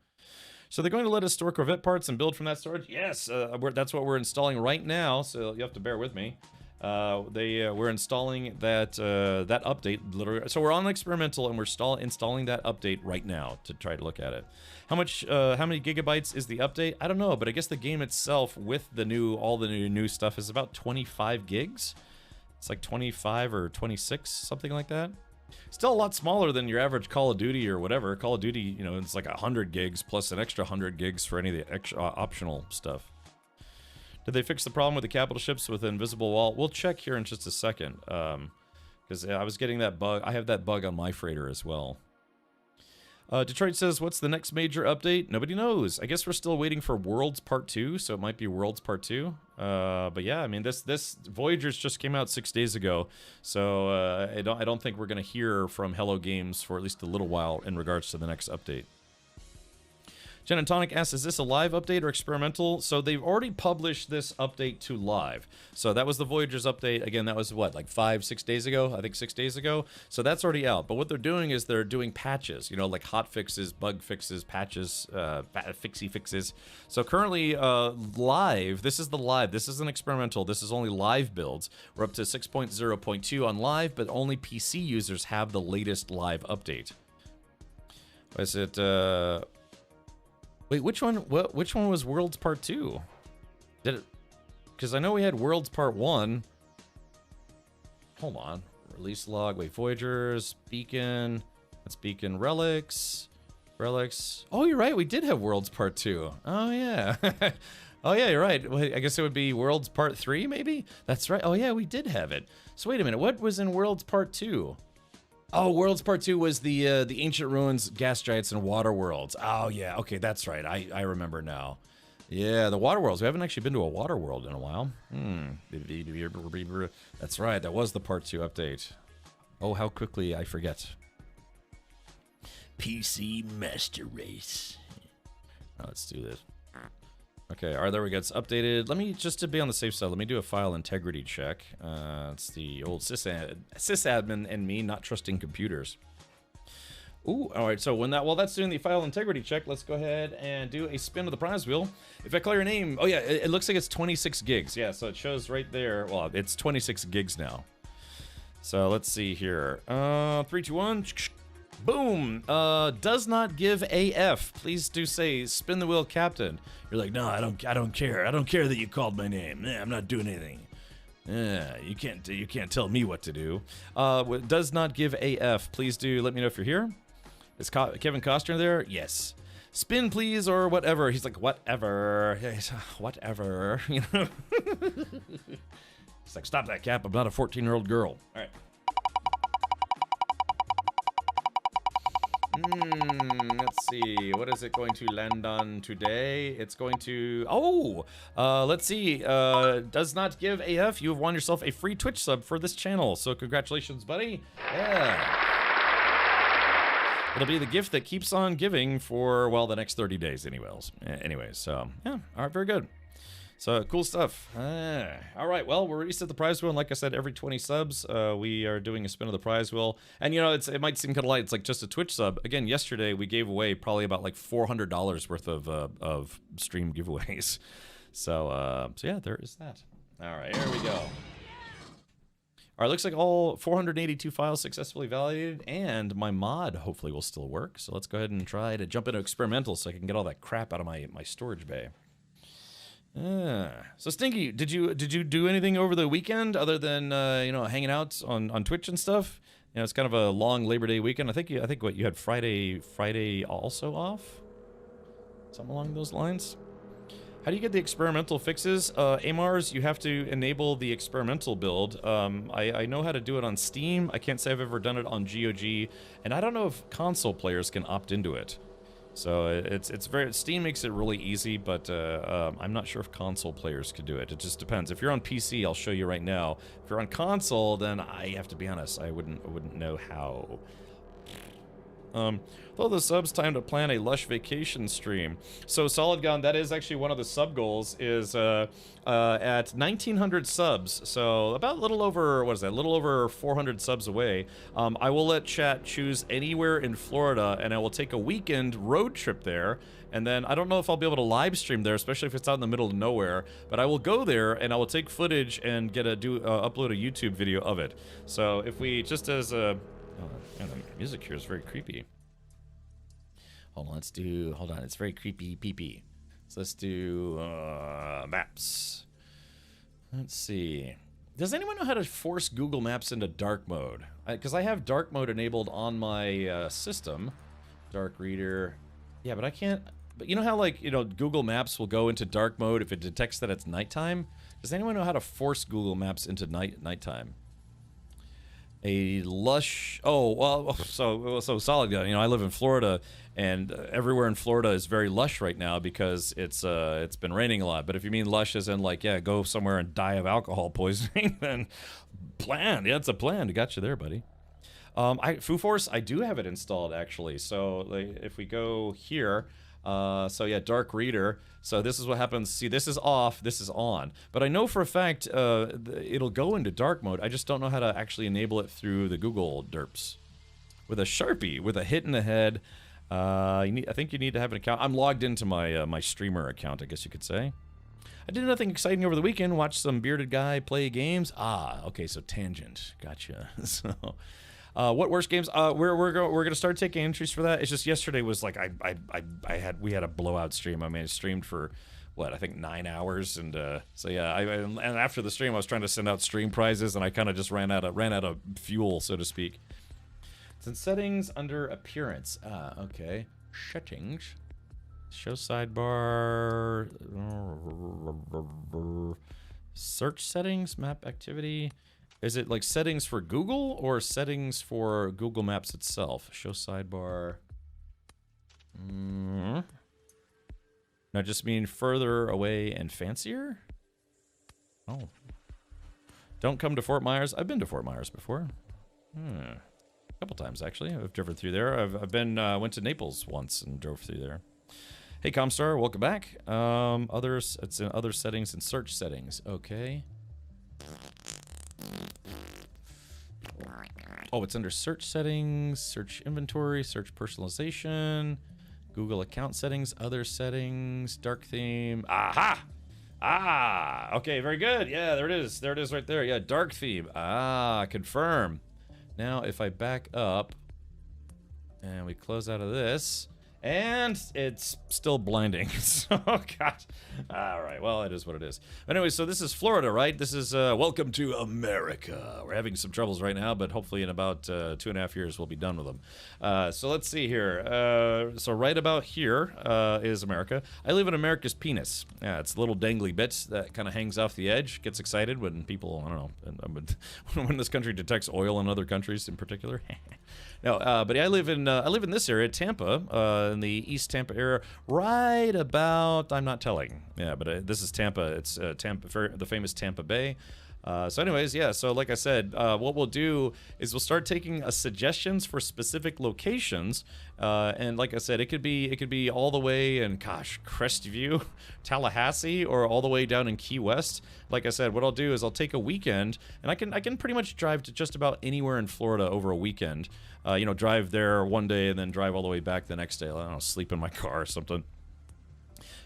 So they're going to let us store Corvette parts and build from that storage? Yes, that's what we're installing right now, so you have to bear with me. We're installing that that update literally. So we're on experimental and we're installing that update right now to try to look at it. How many gigabytes is the update? I don't know, but I guess the game itself with all the new stuff is about 25 gigs. It's like 25 or 26, something like that. Still a lot smaller than your average Call of Duty or whatever. Call of Duty, you know, it's like 100 gigs plus an extra 100 gigs for any of the extra optional stuff. Did they fix the problem with the capital ships with the invisible wall? We'll check here in just a second. Because I was getting that bug. I have that bug on my freighter as well. Detroit says, what's the next major update? Nobody knows. I guess we're still waiting for Worlds Part 2, so it might be Worlds Part 2. But yeah, I mean, this Voyagers just came out 6 days ago, so I don't think we're going to hear from Hello Games for at least a little while in regards to the next update. Jen and Tonic asks, is this a live update or experimental? So they've already published this update to live. So that was the Voyagers update. Again, that was what, like 5-6 days ago? I think 6 days ago. So that's already out. But what they're doing is they're doing patches, you know, like hot fixes, bug fixes, patches, fixie fixes. So currently live, this is the live. This isn't experimental. This is only live builds. We're up to 6.0.2 on live, but only PC users have the latest live update. Is it... Wait, which one was Worlds Part 2? Did it... Because I know we had Worlds Part 1. Hold on. Release log. Wait, Voyagers, Beacon. That's Beacon, Relics. Oh, you're right. We did have Worlds Part 2. Oh, yeah. Oh, yeah, you're right. Wait, I guess it would be Worlds Part 3, maybe? That's right. Oh, yeah, we did have it. So wait a minute. What was in Worlds Part 2? Oh, Worlds Part 2 was the Ancient Ruins, Gas Giants, and Water Worlds. Oh, yeah. Okay, that's right. I remember now. Yeah, the Water Worlds. We haven't actually been to a Water World in a while. That's right. That was the Part 2 update. Oh, how quickly I forget. PC Master Race. Oh, let's do this. Okay, all right, there we go. It's updated. Let me, just to be on the safe side, let me do a file integrity check. It's the old sysadmin and me not trusting computers. Ooh, all right. So while that's doing the file integrity check, let's go ahead and do a spin of the prize wheel. If I call your name, oh yeah, it looks like it's 26 gigs. Yeah, so it shows right there. Well, it's 26 gigs now. So let's see here. 3, 2, 1. Boom. Does not give AF. Please do say spin the wheel, Captain. You're like, no, I don't care. I don't care that you called my name. I'm not doing anything. You can't tell me what to do. Does not give AF. Please do let me know if you're here. Is Kevin Costner there? Yes. Spin, please, or whatever. He's like, whatever. Whatever. You know? He's like, stop that, Cap. I'm not a 14-year-old girl. All right. Let's see. What is it going to land on today? It's going to... Oh! Let's see. Does not give AF. You have won yourself a free Twitch sub for this channel. So congratulations, buddy. Yeah. It'll be the gift that keeps on giving for, well, the next 30 days anyways. So, yeah. All right, very good. So, cool stuff. All right, well, we're reset the prize wheel, and like I said, every 20 subs, we are doing a spin of the prize wheel. And, you know, it might seem kind of light. It's like just a Twitch sub. Again, yesterday, we gave away probably about like $400 worth of stream giveaways. So yeah, there is that. All right, here we go. All right, looks like all 482 files successfully validated, and my mod hopefully will still work. So let's go ahead and try to jump into experimental so I can get all that crap out of my storage bay. So Stinky, did you do anything over the weekend other than you know, hanging out on Twitch and stuff? You know, it's kind of a long Labor Day weekend. I think what you had Friday also off, something along those lines. How do you get the experimental fixes? Amars, you have to enable the experimental build. I know how to do it on Steam. I can't say I've ever done it on GOG, and I don't know if console players can opt into it. So it's very... Steam makes it really easy, but I'm not sure if console players could do it. It just depends. If you're on PC, I'll show you right now. If you're on console, then I have to be honest, I wouldn't know how. Though the subs, time to plan a lush vacation stream. So Solid Gun, that is actually one of the sub goals, is at 1,900 subs, so about a little over, what is that, a little over 400 subs away. I will let chat choose anywhere in Florida, and I will take a weekend road trip there, and then I don't know if I'll be able to live stream there, especially if it's out in the middle of nowhere, but I will go there and I will take footage and upload a YouTube video of it. So if we, just as a... Oh, man, the music here is very creepy. Hold on, it's very creepy peepee. So let's do maps. Let's see. Does anyone know how to force Google Maps into dark mode? Because I have dark mode enabled on my system. Dark reader. Yeah, but I can't... But you know how, like, you know, Google Maps will go into dark mode if it detects that it's nighttime? Does anyone know how to force Google Maps into nighttime? A lush... Oh, well, so Solid Gun. You know, I live in Florida, and everywhere in Florida is very lush right now because it's been raining a lot. But if you mean lush as in, like, yeah, go somewhere and die of alcohol poisoning, then plan. Yeah, it's a plan. I got you there, buddy. Foo Force, I do have it installed, actually. So, like, if we go here... so yeah, dark reader. So this is what happens. See, this is off, this is on. But I know for a fact it'll go into dark mode. I just don't know how to actually enable it through the Google derps. With a Sharpie, with a hit in the head. I think you need to have an account. I'm logged into my my streamer account, I guess you could say. I did nothing exciting over the weekend. Watched some bearded guy play games. Ah, okay, so tangent. Gotcha. So... what worst games? We're gonna start taking entries for that. It's just yesterday was like we had a blowout stream. I mean, I streamed for what, I think 9 hours, and so yeah. And after the stream, I was trying to send out stream prizes, and I kind of just ran out of fuel, so to speak. It's in settings under appearance. Okay, settings, show sidebar, search settings, map activity. Is it like settings for Google or settings for Google Maps itself? Show sidebar. No, just mean further away and fancier? Oh. Don't come to Fort Myers. I've been to Fort Myers before. A couple times, actually. I've driven through there. I've been, went to Naples once and drove through there. Hey, Comstar, welcome back. It's in other settings and search settings. Okay. Oh, it's under search settings, search inventory, search personalization, Google account settings, other settings, dark theme. Aha! Ah, okay, very good. Yeah, there it is. There it is right there. Yeah, dark theme. Ah, confirm. Now, if I back up and we close out of this, and it's still blinding. So, God. All right, well, it is what it is. Anyway, so this is Florida, right? This is welcome to America. We're having some troubles right now, but hopefully in about 2.5 years we'll be done with them. So let's see here. So right about here is America. I live in America's penis. Yeah, it's a little dangly bit that kind of hangs off the edge. Gets excited when people, I don't know, when this country detects oil in other countries in particular. No, but yeah, I live in this area, Tampa, in the East Tampa area, right about, I'm not telling. Yeah, but this is Tampa. It's Tampa, the famous Tampa Bay. So anyways, yeah, so like I said, what we'll do is we'll start taking suggestions for specific locations. And like I said, it could be all the way in, gosh, Crestview, Tallahassee, or all the way down in Key West. Like I said, what I'll do is I'll take a weekend, and I can pretty much drive to just about anywhere in Florida over a weekend. Drive there one day and then drive all the way back the next day. I don't know, sleep in my car or something.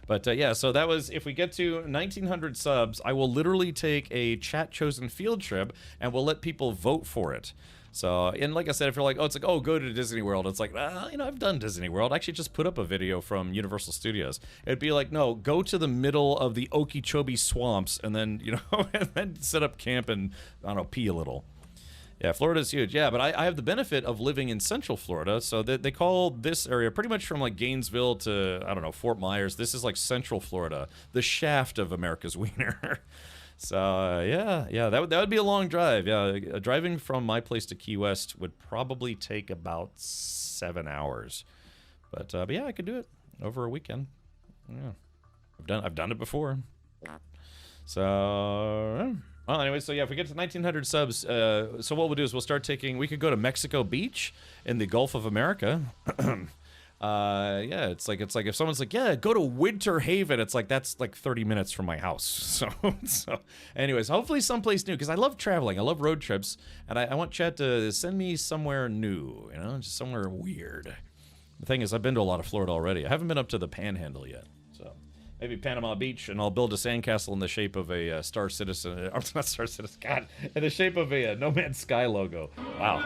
But yeah, so that was, if we get to 1,900 subs, I will literally take a chat-chosen field trip, and we'll let people vote for it. So, and like I said, if you're like, go to Disney World, it's like, I've done Disney World. I actually just put up a video from Universal Studios. It'd be like, no, go to the middle of the Okeechobee swamps, and then, and then set up camp and, I don't know, pee a little. Yeah, Florida's huge. Yeah, but I have the benefit of living in Central Florida, so they call this area pretty much from like Gainesville to, I don't know, Fort Myers. This is like Central Florida, the shaft of America's wiener. So yeah, that would be a long drive. Yeah, driving from my place to Key West would probably take about 7 hours. But yeah, I could do it over a weekend. Yeah, I've done it before. So. Well, anyway, so yeah, if we get to 1,900 subs, so what we'll do is we could go to Mexico Beach in the Gulf of America. Yeah, it's like if someone's like, yeah, go to Winter Haven, it's like, that's like 30 minutes from my house. So anyways, hopefully someplace new, because I love traveling. I love road trips, and I want Chad to send me somewhere new, just somewhere weird. The thing is, I've been to a lot of Florida already. I haven't been up to the Panhandle yet, so. Maybe Panama Beach, and I'll build a sandcastle in the shape of a Star Citizen. Not Star Citizen, God. In the shape of a No Man's Sky logo. Wow.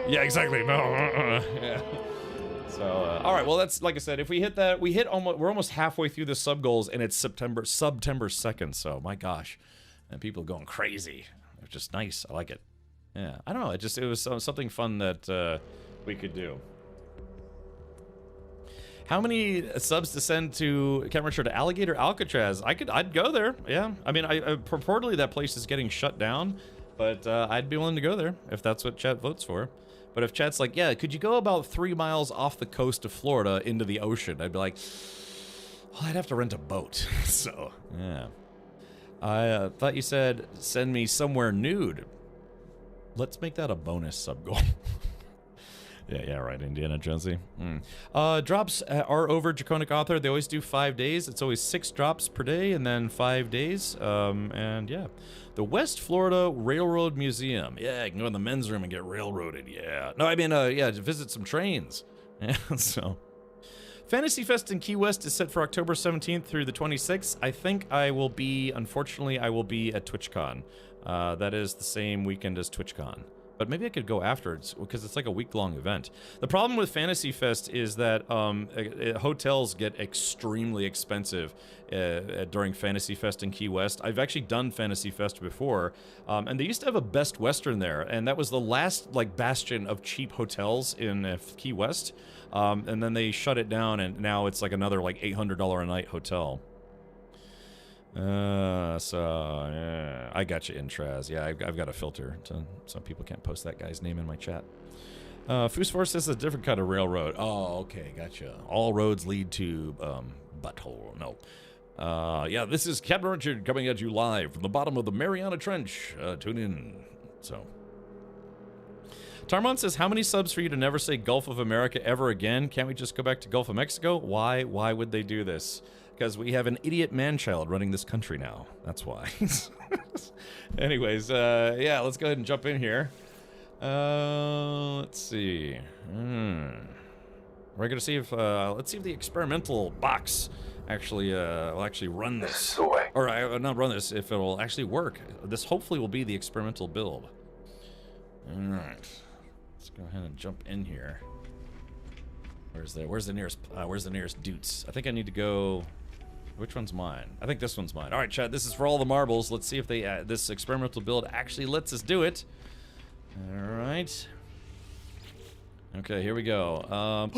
Yeah, exactly. No. Yeah. So, all right. Well, that's, like I said, if we hit that, we're almost halfway through the sub goals, and it's September 2nd. So, my gosh. And people are going crazy. It's just nice. I like it. Yeah. I don't know. It was something fun that we could do. How many subs to send to, I can't remember, to Alligator Alcatraz? I'd go there, yeah. I mean, purportedly that place is getting shut down, but I'd be willing to go there if that's what chat votes for. But if chat's like, yeah, could you go about 3 miles off the coast of Florida into the ocean? I'd be like, well, I'd have to rent a boat. So, yeah. I thought you said send me somewhere nude. Let's make that a bonus sub goal. Yeah, right, Indiana Jonesy. Drops are over Draconic Author. They always do 5 days. It's always 6 drops per day and then 5 days. And yeah. The West Florida Railroad Museum. Yeah, you can go in the men's room and get railroaded. Yeah. No, I mean, yeah, to visit some trains. Yeah, so. Fantasy Fest in Key West is set for October 17th through the 26th. I think unfortunately, I will be at TwitchCon. That is the same weekend as TwitchCon. But maybe I could go afterwards, because it's like a week-long event. The problem with Fantasy Fest is that hotels get extremely expensive during Fantasy Fest in Key West. I've actually done Fantasy Fest before, and they used to have a Best Western there, and that was the last bastion of cheap hotels in Key West. And then they shut it down, and now it's like another $800 a night hotel. Yeah, I got you, Intraz. Yeah, I've got a filter so people can't post that guy's name in my chat. Foosforce is a different kind of railroad. Oh, okay, gotcha. All roads lead to butthole. No. Yeah, this is Captain Richard coming at you live from the bottom of the Mariana Trench. Tune in. So. Tarmon says, how many subs for you to never say Gulf of America ever again? Can't we just go back to Gulf of Mexico? Why would they do this? Because we have an idiot man-child running this country now. That's why. Anyways, yeah, let's go ahead and jump in here. Let's see. We're gonna see if let's see if the experimental box actually will actually run this, or not run this. If it will actually work. This hopefully will be the experimental build. All right, let's go ahead and jump in here. Where's the nearest Doots? I think I need to go. Which one's mine? I think this one's mine. All right, chat. This is for all the marbles. Let's see if they this experimental build actually lets us do it. All right. Okay, here we go.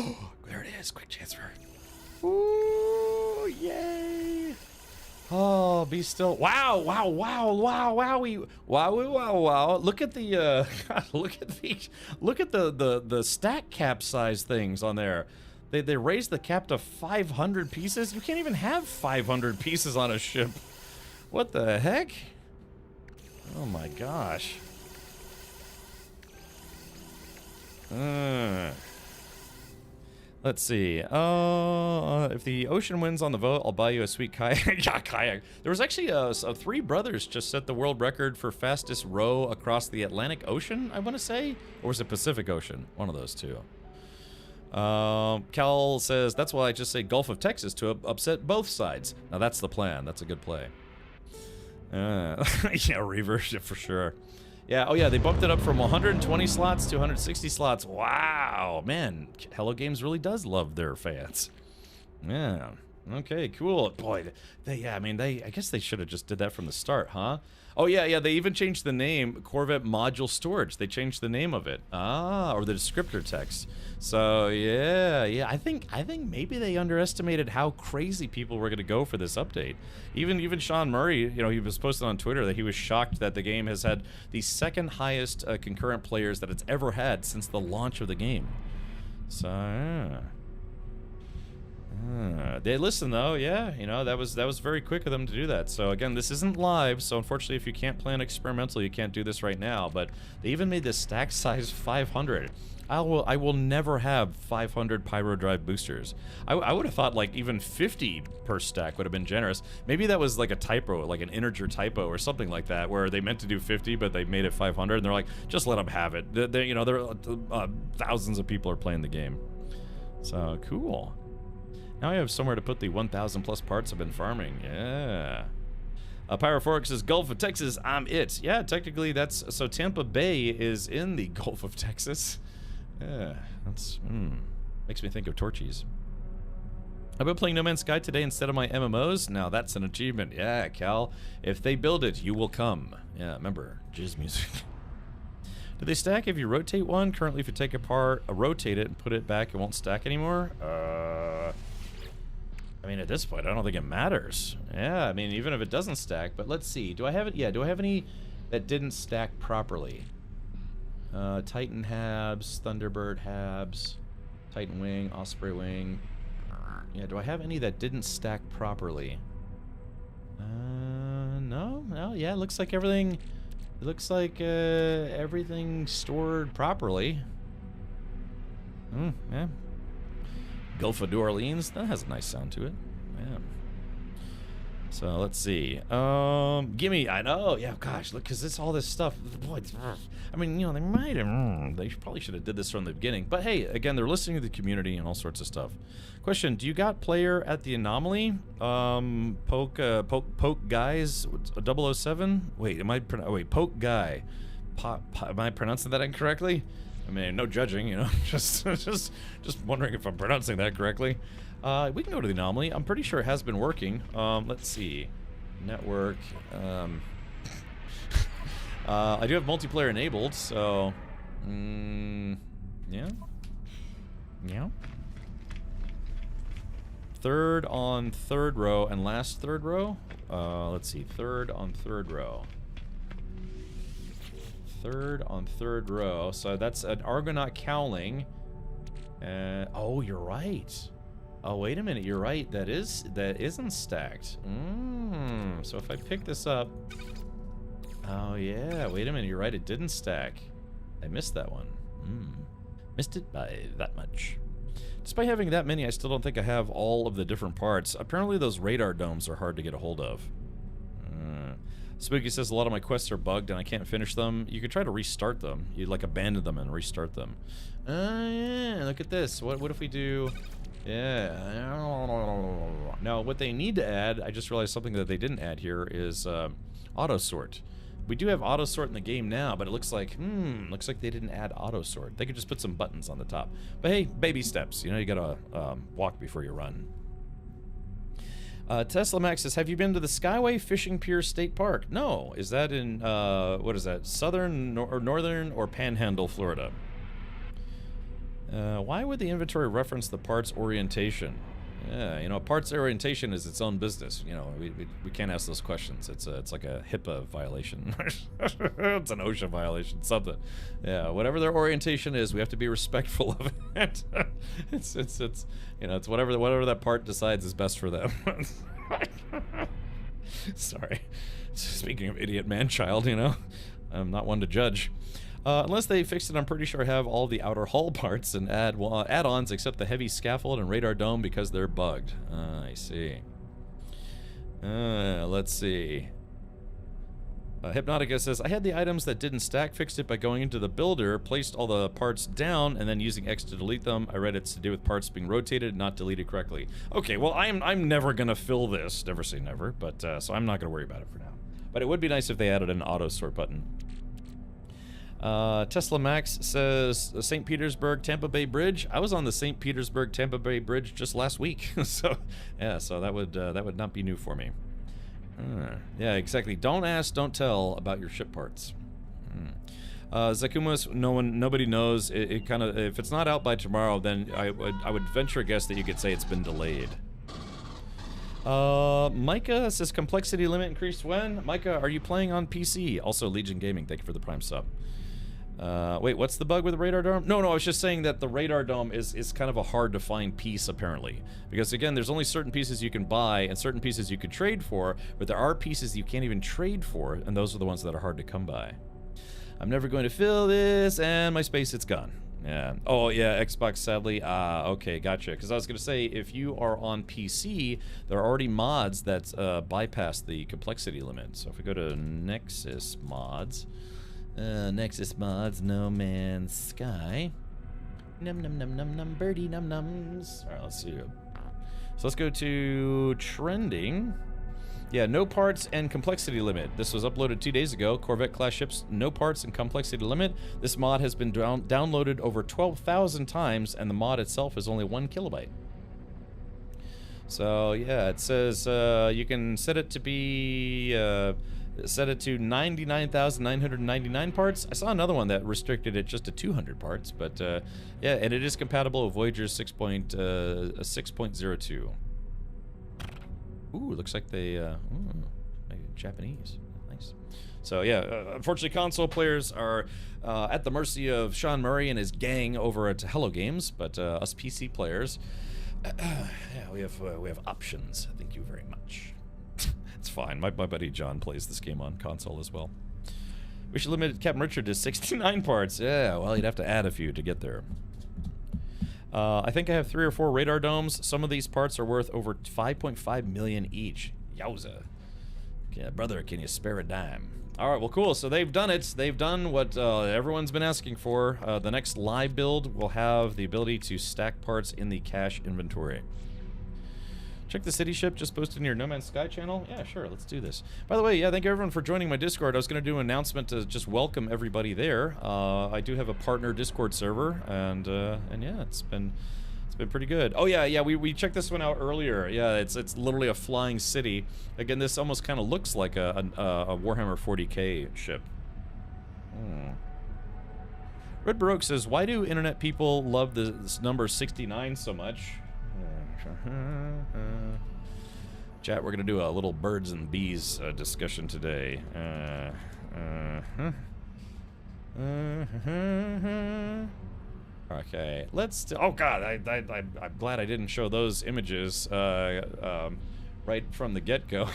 There it is. Quick transfer. Ooh, yay! Oh, be still. Wow! Wow! Wow! Wow! Wowie! Wowie! Wow! Wow! Look at the look at the stack cap size things on there. They raised the cap to 500 pieces. You can't even have 500 pieces on a ship. What the heck? Oh my gosh. Let's see. If the ocean wins on the vote, I'll buy you a sweet kayak. Yeah, kayak. There was actually three brothers just set the world record for fastest row across the Atlantic Ocean, I want to say. Or was it Pacific Ocean? One of those two. Cal says, that's why I just say Gulf of Texas to upset both sides. Now that's the plan. That's a good play. Yeah, Reaver, for sure. Yeah, oh yeah, they bumped it up from 120 slots to 160 slots. Wow, man, Hello Games really does love their fans. Yeah, okay, cool. Boy, I guess they should have just did that from the start, huh? Oh yeah, they even changed the name Corvette Module Storage. They changed the name of it. Or the descriptor text. So yeah, I think maybe they underestimated how crazy people were gonna go for this update. Even Sean Murray, he was posting on Twitter that he was shocked that the game has had the second highest concurrent players that it's ever had since the launch of the game. So yeah. They listen though, yeah. That was very quick of them to do that. So again, this isn't live, so unfortunately, if you can't plan experimental, you can't do this right now. But they even made this stack size 500. I will never have 500 Pyro Drive boosters. I would have thought like even 50 per stack would have been generous. Maybe that was like a typo, like an integer typo or something like that, where they meant to do 50, but they made it 500, and they're like, just let them have it. Thousands of people are playing the game. So cool. Now I have somewhere to put the 1,000 plus parts I've been farming. Yeah. Pyrophoric says, Gulf of Texas, I'm it. Yeah, technically that's... So Tampa Bay is in the Gulf of Texas. Yeah, that's... makes me think of Torchies. I've been playing No Man's Sky today instead of my MMOs. Now that's an achievement. Yeah, Cal. If they build it, you will come. Yeah, remember, jizz music. Do they stack if you rotate one? Currently, if you take apart, rotate it and put it back, it won't stack anymore? I mean, at this point, I don't think it matters. Yeah, I mean, even if it doesn't stack, but let's see. Do I have it? Yeah, do I have any that didn't stack properly? Titan Habs, Thunderbird Habs, Titan Wing, Osprey Wing. Yeah, do I have any that didn't stack properly? No, yeah, it looks like everything... It looks like everything stored properly. Yeah. Gulf of New Orleans, that has a nice sound to it. Yeah. So let's see. Gimme, I know, yeah, gosh, look, because all this stuff, boy, I mean, they might have, they probably should have did this from the beginning. But hey, again, they're listening to the community and all sorts of stuff. Question, do you got player at the anomaly? Poke guys, 007? Wait, Poke guy. Am I pronouncing that incorrectly? I mean, no judging, just wondering if I'm pronouncing that correctly. We can go to the anomaly. I'm pretty sure it has been working. Let's see. Network. I do have multiplayer enabled, so... yeah. Yeah. Third on third row and last third row. Let's see. Third on third row. Third on third row. So that's an Argonaut cowling. Oh, you're right. Oh, wait a minute. You're right. That isn't stacked. So if I pick this up... Oh, yeah. Wait a minute. You're right. It didn't stack. I missed that one. Missed it by that much. Despite having that many, I still don't think I have all of the different parts. Apparently, those radar domes are hard to get a hold of. Spooky says a lot of my quests are bugged and I can't finish them. You could try to restart them. You'd like abandon them and restart them. Yeah, look at this. What if we do... Yeah. Now, what they need to add, I just realized something that they didn't add here, is auto sort. We do have auto sort in the game now, but it looks like they didn't add auto sort. They could just put some buttons on the top. But hey, baby steps. You know, you gotta walk before you run. Tesla Max says, have you been to the Skyway Fishing Pier State Park? No. Is that in, what is that, southern or northern or Panhandle, Florida? Why would the inventory reference the part's orientation? Yeah, you know, parts orientation is its own business. You know, we can't ask those questions. It's like a HIPAA violation. It's an OSHA violation, something. Yeah, whatever their orientation is, we have to be respectful of it. It's you know, it's whatever that part decides is best for them. Sorry. Speaking of idiot man-child, you know, I'm not one to judge. Unless they fixed it, I'm pretty sure I have all the outer hull parts and add-ons except the heavy scaffold and radar dome because they're bugged. I see. Let's see. Hypnotica says, I had the items that didn't stack, fixed it by going into the builder, placed all the parts down, and then using X to delete them. I read it's to do with parts being rotated, not deleted correctly. Okay, well, I'm never gonna fill this. Never say never, but so I'm not gonna worry about it for now. But it would be nice if they added an auto sort button. Tesla Max says St. Petersburg Tampa Bay Bridge. I was on the St. Petersburg Tampa Bay Bridge just last week, so yeah, so that would not be new for me. Yeah, exactly. Don't ask, don't tell about your ship parts. Zakumas, nobody knows. It kind of, if it's not out by tomorrow, then I would venture a guess that you could say it's been delayed. Micah says complexity limit increased when? Micah, are you playing on PC? Also, Legion Gaming, thank you for the Prime sub. Wait, what's the bug with the radar dome? No, I was just saying that the radar dome is kind of a hard to find piece, apparently. Because, again, there's only certain pieces you can buy and certain pieces you can trade for, but there are pieces you can't even trade for, and those are the ones that are hard to come by. I'm never going to fill this, and my space, it's gone. Yeah. Oh, yeah, Xbox, sadly. Okay, gotcha. Because I was going to say, if you are on PC, there are already mods that bypass the complexity limit. So if we go to Nexus mods... Nexus mods, No Man's Sky. Num num num num num birdie num nums. Alright, let's see. So let's go to trending. Yeah, no parts and complexity limit. This was uploaded 2 days ago. Corvette class ships, no parts and complexity limit. This mod has been downloaded over 12,000 times, and the mod itself is only 1 kilobyte. So yeah, it says you can set it to be set it to 99,999 parts. I saw another one that restricted it just to 200 parts, but yeah, and it is compatible with Voyagers 6.02. Ooh, looks like they Japanese. Nice. So yeah, unfortunately, console players are at the mercy of Sean Murray and his gang over at Hello Games, but us PC players, yeah, we have options. Thank you very much. It's fine. My buddy John plays this game on console as well. We should limit Captain Richard to 69 parts. Yeah, well, you'd have to add a few to get there. I think I have 3 or 4 radar domes. Some of these parts are worth over 5.5 million each. Yowza. Yeah, brother, can you spare a dime? All right, well, cool. So they've done it. They've done what everyone's been asking for. The next live build will have the ability to stack parts in the cache inventory. Check the city ship just posted in your No Man's Sky channel. Yeah, sure, let's do this. By the way, yeah, thank you everyone for joining my Discord. I was going to do an announcement to just welcome everybody there. I do have a partner Discord server, and yeah, it's been pretty good. Oh yeah, we checked this one out earlier. Yeah, it's literally a flying city. Again, this almost kind of looks like a Warhammer 40k ship. Red Baroque says, why do internet people love this number 69 so much? Chat, we're gonna do a little birds and bees discussion today. Okay, let's. Oh God, I'm glad I didn't show those images right from the get-go.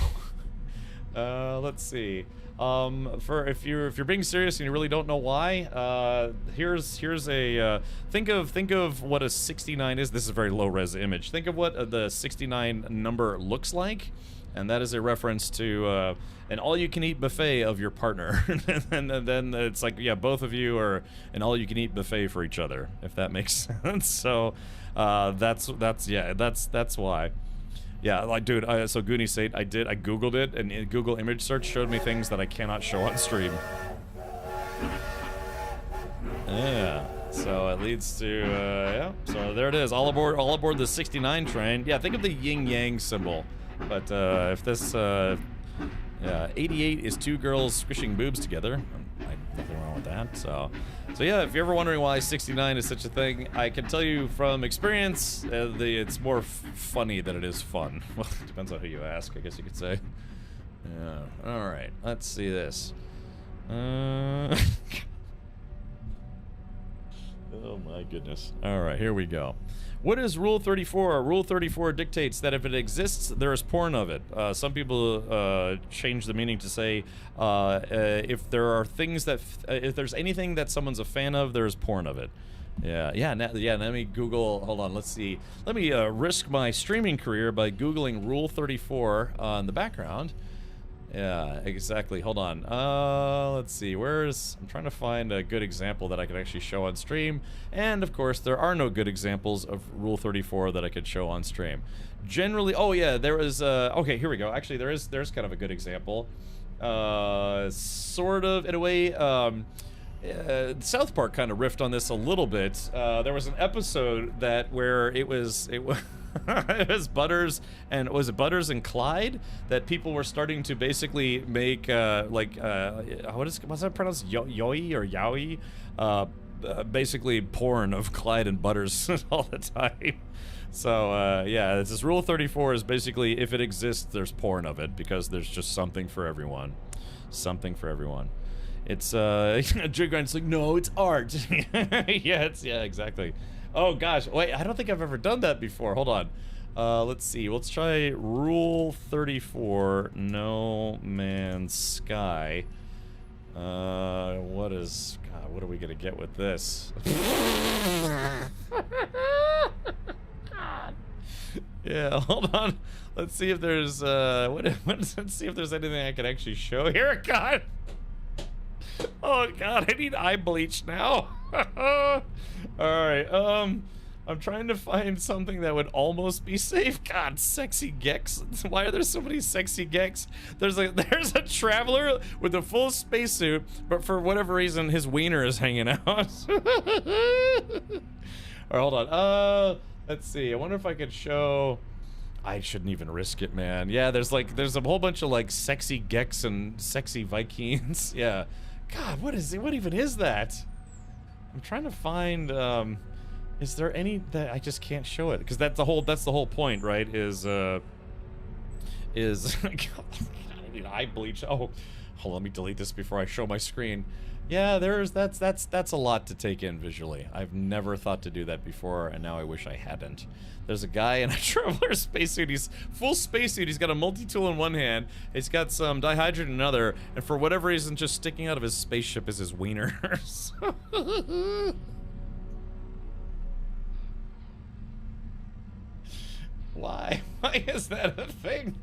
Let's see. For if you're being serious and you really don't know why, here's a think of what a 69 is. This is a very low res image. Think of what the 69 number looks like, and that is a reference to an all-you-can-eat buffet of your partner. and then it's like, yeah, both of you are an all-you-can-eat buffet for each other, if that makes sense. So that's why. Yeah, like, dude, so Goonie Sate, I Googled it, and Google image search showed me things that I cannot show on stream. Yeah, so it leads to, yeah, so there it is, all aboard the 69 train. Yeah, think of the yin-yang symbol, but if this, yeah, 88 is two girls squishing boobs together. Nothing wrong with that, so yeah, if you're ever wondering why 69 is such a thing, I can tell you from experience, it's more funny than it is fun. Well, it depends on who you ask, I guess you could say. Yeah, alright, let's see this. Oh my goodness. Alright, here we go. What is Rule 34? Rule 34 dictates that if it exists, there is porn of it. Some people change the meaning to say if there are things that, if there's anything that someone's a fan of, there's porn of it. Yeah. Let me Google. Hold on. Let's see. Let me risk my streaming career by Googling Rule 34 in the background. Yeah, exactly. Hold on. Let's see. I'm trying to find a good example that I could actually show on stream. And of course, there are no good examples of Rule 34 that I could show on stream. Generally, oh yeah, there is. Okay, here we go. Actually, there's kind of a good example. Sort of in a way. South Park kind of riffed on this a little bit. There was an episode where it was. It was Butters and Butters and Clyde that people were starting to basically make what's that pronounced, yoi or yaoi, basically porn of Clyde and Butters all the time. So yeah, it's this Rule 34 is basically if it exists, there's porn of it because there's just something for everyone, It's Jiggrind's like, no, it's art. yeah, exactly. Oh gosh, wait, I don't think I've ever done that before. Hold on. Let's see. Let's try Rule 34, No Man's Sky. What are we gonna get with this? God. Yeah, hold on. Let's see if there's let's see if there's anything I can actually show here. God. Oh God, I need eye bleach now. Alright, I'm trying to find something that would almost be safe. God, sexy gex. Why are there so many sexy gex? There's a traveler with a full spacesuit, but for whatever reason his wiener is hanging out. Alright, hold on. Let's see. I wonder if I could show. I shouldn't even risk it, man. Yeah, there's a whole bunch of like sexy gex and sexy Vikings. Yeah. God, what even is that? I'm trying to find, is there any that I just can't show it? Because that's the whole point, right? God, I need eye bleach. Oh, hold on, let me delete this before I show my screen. Yeah, that's a lot to take in visually. I've never thought to do that before, and now I wish I hadn't. There's a guy in a traveler spacesuit. He's full spacesuit. He's got a multi-tool in one hand. He's got some dihydrogen in another, and for whatever reason, just sticking out of his spaceship is his wieners. Why? Why is that a thing?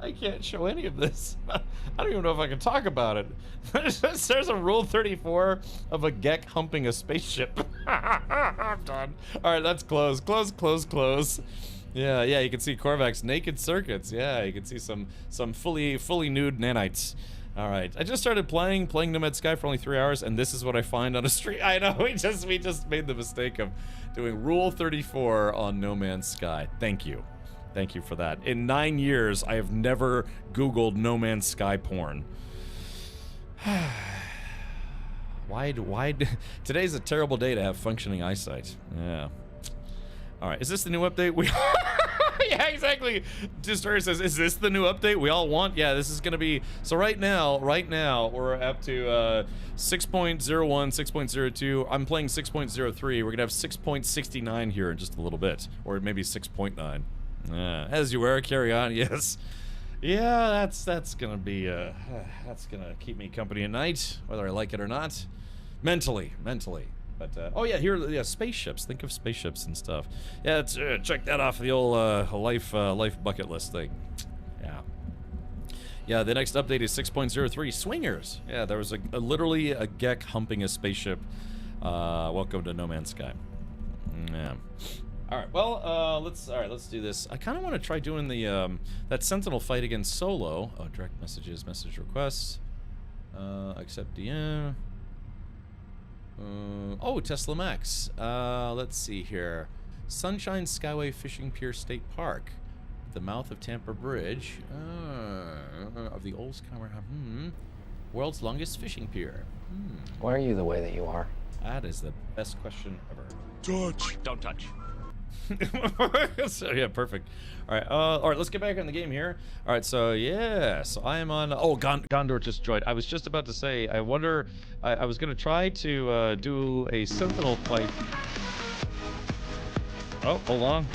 I can't show any of this. I don't even know if I can talk about it. There's a Rule 34 of a Gek humping a spaceship. I'm done. Alright, that's close. Close. Yeah, you can see Korvac's naked circuits. Yeah, you can see some fully nude nanites. Alright, I just started playing Nomad Sky for only 3 hours, and this is what I find on a stream. I know, we just made the mistake of doing Rule 34 on No Man's Sky. Thank you. Thank you for that. In 9 years, I have never Googled No Man's Sky porn. Today's a terrible day to have functioning eyesight. Yeah. Alright, is this the new update? Yeah, exactly. Destroyer says, is this the new update we all want? Yeah, this is gonna be, so right now, we're up to 6.01, 6.02. I'm playing 6.03. We're gonna have 6.69 here in just a little bit, or maybe 6.9. As you were, carry on. Yes. Yeah, that's gonna be that's gonna keep me company at night, whether I like it or not. Mentally. But oh yeah, here spaceships. Think of spaceships and stuff. Yeah, check that off the old life bucket list thing. Yeah. Yeah, the next update is 6.03 Swingers. Yeah, there was literally a Gek humping a spaceship. Welcome to No Man's Sky. Yeah. All right. Well, let's do this. I kind of want to try doing the that Sentinel fight again solo. Oh, direct messages, message requests. Accept DM. Oh, Tesla Max. Let's see here. Sunshine Skyway Fishing Pier State Park, the mouth of Tampa Bridge of the old Skyway. World's longest fishing pier. Why are you the way that you are? That is the best question ever. Touch. Don't touch. So yeah, perfect. All right, let's get back on the game here. All right, so yeah, so I am on. Oh, Gondor just joined. I was just about to say, I wonder. I was gonna try to do a Sentinel fight. Oh, hold on.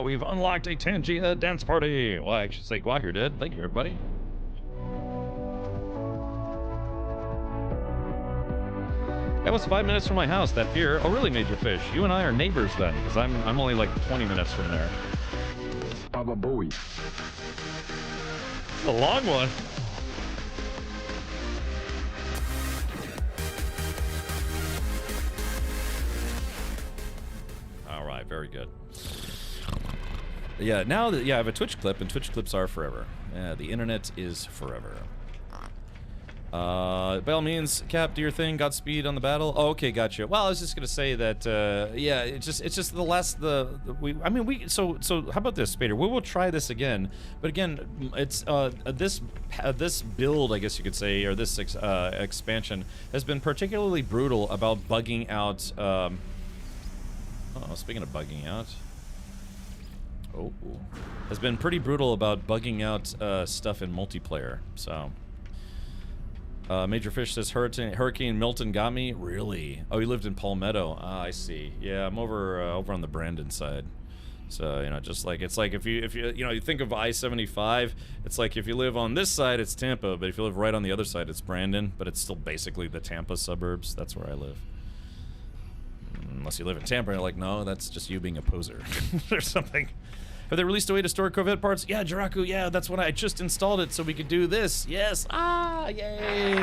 We've unlocked a Tangia dance party. Well, I should say Guacher did. Thank you, everybody. That was 5 minutes from my house, that pier. Oh, really, Major Fish? You and I are neighbors then, because I'm only like 20 minutes from there. Baba Booey. A long one. All right, very good. Yeah, now that I have a Twitch clip, and Twitch clips are forever. Yeah, the internet is forever. By all means, Cap, do your thing. Godspeed on the battle. Oh, okay, gotcha. Well, I was just gonna say that. Yeah, it's just the last so how about this, Spader? We will try this again, but again, it's this build, I guess you could say, or this expansion has been particularly brutal about bugging out. Oh, speaking of bugging out. Oh, has been pretty brutal about bugging out stuff in multiplayer. So, Major Fish says Hurricane Milton got me. Really? Oh, he lived in Palmetto. Ah, I see. Yeah, I'm over on the Brandon side. So just like it's like if you you think of I-75, it's like if you live on this side, it's Tampa, but if you live right on the other side, it's Brandon. But it's still basically the Tampa suburbs. That's where I live. Unless you live in Tampa, you're like, no, that's just you being a poser or something. Have they released a way to store Corvette parts? Yeah, Jiraku, yeah, that's when I just installed it so we could do this. Yes, yay.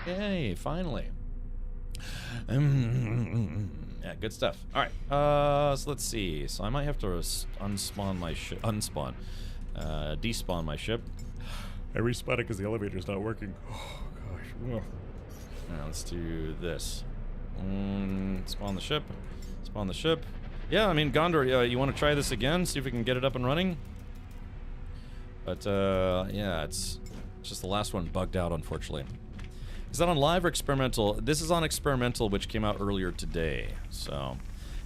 Yay, finally. Yeah, good stuff. All right, so let's see. So I might have to unspawn my ship, despawn my ship. I respawned it because the elevator's not working. Oh, gosh. Now let's do this. Spawn the ship. Spawn the ship. Yeah, I mean, Gondor, you want to try this again? See if we can get it up and running? But, yeah, it's just the last one bugged out, unfortunately. Is that on live or experimental? This is on experimental, which came out earlier today. So,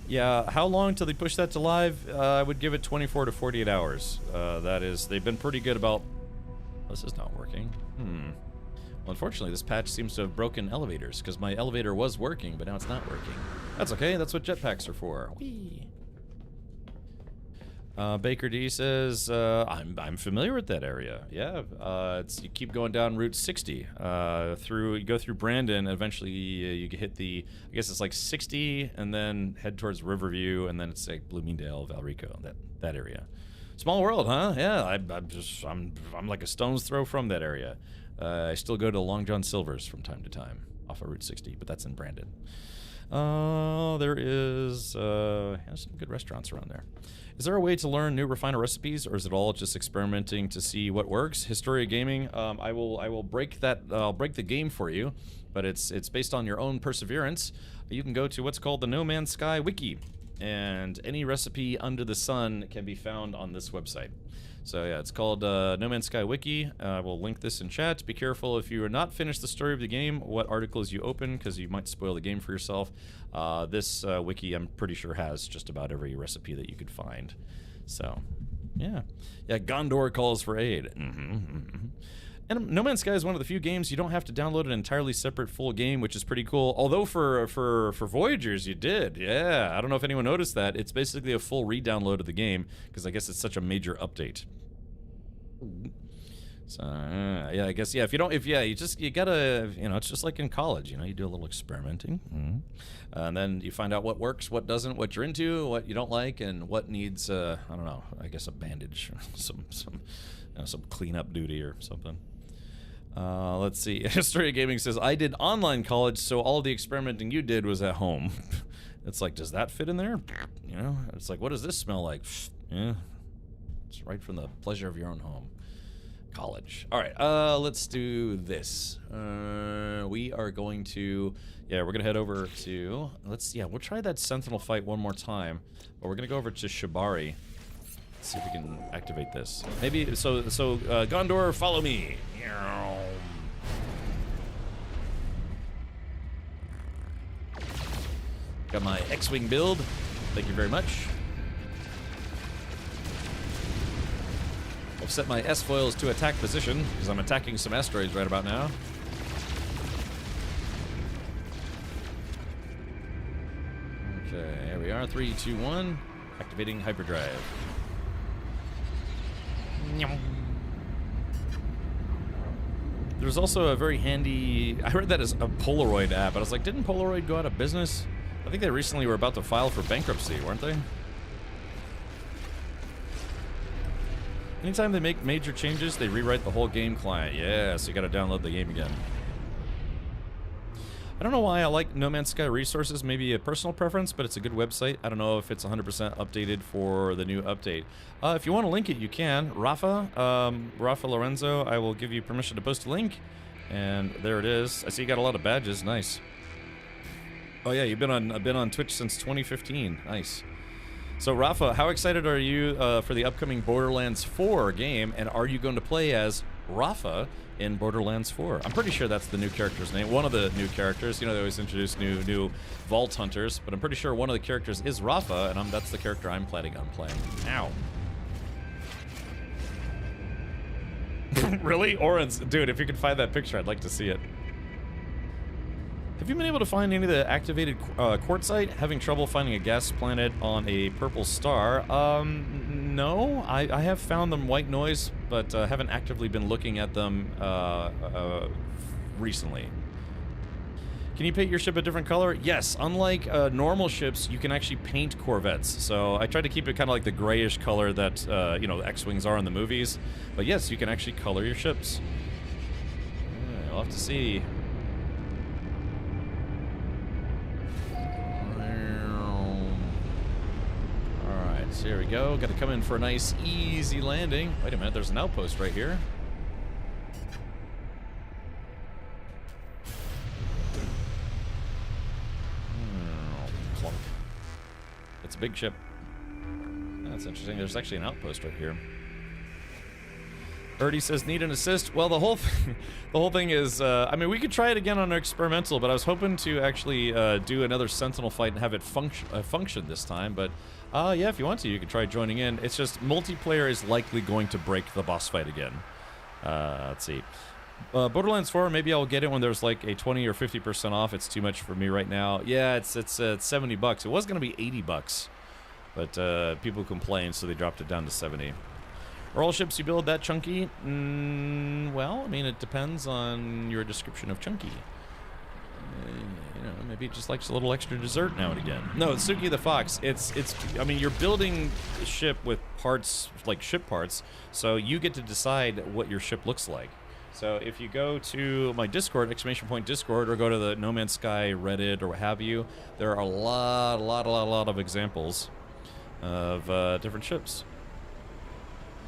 yeah, how long till they push that to live? I would give it 24 to 48 hours. That is, they've been pretty good about... This is not working. Well, unfortunately, this patch seems to have broken elevators, because my elevator was working, but now it's not working. That's okay, that's what jetpacks are for. Whee! Baker D says, I'm familiar with that area. Yeah, you keep going down Route 60. You go through Brandon, eventually you hit the, I guess it's like 60, and then head towards Riverview, and then it's like Bloomingdale, Valrico, that area. Small world, huh? Yeah, I'm like a stone's throw from that area. I still go to Long John Silver's from time to time, off of Route 60, but that's in Brandon. There is some good restaurants around there. Is there a way to learn new refiner recipes, or is it all just experimenting to see what works? Historia Gaming, I will break that. I'll break the game for you, but it's based on your own perseverance. You can go to what's called the No Man's Sky Wiki, and any recipe under the sun can be found on this website. So yeah, it's called No Man's Sky Wiki. We'll link this in chat. Be careful if you are not finished the story of the game, what articles you open, because you might spoil the game for yourself. This wiki, I'm pretty sure, has just about every recipe that you could find. So, yeah. Yeah, Gondor calls for aid. And No Man's Sky is one of the few games you don't have to download an entirely separate full game, which is pretty cool. Although for Voyagers, you did. Yeah, I don't know if anyone noticed that. It's basically a full re-download of the game, because I guess it's such a major update. So, yeah, I guess, yeah, you gotta, it's just like in college, you do a little experimenting. And then you find out what works, what doesn't, what you're into, what you don't like, and what needs, I don't know, I guess a bandage, or some cleanup duty or something. Let's see. History of Gaming says, I did online college, so all the experimenting you did was at home. It's like, does that fit in there? It's like, what does this smell like? Yeah, it's right from the pleasure of your own home. College. All right, let's do this. We are going to, we're going to head over to, we'll try that Sentinel fight one more time, but we're going to go over to Shibari. Let's see if we can activate this. Maybe, so Gondor, follow me. Got my X-Wing build. Thank you very much. I've set my S-foils to attack position, because I'm attacking some asteroids right about now. Okay, here we are. 3, 2, 1. Activating hyperdrive. There's also a very handy, I heard that as a Polaroid app, but I was like, didn't Polaroid go out of business? I think they recently were about to file for bankruptcy, weren't they? Anytime they make major changes, they rewrite the whole game client. Yeah, so you gotta download the game again. I don't know why I like No Man's Sky Resources, maybe a personal preference, but it's a good website. I don't know if it's 100% updated for the new update. If you want to link it, you can. Rafa Lorenzo, I will give you permission to post a link. And there it is. I see you got a lot of badges. Nice. Oh yeah, you've been on Twitch since 2015. Nice. So Rafa, how excited are you for the upcoming Borderlands 4 game, and are you going to play as Rafa in Borderlands 4? I'm pretty sure that's the new character's name. One of the new characters. They always introduce new Vault Hunters, but I'm pretty sure one of the characters is Rafa, and that's the character I'm planning on playing. Ow. Really? Orange? Dude, if you can find that picture, I'd like to see it. Have you been able to find any of the activated quartzite? Having trouble finding a gas planet on a purple star? No. I have found them white noise, but haven't actively been looking at them recently. Can you paint your ship a different color? Yes. Unlike normal ships, you can actually paint Corvettes. So I tried to keep it kind of like the grayish color that, the X-Wings are in the movies. But yes, you can actually color your ships. Yeah, we'll have to see. So here we go. Got to come in for a nice, easy landing. Wait a minute, there's an outpost right here. Clunk. It's a big ship. That's interesting. There's actually an outpost right here. Birdie says, need an assist. Well, the whole thing is, I mean, we could try it again on our experimental, but I was hoping to actually do another Sentinel fight and have it function this time, but yeah, if you want to, you can try joining in. It's just multiplayer is likely going to break the boss fight again. Let's see. Borderlands 4, maybe I'll get it when there's like a 20 or 50% off. It's too much for me right now. Yeah, it's $70. It was going to be $80, but people complained, so they dropped it down to 70. Are all ships you build that chunky? Well, I mean, it depends on your description of chunky. Maybe it just likes a little extra dessert now and again. No, it's Suki the Fox. I mean, you're building a ship with parts, like ship parts, so you get to decide what your ship looks like. So if you go to my Discord, ! Discord, or go to the No Man's Sky Reddit or what have you, there are a lot of examples of different ships.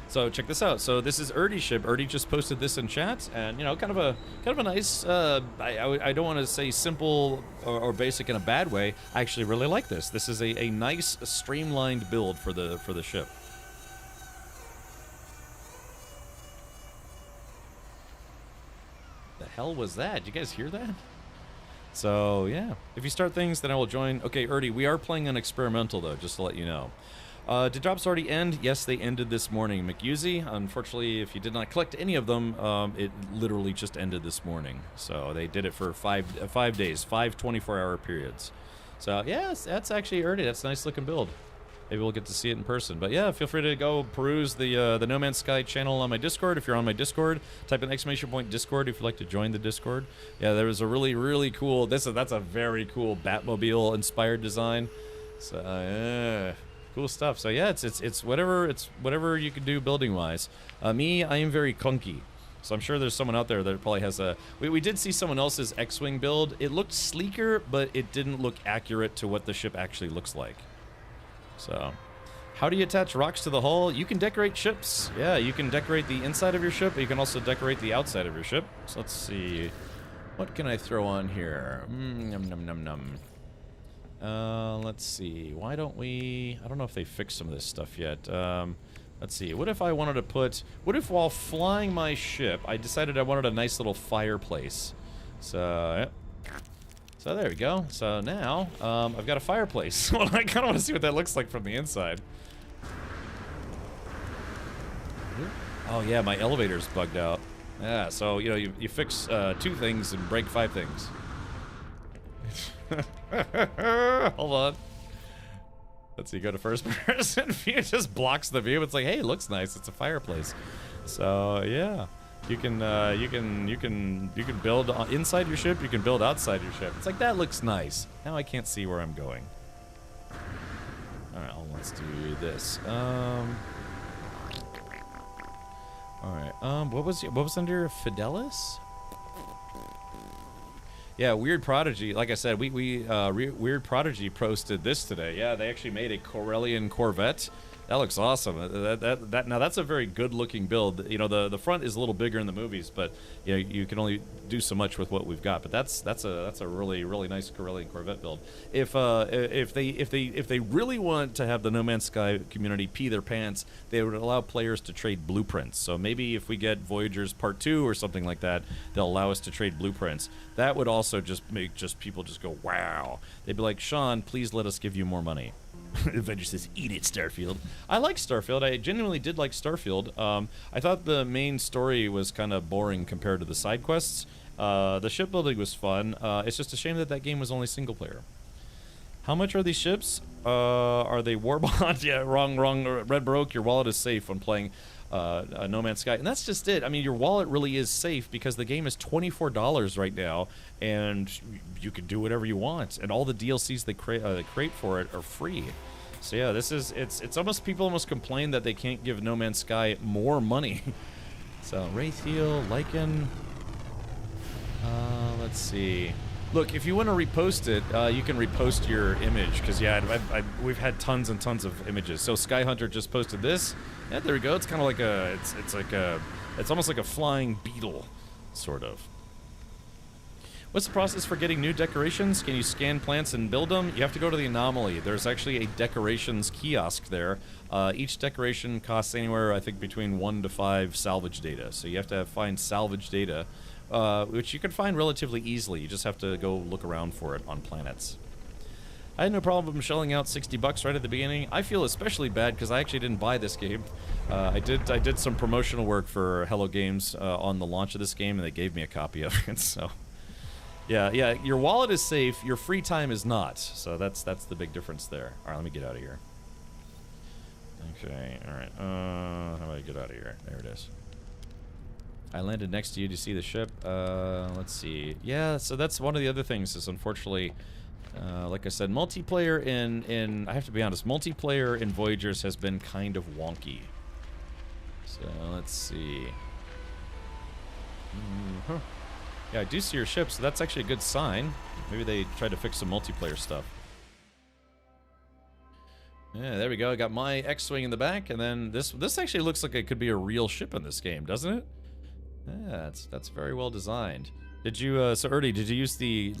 So check this out. So this is Erdy's ship. Erdy just posted this in chat, and you know, kind of a nice. I don't want to say simple or basic in a bad way. I actually really like this. This is a nice streamlined build for the ship. The hell was that? Did you guys hear that? So yeah, if you start things, then I will join. Okay, Erdy, we are playing an experimental though, just to let you know. Did drops already end? Yes, they ended this morning. McUsey, unfortunately, if you did not collect any of them, it literally just ended this morning. So they did it for 5 days, 5 24-hour periods. So yes, that's actually Erdy. That's a nice looking build. Maybe we'll get to see it in person. But yeah, feel free to go peruse the No Man's Sky channel on my Discord. If you're on my Discord, type in !Discord if you'd like to join the Discord. Yeah, there was a really cool. That's a very cool Batmobile inspired design. So yeah. Cool stuff. So yeah, it's whatever you can do building wise. Me, I am very clunky, so I'm sure there's someone out there that probably has a. We did see someone else's X-wing build. It looked sleeker, but it didn't look accurate to what the ship actually looks like. So, how do you attach rocks to the hull? You can decorate ships. Yeah, you can decorate the inside of your ship, but you can also decorate the outside of your ship. So let's see, what can I throw on here? Num num num num. Let's see. Why don't we... I don't know if they fixed some of this stuff yet. Let's see. What if I wanted to put... What if while flying my ship, I decided I wanted a nice little fireplace? So, yep. So there we go. So now, I've got a fireplace. Well, I kind of want to see what that looks like from the inside. Oh yeah, my elevator's bugged out. Yeah, so, you know, you fix 2 things and break 5 things. Hold on. Let's see, go to first person view. It just blocks the view. It's like, hey, it looks nice. It's a fireplace. So yeah, you can build inside your ship. You can build outside your ship. It's like, that looks nice. Now I can't see where I'm going. All right, well, let's do this. All right. What was under Fidelis? Yeah, Weird Prodigy. Like I said, Weird Prodigy posted this today. Yeah, they actually made a Corellian Corvette. That looks awesome. Now that's a very good-looking build. You know, the front is a little bigger in the movies, but you know, you can only do so much with what we've got. But that's a really nice Corellian Corvette build. If they really want to have the No Man's Sky community pee their pants, they would allow players to trade blueprints. So maybe if we get Voyagers Part 2 or something like that, they'll allow us to trade blueprints. That would also just make people just go, wow. They'd be like, Sean, please let us give you more money. Avenger says, eat it, Starfield. I like Starfield. I genuinely did like Starfield. I thought the main story was kind of boring compared to the side quests. The shipbuilding was fun. It's just a shame that game was only single player. How much are these ships? Are they war bonds? Yeah, wrong. Red Baroque, your wallet is safe when playing No Man's Sky. And that's just it. I mean, your wallet really is safe because the game is $24 right now, and you can do whatever you want. And all the DLCs they create for it are free. So yeah, it's almost, people almost complain that they can't give No Man's Sky more money. So Raytheal, Lycan. Let's see. Look, if you want to repost it, you can repost your image, because yeah, we've had tons and tons of images. So Sky Hunter just posted this. Yeah, there we go. It's kind of like it's almost like a flying beetle, sort of. What's the process for getting new decorations? Can you scan plants and build them? You have to go to the Anomaly. There's actually a decorations kiosk there. Each decoration costs anywhere, I think, between 1 to 5 salvage data. So you have to find salvage data, which you can find relatively easily. You just have to go look around for it on planets. I had no problem shelling out $60 right at the beginning. I feel especially bad because I actually didn't buy this game. I did some promotional work for Hello Games on the launch of this game, and they gave me a copy of it. So, yeah, your wallet is safe. Your free time is not. So that's the big difference there. All right, let me get out of here. Okay, all right. How do I get out of here? There it is. I landed next to you to see the ship. Let's see. Yeah, so that's one of the other things is, unfortunately, like I said, multiplayer in I have to be honest, multiplayer in Voyagers has been kind of wonky. So let's see. Yeah, I do see your ship, so that's actually a good sign. Maybe they tried to fix some multiplayer stuff. Yeah, there we go. I got my X-Wing in the back, and then this actually looks like it could be a real ship in this game, doesn't it? Yeah, that's very well designed. Did you, so Erdy, did you use the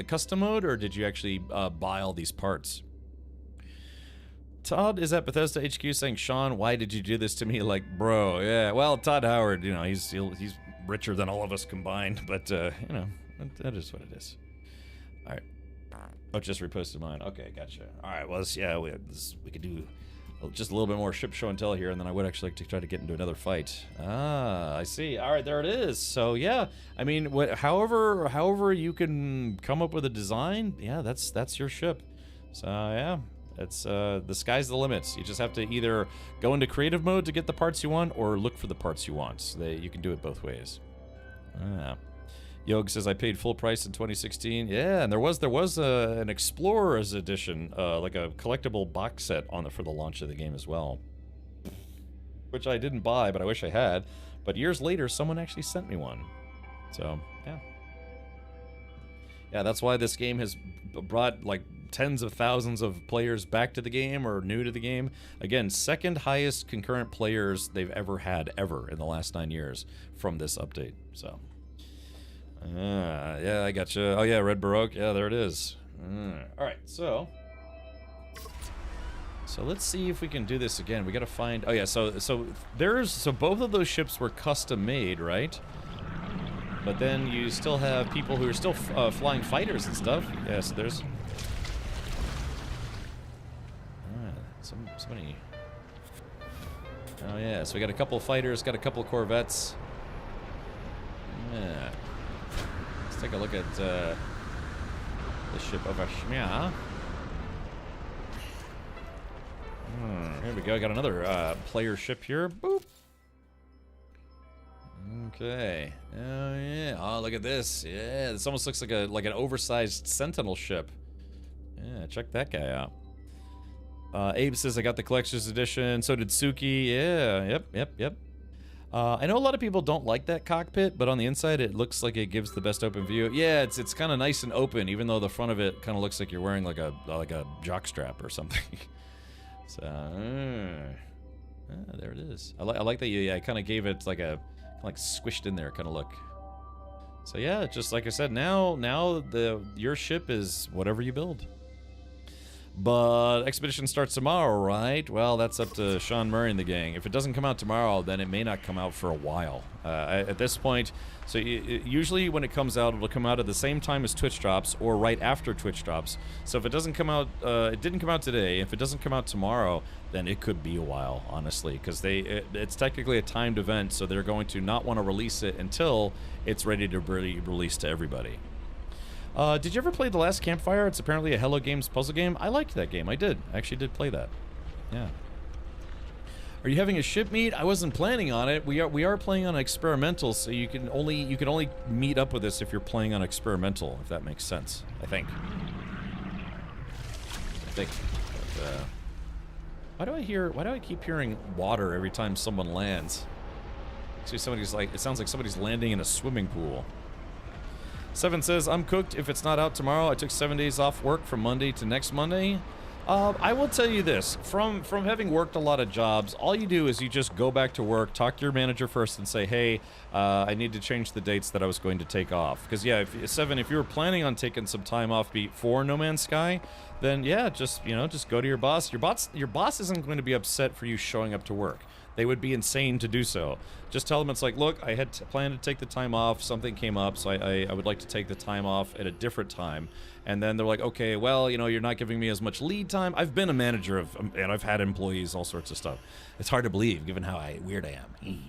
custom mode, or did you actually buy all these parts? Todd is at Bethesda HQ saying, Sean, why did you do this to me? Like, bro, yeah. Well, Todd Howard, you know, he's richer than all of us combined, but you know, that is what it is. All right. Oh, just reposted mine. Okay, gotcha. All right, well, yeah, we could do just a little bit more ship show and tell here, and then I would actually like to try to get into another fight. Ah, I see. All right, there it is. So yeah, I mean, however you can come up with a design, yeah, that's your ship. So yeah. It's the sky's the limit. You just have to either go into creative mode to get the parts you want, or look for the parts you want. You can do it both ways. Ah. Yog says I paid full price in 2016. Yeah, and there was an Explorers edition, like a collectible box set for the launch of the game as well, which I didn't buy, but I wish I had. But years later, someone actually sent me one. So yeah. Yeah, that's why this game has brought like tens of thousands of players back to the game or new to the game. Again, second highest concurrent players they've ever had in the last 9 years from this update. So, yeah, I gotcha. Oh yeah, Red Baroque. Yeah, there it is. All right, so let's see if we can do this again. We got to find. Oh yeah, so both of those ships were custom made, right? But then you still have people who are still flying fighters and stuff. Yeah, so there's somebody. Oh yeah, so we got a couple of fighters, got a couple of corvettes. Yeah. Let's take a look at the ship of Ashmia. Here we go. Got another player ship here. Boop. Okay. Oh yeah. Oh, look at this. Yeah, this almost looks like an oversized Sentinel ship. Yeah, check that guy out. Abe says I got the collector's edition. So did Suki. Yeah. Yep. I know a lot of people don't like that cockpit, but on the inside it looks like it gives the best open view. Yeah, it's kind of nice and open, even though the front of it kind of looks like you're wearing like a jockstrap or something. So there it is. I like that you kind of gave it like squished in there kind of look. So yeah, just like I said, now your ship is whatever you build. But Expedition starts tomorrow, right? Well, that's up to Sean Murray and the gang. If it doesn't come out tomorrow, then it may not come out for a while. At this point, so usually when it comes out, it'll come out at the same time as Twitch drops or right after Twitch drops. So if it doesn't come out, it didn't come out today. If it doesn't come out tomorrow, then it could be a while, honestly, because it's technically a timed event, so they're going to not want to release it until it's ready to be released to everybody. Did you ever play The Last Campfire? It's apparently a Hello Games puzzle game. I liked that game. I actually did play that. Yeah. Are you having a ship meet? I wasn't planning on it. We are playing on experimental, so you can only meet up with us if you're playing on experimental, if that makes sense. I think. But, why do I keep hearing water every time someone lands? Actually, it sounds like somebody's landing in a swimming pool. Seven says, I'm cooked if it's not out tomorrow. I took 7 days off work from Monday to next Monday. I will tell you this, from having worked a lot of jobs, all you do is you just go back to work, talk to your manager first and say, hey, I need to change the dates that I was going to take off. Because yeah, if you were planning on taking some time off before No Man's Sky, then yeah, just go to your boss. Your boss isn't going to be upset for you showing up to work. They would be insane to do so. Just tell them it's like, look, I had planned to take the time off. Something came up, so I would like to take the time off at a different time. And then they're like, okay, well, you're not giving me as much lead time. I've been a manager and I've had employees, all sorts of stuff. It's hard to believe, given how weird I am.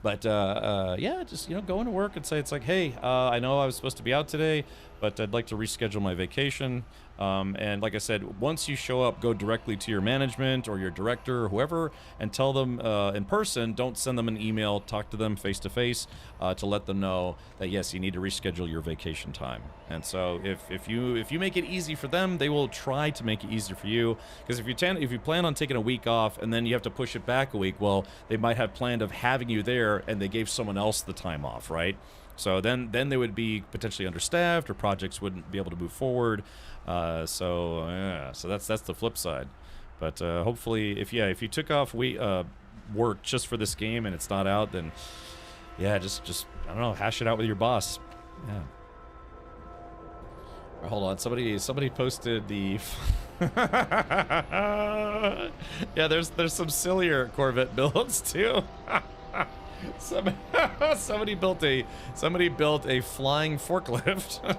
But yeah, just go into work and say it's like, hey, I know I was supposed to be out today, but I'd like to reschedule my vacation. And like I said, once you show up, go directly to your management or your director or whoever and tell them in person. Don't send them an email. Talk to them face to face to let them know that yes, you need to reschedule your vacation time. And so if you make it easy for them, they will try to make it easier for you. Because if you plan on taking a week off and then you have to push it back a week, well, they might have planned of having you there and they gave someone else the time off, right? So then they would be potentially understaffed or projects wouldn't be able to move forward. So that's the flip side. But hopefully, if you took off work just for this game and it's not out, then yeah, just I don't know, hash it out with your boss. Yeah. Right, hold on, somebody posted the. Yeah, there's some sillier Corvette builds too. Somebody built a flying forklift.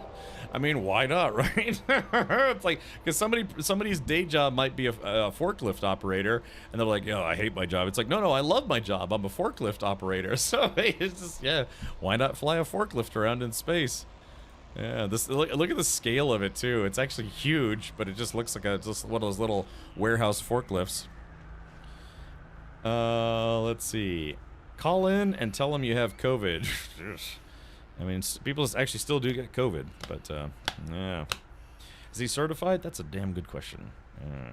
I mean, why not, right? It's like, because somebody's day job might be a forklift operator, and they're like, "Yo, I hate my job." It's like, no, I love my job. I'm a forklift operator. So it's just, yeah, why not fly a forklift around in space? Yeah, look at the scale of it too. It's actually huge, but it just looks like just one of those little warehouse forklifts. Let's see. Call in and tell them you have COVID. I mean, people actually still do get COVID, but yeah. Is he certified? That's a damn good question. Yeah.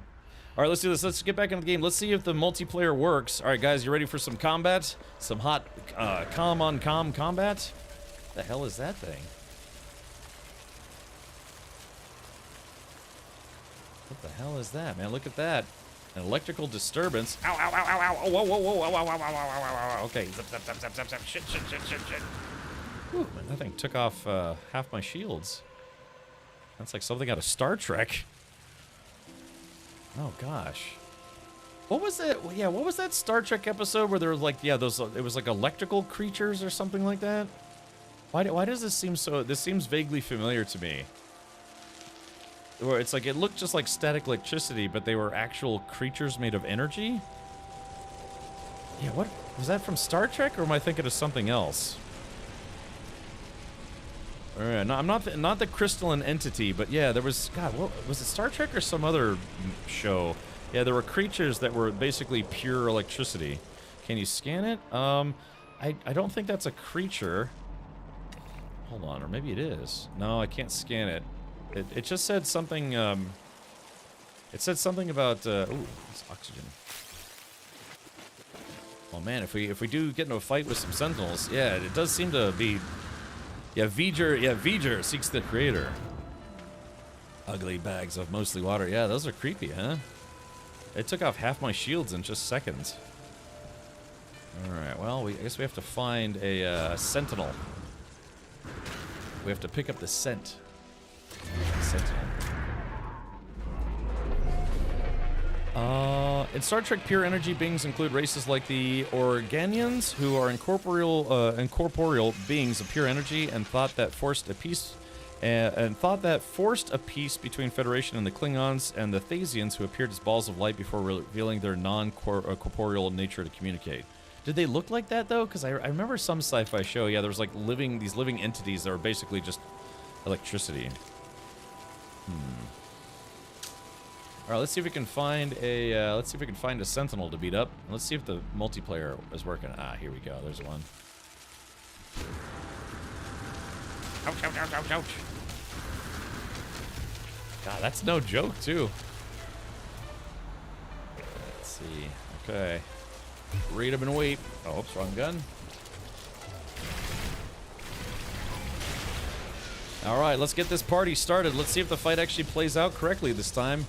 All right, let's do this. Let's get back into the game. Let's see if the multiplayer works. All right, guys, you ready for some combat? Some hot com on com combat? What the hell is that thing? What the hell is that, man? Look at that. An electrical disturbance. Ow, ow, ow, ow, ow. Oh, whoa, whoa, whoa, ow, ow, ow, ow, ow, ow. Okay. Zip, zip, zip, zip, zip, zip. Shit. Whew, man, that thing took off half my shields. That's like something out of Star Trek. Oh, gosh. What was that? Yeah, what was that Star Trek episode where there was like, yeah, those, it was like electrical creatures or something like that? Why does this seem so, this seems vaguely familiar to me. Where it's like, it looked just like static electricity, but they were actual creatures made of energy? Yeah, what? Was that from Star Trek, or am I thinking of something else? Alright, no, I'm not the crystalline entity, but yeah, there was, God, what, was it Star Trek or some other show? Yeah, there were creatures that were basically pure electricity. Can you scan it? I don't think that's a creature. Hold on, or maybe it is. No, I can't scan it. It just said something, it said something about, ooh, it's oxygen. Oh man, if we do get into a fight with some sentinels, yeah, it does seem to be, yeah, Voyager seeks the creator. Ugly bags of mostly water. Yeah, those are creepy, huh? It took off half my shields in just seconds. Alright, well, I guess we have to find a sentinel. We have to pick up the scent. Sentinel. In Star Trek, pure energy beings include races like the Organians, who are incorporeal beings of pure energy, and thought that forced a peace between Federation and the Klingons and the Thasians, who appeared as balls of light before revealing their non-corporeal nature to communicate. Did they look like that though? Because I remember some sci-fi show. Yeah, there was like these living entities that were basically just electricity. All right, let's see if we can find a sentinel to beat up. Let's see if the multiplayer is working. Ah, here we go. There's one. Ouch, ouch, ouch, ouch, ouch. God, that's no joke, too. Let's see. Okay. Read 'em and wait. Oh, oops, wrong gun. All right, let's get this party started. Let's see if the fight actually plays out correctly this time.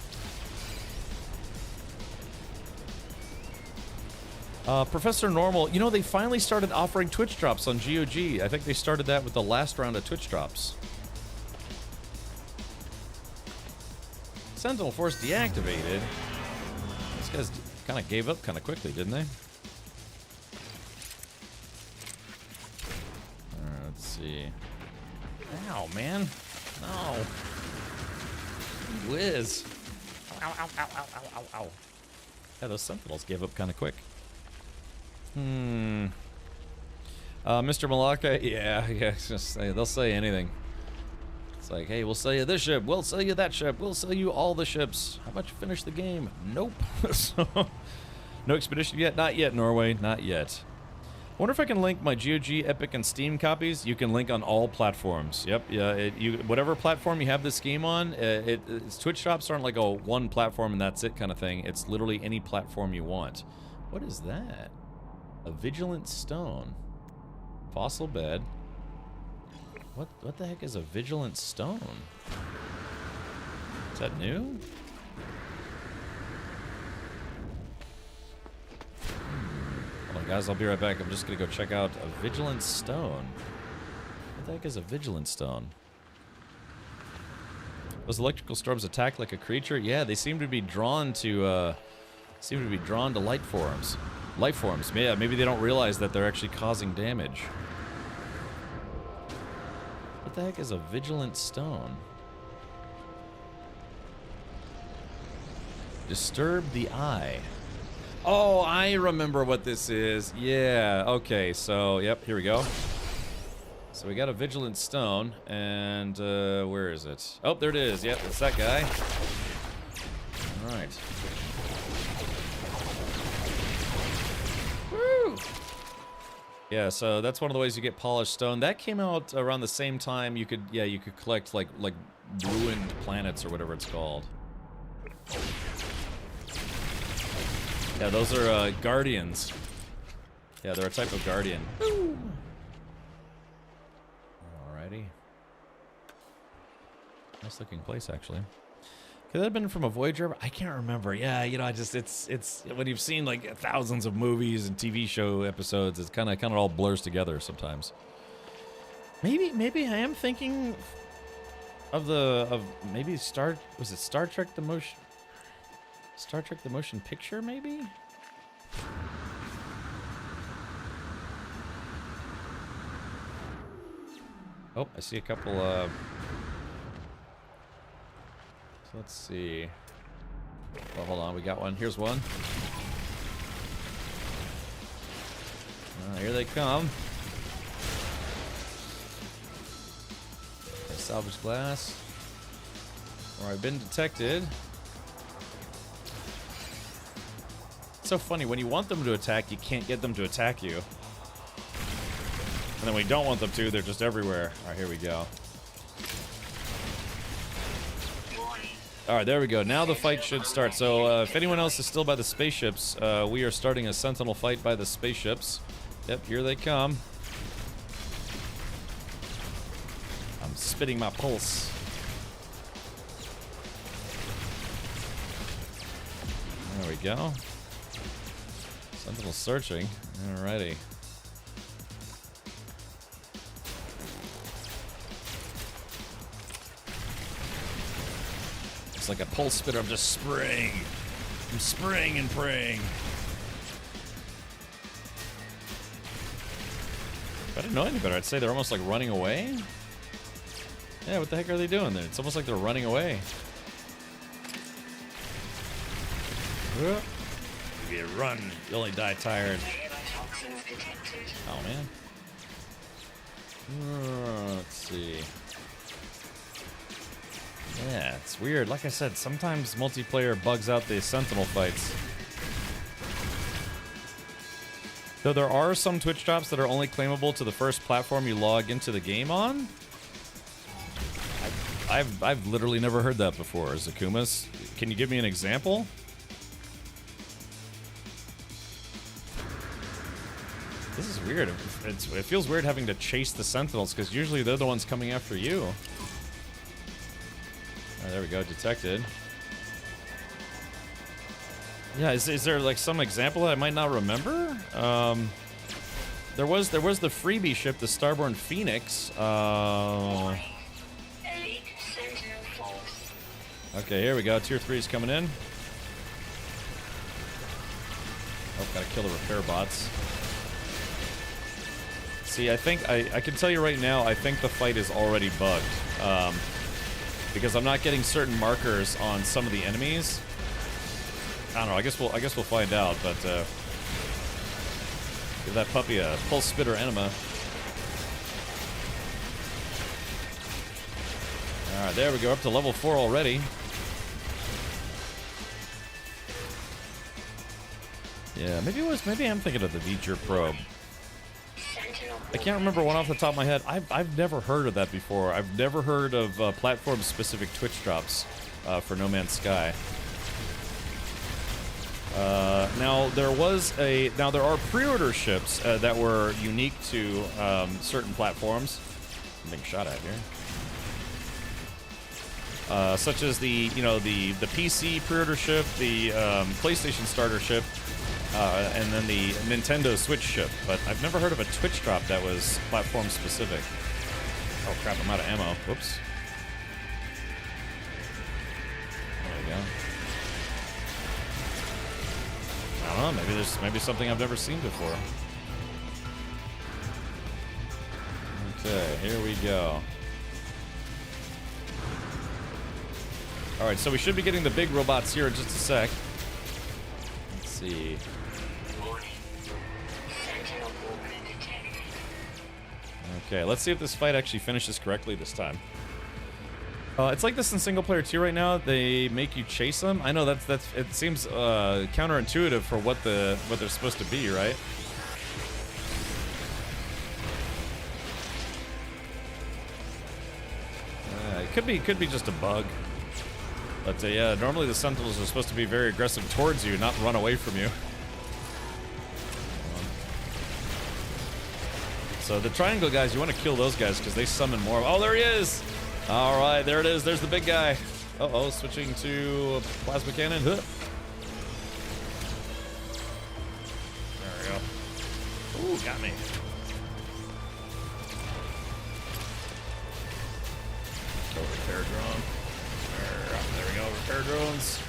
Professor Normal, you know, they finally started offering Twitch drops on GOG. I think they started that with the last round of Twitch drops. Sentinel Force deactivated. These guys kind of gave up kind of quickly, didn't they? Alright, let's see. Ow, man. No. Whiz. Ow, ow, ow, ow, ow, ow, ow. Yeah, those sentinels gave up kind of quick. Mr. Malaka, yeah, just they'll say anything. It's like, hey, we'll sell you this ship, we'll sell you that ship, we'll sell you all the ships. How about you finish the game? Nope. So, no expedition yet? Not yet, Norway, not yet. I wonder if I can link my GOG, Epic, and Steam copies. You can link on all platforms. Yep, yeah. Whatever platform you have this game on, its Twitch drops aren't like a one platform and that's it kind of thing. It's literally any platform you want. What is that? A vigilant stone. Fossil bed. What the heck is a vigilant stone? Is that new? Guys, I'll be right back. I'm just gonna go check out a Vigilant Stone. What the heck is a Vigilant Stone? Those electrical storms attack like a creature? Yeah, they seem to be drawn to light forms. Life forms. Yeah, maybe they don't realize that they're actually causing damage. What the heck is a Vigilant Stone? Disturb the eye. Oh, I remember what this is. Yeah, okay, so, yep, here we go. So we got a Vigilant Stone, and, where is it? Oh, there it is. Yep, it's that guy. Alright. Woo! Yeah, so that's one of the ways you get polished stone. That came out around the same time you could collect, like ruined planets or whatever it's called. Yeah, those are guardians. Yeah, they're a type of guardian. Alrighty. Nice looking place, actually. Could that have been from a Voyager? I can't remember. Yeah, you know, it's when you've seen like thousands of movies and TV show episodes, it's kind of all blurs together sometimes. Maybe I am thinking of maybe Star Trek the motion picture, maybe? Oh, I see a couple, so let's see. Well, hold on, we got one. Here's one. Here they come. Salvage glass. Or I've been detected. It's so funny, when you want them to attack, you can't get them to attack you. And then when you don't want them to, they're just everywhere. Alright, here we go. Alright, there we go. Now the fight should start. So, if anyone else is still by the spaceships, we are starting a Sentinel fight by the spaceships. Yep, here they come. I'm spitting my pulse. There we go. Sentinel searching. Alrighty. It's like a pulse spitter. I'm just spraying. I'm spraying and praying. If I didn't know any better, I'd say they're almost like running away. Yeah, what the heck are they doing there? It's almost like they're running away. If you run, you only die tired. Oh, man. Let's see. Yeah, it's weird. Like I said, sometimes multiplayer bugs out the Sentinel fights. Though there are some Twitch drops that are only claimable to the first platform you log into the game on. I've literally never heard that before, Zakumas. Can you give me an example? This is weird. It feels weird having to chase the Sentinels, because usually they're the ones coming after you. Oh, there we go, detected. Yeah, is there like some example that I might not remember? There was the freebie ship, the Starborn Phoenix. Okay, here we go. Tier 3's coming in. Oh, gotta kill the repair bots. See, I think I can tell you right now, I think the fight is already bugged. Because I'm not getting certain markers on some of the enemies. I don't know, I guess we'll find out, but give that puppy a pulse spitter enema. Alright, there we go, up to level 4 already. Yeah, maybe I'm thinking of the Voyager probe. I can't remember one off the top of my head. I've never heard of that before. I've never heard of platform-specific Twitch drops for No Man's Sky. Now there are pre-order ships that were unique to certain platforms. I'm being shot at here. Such as the PC pre-order ship, the PlayStation starter ship, and then the Nintendo Switch ship, but I've never heard of a Twitch drop that was platform specific. Oh crap, I'm out of ammo. Whoops. There we go. I don't know, maybe something I've never seen before. Okay, here we go. Alright, so we should be getting the big robots here in just a sec. Let's see. Okay, let's see if this fight actually finishes correctly this time. It's like this in single player 2 right now. They make you chase them. I know that's it seems counterintuitive for what they're supposed to be, right? It could be just a bug. But yeah, normally the Sentinels are supposed to be very aggressive towards you, not run away from you. So the triangle guys, you want to kill those guys because they summon more. Oh, there he is! All right, there it is. There's the big guy. Uh-oh, switching to plasma cannon. Huh. There we go. Ooh, got me. Go repair drone. There we go, repair drones.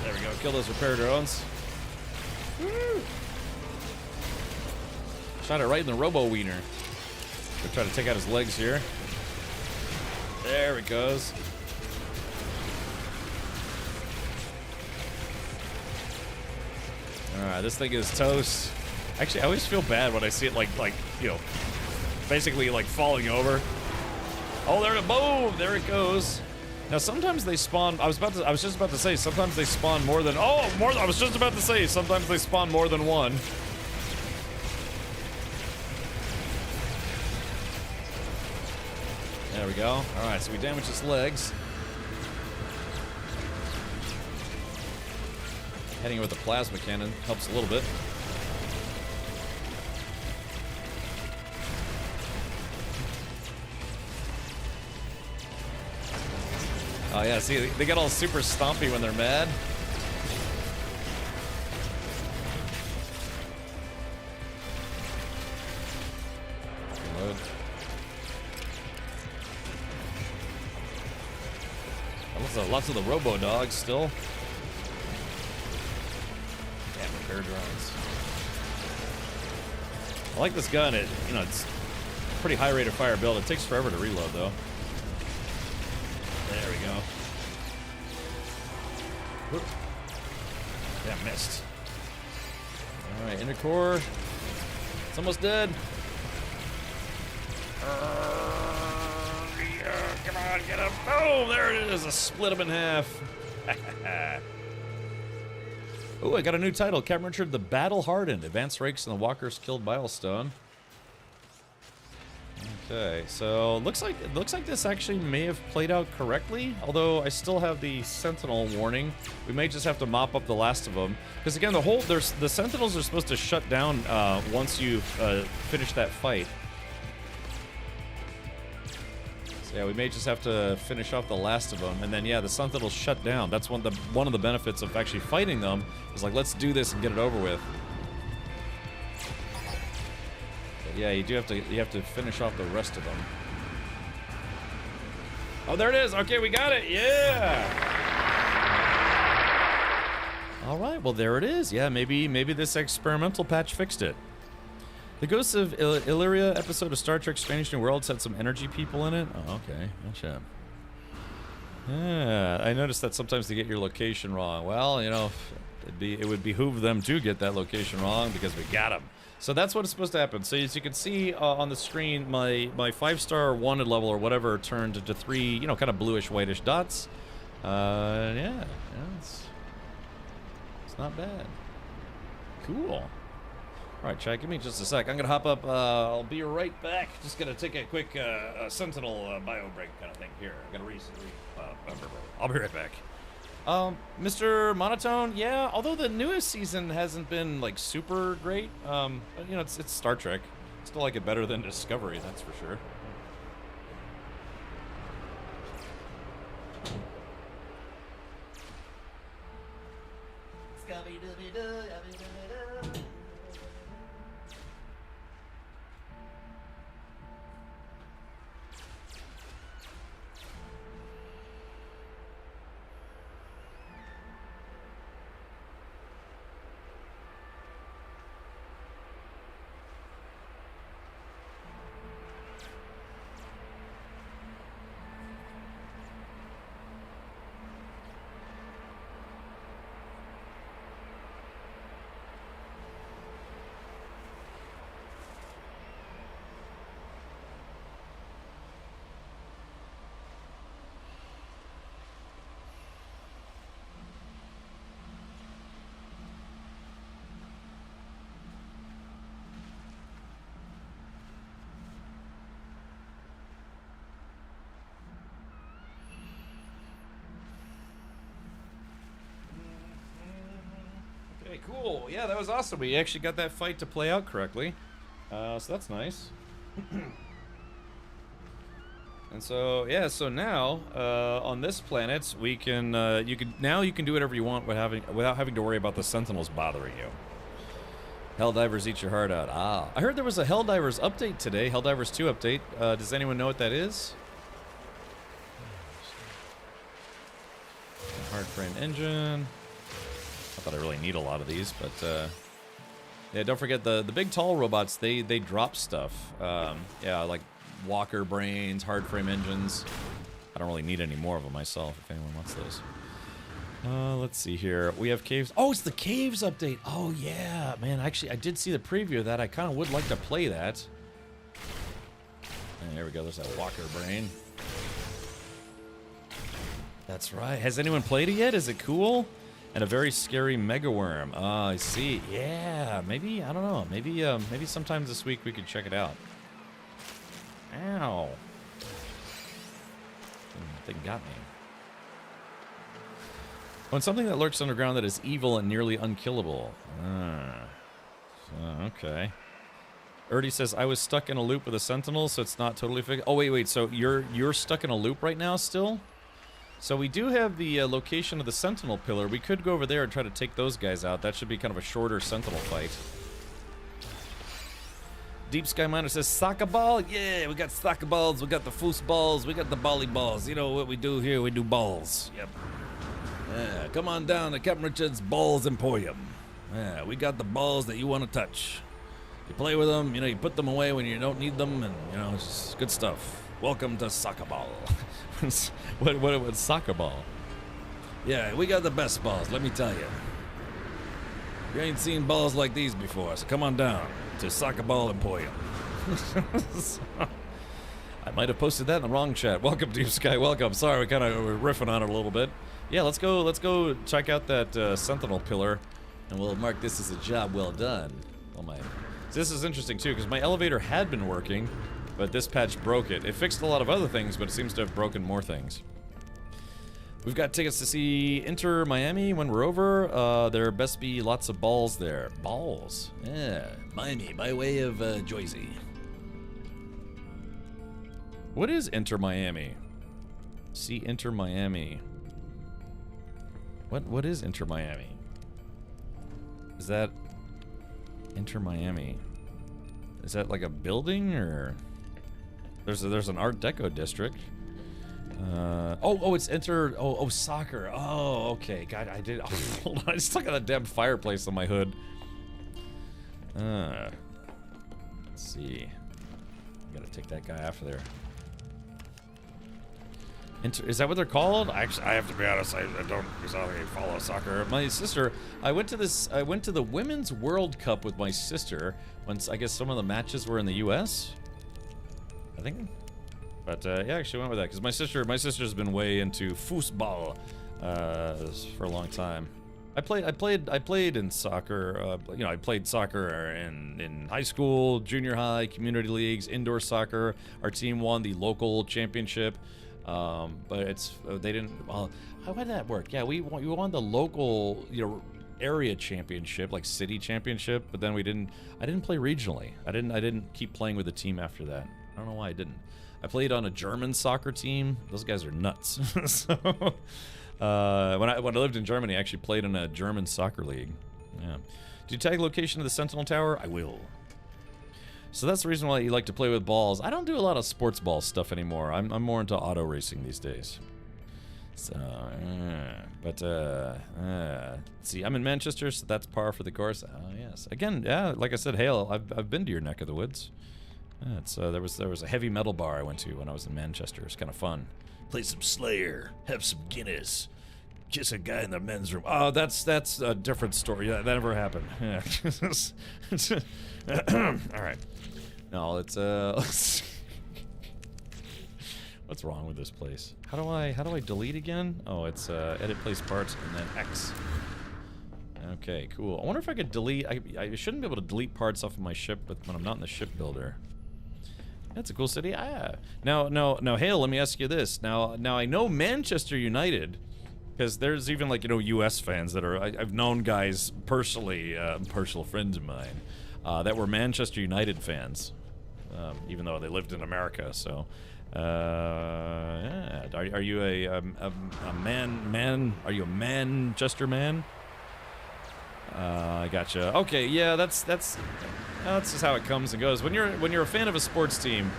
There we go, kill those repair drones. Woo! Shot it right in the robo-wiener. We'll try to take out his legs here. There it goes. Alright, this thing is toast. Actually, I always feel bad when I see it like, you know, basically like falling over. Oh, there it, boom! There it goes. Now sometimes they spawn. I was just about to say sometimes they spawn more than. Oh, more. I was just about to say sometimes they spawn more than one. There we go. All right, so we damage his legs. Heading with the plasma cannon helps a little bit. Oh yeah, see, they get all super stompy when they're mad. Reload. Lots of the robo dogs still. Damn, repair drones. I like this gun. It's pretty high rate of fire build. It takes forever to reload though. There we go. Whoop. Damn, missed. Alright, inner core. It's almost dead. Yeah, come on, get him. Oh, there it is. I split him in half. Oh, I got a new title. Captain Richard the Battle Hardened. Advanced ranks in the Walkers killed milestone. Okay, so looks like this actually may have played out correctly, although I still have the Sentinel warning. We may just have to mop up the last of them, because again, the Sentinels are supposed to shut down once you finish that fight. So yeah, we may just have to finish off the last of them, and then yeah, the Sentinels shut down. That's one of the benefits of actually fighting them. Is like, let's do this and get it over with. Yeah, you have to finish off the rest of them. Oh, there it is. Okay, we got it. Yeah. All right. Well, there it is. Yeah, maybe this experimental patch fixed it. The Ghosts of Illyria episode of Star Trek: Strange New Worlds had some energy people in it. Oh, okay. Gotcha. Yeah, I noticed that sometimes they get your location wrong. Well, you know, it would behoove them to get that location wrong because we got them. So that's what is supposed to happen. So as you can see on the screen, my 5-star wanted level or whatever turned into 3, you know, kind of bluish whitish dots. Yeah, it's not bad. Cool. All right, Chad, give me just a sec. I'm gonna hop up. I'll be right back. Just gonna take a quick Sentinel bio break kind of thing here. I'm gonna I'll be right back. Mr. Monotone, yeah, although the newest season hasn't been like super great, but you know, it's Star Trek. Still like it better than Discovery, that's for sure. Okay, cool. Yeah, that was awesome. We actually got that fight to play out correctly. So that's nice. And so, yeah, so now, on this planet, we can, you can do whatever you want without having to worry about the Sentinels bothering you. Helldivers eat your heart out. Ah. I heard there was a Helldivers update today, Helldivers 2 update. Does anyone know what that is? Hard frame engine. Not that I really need a lot of these, but yeah, don't forget the big tall robots, they drop stuff. Yeah, like walker brains, hard frame engines. I don't really need any more of them myself if anyone wants those. Let's see here. We have caves. Oh, it's the caves update. Oh yeah, man, actually I did see the preview of that. I kind of would like to play that. And there we go, there's that walker brain. That's right. Has anyone played it yet? Is it cool? And a very scary mega worm. I see. Yeah, maybe, I don't know. Maybe sometime this week we could check it out. Ow. Thing got me. When something that lurks underground that is evil and nearly unkillable. Okay. Erdy says, I was stuck in a loop with a sentinel, so it's not totally fixed. Oh, wait. So you're stuck in a loop right now still? So we do have the location of the Sentinel pillar. We could go over there and try to take those guys out. That should be kind of a shorter Sentinel fight. Deep Sky Miner says, soccer ball? Yeah, we got soccer balls, we got the foosballs, we got the volleyballs. You know what we do here? We do balls. Yep. Yeah, come on down to Captain Richard's Balls Emporium. Yeah, we got the balls that you want to touch. You play with them, you know, you put them away when you don't need them, and, you know, it's just good stuff. Welcome to soccer ball. What soccer ball? Yeah, we got the best balls, let me tell you. You ain't seen balls like these before, so come on down to Soccer Ball Emporium. I might have posted that in the wrong chat. Welcome, Deep Sky, welcome. Sorry, we kind of were riffing on it a little bit. Yeah, let's go check out that Sentinel pillar, and we'll mark this as a job well done. Oh my. So this is interesting too, because my elevator had been working, but this patch broke it. It fixed a lot of other things, but it seems to have broken more things. We've got tickets to see Inter Miami when we're over. There best be lots of balls there. Balls? Yeah, Miami, by way of Jersey. What is Inter Miami? See Inter Miami. What is Inter Miami? Is that Inter Miami? Is that like a building, or there's an Art Deco district? It's soccer. Oh, okay. God, I did. Oh, hold on, I just stuck on that damn fireplace on my hood. Let's see. Gotta take that guy after there. Is that what they're called? Actually, I have to be honest. I don't exactly follow soccer. My sister, I went to the Women's World Cup with my sister. Once, I guess some of the matches were in the U.S. I think. But yeah, I actually went with that because my sister's been way into foosball for a long time. I played in soccer. You know, I played soccer in high school, junior high, community leagues, indoor soccer. Our team won the local championship. But they didn't. Well, how did that work? Yeah, we won the local, area championship, like city championship. But then I didn't play regionally. I didn't keep playing with the team after that. I don't know why I didn't. I played on a German soccer team. Those guys are nuts. So, when I lived in Germany, I actually played in a German soccer league. Yeah. Do you tag location of the Sentinel Tower? I will. So that's the reason why you like to play with balls. I don't do a lot of sports ball stuff anymore. I'm more into auto racing these days. So, see, I'm in Manchester, so that's par for the course. Oh yes, again, yeah, like I said, Hale, I've been to your neck of the woods. Yeah, it's there was a heavy metal bar I went to when I was in Manchester. It's kind of fun. Play some Slayer, have some Guinness, kiss a guy in the men's room. Oh, that's a different story. That never happened. Yeah. All right. No, it's what's wrong with this place? How do I delete again? Oh, it's edit place parts and then X. Okay, cool. I wonder if I could delete. I shouldn't be able to delete parts off of my ship, but when I'm not in the ship builder. That's a cool city. Ah. Now, Hale, let me ask you this. Now I know Manchester United, because there's even like U.S. fans that are. I've known guys personally, personal friends of mine, that were Manchester United fans, even though they lived in America. So. Yeah. Are you a man? Are you a Manchester man? I gotcha. Okay, yeah, that's just how it comes and goes. When you're a fan of a sports team,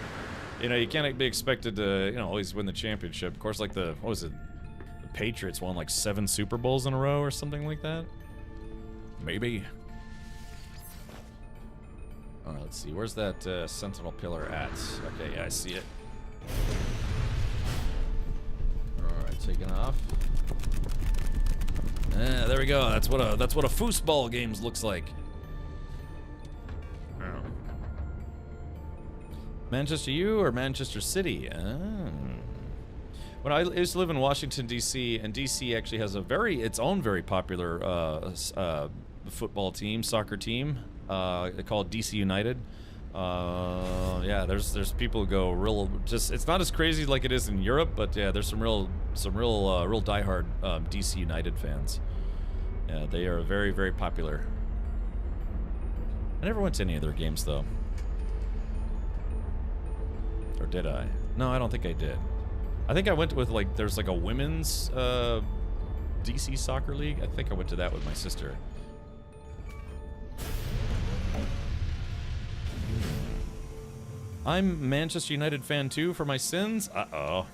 you can't be expected to always win the championship. Of course, like what was it? The Patriots won like 7 Super Bowls in a row or something like that. Maybe. All right, let's see. Where's that Sentinel pillar at? Okay, yeah, I see it. Alright, taking off. There we go. That's what a foosball games looks like. Oh. Manchester U or Manchester City? When I used to live in Washington D.C., and D.C. actually has its own very popular football team, soccer team, called D.C. United. Yeah, there's people who go real. It's not as crazy like it is in Europe, but yeah, there's some real diehard DC United fans. Yeah, they are very, very popular. I never went to any of their games though. Or did I? No, I don't think I did. I think I went with there's like a women's DC soccer league. I think I went to that with my sister. I'm Manchester United fan too for my sins. Uh-oh.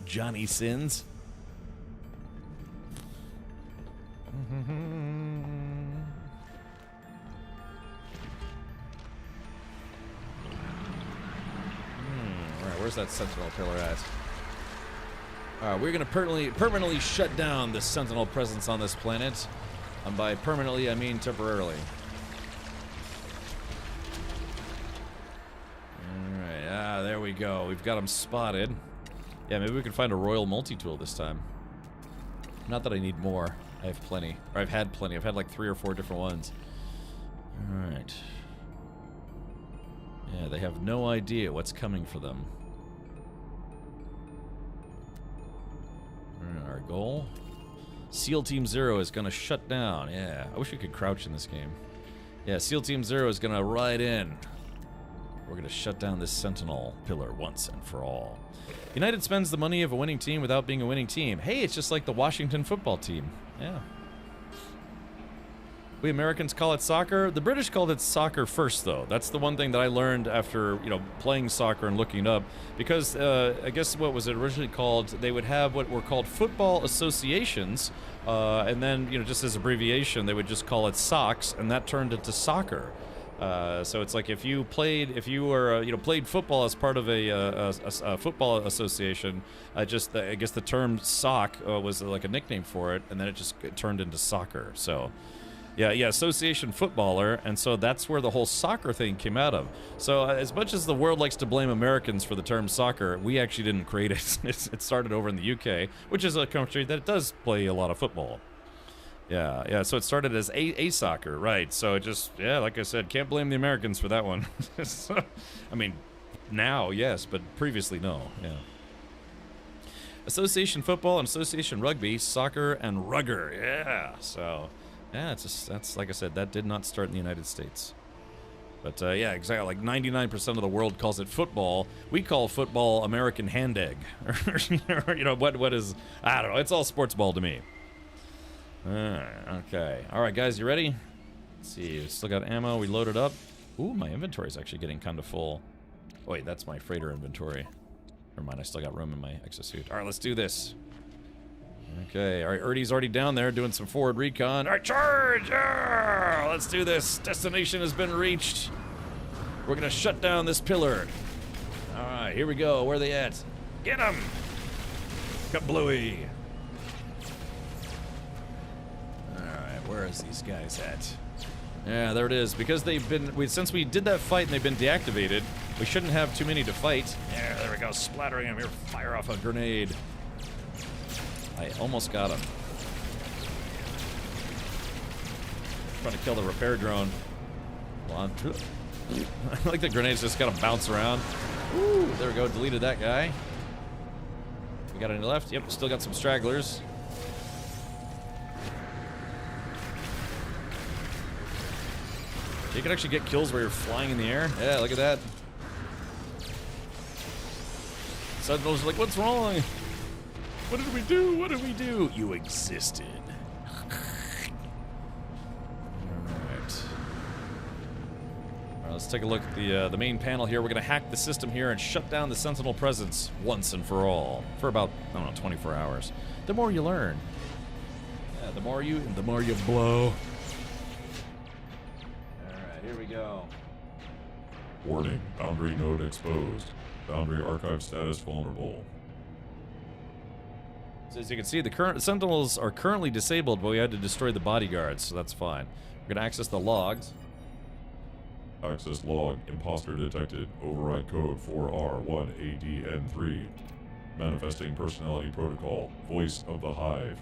Johnny Sins. Alright, where's that Sentinel pillar at? Alright, we're gonna permanently shut down the Sentinel presence on this planet. And by permanently, I mean temporarily. There we go. We've got them spotted. Yeah, maybe we can find a royal multi-tool this time. Not that I need more. I have plenty. Or I've had plenty. I've had like 3 or 4 different ones. Alright. Yeah, they have no idea what's coming for them. Our goal. SEAL Team 0 is going to shut down. Yeah, I wish we could crouch in this game. Yeah, SEAL Team 0 is going to ride in. We're going to shut down this Sentinel pillar once and for all. United spends the money of a winning team without being a winning team. Hey, it's just like the Washington football team. Yeah. We Americans call it soccer. The British called it soccer first, though. That's the one thing that I learned after, playing soccer and looking it up. Because I guess what was it originally called? They would have what were called football associations, and then just as abbreviation, they would just call it SOCs, and that turned into soccer. So it's like if you played football as part of a football association, I guess the term sock was like a nickname for it, and then it turned into soccer. So, yeah, association footballer, and so that's where the whole soccer thing came out of. So as much as the world likes to blame Americans for the term soccer, we actually didn't create it. It started over in the UK, which is a country that does play a lot of football. Yeah, so it started as a soccer, right? So it like I said, can't blame the Americans for that one. So, I mean, now, yes, but previously, no, yeah. Association football and association rugby, soccer and rugger, yeah. So, yeah, that's like I said, that did not start in the United States. But, yeah, exactly, like 99% of the world calls it football. We call football American hand egg. Or, what is, I don't know, it's all sports ball to me. Okay. All right, guys, you ready? Let's see, we still got ammo, we loaded up. Ooh, my inventory is actually getting kind of full. Oh, wait, that's my freighter inventory. Never mind, I still got room in my exosuit. Alright, let's do this. Okay, alright, Erdy's already down there doing some forward recon. Alright, charge! Yeah! Let's do this. Destination has been reached. We're gonna shut down this pillar. Alright, here we go. Where are they at? Get them! Kablooey! Alright, where is these guys at? Yeah, there it is. Because they've been... since we did that fight and they've been deactivated, we shouldn't have too many to fight. Yeah, there we go. Splattering them. Here, fire off a grenade. I almost got him. Trying to kill the repair drone. Hold on. I like the grenades just gotta bounce around. Ooh, there we go. Deleted that guy. We got any left? Yep, still got some stragglers. You can actually get kills where you're flying in the air. Yeah, look at that. Sentinels are like, what's wrong? What did we do? What did we do? You existed. Alright. Alright, let's take a look at the main panel here. We're going to hack the system here and shut down the Sentinel presence once and for all. For about, I don't know, 24 hours. The more you learn. Yeah, the more you blow. Here we go. Warning, boundary node exposed. Boundary archive status vulnerable. So as you can see, the current Sentinels are currently disabled, but we had to destroy the bodyguards, so that's fine. We're gonna access the logs. Access log, imposter detected. Override code 4R1ADN3. Manifesting personality protocol. Voice of the Hive.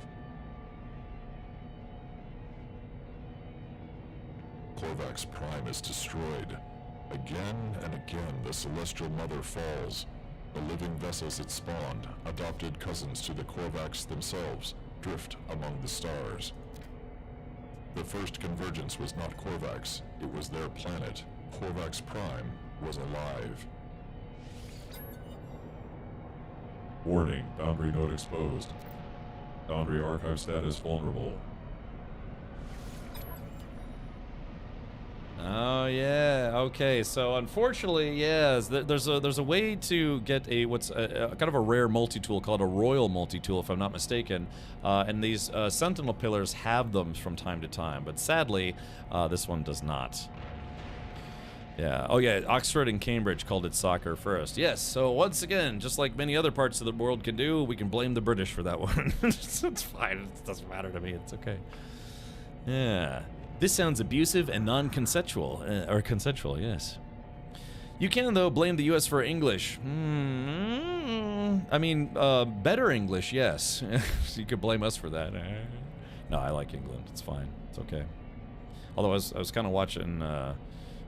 Korvax Prime is destroyed. Again and again, the Celestial Mother falls. The living vessels it spawned, adopted cousins to the Korvax themselves, drift among the stars. The first convergence was not Korvax, it was their planet. Korvax Prime was alive. Warning, boundary node exposed. Boundary archive status vulnerable. Oh yeah, okay. So unfortunately, yes, there's a way to get a kind of a rare multi-tool called a royal multi-tool, if I'm not mistaken. And these Sentinel pillars have them from time to time, but sadly, this one does not. Yeah. Oh yeah, Oxford and Cambridge called it soccer first. Yes. So once again, just like many other parts of the world can do, we can blame the British for that one. It's fine. It doesn't matter to me. It's okay. Yeah. This sounds abusive and non-consensual, or consensual, yes. You can, though, blame the U.S. for English. I mean, better English, yes. You could blame us for that. No, I like England. It's fine. It's okay. Although I was kind of watching, what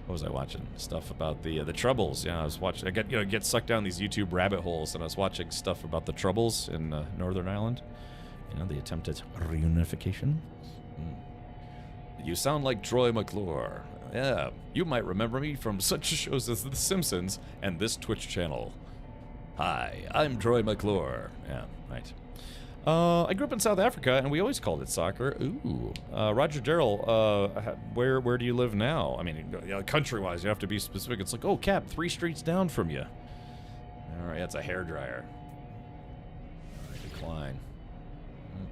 was I watching? Stuff about the Troubles. Yeah, I was watching. I get sucked down these YouTube rabbit holes, and I was watching stuff about the Troubles in Northern Ireland. You know, the attempted reunification. You sound like Troy McClure. Yeah, you might remember me from such shows as The Simpsons and this Twitch channel. Hi, I'm Troy McClure. Yeah, right. I grew up in South Africa, and we always called it soccer. Ooh. Roger Darrell, where do you live now? I mean, country-wise, you have to be specific. It's like, oh, Cap, 3 streets down from you. All right, that's a hairdryer. Decline.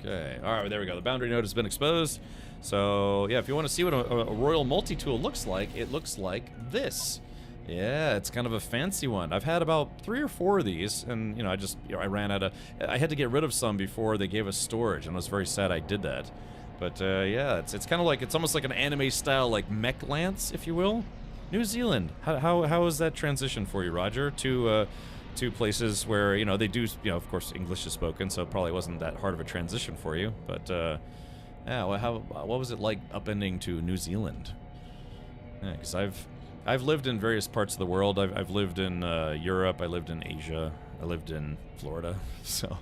Okay, all right, there we go. The boundary node has been exposed. So, yeah, if you want to see what a royal multi-tool looks like, it looks like this. Yeah, it's kind of a fancy one. I've had about 3 or 4 of these, and, you know, I ran out of... I had to get rid of some before they gave us storage, and I was very sad I did that. But, yeah, it's kind of like... It's almost like an anime-style, like, mech lance, if you will. New Zealand. How is that transition for you, Roger, to places where, you know, they do... You know, of course, English is spoken, so it probably wasn't that hard of a transition for you, but... Yeah, well, what was it like upending to New Zealand? Yeah, because I've lived in various parts of the world. I've lived in Europe. I lived in Asia. I lived in Florida. So,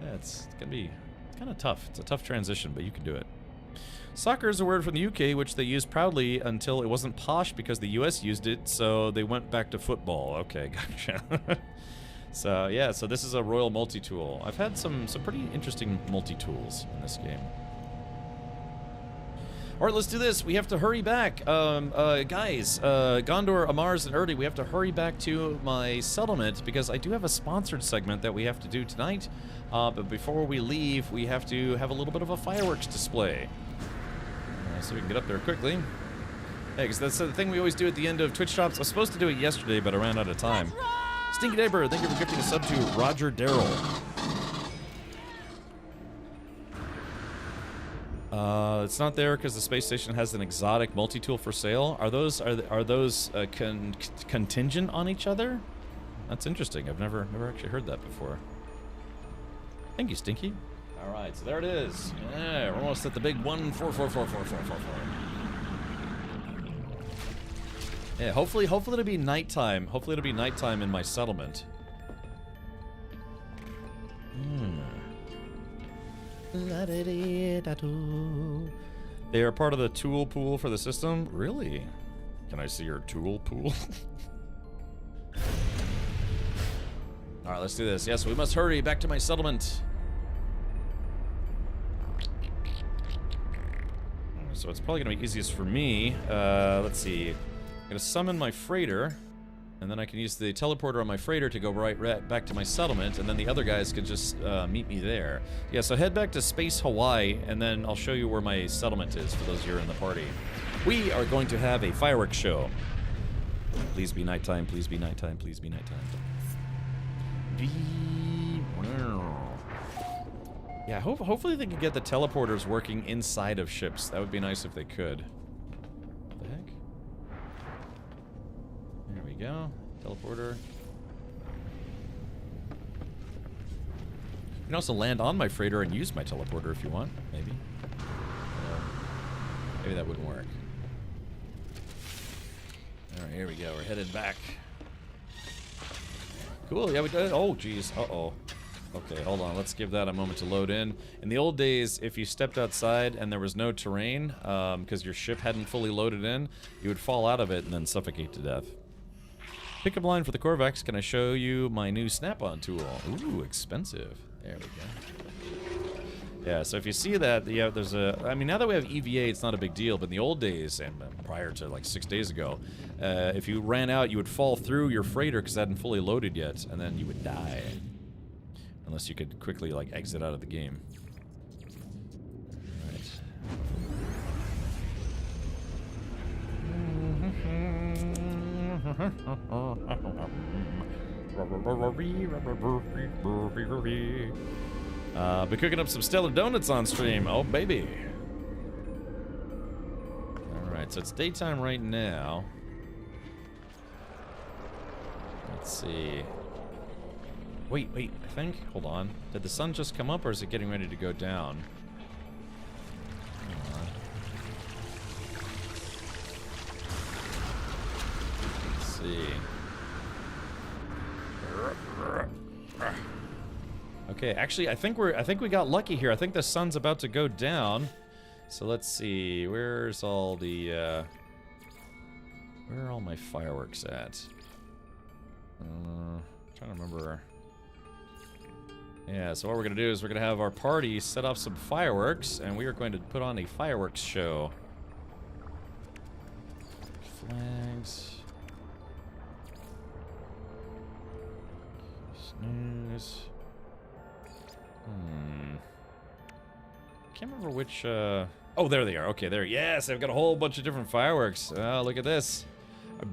yeah, it's gonna be kind of tough. It's a tough transition, but you can do it. Soccer is a word from the UK, which they used proudly until it wasn't posh because the US used it, so they went back to football. Okay, gotcha. So, yeah, so this is a royal multi-tool. I've had some pretty interesting multi-tools in this game. All right, let's do this. We have to hurry back. Guys, Gondor, Amars, and Erdi, we have to hurry back to my settlement because I do have a sponsored segment that we have to do tonight. But before we leave, we have to have a little bit of a fireworks display. So we can get up there quickly. Hey, because that's the thing we always do at the end of Twitch drops. I was supposed to do it yesterday, but I ran out of time. Stinky Neighbor, thank you for gifting a sub to Roger Darrell. It's not there because the space station has an exotic multi-tool for sale. Are those contingent on each other? That's interesting. I've never actually heard that before. Thank you, Stinky. All right, so there it is. Yeah, we're almost at the big 1444444. Yeah, hopefully it'll be nighttime. Hopefully it'll be nighttime in my settlement. They are part of the tool pool for the system? Really? Can I see your tool pool? Alright, let's do this. Yes, we must hurry back to my settlement. So it's probably going to be easiest for me. Let's see. I'm going to summon my freighter. And then I can use the teleporter on my freighter to go right back to my settlement, and then the other guys can just meet me there. Yeah, so head back to Space Hawaii, and then I'll show you where my settlement is for those of you who are in the party. We are going to have a fireworks show. Please be nighttime, please be nighttime, please be nighttime. Yeah, hopefully they can get the teleporters working inside of ships. That would be nice if they could. What the heck? There we go. Teleporter. You can also land on my freighter and use my teleporter if you want, maybe. Maybe that wouldn't work. Alright, here we go. We're headed back. Cool, yeah, we did. Oh, geez. Uh-oh. Okay, hold on. Let's give that a moment to load in. In the old days, if you stepped outside and there was no terrain, because your ship hadn't fully loaded in, you would fall out of it and then suffocate to death. Pickup line for the Corvax. Can I show you my new snap-on tool? Ooh, expensive. There we go. Yeah, so if you see that, yeah, there's a... I mean, now that we have EVA, it's not a big deal, but in the old days, and prior to like 6 days ago, if you ran out, you would fall through your freighter because it hadn't fully loaded yet, and then you would die. Unless you could quickly, like, exit out of the game. Alright. Been cooking up some stellar donuts on stream. Oh, baby. Alright, so it's daytime right now. Let's see. Wait, I think. Hold on. Did the sun just come up or is it getting ready to go down? Hold on. Let's see. Okay, actually I think we got lucky here. I think the sun's about to go down. So let's see. Where's all the where are all my fireworks at? Trying to remember. Yeah, so what we're going to do is we're going to have our party set off some fireworks, and we are going to put on a fireworks show. Flags. Snooze. Can't remember which, Oh, there they are. Okay, there. Yes, I've got a whole bunch of different fireworks. Oh, look at this.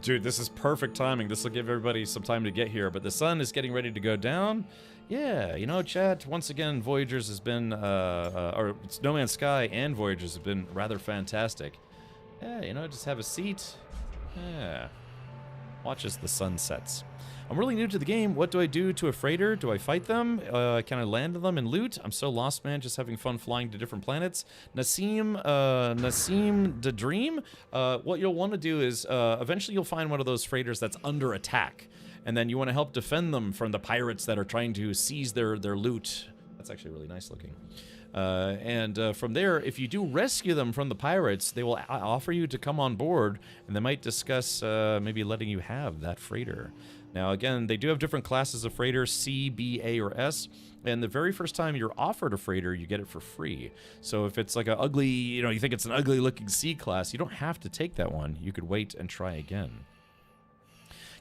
Dude, this is perfect timing. This will give everybody some time to get here, but the sun is getting ready to go down. Yeah, you know, chat, once again, Voyagers has been, or it's No Man's Sky and Voyagers have been rather fantastic. Yeah, you know, just have a seat. Yeah. Watch as the sun sets. I'm really new to the game. What do I do to a freighter? Do I fight them? Can I land them and loot? I'm so lost, man, just having fun flying to different planets. Nassim the Dream? What you'll want to do is, eventually you'll find one of those freighters that's under attack. And then you want to help defend them from the pirates that are trying to seize their loot. That's actually really nice looking. From there, if you do rescue them from the pirates, they will offer you to come on board, and they might discuss maybe letting you have that freighter. Now, again, they do have different classes of freighter, C, B, A, or S. And the very first time you're offered a freighter, you get it for free. So if it's like an ugly, you think it's an ugly looking C class, you don't have to take that one. You could wait and try again.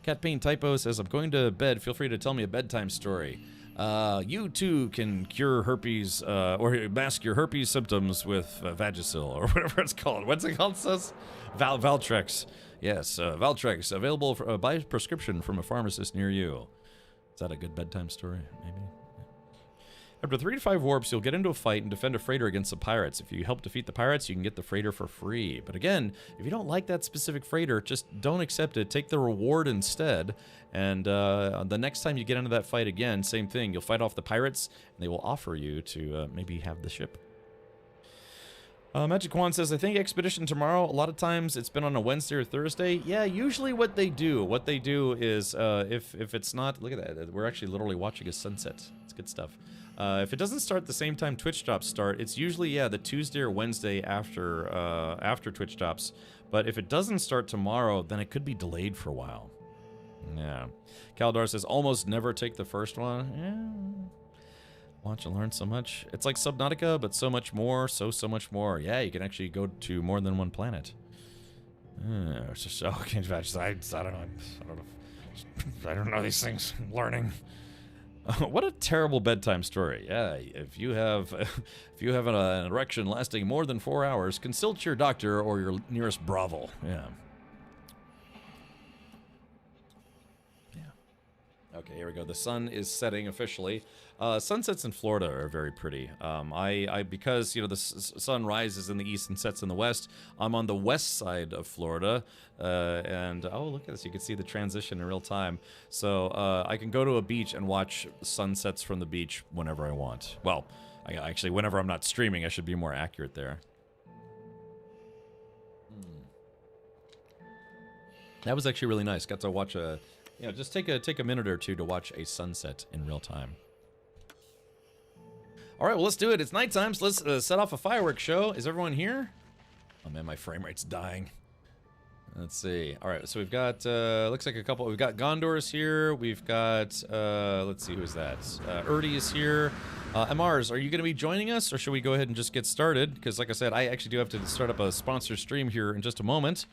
Cat Pain Typo says, I'm going to bed. Feel free to tell me a bedtime story. You too can cure herpes, or mask your herpes symptoms with Vagisil, or whatever it's called. What's it called, says? Valtrex. Yes, Valtrex, available by prescription from a pharmacist near you. Is that a good bedtime story? Maybe? After 3 to 5 warps, you'll get into a fight and defend a freighter against the pirates. If you help defeat the pirates, you can get the freighter for free. But again, if you don't like that specific freighter, just don't accept it. Take the reward instead. And the next time you get into that fight again, same thing. You'll fight off the pirates, and they will offer you to maybe have the ship. Magic Juan says, I think expedition tomorrow, a lot of times it's been on a Wednesday or Thursday. Yeah, usually what they do is, if it's not, look at that, we're actually literally watching a sunset. It's good stuff. If it doesn't start the same time Twitch drops start, it's usually, yeah, the Tuesday or Wednesday after Twitch drops. But if it doesn't start tomorrow, then it could be delayed for a while. Yeah. Kaldar says, almost never take the first one. Yeah. Watch and learn so much. It's like Subnautica, but so much more, so much more. Yeah, you can actually go to more than one planet. It's just so I don't know these things. Learning. What a terrible bedtime story. Yeah, if you have an erection lasting more than 4 hours, consult your doctor or your nearest brothel. Yeah. Okay, here we go. The sun is setting officially. Sunsets in Florida are very pretty. Because the sun rises in the east and sets in the west. I'm on the west side of Florida, and oh, look at this! You can see the transition in real time. So I can go to a beach and watch sunsets from the beach whenever I want. Well, actually, whenever I'm not streaming, I should be more accurate there. That was actually really nice. Got to watch a. Just take a minute or two to watch a sunset in real time. All right, well, let's do it. It's nighttime, so let's set off a fireworks show. Is everyone here? Oh, man, my frame rate's dying. Let's see. All right, so we've got, looks like a couple. We've got Gondor's here. We've got, let's see, who's that? Erdy is here. MRs, are you going to be joining us, or should we go ahead and just get started? Because, like I said, I actually do have to start up a sponsor stream here in just a moment.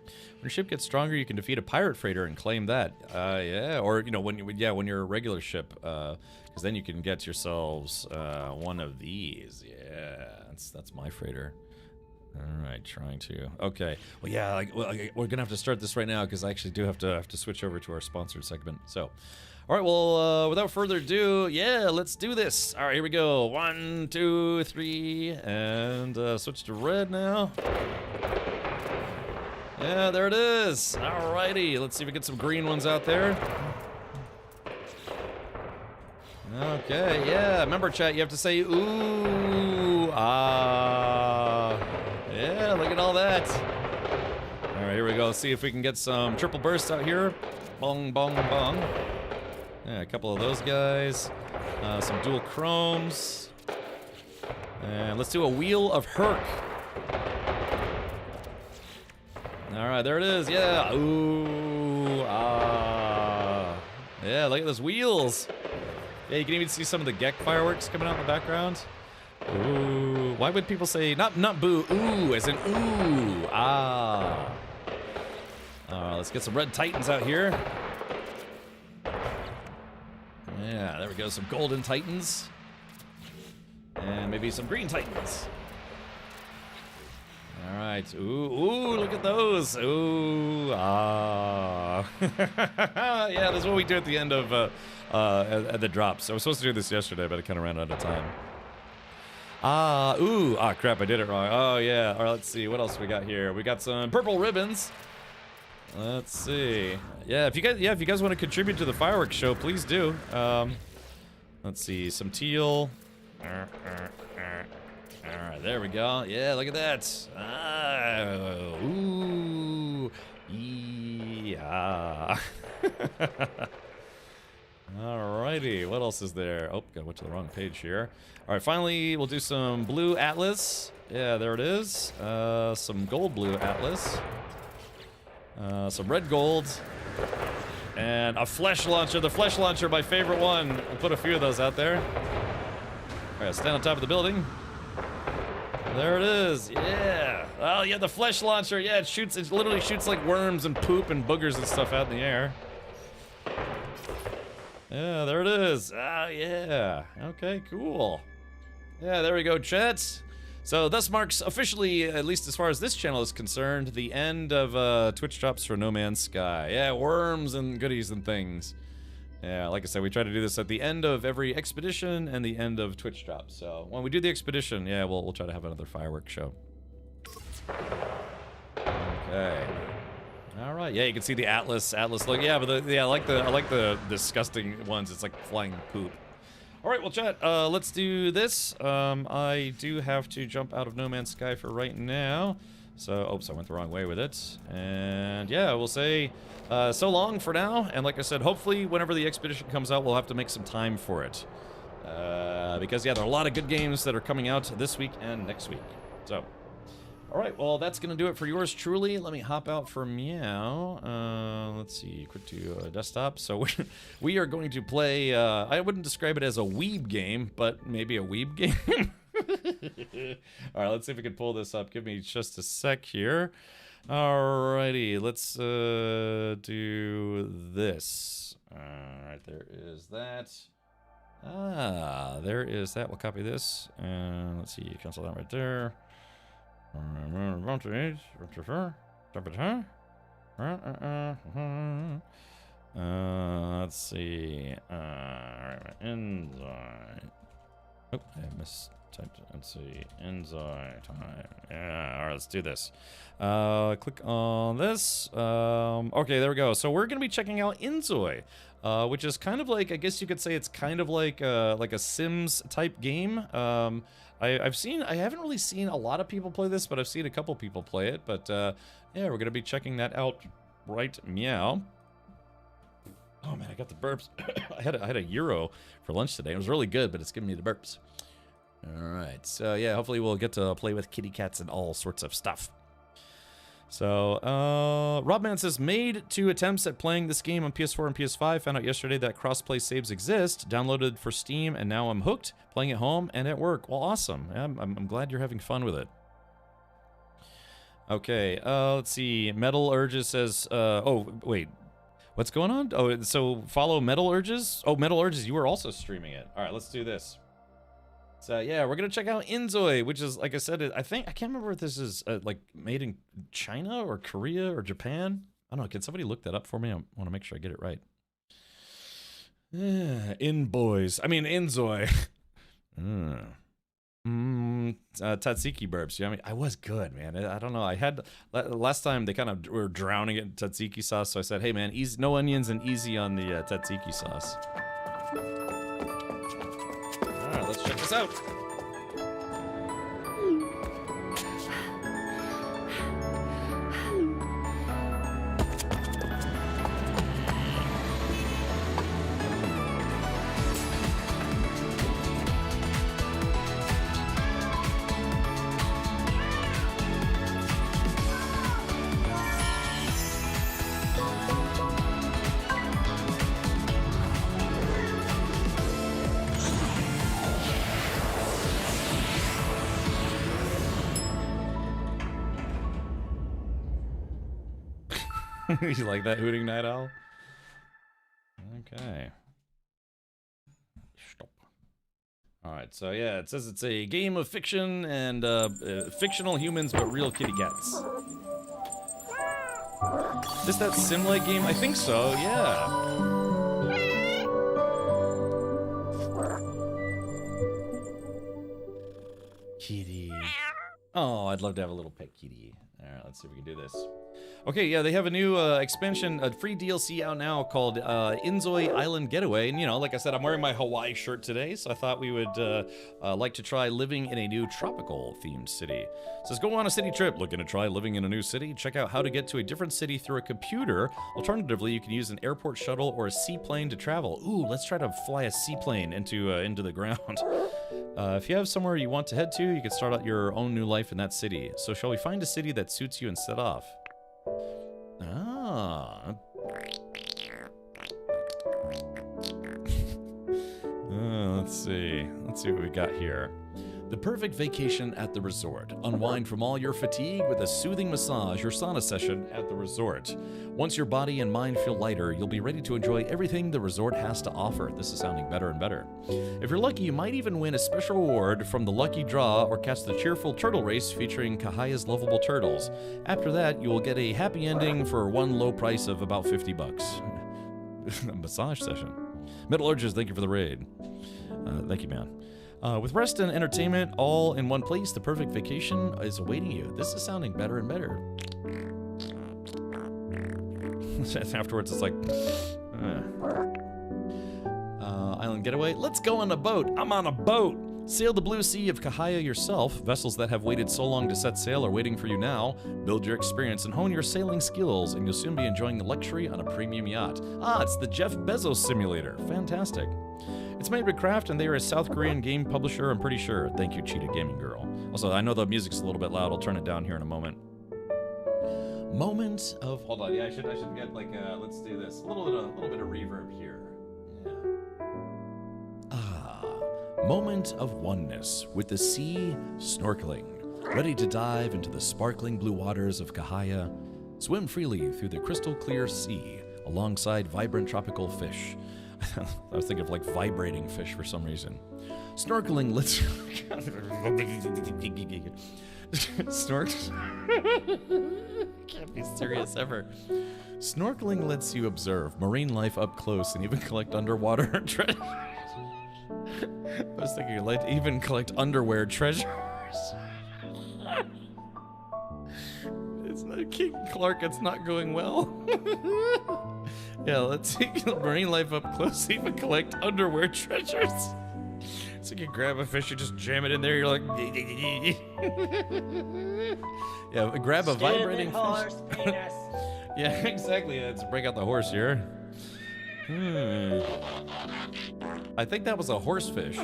When your ship gets stronger, you can defeat a pirate freighter and claim that. Yeah, or when you're a regular ship, because then you can get yourselves one of these. Yeah, that's my freighter. All right, trying to. Okay, well, yeah, we're gonna have to start this right now because I actually do have to switch over to our sponsored segment. So, all right, well, without further ado, yeah, let's do this. All right, here we go. 1, 2, 3, and switch to red now. Yeah, there it is. Alrighty, let's see if we get some green ones out there. Okay, yeah. Remember, chat, you have to say ooh, ah. Yeah, look at all that. All right, here we go. Let's see if we can get some triple bursts out here. Bong, bong, bong. Yeah, a couple of those guys. Some dual chromes. And let's do a wheel of Herc. All right, there it is. Yeah. Ooh, ah. Yeah, look at those wheels. Yeah, you can even see some of the Gek fireworks coming out in the background. Ooh. Why would people say not boo, ooh, as in ooh, ah. All right, let's get some red Titans out here. Yeah, there we go. Some golden Titans. And maybe some green Titans. All right. Ooh, look at those. Ooh, ah. Yeah, that's what we do at the end of at the drops. I was supposed to do this yesterday, but I kind of ran out of time. Ooh, crap, I did it wrong. Oh, yeah. All right, let's see. What else we got here? We got some purple ribbons. Let's see. Yeah, if you guys want to contribute to the fireworks show, please do. Let's see. Some teal. All right, there we go. Yeah, look at that. Ooh, yeah. Alrighty, what else is there? Oh, went to the wrong page here. All right, finally, we'll do some blue Atlas. Yeah, there it is. Some gold blue Atlas. Some red gold. And a flesh launcher. The flesh launcher, my favorite one. We'll put a few of those out there. All right, stand on top of the building. There it is. Yeah. Oh, yeah, the flesh launcher. Yeah, it shoots. It literally shoots like worms and poop and boogers and stuff out in the air. Yeah, there it is. Ah, yeah. Okay, cool. Yeah, there we go, chat. So this marks officially, at least as far as this channel is concerned, the end of Twitch drops for No Man's Sky. Yeah, worms and goodies and things. Yeah, like I said, we try to do this at the end of every expedition and the end of Twitch drops. So when we do the expedition, yeah, we'll try to have another fireworks show. Okay. All right. Yeah, you can see the Atlas look. Yeah, but I like the disgusting ones. It's like flying poop. All right, well, chat, let's do this. I do have to jump out of No Man's Sky for right now. So, oops, I went the wrong way with it. And yeah, we'll say so long for now. And like I said, hopefully whenever the expedition comes out, we'll have to make some time for it. Because, yeah, there are a lot of good games that are coming out this week and next week. So, all right, well, that's going to do it for yours truly. Let me hop out for Meow. Let's see, quick to desktop. So we are going to play, I wouldn't describe it as a weeb game, but maybe a weeb game. All right, let's see if we can pull this up. Give me just a sec here. Alrighty, let's do this. All right, there is that. There is that. We'll copy this. And let's see, cancel that right there. Let's see. Enzyme. Oh, I mistyped it. Let's see. Enzyme time. Yeah, alright, let's do this. Click on this. Okay, there we go. So we're gonna be checking out Enzoy, which is kind of like, I guess you could say it's kind of like a Sims type game. I haven't really seen a lot of people play this, but I've seen a couple people play it. But yeah, we're gonna be checking that out right meow. Oh man, I got the burps. I had a gyro for lunch today. It was really good, but it's giving me the burps. All right, so yeah, hopefully we'll get to play with kitty cats and all sorts of stuff. So, Robman says, made 2 attempts at playing this game on PS4 and PS5. Found out yesterday that cross-play saves exist. Downloaded for Steam, and now I'm hooked. Playing at home and at work. Well, awesome. I'm glad you're having fun with it. Okay, let's see. Metal Urges says, oh, wait. What's going on? Oh, so follow Metal Urges? Oh, Metal Urges, you were also streaming it. All right, let's do this. So yeah, we're gonna check out Enzoy, which is, like I said, I can't remember if this is like made in China or Korea or Japan. I don't know. Can somebody look that up for me? I want to make sure I get it right. Enzoy. Tatsiki burps. Yeah, I mean, I was good, man. I don't know. I had last time they kind of were drowning it in tzatziki sauce, so I said, "Hey, man, easy, no onions and easy on the tzatziki sauce." All right, let's check this out. You like that hooting night owl? Okay. Stop. All right, so yeah, it says it's a game of fiction and fictional humans, but real kitty cats. Is that sim-like game? I think so, yeah. Kitty. Oh, I'd love to have a little pet kitty. All right, let's see if we can do this. Okay, yeah, they have a new expansion, a free DLC out now called Enzoy Island Getaway. And, you know, like I said, I'm wearing my Hawaii shirt today, so I thought we would like to try living in a new tropical-themed city. It says, go on a city trip. Looking to try living in a new city? Check out how to get to a different city through a computer. Alternatively, you can use an airport shuttle or a seaplane to travel. Ooh, let's try to fly a seaplane into the ground. If you have somewhere you want to head to, you can start out your own new life in that city. So shall we find a city that suits you and set off? Ah. Let's see what we got here. The perfect vacation at the resort. Unwind from all your fatigue with a soothing massage or sauna session at the resort. Once your body and mind feel lighter, you'll be ready to enjoy everything the resort has to offer. This is sounding better and better. If you're lucky, you might even win a special award from the lucky draw or catch the cheerful turtle race featuring Kahaya's lovable turtles. After that, you will get a happy ending for one low price of about $50. A massage session. Metal Urges, thank you for the raid. Thank you, man. With rest and entertainment all in one place, the perfect vacation is awaiting you. This is sounding better and better. Afterwards, it's like... Island getaway. Let's go on a boat. I'm on a boat. Sail the blue sea of Kahaya yourself. Vessels that have waited so long to set sail are waiting for you now. Build your experience and hone your sailing skills, and you'll soon be enjoying the luxury on a premium yacht. Ah, it's the Jeff Bezos simulator. Fantastic. It's made by Craft, and they are a South Korean game publisher, I'm pretty sure. Thank you, Cheetah Gaming Girl. Also, I know the music's a little bit loud. I'll turn it down here in a moment. Moment of... Hold on. Yeah, I should get, like, let's do this. A little bit of reverb here. Yeah. Moment of oneness with the sea snorkeling. Ready to dive into the sparkling blue waters of Kahaya. Swim freely through the crystal clear sea alongside vibrant tropical fish. I was thinking of like vibrating fish for some reason. Snorkeling lets can't be serious ever. Snorkeling lets you observe marine life up close and even collect underwater treasures. I was thinking like even collect underwear treasures. It's not King Clark, it's not going well. Yeah, let's take marine life up close, even collect underwear treasures. So you can grab a fish, you just jam it in there, you're like... Yeah, grab a vibrating horse fish. penis. Yeah, exactly, let's break out the horse here. I think that was a horsefish.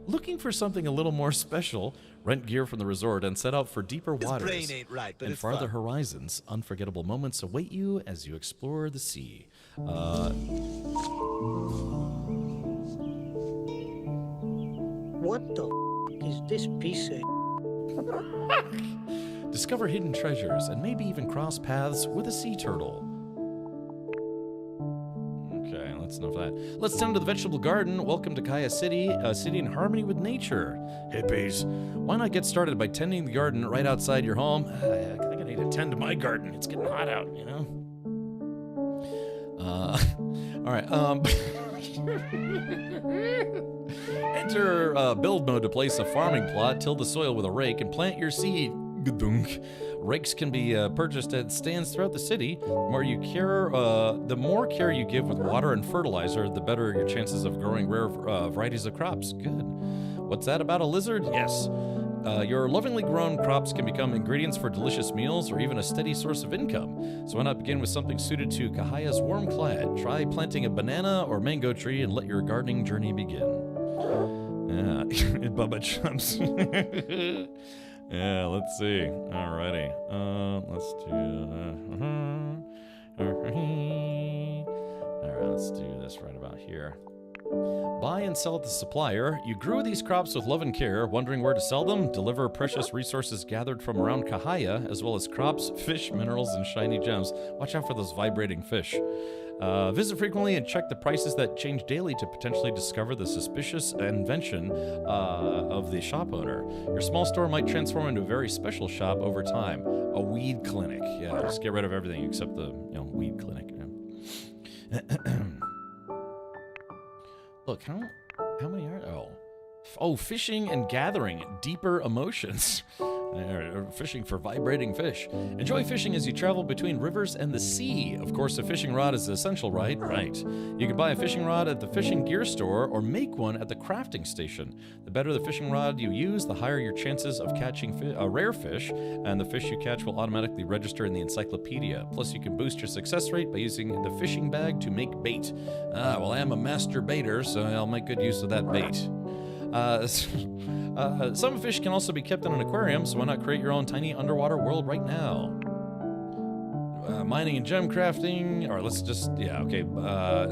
Looking for something a little more special, rent gear from the resort and set out for deeper waters. His brain ain't right, but and it's farther fun. horizons. Unforgettable moments await you as you explore the sea. What the is this piece of... Discover hidden treasures and maybe even cross paths with a sea turtle. Okay, that's enough of that. Let's tend to the vegetable garden. Welcome to Kaya City, a city in harmony with nature. Hippies, why not get started by tending the garden right outside your home? I think I need to tend to my garden. It's getting hot out, you know? All right, Enter build mode to place a farming plot, till the soil with a rake, and plant your seed. Gadunk. Rakes can be purchased at stands throughout the city. The more care you give with water and fertilizer, the better your chances of growing rare varieties of crops. Good. What's that about a lizard? Yes. Your lovingly grown crops can become ingredients for delicious meals or even a steady source of income. So why not begin with something suited to Kahaya's warm climate? Try planting a banana or mango tree and let your gardening journey begin. Yeah, Bubba Chumps. Yeah, let's see. Alrighty. Let's do... Alright, let's do this right about here. Buy and sell at the supplier. You grew these crops with love and care, wondering where to sell them? Deliver precious resources gathered from around Kahaya, as well as crops, fish, minerals, and shiny gems. Watch out for those vibrating fish. Visit frequently and check the prices that change daily to potentially discover the suspicious invention of the shop owner. Your small store might transform into a very special shop over time. A weed clinic. Yeah, just get rid of everything except the weed clinic. Yeah. Look, how many are... Oh, fishing and gathering. Deeper emotions. Fishing for vibrating fish. Enjoy fishing as you travel between rivers and the sea. Of course, a fishing rod is essential, right? Right. You can buy a fishing rod at the fishing gear store or make one at the crafting station. The better the fishing rod you use, the higher your chances of catching rare fish, and the fish you catch will automatically register in the encyclopedia. Plus, you can boost your success rate by using the fishing bag to make bait. Well, I am a master baiter, so I'll make good use of that bait. Some fish can also be kept in an aquarium, so why not create your own tiny underwater world right now? mining and gem crafting. Or let's just, yeah, okay.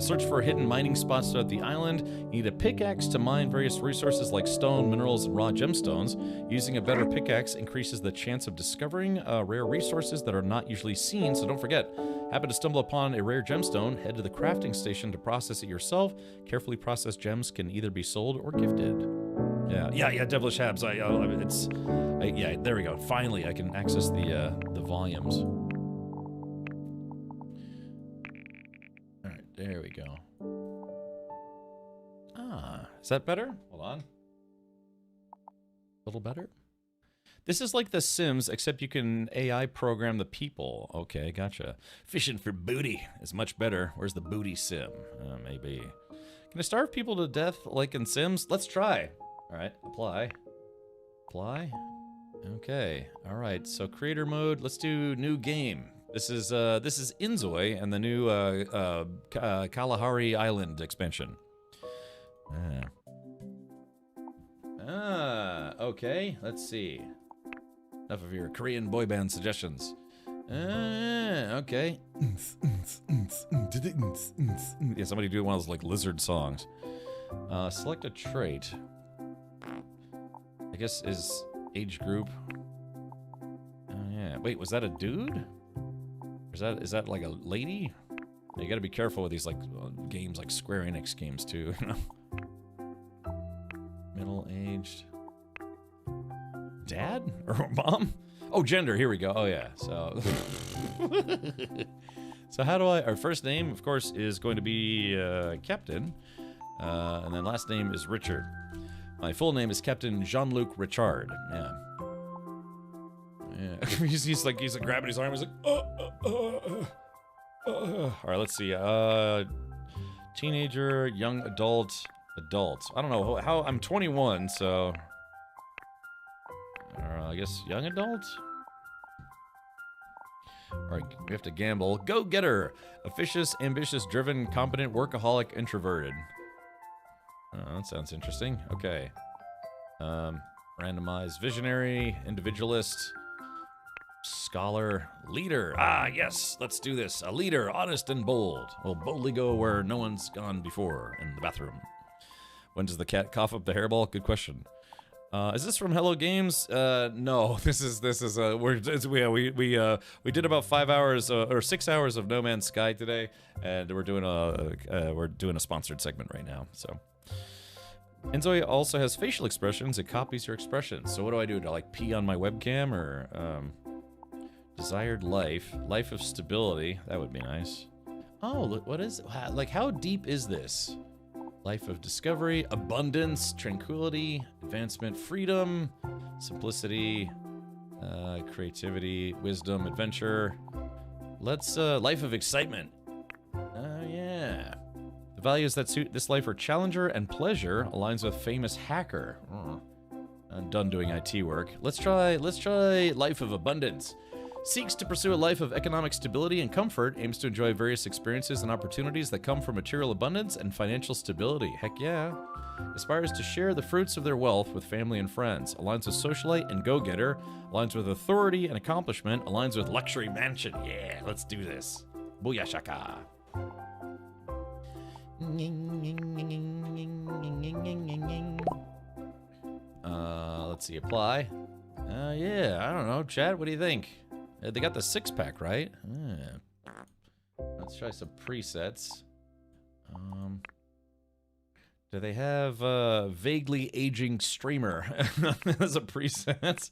Search for hidden mining spots throughout the island. You need a pickaxe to mine various resources like stone, minerals, and raw gemstones. Using a better pickaxe increases the chance of discovering rare resources that are not usually seen, so don't forget. Happen to stumble upon a rare gemstone, head to the crafting station to process it yourself. Carefully processed gems can either be sold or gifted. Yeah, Devilish Habs. Yeah, there we go. Finally, I can access the volumes. All right, there we go. Ah, is that better? Hold on. A little better? This is like The Sims, except you can AI program the people. Okay, gotcha. Fishing for booty is much better. Where's the booty sim? Maybe. Can I starve people to death like in Sims? Let's try. All right, apply. Apply. Okay. All right. So creator mode. Let's do new game. This is Inzoi and the new Kalahari Island expansion. Okay. Let's see. Enough of your Korean boy band suggestions. Okay. Yeah, somebody do one of those like lizard songs. Select a trait. I guess is age group. Oh yeah. Wait, was that a dude? Or is that like a lady? You gotta be careful with these like games, like Square Enix games too. Middle-aged. Dad or mom? Oh, gender. Here we go. Oh yeah. So. So how do our first name, of course, is going to be Captain, and then last name is Richard. My full name is Captain Jean-Luc Richard. Yeah. He's like grabbing his arm. He's like, All right, let's see. Teenager, young adult. I don't know how. I'm 21, so I guess young adult. All right, we have to gamble. Go-getter, officious, ambitious, driven, competent, workaholic, introverted. Oh, that sounds interesting. Okay. Randomized, visionary, individualist, scholar, leader. Ah, yes, let's do this. A leader, honest and bold. Will boldly go where no one's gone before, in the bathroom. When does the cat cough up the hairball? Good question. Is this from Hello Games? No. This is we did about 5 hours or 6 hours of No Man's Sky today, and we're doing a sponsored segment right now. So, Inzoi also has facial expressions. It copies your expressions. So what do I do? Do I like pee on my webcam or desired life of stability? That would be nice. Oh, look, what is like? How deep is this? Life of discovery, abundance, tranquility, advancement, freedom, simplicity, creativity, wisdom, adventure. Let's, life of excitement. Yeah. The values that suit this life are challenger and pleasure, aligns with famous hacker. I'm done doing IT work. Let's try life of abundance. Seeks to pursue a life of economic stability and comfort, aims to enjoy various experiences and opportunities that come from material abundance and financial stability. Heck yeah. Aspires to share the fruits of their wealth with family and friends. Aligns with socialite and go-getter. Aligns with authority and accomplishment. Aligns with luxury mansion. Yeah, let's do this. Booyah shaka. Let's see, apply. Yeah, I don't know. Chad, what do you think? They got the six-pack, right? Let's try some presets. Do they have vaguely aging streamer as a preset?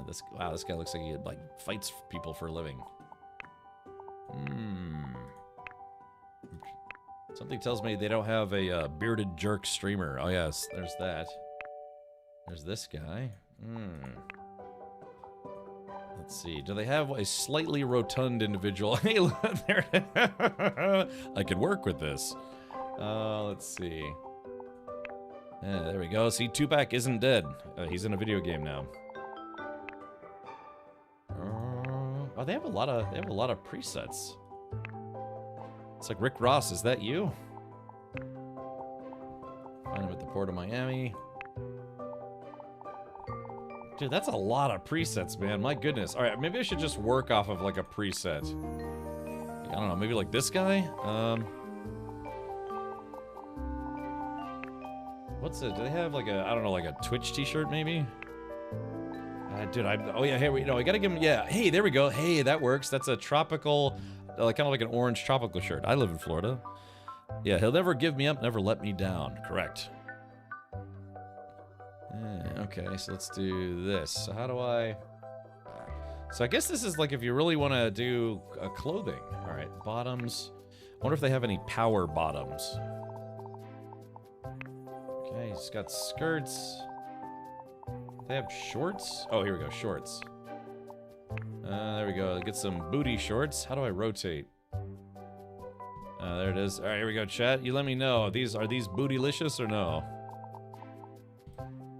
This guy looks like he like fights people for a living. Something tells me they don't have a bearded jerk streamer. Oh yes, there's that. There's this guy. Let's see. Do they have a slightly rotund individual? Hey, look, there. I could work with this. Let's see. Yeah, there we go. See, Tupac isn't dead. He's in a video game now. Oh, they have a lot of presets. It's like Rick Ross. Is that you? Find him at the Port of Miami. Dude, that's a lot of presets, man. My goodness. All right, maybe I should just work off of like a preset. I don't know, maybe like this guy? What's it? Do they have like a, I don't know, like a Twitch t-shirt maybe? Dude, oh yeah, hey, I gotta give him, yeah. Hey, there we go. Hey, that works. That's a tropical, kind of like an orange tropical shirt. I live in Florida. Yeah, he'll never give me up, never let me down. Correct. Okay, so let's do this. So how do I... So I guess this is like if you really want to do clothing. All right, bottoms. I wonder if they have any power bottoms. Okay, he's got skirts. They have shorts? Oh, here we go, shorts. There we go, get some booty shorts. How do I rotate? There it is. All right, here we go, chat. You let me know. Are these bootylicious or no?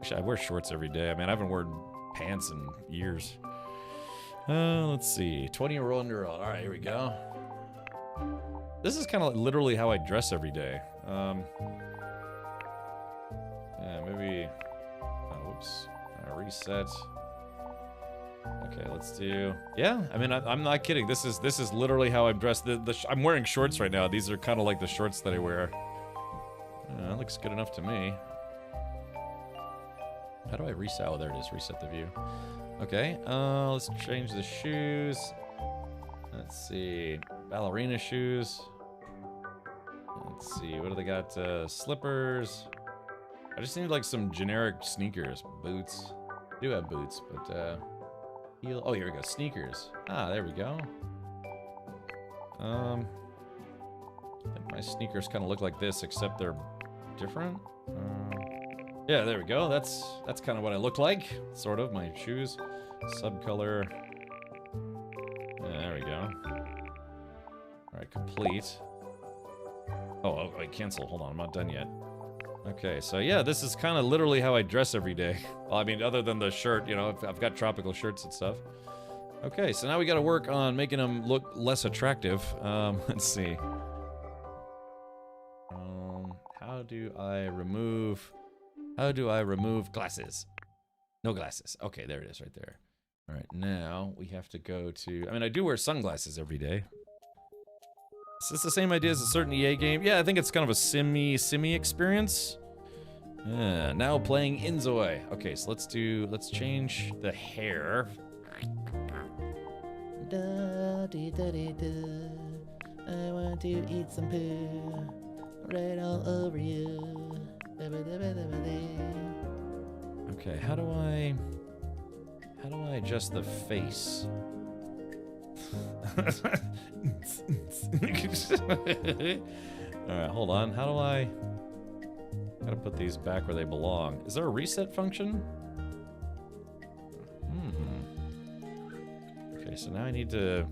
Actually, I wear shorts every day. I mean, I haven't worn pants in years. Let's see. 20-year-old under-old. All right, here we go. This is kind of literally how I dress every day. Yeah, maybe... Oh, whoops. Reset. Okay, let's do... Yeah, I mean, I'm not kidding. This is literally how I'm dressed. I'm wearing shorts right now. These are kind of like the shorts that I wear. That looks good enough to me. How do I reset? Oh, there it is. Reset the view. Okay, let's change the shoes. Let's see. Ballerina shoes. Let's see. What do they got? Slippers. I just need like some generic sneakers. Boots. I do have boots, but heel. Oh, here we go. Sneakers. Ah, there we go. I think my sneakers kind of look like this, except they're different. Yeah, there we go. That's kind of what I look like. Sort of, my shoes. Subcolor. Yeah, there we go. Alright, complete. Oh, wait, cancel. Hold on, I'm not done yet. Okay, so yeah, this is kind of literally how I dress every day. Well, I mean, other than the shirt, you know, I've got tropical shirts and stuff. Okay, so now we gotta work on making them look less attractive. Let's see. How do I remove glasses? No glasses. Okay, there it is right there. All right, now we have to go to... I mean, I do wear sunglasses every day. Is this the same idea as a certain EA game? Yeah, I think it's kind of a simmy experience. Yeah, now playing Inzoi. Okay, so let's change the hair. I want to eat some poo right all over you. Okay, how do I adjust the face? Alright, hold on. How do I... Gotta put these back where they belong. Is there a reset function? Okay, so now I need to...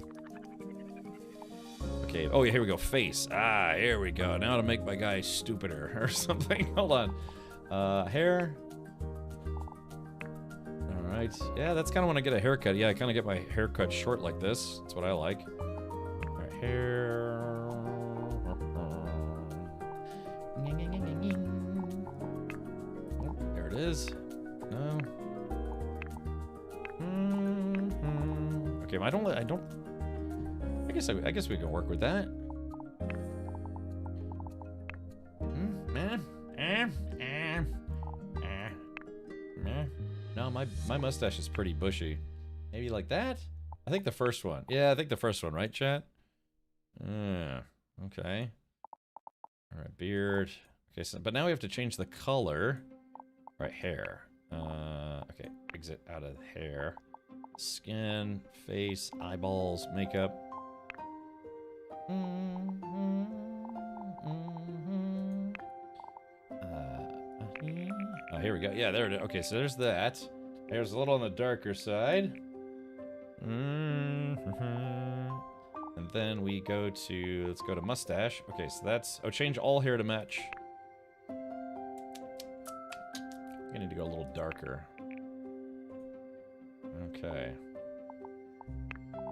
Okay, oh yeah, here we go. Face. Ah, here we go. Now to make my guy stupider or something. Hold on. Hair. Alright. Yeah, that's kind of when I get a haircut. Yeah, I kind of get my haircut short like this. That's what I like. Alright, hair. There it is. No. Okay, I don't... I guess we can work with that. No, my mustache is pretty bushy. Maybe like that? I think the first one. Yeah, I think the first one, right, chat? Okay. Alright, beard. Okay, so but now we have to change the color. Right, hair. Okay, exit out of hair. Skin, face, eyeballs, makeup. Oh, here we go. Yeah, there it is. Okay, so there's that. Hair's a little on the darker side. And then we go to, let's go to mustache. Okay, so that's, oh, change all hair to match. I need to go a little darker. Okay.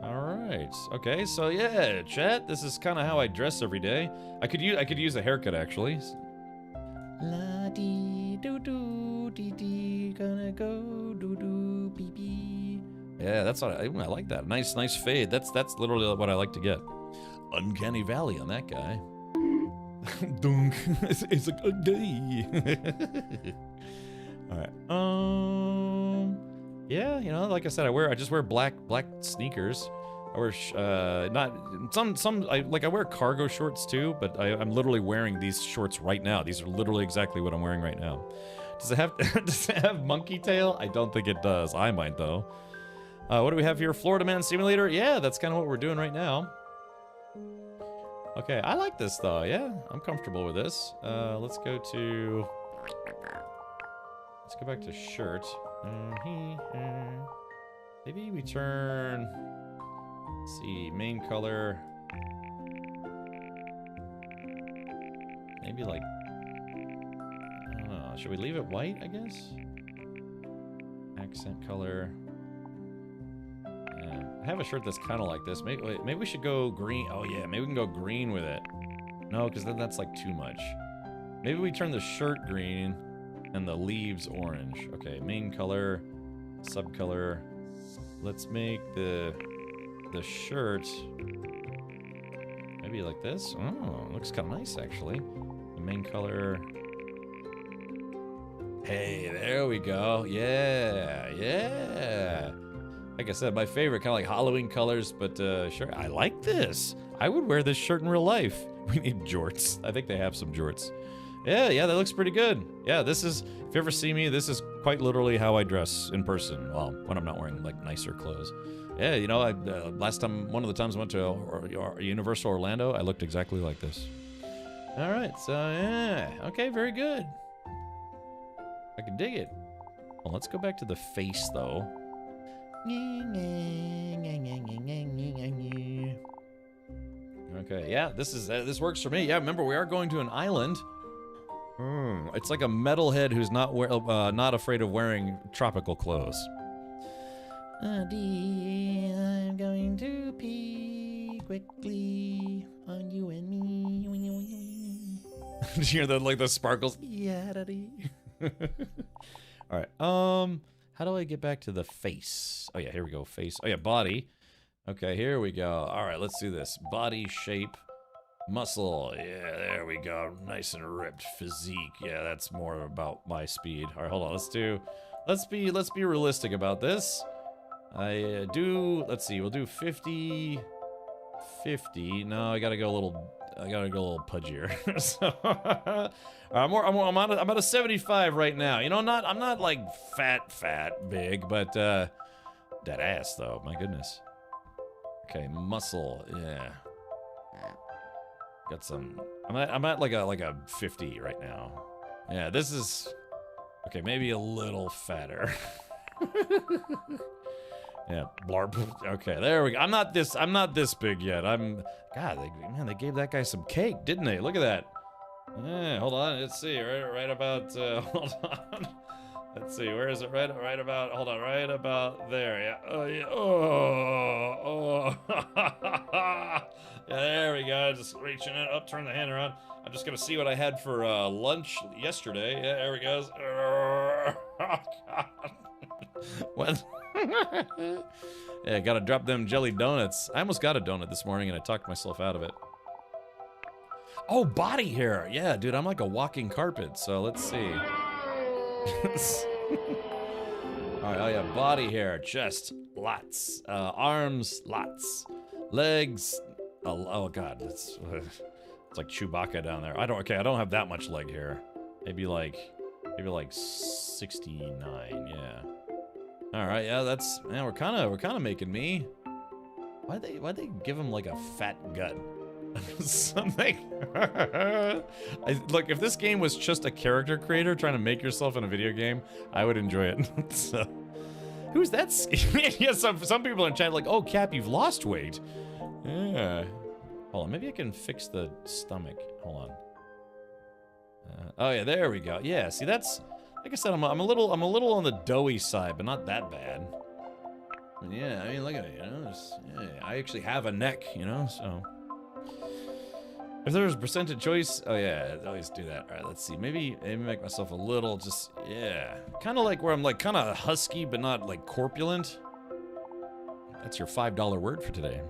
Alright. Okay, so yeah, chat, this is kind of how I dress every day. I could use a haircut, actually. La dee doo doo dee dee, gonna go doo doo Yeah, that's what I like that. Nice fade. That's literally what I like to get. Uncanny Valley on that guy. Dunk. It's like a day. All right. Yeah, you know, like I said, I just wear black sneakers. I wear not some I wear cargo shorts too, but I'm literally wearing these shorts right now. These are literally exactly what I'm wearing right now. Does it have monkey tail? I don't think it does. I might though. What do we have here? Florida Man Simulator? Yeah, that's kind of what we're doing right now. Okay, I like this though. Yeah, I'm comfortable with this. Let's go back to shirt. Maybe we turn. Let's see, main color. Maybe like, I don't know. Should we leave it white, I guess? Accent color. Yeah. I have a shirt that's kind of like this. Maybe we should go green. Oh yeah, maybe we can go green with it. No, because then that's like too much. Maybe we turn the shirt green and the leaves orange. Okay, main color, subcolor. Let's make the shirt maybe like this. Oh, looks kind of nice actually. The main color. Hey, there we go. Yeah. Like I said, my favorite, kind of like Halloween colors, but sure, I like this. I would wear this shirt in real life. We need jorts. I think they have some jorts. Yeah, that looks pretty good. Yeah, this is, if you ever see me, this is quite literally how I dress in person. Well, when I'm not wearing like nicer clothes. Yeah, you know, one of the times I went to Universal Orlando, I looked exactly like this. All right, so yeah, okay, very good. I can dig it. Well, let's go back to the face though. Okay, yeah, this works for me. Yeah, remember we are going to an island. It's like a metalhead who's not afraid of wearing tropical clothes. I'm going to pee quickly on you and me. Did you hear the sparkles? Yeah, daddy. All right. How do I get back to the face? Oh yeah, here we go. Face. Oh yeah, body. Okay, here we go. All right, let's do this. Body shape, muscle. Yeah, there we go. Nice and ripped physique. Yeah, that's more about my speed. All right, hold on. Let's be realistic about this. Let's see. We'll do 50. No, I gotta go a little pudgier. So, I'm at a 75 right now. You know, I'm not like fat big, but that ass though, my goodness. Okay, muscle, yeah. Got some. I'm at like a 50 right now. Yeah, this is okay. Maybe a little fatter. Yeah, blarp. Okay, there we go. I'm not this big yet. God, they gave that guy some cake, didn't they? Look at that. Yeah, hold on. Let's see. Right about. Hold on. Let's see. Where is it? Right about. Hold on. Right about there. Yeah. Oh yeah. Oh. Yeah. There we go. Just reaching it up. Turn the hand around. I'm just gonna see what I had for lunch yesterday. Yeah. There we go. Oh God. What? Yeah, gotta drop them jelly donuts. I almost got a donut this morning and I talked myself out of it. Oh, body hair. Yeah, dude, I'm like a walking carpet. So let's see. All right, oh yeah, body hair, chest, lots. Arms, lots. Legs, oh God, it's like Chewbacca down there. I don't have that much leg hair. Maybe like 69, yeah. All right, yeah, we're kind of making me. Why'd they give him like a fat gut? Something. Look, if this game was just a character creator trying to make yourself in a video game, I would enjoy it. So, who's that? Yeah, some people in chat like, oh, Cap, you've lost weight. Yeah. Hold on, maybe I can fix the stomach. Hold on. Oh yeah, there we go. Yeah, see that's. Like I said, I'm a little on the doughy side, but not that bad. Yeah, I mean, look at it, you know. I actually have a neck, you know, so. If there's a percentage choice, oh yeah, I always do that. All right, let's see. Maybe make myself a little, just yeah, kind of like where I'm like kind of husky but not like corpulent. That's your $5 word for today.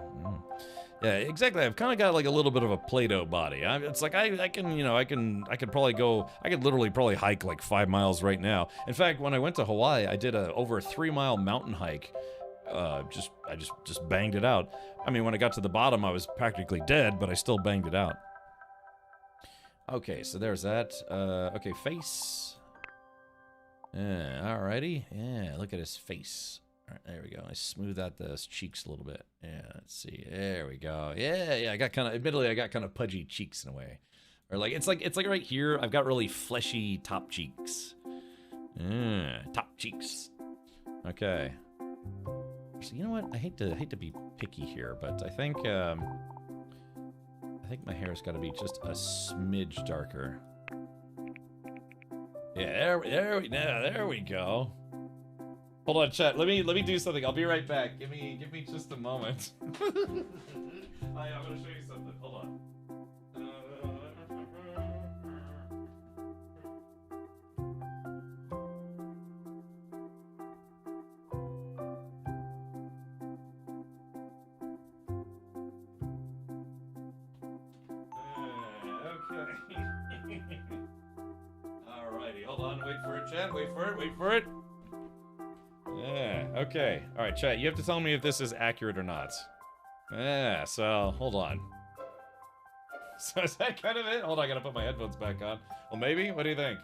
Yeah, exactly. I've kind of got like a little bit of a Play-Doh body. It's like I can, you know, I could probably go. I could literally probably hike like 5 miles right now. In fact, when I went to Hawaii, I did over a 3-mile mountain hike. I just banged it out. I mean, when I got to the bottom, I was practically dead, but I still banged it out. Okay, so there's that. Okay, face. Yeah, alrighty. Yeah, look at his face. All right, there we go. I smooth out those cheeks a little bit. Yeah, let's see. There we go. Yeah. I got kind of, admittedly, I got kind of pudgy cheeks in a way, or like it's like right here. I've got really fleshy top cheeks. Top cheeks. Okay. So you know what? I hate to be picky here, but I think my hair's got to be just a smidge darker. Yeah, there we go. Hold on, chat. Let me do something. I'll be right back. Give me just a moment. I'm gonna show you something. Hold on. Alrighty, hold on. Wait for it, chat. Wait for it. Yeah, okay. Alright, chat, you have to tell me if this is accurate or not. Yeah, so, hold on. So is that kind of it? Hold on, I gotta put my headphones back on. Well, maybe? What do you think?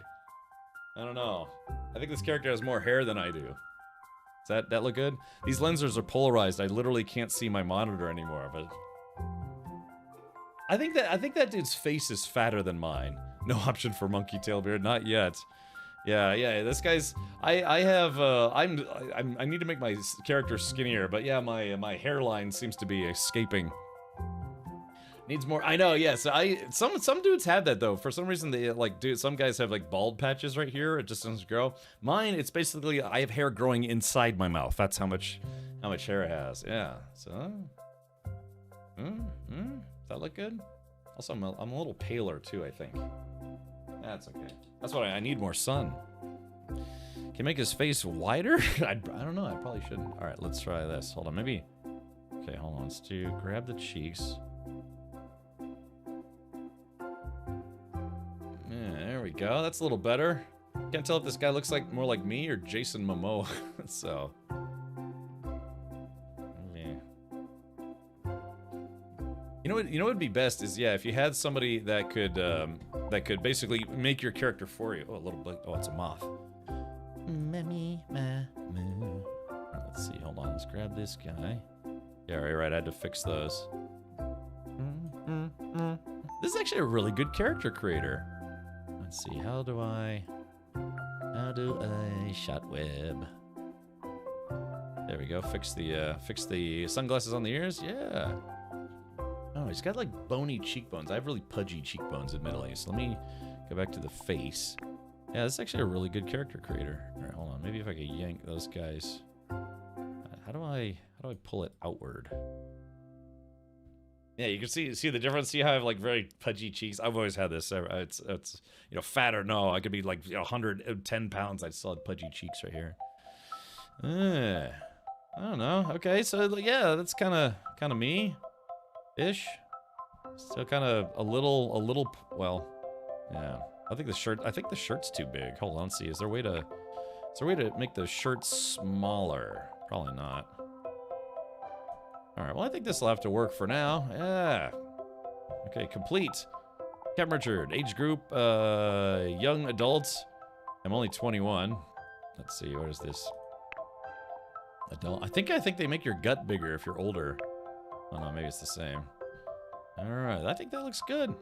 I don't know. I think this character has more hair than I do. Does that look good? These lenses are polarized. I literally can't see my monitor anymore, but... I think that dude's face is fatter than mine. No option for monkey tail beard, not yet. Yeah, this guy's... I need to make my character skinnier, but yeah, my hairline seems to be escaping. Needs more... I know, yeah, so some dudes have that, though. For some reason, they, like, some guys have, like, bald patches right here. It just doesn't grow. Mine, it's basically, I have hair growing inside my mouth. That's how much hair it has. Yeah, so... Does that look good? Also, I'm a little paler, too, I think. That's okay. That's what I need more sun. Can you make his face wider? I don't know. I probably shouldn't. All right, let's try this. Hold on, maybe. Okay, hold on. Let's grab the cheeks. Yeah, there we go. That's a little better. Can't tell if this guy looks like more like me or Jason Momoa. So. You know what would be best is, yeah, if you had somebody that could basically make your character for you. Oh, a little bit. Oh, it's a moth. Let's see. Hold on. Let's grab this guy. Yeah, right. I had to fix those. This is actually a really good character creator. Let's see. How do I shot web? There we go. Fix the sunglasses on the ears. Yeah. Oh, he's got like bony cheekbones. I have really pudgy cheekbones, admittedly. So let me go back to the face. Yeah, this is actually a really good character creator. All right, hold on. Maybe if I could yank those guys. How do I pull it outward? Yeah, you can see the difference. See how I have like very pudgy cheeks. I've always had this. It's fat or no. I could be like 110 pounds. I still have pudgy cheeks right here. I don't know. Okay, so yeah, that's kind of me. Ish. Still kind of a little, well, yeah. I think the shirt's too big. Hold on, let's see. Is there a way to make the shirt smaller? Probably not. All right, well, I think this will have to work for now. Yeah. Okay, complete. Captain Richard, age group, young adults. I'm only 21. Let's see, what is this? Adult. I think they make your gut bigger if you're older. Oh no, maybe it's the same. Alright, I think that looks good.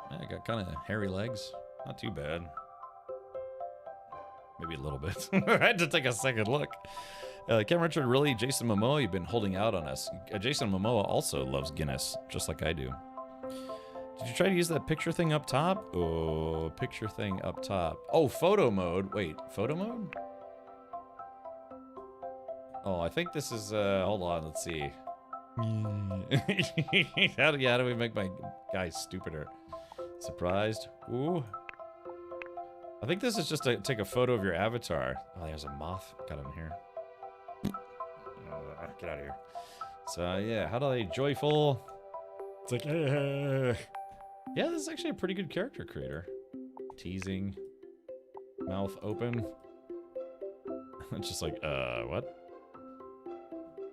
Yeah, I got kind of hairy legs. Not too bad. Maybe a little bit. I had to take a second look. Cameron Richard, really? Jason Momoa, you've been holding out on us. Jason Momoa also loves Guinness, just like I do. Did you try to use that picture thing up top? Oh, picture thing up top. Oh, photo mode. Wait, photo mode? Oh, I think this is, hold on, let's see. how do we make my guy stupider? Surprised. Ooh. I think this is just to take a photo of your avatar. Oh, there's a moth got in here. Get out of here. So, yeah, how do they joyful? It's like, yeah, this is actually a pretty good character creator. Teasing. Mouth open. It's just like, what?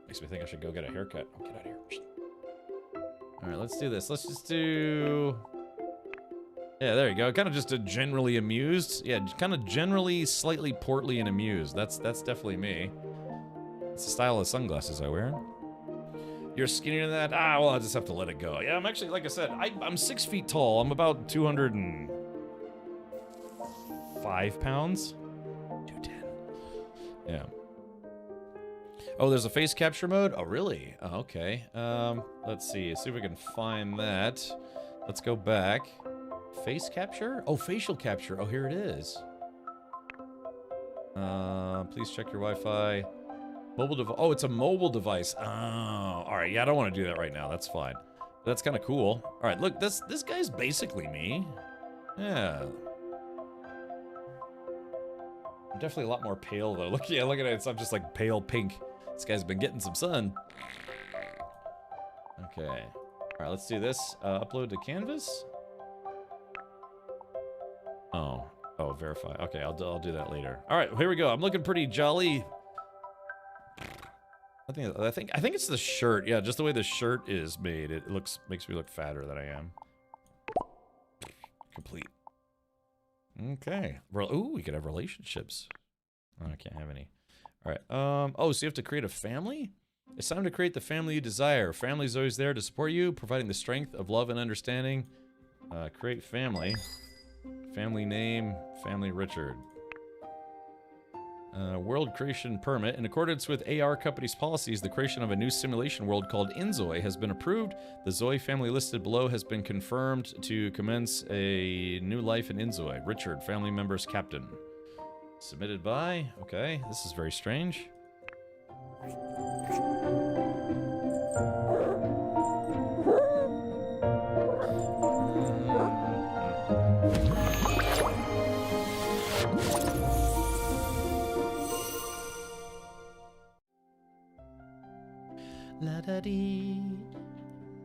Makes me think I should go get a haircut. Oh, get out of here. Alright, let's do this. Let's just do... Yeah, there you go. Kind of just a generally amused. Yeah, kind of generally slightly portly and amused. That's definitely me. It's the style of sunglasses I wear. You're skinnier than that? Ah, well, I'll just have to let it go. Yeah, I'm actually, like I said, I'm 6 feet tall. I'm about 205 pounds. 210. Yeah. Oh, there's a face capture mode? Oh, really? Oh, okay. Let's see if we can find that. Let's go back. Face capture? Oh, facial capture. Oh, here it is. Please check your Wi-Fi. Mobile device. Oh, it's a mobile device. Oh, all right. Yeah, I don't want to do that right now. That's fine. That's kind of cool. All right, look, this guy's basically me. Yeah. I'm definitely a lot more pale though. Look, yeah, look at it. I'm just like pale pink. This guy's been getting some sun. Okay. All right, let's do this. Upload to Canvas. Oh, verify. Okay, I'll do that later. All right, here we go. I'm looking pretty jolly. I think it's the shirt. Yeah, just the way the shirt is made. It makes me look fatter than I am. Complete. Okay. Ooh, we could have relationships. Oh, I can't have any. All right. Oh, so you have to create a family? It's time to create the family you desire. Family's always there to support you, providing the strength of love and understanding. Create family. Family name, Family Richard. World creation permit. In accordance with AR Company's policies, the creation of a new simulation world called Inzoi has been approved. The Zoi family listed below has been confirmed to commence a new life in Inzoi. Richard, family members captain. Submitted by... Okay, this is very strange.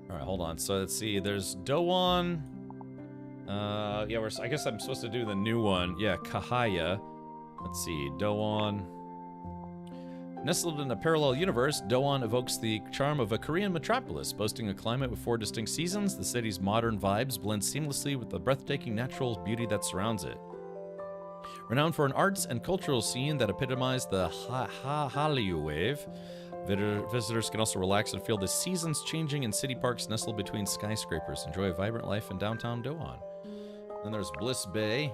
Alright, hold on. So let's see. There's Doan. Yeah, I guess I'm supposed to do the new one. Yeah, Kahaya. Let's see. Doan. Nestled in a parallel universe, Doan evokes the charm of a Korean metropolis, boasting a climate with 4 distinct seasons. The city's modern vibes blend seamlessly with the breathtaking natural beauty that surrounds it. Renowned for an arts and cultural scene that epitomize the Hallyu wave, visitors can also relax and feel the seasons changing in city parks nestled between skyscrapers. Enjoy a vibrant life in downtown Doan. Then there's Bliss Bay.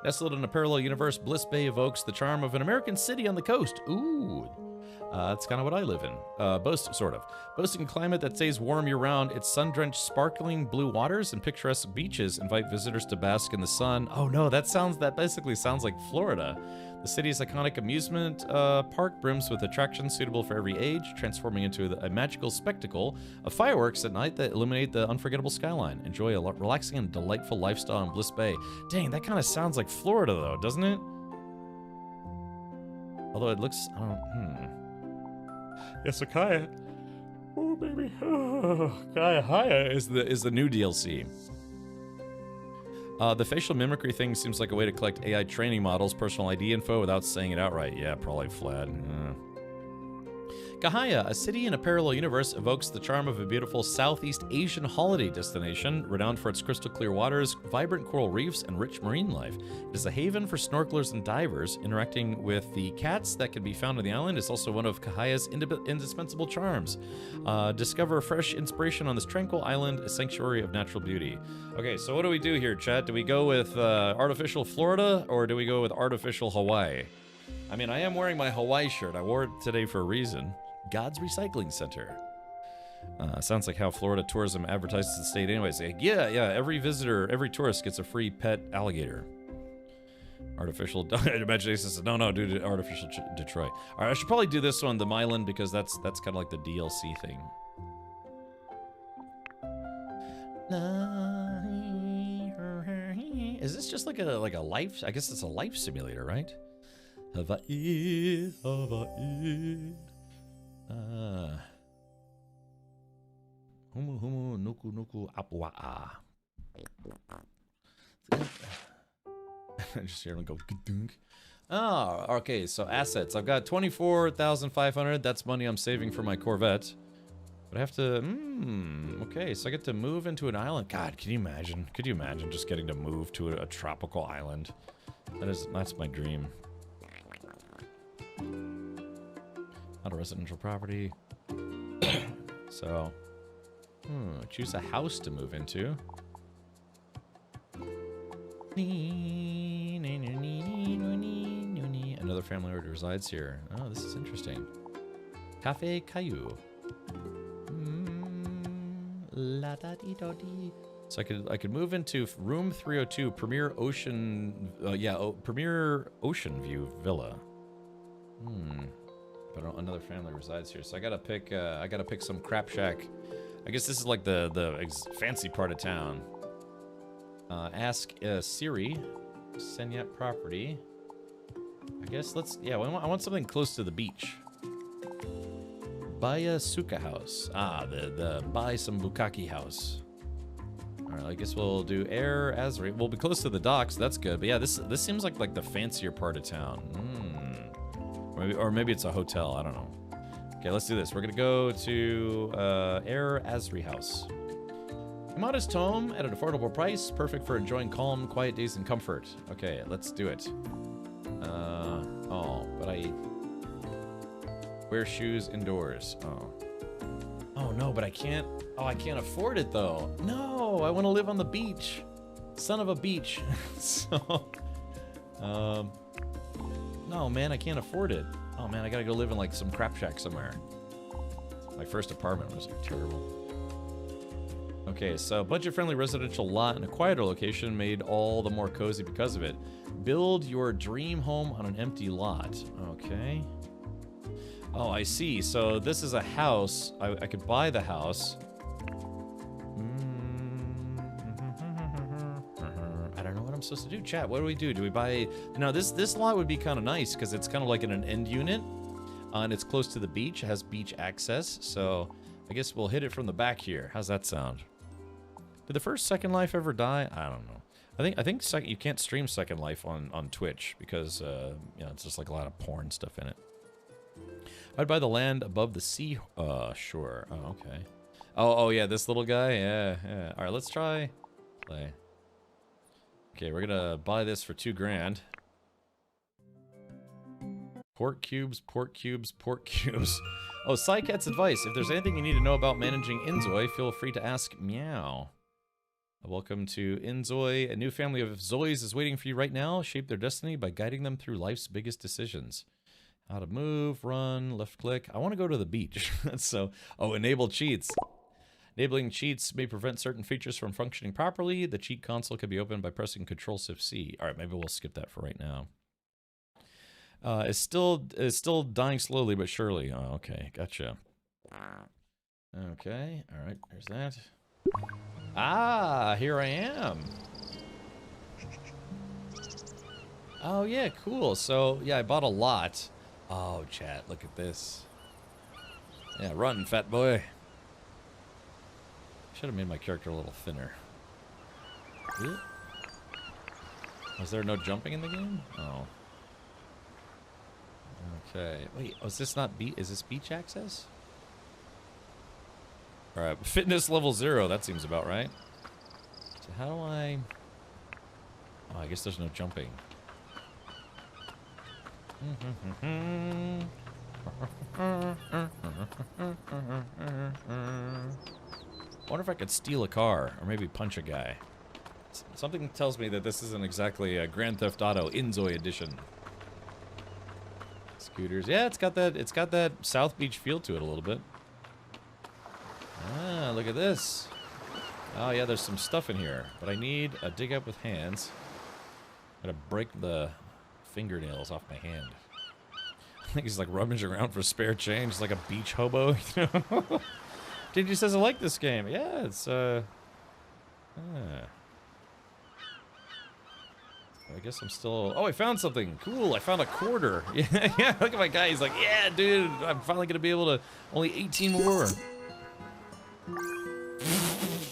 Nestled in a parallel universe, Bliss Bay evokes the charm of an American city on the coast. Ooh. That's kind of what I live in. Boasting a climate that stays warm year-round, its sun-drenched, sparkling blue waters and picturesque beaches invite visitors to bask in the sun. Oh no, that basically sounds like Florida. The city's iconic amusement park brims with attractions suitable for every age, transforming into a magical spectacle of fireworks at night that illuminate the unforgettable skyline. Enjoy a relaxing and delightful lifestyle in Bliss Bay. Dang, that kind of sounds like Florida though, doesn't it? Although it looks, Yeah, so Kaya. Oh, baby. Oh, Kaya is the new DLC. The facial mimicry thing seems like a way to collect AI training models' personal ID info without saying it outright. Yeah, probably flat. Kahaya, a city in a parallel universe, evokes the charm of a beautiful Southeast Asian holiday destination, renowned for its crystal clear waters, vibrant coral reefs, and rich marine life. It is a haven for snorkelers and divers. Interacting with the cats that can be found on the island is also one of Kahaya's indispensable charms. Discover fresh inspiration on this tranquil island, a sanctuary of natural beauty. Okay, so what do we do here, chat? Do we go with artificial Florida, or do we go with artificial Hawaii? I mean, I am wearing my Hawaii shirt. I wore it today for a reason. God's Recycling Center. Sounds like how Florida tourism advertises the state anyways. Yeah, every visitor, every tourist gets a free pet alligator. Artificial imagination says, no, dude, artificial Detroit. All right, I should probably do this one, the Myland, because that's kind of like the DLC thing. Is this just like a life? I guess it's a life simulator, right? Hawaii, Hawaii. Humu nuku nuku apua'a. Just hear him go. Oh, okay. So assets. I've got 24,500. That's money I'm saving for my Corvette. But I have to. Okay. So I get to move into an island. God, can you imagine? Could you imagine just getting to move to a tropical island? That's my dream. Not a residential property. So, choose a house to move into. Another family already resides here. Oh, this is interesting. Cafe Caillou. La da dee da dee. So I could move into room 302, Premier Ocean. Premier Ocean View Villa. But another family resides here, so I gotta pick some crap shack. I guess this is like the fancy part of town. Ask Siri, Senyap property. I guess I want something close to the beach. Buy a Suka house. The buy some Bukaki house. All right, I guess we'll do Air Azri. We'll be close to the docks. That's good. But yeah, this seems like the fancier part of town. Or maybe it's a hotel. I don't know. Okay, let's do this. We're gonna go to Air Azri house. A modest home at an affordable price, perfect for enjoying calm, quiet days in comfort. Okay, let's do it. But I wear shoes indoors. Oh no, but I can't. Oh, I can't afford it though. No, I want to live on the beach. Son of a beach. So, no, man, I can't afford it. Oh man, I gotta go live in like some crap shack somewhere. My first apartment was like terrible. Okay, so budget-friendly residential lot in a quieter location made all the more cozy because of it. Build your dream home on an empty lot. Okay. Oh, I see. So this is a house. I could buy the house. I don't know what I'm supposed to do. Chat, what do we do? Do we buy... Now, this lot would be kind of nice because it's kind of like in an end unit. And it's close to the beach. It has beach access. So I guess we'll hit it from the back here. How's that sound? Did the first Second Life ever die? I don't know. I think you can't stream Second Life on Twitch because it's just like a lot of porn stuff in it. I'd buy the land above the sea shore. Oh, okay. Oh yeah, this little guy. Yeah. All right, let's try play. Okay, we're gonna buy this for $2,000. Port cubes. Oh, Psycat's advice. If there's anything you need to know about managing Inzoi, feel free to ask Meow. Welcome to Inzoi. A new family of Zois is waiting for you right now. Shape their destiny by guiding them through life's biggest decisions. How to move, run, left click. I want to go to the beach. Enable cheats. Enabling cheats may prevent certain features from functioning properly. The cheat console can be opened by pressing Control-Shift-C. All right, maybe we'll skip that for right now. It's still dying slowly but surely. Oh, okay, gotcha. Okay, all right, there's that. Ah, here I am. Oh yeah, cool. So yeah, I bought a lot. Oh, chat, look at this. Yeah, run, fat boy. Should have made my character a little thinner. Was there no jumping in the game? Oh. Okay. Wait, is this not is this beach access? Alright, fitness level 0, that seems about right. So how do I... Oh, I guess there's no jumping. I wonder if I could steal a car, or maybe punch a guy. Something tells me that this isn't exactly a Grand Theft Auto Inzoi edition. Scooters, yeah, it's got that South Beach feel to it a little bit. Ah, look at this. Oh yeah, there's some stuff in here, but I need a dig up with hands. Gotta break the fingernails off my hand. I think he's like rummaging around for spare change, like a beach hobo. You know? DJ says I like this game. Yeah, it's I guess I'm still. Oh, I found something cool. I found a quarter. Yeah, yeah. Look at my guy. He's like, yeah, dude. I'm finally gonna be able to. Only 18 more.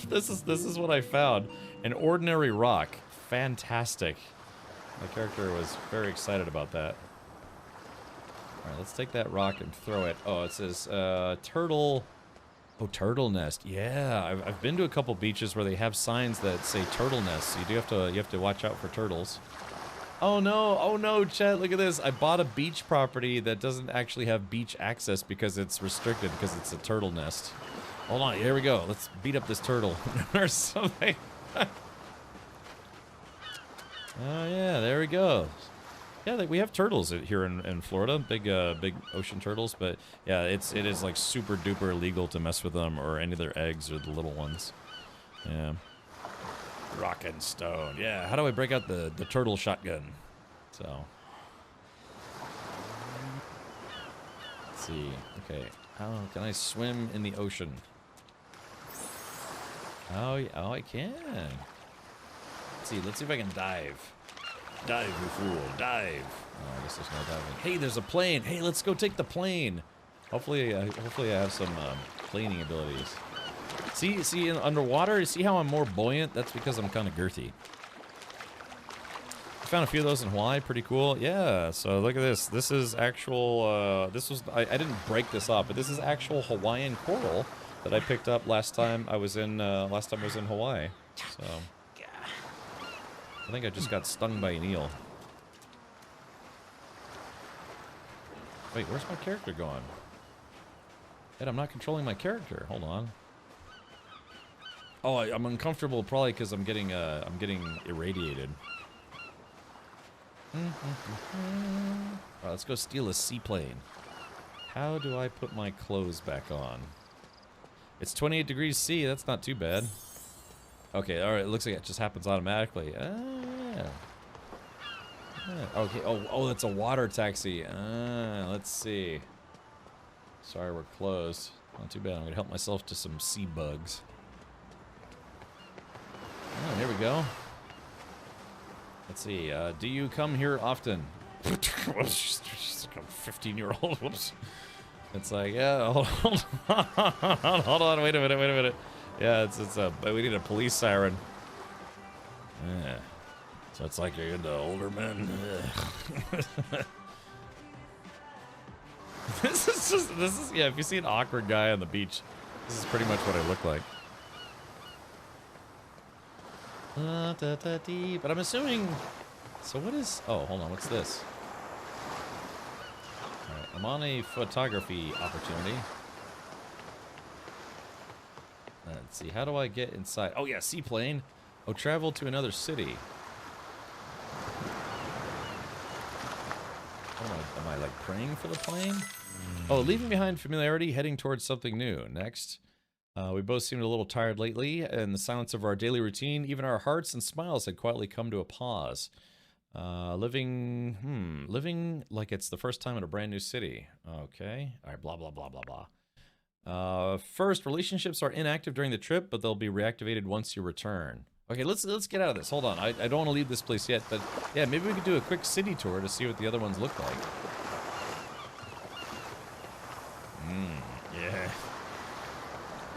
This is what I found. An ordinary rock. Fantastic. My character was very excited about that. All right, let's take that rock and throw it. Oh, it says turtle. Oh, turtle nest. Yeah, I've been to a couple beaches where they have signs that say turtle nest. So you have to watch out for turtles. Oh no, Chet, look at this. I bought a beach property that doesn't actually have beach access because it's restricted because it's a turtle nest. Hold on, here we go. Let's beat up this turtle or something. Oh yeah, there we go. Yeah, we have turtles here in Florida, big ocean turtles, but yeah, it is like super duper illegal to mess with them or any of their eggs or the little ones. Yeah. Rock and stone. Yeah, how do I break out the turtle shotgun? So. Let's see. Okay, how can I swim in the ocean? Oh, I can. Let's see if I can dive. Dive, you fool, dive. Oh, I guess there's no diving. Hey, there's a plane. Hey, let's go take the plane. Hopefully I have some planing abilities. See, underwater, see how I'm more buoyant? That's because I'm kind of girthy. I found a few of those in Hawaii, pretty cool. Yeah, so look at this. This is actual, I didn't break this up, but this is actual Hawaiian coral that I picked up last time I was in Hawaii. So. I think I just got stung by an eel. Wait, where's my character going? Ed, I'm not controlling my character. Hold on. Oh, I'm uncomfortable probably because I'm getting irradiated. Alright, let's go steal a seaplane. How do I put my clothes back on? It's 28 degrees C. That's not too bad. Okay, alright, it looks like it just happens automatically. Yeah. Okay, oh, that's a water taxi. Let's see. Sorry, we're closed. Not too bad. I'm gonna help myself to some sea bugs. Oh, there we go. Let's see, do you come here often? She's like a 15-year-old. Whoops. It's like, yeah, hold on, wait a minute. Yeah, we need a police siren. Yeah. So it's like you're into older men. This is, yeah, if you see an awkward guy on the beach, this is pretty much what I look like. But I'm assuming, so what is, oh, hold on, what's this? All right, I'm on a photography opportunity. Let's see, how do I get inside? Oh yeah, seaplane. Oh, travel to another city. Am I like praying for the plane? Oh, leaving behind familiarity, heading towards something new. Next. We both seemed a little tired lately. In the silence of our daily routine, even our hearts and smiles had quietly come to a pause. Living like it's the first time in a brand new city. Okay. All right, blah, blah, blah, blah, blah. First, relationships are inactive during the trip, but they'll be reactivated once you return. Okay, let's get out of this. Hold on, I don't want to leave this place yet, but yeah, maybe we could do a quick city tour to see what the other ones look like. Yeah.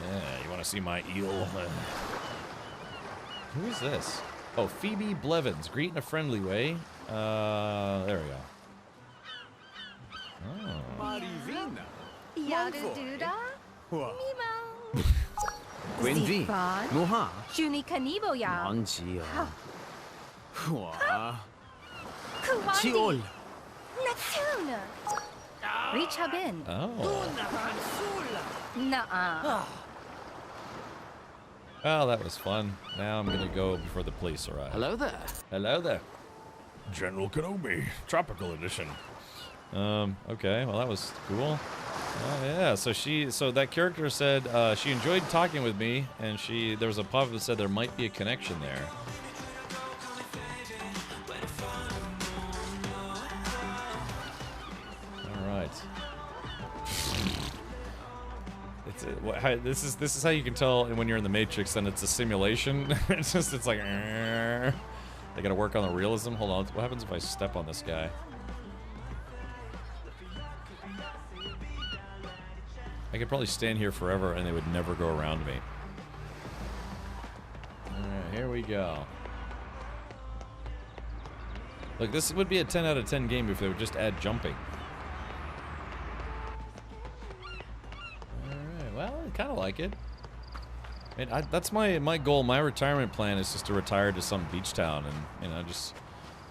Yeah, you want to see my eel? Who is this? Oh, Phoebe Blevins. Greet in a friendly way. There we go. Oh. Marivina. Yarududa. Mimo. Quindi, Moha. Juni Kanibo ya. Mangia. Kuwandi. Neptune. Richabin. Oh. Nuh-uh. Well, that was fun. Now I'm gonna go before the police arrive. Hello there. Hello there. General Kenobi, Tropical Edition. Okay, well that was cool. Oh yeah, so that character said she enjoyed talking with me, and there was a pop that said there might be a connection there. this is how you can tell when you're in the Matrix and it's a simulation. It's like they gotta work on the realism. Hold on, what happens if I step on this guy? I could probably stand here forever and they would never go around me. Alright, here we go. Look, this would be a 10 out of 10 game if they would just add jumping. Alright, well, I kind of like it. I mean, that's my goal. My retirement plan is just to retire to some beach town and, you know, just,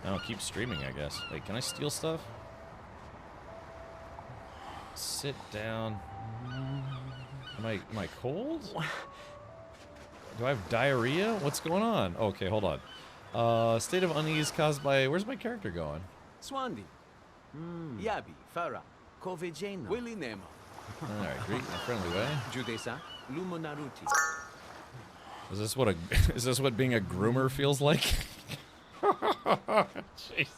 I don't know, keep streaming, I guess. Wait, can I steal stuff? Sit down. Am I cold? Do I have diarrhea? What's going on? Okay, hold on. State of unease caused by... Where's my character going? Swandi. Yabi, Farah, Kovejena, Willy Nemo. Alright, greet in a friendly way. Judesa, Lumonaruti. Is this what being a groomer feels like? Jeez.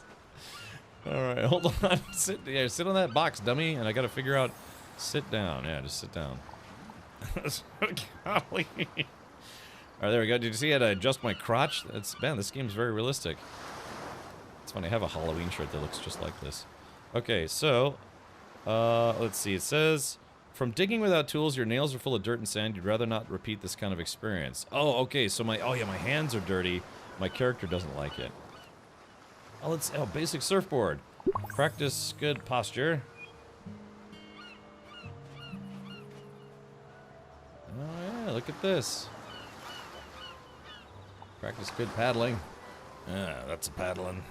Alright, hold on. Sit on that box, dummy, and I gotta figure out... Sit down. Yeah, just sit down. Golly. Alright, there we go. Did you see how to adjust my crotch? Man, this game's very realistic. It's funny, I have a Halloween shirt that looks just like this. Okay, so... let's see. It says... From digging without tools, your nails are full of dirt and sand. You'd rather not repeat this kind of experience. Oh, okay, so my hands are dirty. My character doesn't like it. Oh, basic surfboard. Practice good posture. Oh yeah, look at this. Practice good paddling. Yeah, that's a paddling.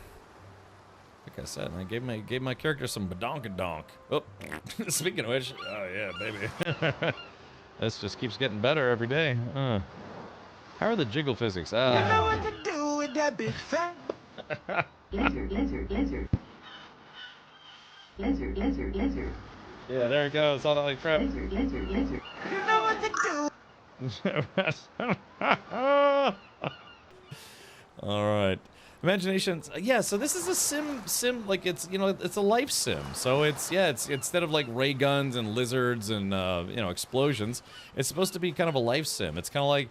Like I said, I gave my character some badonkadonk. Oh, speaking of which, oh yeah, baby. This just keeps getting better every day. How are the jiggle physics? You know what to do with that big fat. Lizard. Yeah, there it goes. All that like crap. Lizard. You know what to do. All right. Imaginations. Yeah, so this is a sim like it's, you know, it's a life sim. So it's instead of like ray guns and lizards and you know, explosions, it's supposed to be kind of a life sim. It's kind of like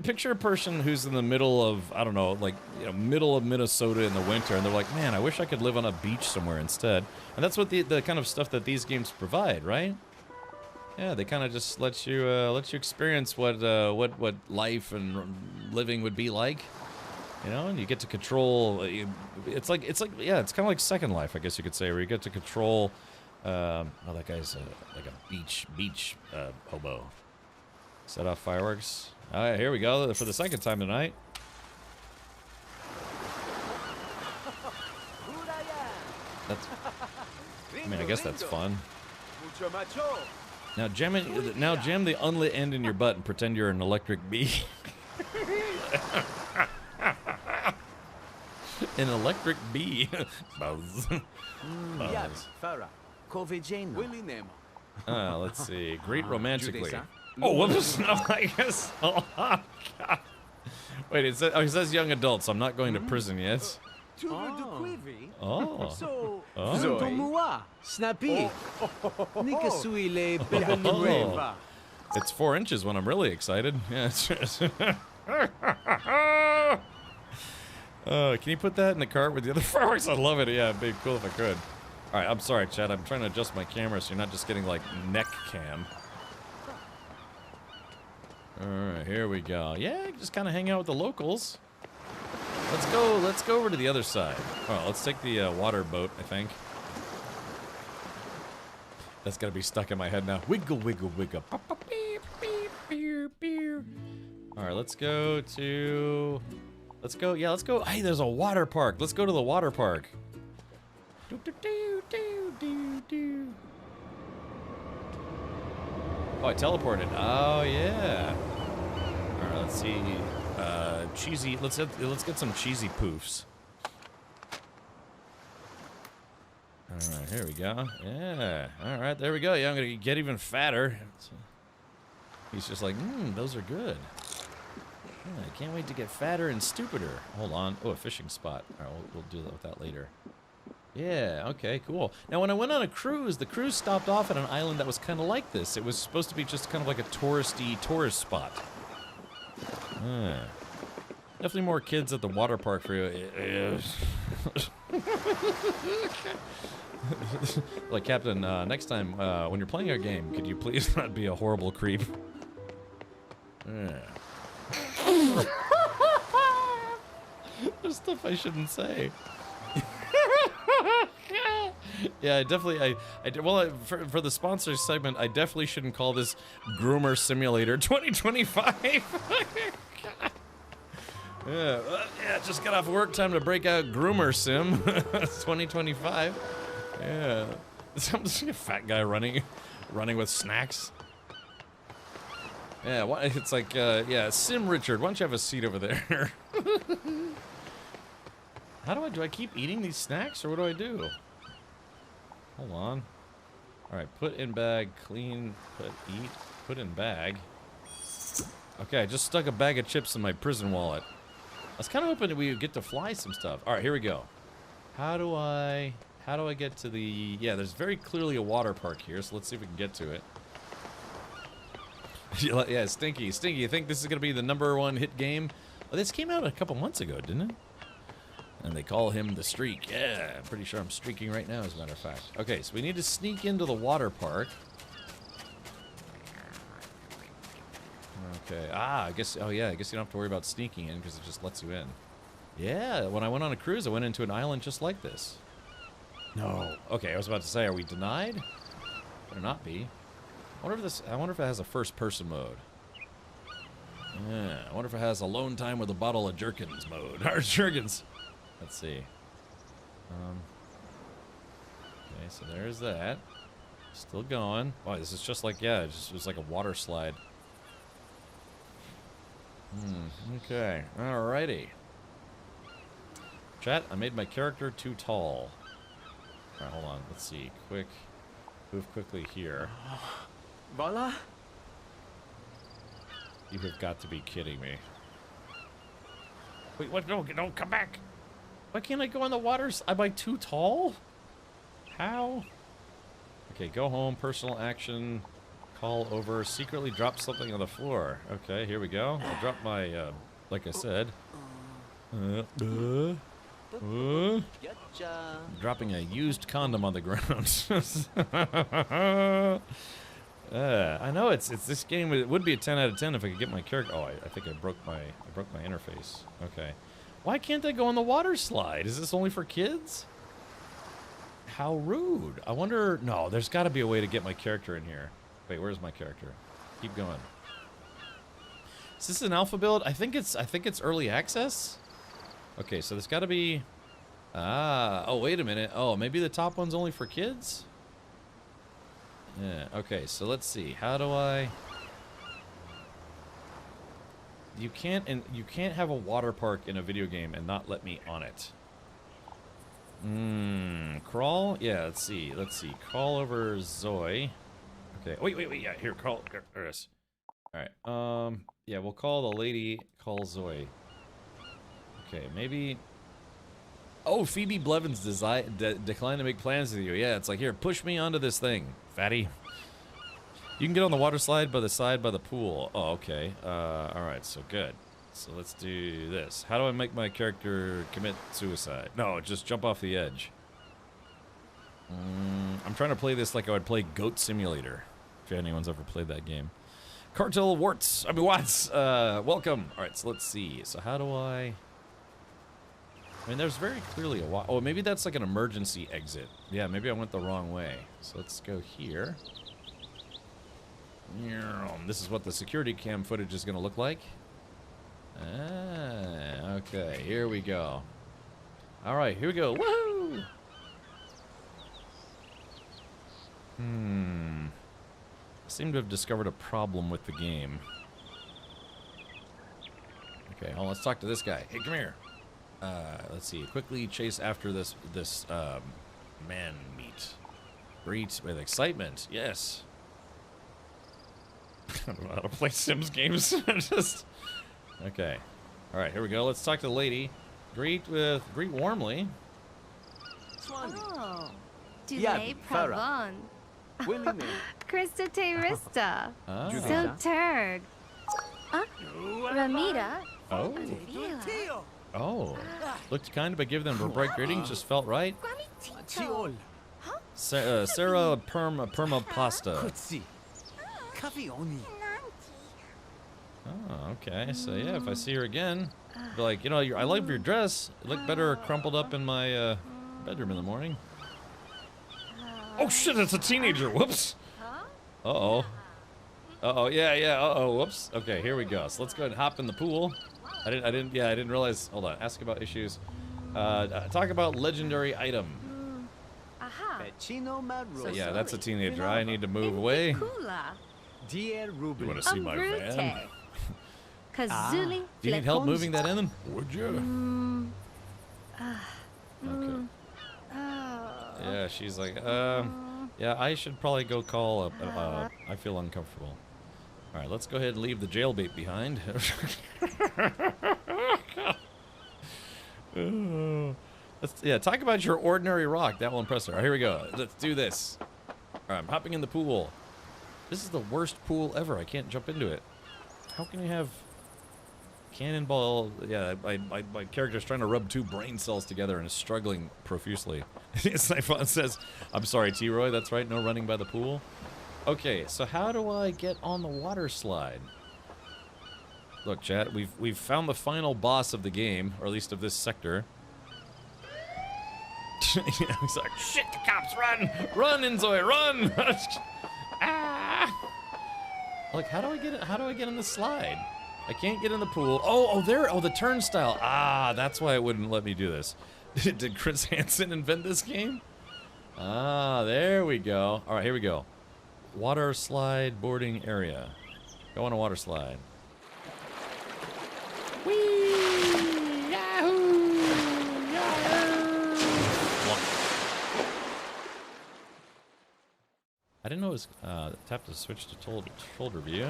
picture a person who's in the middle of, I don't know, like, you know, middle of Minnesota in the winter, and they're like, "Man, I wish I could live on a beach somewhere instead." And that's what the kind of stuff that these games provide, right? Yeah, they kind of just let you experience what life and living would be like. You know, and you get to control. It's like yeah, it's kind of like Second Life, I guess you could say, where you get to control. Oh, that guy's like a beach hobo. Set off fireworks. All right, here we go for the second time tonight. I mean, I guess that's fun. Now jam the unlit end in your butt and pretend you're an electric bee. An electric bee. Buzz. Buzz. Let's see. Greet romantically. Oh, whoops. No, I guess. Oh, God. Wait, it says young adult, so I'm not going to prison yet. Oh. So, oh. Snappy. It's 4 inches when I'm really excited. Yeah, it's can you put that in the cart with the other fireworks? I'd love it. Yeah, it'd be cool if I could. All right, I'm sorry, Chad. I'm trying to adjust my camera so you're not just getting like neck cam. All right, here we go. Yeah, just kind of hang out with the locals. Let's go over to the other side. Oh, let's take the water boat, I think. That's gotta be stuck in my head now. Wiggle, wiggle, wiggle. All right, let's go. Yeah, let's go. Hey, there's a water park. Let's go to the water park. Oh, I teleported. Oh yeah. All right, let's see. Cheesy. Let's get some cheesy poofs. All right, here we go. Yeah. All right, there we go. Yeah, I'm gonna get even fatter. He's just like, those are good. Yeah, I can't wait to get fatter and stupider. Hold on. Oh, a fishing spot. All right, we'll do that with that later. Yeah, okay, cool. Now, when I went on a cruise, the cruise stopped off at an island that was kind of like this. It was supposed to be just kind of like a touristy tourist spot. Definitely more kids at the water park for you. Like, Captain, next time, when you're playing our game, could you please not be a horrible creep? There's stuff I shouldn't say. Yeah, I definitely, for the sponsor segment, I definitely shouldn't call this Groomer Simulator 2025. Yeah, just got off work, time to break out Groomer Sim. It's 2025. Yeah, I'm just a fat guy running with snacks. Yeah, it's like, yeah, Sim Richard, why don't you have a seat over there? How do I keep eating these snacks, or what do I do? Hold on. Alright, put in bag, clean, eat, put in bag. Okay, I just stuck a bag of chips in my prison wallet. I was kind of hoping that we would get to fly some stuff. Alright, here we go. How do I get to the... Yeah, there's very clearly a water park here, so let's see if we can get to it. Yeah, Stinky, you think this is going to be the #1 hit game? Oh, this came out a couple months ago, didn't it? And they call him the Streak. Yeah, I'm pretty sure I'm streaking right now, as a matter of fact. Okay, so we need to sneak into the water park. Okay, I guess, oh yeah, I guess you don't have to worry about sneaking in because it just lets you in. Yeah, when I went on a cruise, I went into an island just like this. No. Okay, I was about to say, are we denied? Better not be. I wonder if it has a first-person mode. Yeah, I wonder if it has alone time with a bottle of Jerkins mode. Or Jerkins. Let's see. Okay, so there's that. Still going. Wow, this is just like, yeah, it was like a water slide. Okay, alrighty. Chat, I made my character too tall. Alright, hold on, let's see. Move quickly here. Voila! You have got to be kidding me. Wait, what? No, come back! Why can't I go on the water? Am I too tall? How? Okay, go home, personal action, call over, secretly drop something on the floor. Okay, here we go. I'll drop my, like I said. Dropping a used condom on the ground. I know it's this game. It would be a 10 out of 10 if I could get my character. Oh, I think I broke my interface. Okay. Why can't I go on the water slide? Is this only for kids? How rude. I wonder... No, there's got to be a way to get my character in here. Wait, where's my character? Keep going. Is this an alpha build? I think it's early access? Okay, so there's got to be... oh, wait a minute. Oh, maybe the top one's only for kids? Yeah, okay, so let's see. How do I... You can't have a water park in a video game and not let me on it. Crawl? Yeah, let's see. Call over Zoe. Okay. Wait. Yeah, here, call. There it is. Alright. Yeah, we'll call the lady. Call Zoe. Okay, maybe... Oh, Phoebe Blevins declined to make plans with you. Yeah, it's like, here, push me onto this thing, fatty. You can get on the water slide by the pool. Oh, okay. Alright, so good. So let's do this. How do I make my character commit suicide? No, just jump off the edge. I'm trying to play this like I would play Goat Simulator. If anyone's ever played that game. Cartel Watts. Welcome. Alright, so let's see. So how do I mean, there's very clearly a... Oh, maybe that's like an emergency exit. Yeah, maybe I went the wrong way. So let's go here. This is what the security cam footage is going to look like. Okay, here we go. All right, here we go. Woohoo! I seem to have discovered a problem with the game. Okay, well, let's talk to this guy. Hey, come here. Let's see. Quickly chase after this man meat. Greet with excitement. Yes. I don't know how to play Sims games. Okay. All right, here we go. Let's talk to the lady. Greet warmly. Oh. Tu Yabi, l'es Farah. pravon. Willie name. Krista Terista. Ah. So turd. Ramita. Oh. Vila. Oh. Looked kind, but give them a break rating. Just felt right. Chiol. Sarah Perma Pasta. Kutsi. Kavioni. Oh, okay. So yeah, if I see her again, be like, you know, I love your dress. It looked better crumpled up in my bedroom in the morning. Oh shit! It's a teenager. Whoops. Uh oh. Uh oh. Yeah. Uh oh. Whoops. Okay, here we go. So let's go ahead and hop in the pool. I didn't realize. Hold on. Ask about issues. Talk about legendary item. Aha. So yeah, that's a teenager. I need to move away. Dear Ruben. You want to see my van? Kazuli. Do you need help moving that in? Would you? Okay. Yeah, she's like, yeah, I should probably go call I feel uncomfortable. All right, let's go ahead and leave the jailbait behind. Yeah, talk about your ordinary rock. That will impress her. All right, here we go. Let's do this. All right, I'm hopping in the pool. This is the worst pool ever. I can't jump into it. How can you have cannonball? Yeah, my character's trying to rub two brain cells together and is struggling profusely. Siphon says, I'm sorry, T-Roy. That's right. No running by the pool. Okay, so how do I get on the water slide? Look, chat, we've found the final boss of the game, or at least of this sector. Yeah, he's like, shit, the cops, run! Run, Inzoy, run! Ah! Like, how do I get in the slide? I can't get in the pool. Oh, the turnstile. Ah, that's why it wouldn't let me do this. Did Chris Hansen invent this game? Ah, there we go. All right, here we go. Water slide boarding area. Go on a water slide. Whee! Yahoo! Yahoo! I didn't know it was tap to switch to shoulder view.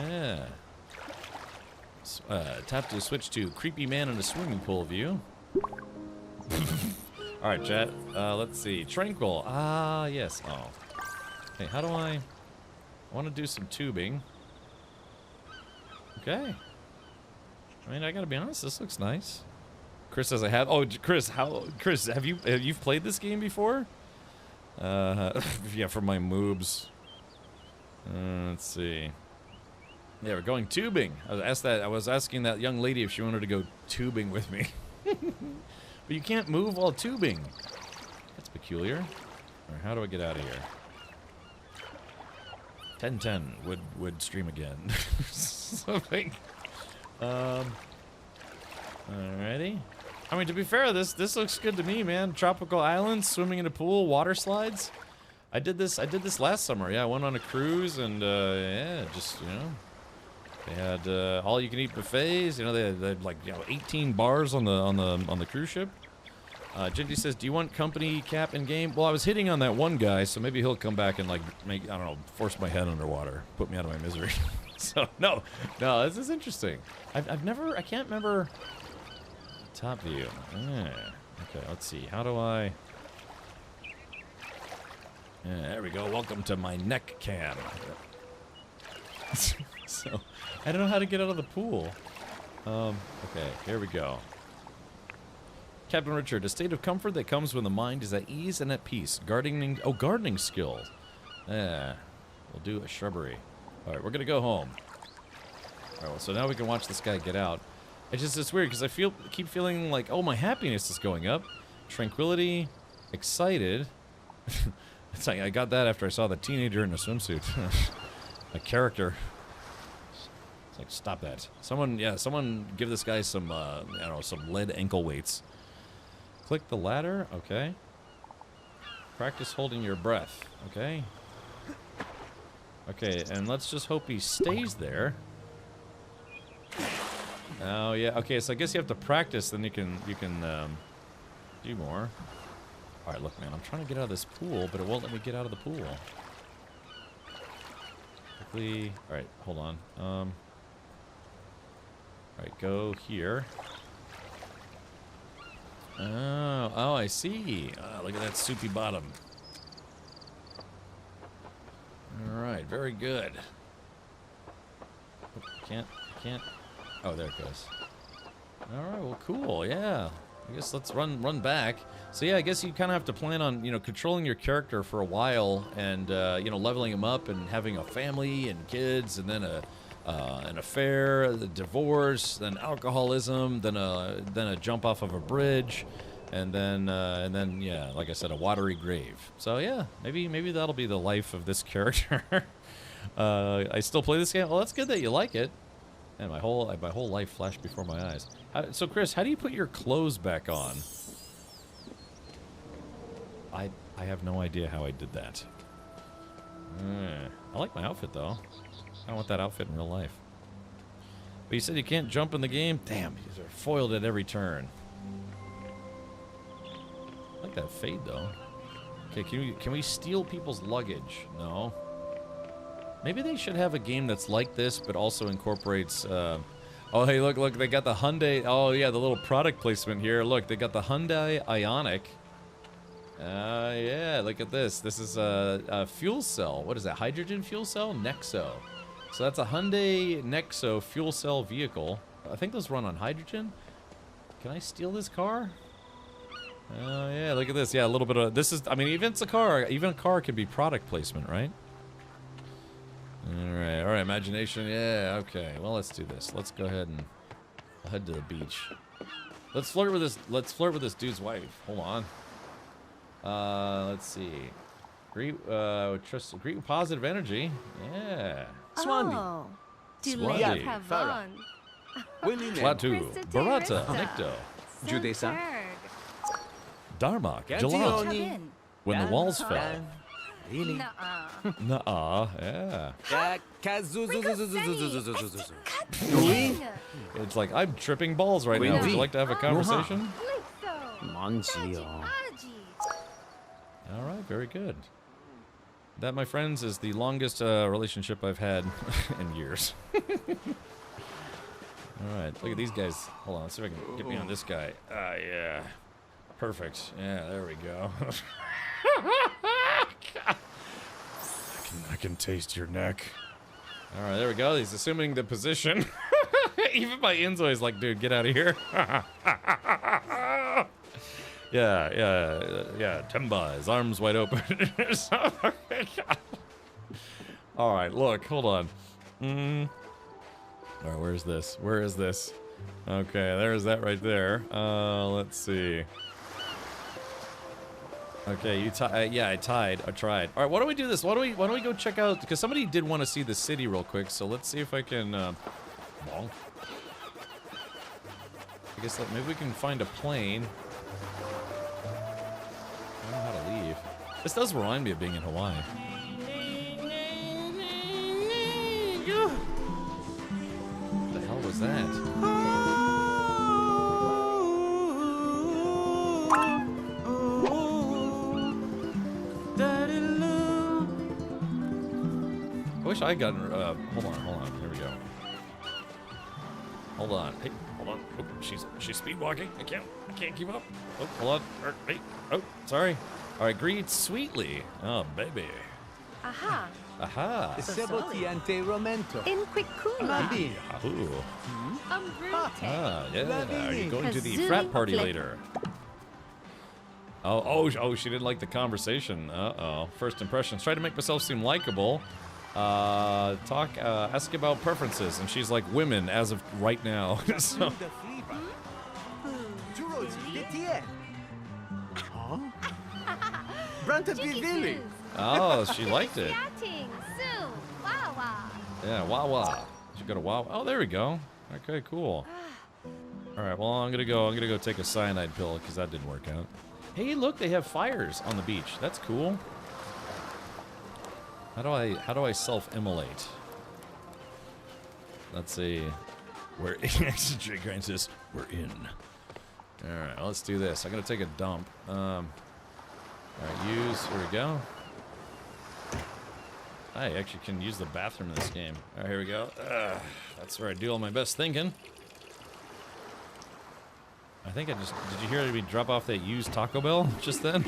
Yeah. Tap to switch to creepy man in a swimming pool view. All right, chat. Let's see. Tranquil. Ah, yes. Oh. Hey, how do I want to do some tubing? Okay. I mean, I gotta be honest. This looks nice. Chris says I have. Oh, Chris, Chris, have you played this game before? Yeah, for my moobs. Let's see. Yeah, we're going tubing. I was asking that young lady if she wanted to go tubing with me. But you can't move while tubing. That's peculiar. All right, how do I get out of here? 1010 would stream again. Something. Alrighty. I mean, to be fair, this looks good to me, man. Tropical islands, swimming in a pool, water slides. I did this last summer. Yeah, I went on a cruise and yeah, just, you know, they had all you can eat buffets. You know, they had like, you know, 18 bars on the cruise ship. Gingy says, "Do you want company cap in game?" Well, I was hitting on that one guy, so maybe he'll come back and like make, I don't know, force my head underwater, put me out of my misery. So no, this is interesting. I can't remember top view. Okay, let's see. How do I? Yeah, there we go. Welcome to my neck cam. So I don't know how to get out of the pool. Okay, here we go. Captain Richard, a state of comfort that comes when the mind is at ease and at peace. Gardening skills. Yeah, we'll do a shrubbery. All right, we're gonna go home. All right, well, so now we can watch this guy get out. It's weird because I keep feeling like, oh, my happiness is going up. Tranquility, excited. It's like I got that after I saw the teenager in a swimsuit. A character. It's like, stop that. Someone give this guy some, I don't know, some lead ankle weights. Click the ladder, okay. Practice holding your breath, okay. Okay, and let's just hope he stays there. Oh yeah, okay, so I guess you have to practice, then you can do more. All right, look, man, I'm trying to get out of this pool, but it won't let me get out of the pool. Quickly, all right, hold on. All right, go here. Oh, I see. Look at that soupy bottom. All right, very good. Can't. Oh, there it goes. All right, well, cool. Yeah. I guess let's run back. So yeah, I guess you kind of have to plan on, you know, controlling your character for a while, and you know, leveling him up and having a family and kids, and then an affair, a divorce, then alcoholism, then a jump off of a bridge, and then yeah, like I said, a watery grave. So yeah, maybe that'll be the life of this character. I still play this game. Well, that's good that you like it. And my whole life flashed before my eyes. So Chris, how do you put your clothes back on? I have no idea how I did that. I like my outfit though. I don't want that outfit in real life. But you said you can't jump in the game? Damn, these are foiled at every turn. I like that fade though. Okay, can we steal people's luggage? No. Maybe they should have a game that's like this, but also incorporates. Oh, hey, look! They got the Hyundai. Oh, yeah, the little product placement here. Look, they got the Hyundai Ioniq. Yeah, look at this. This is a fuel cell. What is that? Hydrogen fuel cell? Nexo. So that's a Hyundai Nexo fuel cell vehicle. I think those run on hydrogen. Can I steal this car? Oh, yeah, look at this. Yeah, a little bit of. This is. I mean, even a car can be product placement, right? All right, imagination, yeah, okay. Well, let's do this. Let's go ahead and head to the beach. Let's flirt with this dude's wife. Hold on. Let's see. Greet with positive energy. Yeah. Oh, Swandi. Flatu. Barata. Nikto. Judesa. Darmok. Jalal. When the walls fell. Really? Nuh-uh, yeah. It's like, I'm tripping balls right now. Would you like to have a conversation? Alright, very good. That, my friends, is the longest relationship I've had in years. Alright, look at these guys. Hold on, let's see if I can get me on this guy. Yeah. Perfect. Yeah, there we go. I can taste your neck. All right, there we go. He's assuming the position. Even my Enzo is like, dude, get out of here. Yeah. Temba, his arms wide open. All right, look, hold on. All right, where's this? Where is this? Okay, there's that right there. Let's see. Okay, you tied. Yeah, I tied. I tried. All right, why don't we do this? Why don't we go check out? Because somebody did want to see the city real quick. So let's see if I can. Bonk. I guess maybe we can find a plane. I don't know how to leave. This does remind me of being in Hawaii. What the hell was that? I wish I had gotten. Hold on. Here we go. Hold on. Hey, hold on. Oh, she's speed walking. I can't keep up. Oh, hold on. Hey. Oh, sorry. All right, greet sweetly. Oh, baby. Aha. Aha. Sebotiante Romento. Inquicula. Ooh. Umbrute. Ah, yeah. Are you going to the frat party later? Oh, she didn't like the conversation. Uh-oh. First impressions. Try to make myself seem likable. Ask about preferences, and she's like women as of right now. So. Oh, she liked it. Yeah, Wawa. She go to Wawa. Oh, there we go. Okay, cool. All right, well, I'm gonna go take a cyanide pill because that didn't work out. Hey, look, they have fires on the beach. That's cool. How do I self-immolate? Let's see. We're in. Jake Grind says we're in. All right, well, let's do this. I'm gonna take a dump. All right, use. Here we go. I actually can use the bathroom in this game. All right, here we go. That's where I do all my best thinking. I think I just... Did you hear me drop off that used Taco Bell just then?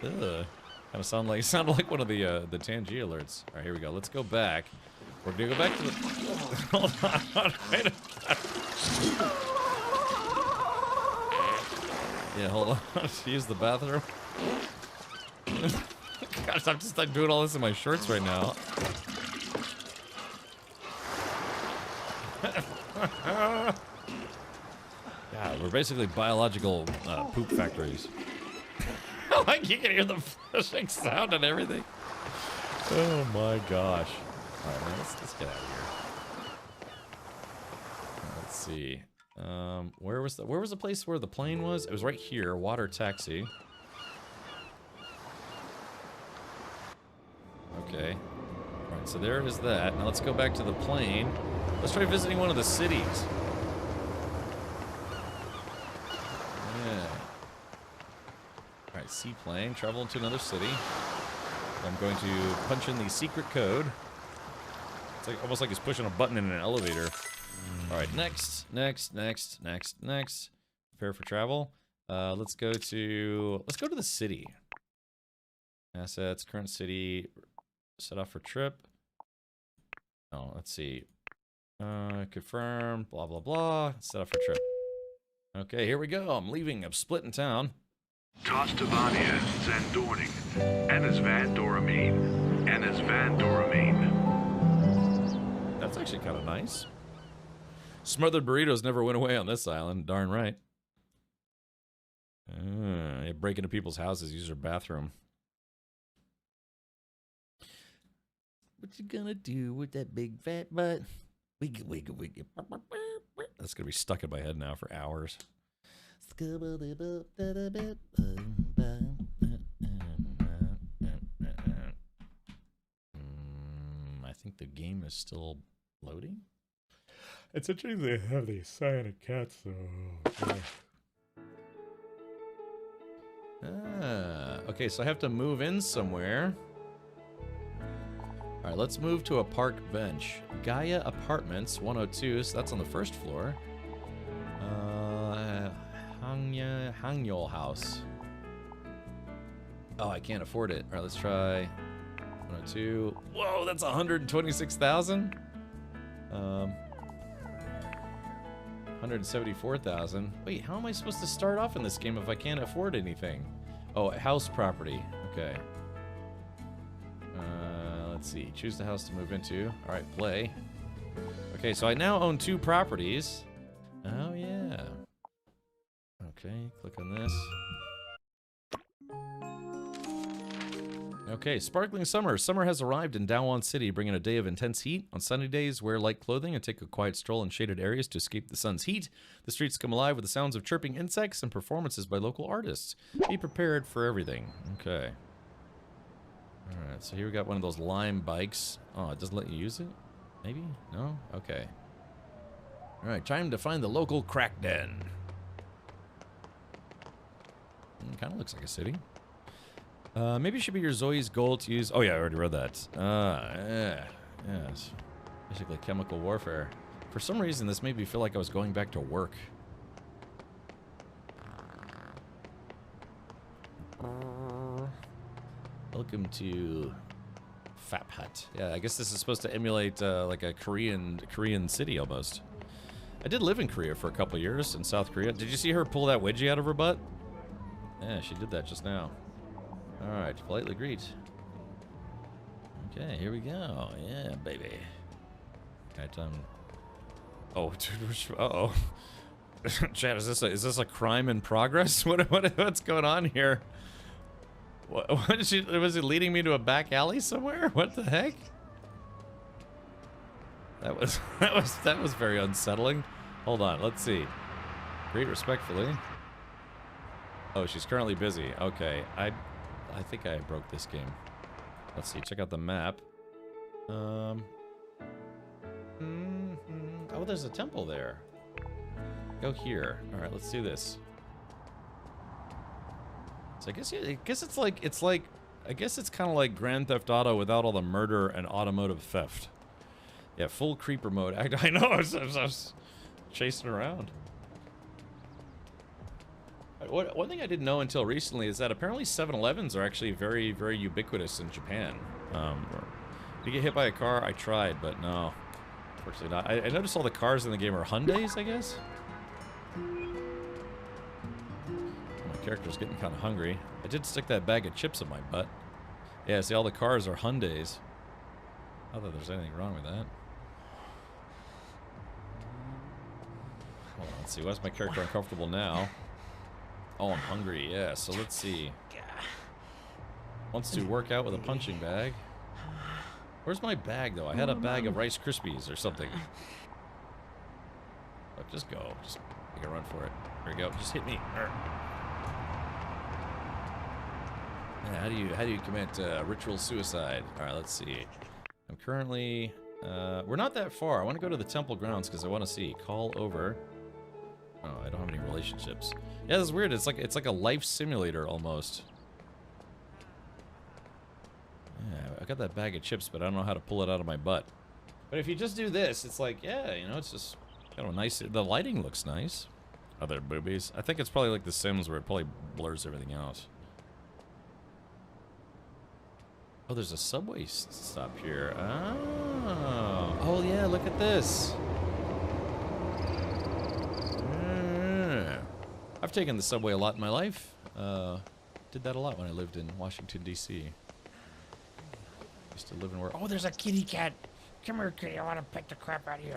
Ugh. Kind of sounded like one of the Tangy alerts. All right, here we go. Let's go back. We're gonna go back to the... Hold on. Wait a... Yeah, hold on. Use the bathroom. Gosh, I'm just like doing all this in my shorts right now. Yeah, we're basically biological poop factories. Like you can hear the flushing sound and everything. Oh my gosh. Alright, man, let's get out of here. Let's see. Where was the place where the plane was? It was right here, water taxi. Okay. Alright, so there is that. Now let's go back to the plane. Let's try visiting one of the cities. Yeah. Alright, seaplane. Travel into another city. I'm going to punch in the secret code. It's like almost like he's pushing a button in an elevator. Alright, next. Prepare for travel. Let's go to the city. Assets, current city. Set off for trip. Oh, let's see. Confirm, blah, blah, blah. Set off for trip. Okay, here we go. I'm leaving. I'm splitting town. Tostavania, Zandorning, Ennis Van Doramine, Ennis Van Doramine. That's actually kind of nice. Smothered burritos never went away on this island. Darn right. Yeah, break into people's houses, use their bathroom. What you gonna do with that big fat butt? Wiggle. That's gonna be stuck in my head now for hours. I think the game is still loading. It's interesting they have these cyanide cats, though. Okay, so I have to move in somewhere. Alright, let's move to a park bench. Gaia Apartments, 102, so that's on the first floor. Hangyol House. Oh, I can't afford it. Alright, let's try 102. Whoa, that's 126,000? 174,000. Wait, how am I supposed to start off in this game if I can't afford anything? Oh, house property. Okay. Let's see. Choose the house to move into. All right, play. Okay, so I now own 2 properties. Oh, yeah. Okay, click on this. Okay, sparkling summer. Summer has arrived in Dawan City, bringing a day of intense heat. On sunny days, wear light clothing and take a quiet stroll in shaded areas to escape the sun's heat. The streets come alive with the sounds of chirping insects and performances by local artists. Be prepared for everything. Okay. Alright, so here we got one of those Lime bikes. Oh, it doesn't let you use it? Maybe? No? Okay. Alright, time to find the local crack den. Kind of looks like a city. Maybe it should be your Zoe's goal to use... Oh, yeah, I already read that. Yeah. Yes. Basically chemical warfare. For some reason, this made me feel like I was going back to work. Welcome to Fap Hut. Yeah, I guess this is supposed to emulate like a Korean city almost. I did live in Korea for a couple years, in South Korea. Did you see her pull that wedgie out of her butt? Yeah, she did that just now. Alright, politely greet. Okay, here we go. Yeah, baby. Alright, oh, dude, uh-oh. Chad, is this a crime in progress? What's going on here? What is she, was it leading me to a back alley somewhere? What the heck? That was very unsettling. Hold on, let's see. Greet respectfully. Oh, she's currently busy. Okay, I think I broke this game. Let's see, check out the map. Oh, there's a temple there. Go here. All right, let's do this. So I guess it's kind of like Grand Theft Auto without all the murder and automotive theft. Yeah, full creeper mode. I know, I was chasing around. One thing I didn't know until recently is that apparently 7-Elevens are actually very, very ubiquitous in Japan. If you get hit by a car, I tried, but no. Unfortunately not. I noticed all the cars in the game are Hyundais, I guess? My character's getting kind of hungry. I did stick that bag of chips in my butt. Yeah, see, all the cars are Hyundais. Not that there's anything wrong with that. Hold on, let's see. Why is my character uncomfortable now? Oh, I'm hungry, yeah. So let's see. Wants to work out with a punching bag. Where's my bag, though? I had a bag of Rice Krispies or something. Look, just go. Just make a run for it. There we go. Just hit me. Yeah, how do you commit ritual suicide? All right, let's see. I'm currently... we're not that far. I want to go to the temple grounds because I want to see. Call over. Oh, I don't have any relationships. Yeah, this is weird. It's like a life simulator almost. Yeah, I got that bag of chips, but I don't know how to pull it out of my butt. But if you just do this, it's like, yeah, you know, it's just kind of nice. The lighting looks nice. Other boobies. I think it's probably like The Sims where it probably blurs everything out. Oh, there's a subway stop here. Oh. Oh, yeah, look at this. I've taken the subway a lot in my life. Did that a lot when I lived in Washington, D.C. Used to live in where... Oh, there's a kitty cat. Come here, kitty. I want to pet the crap out of you.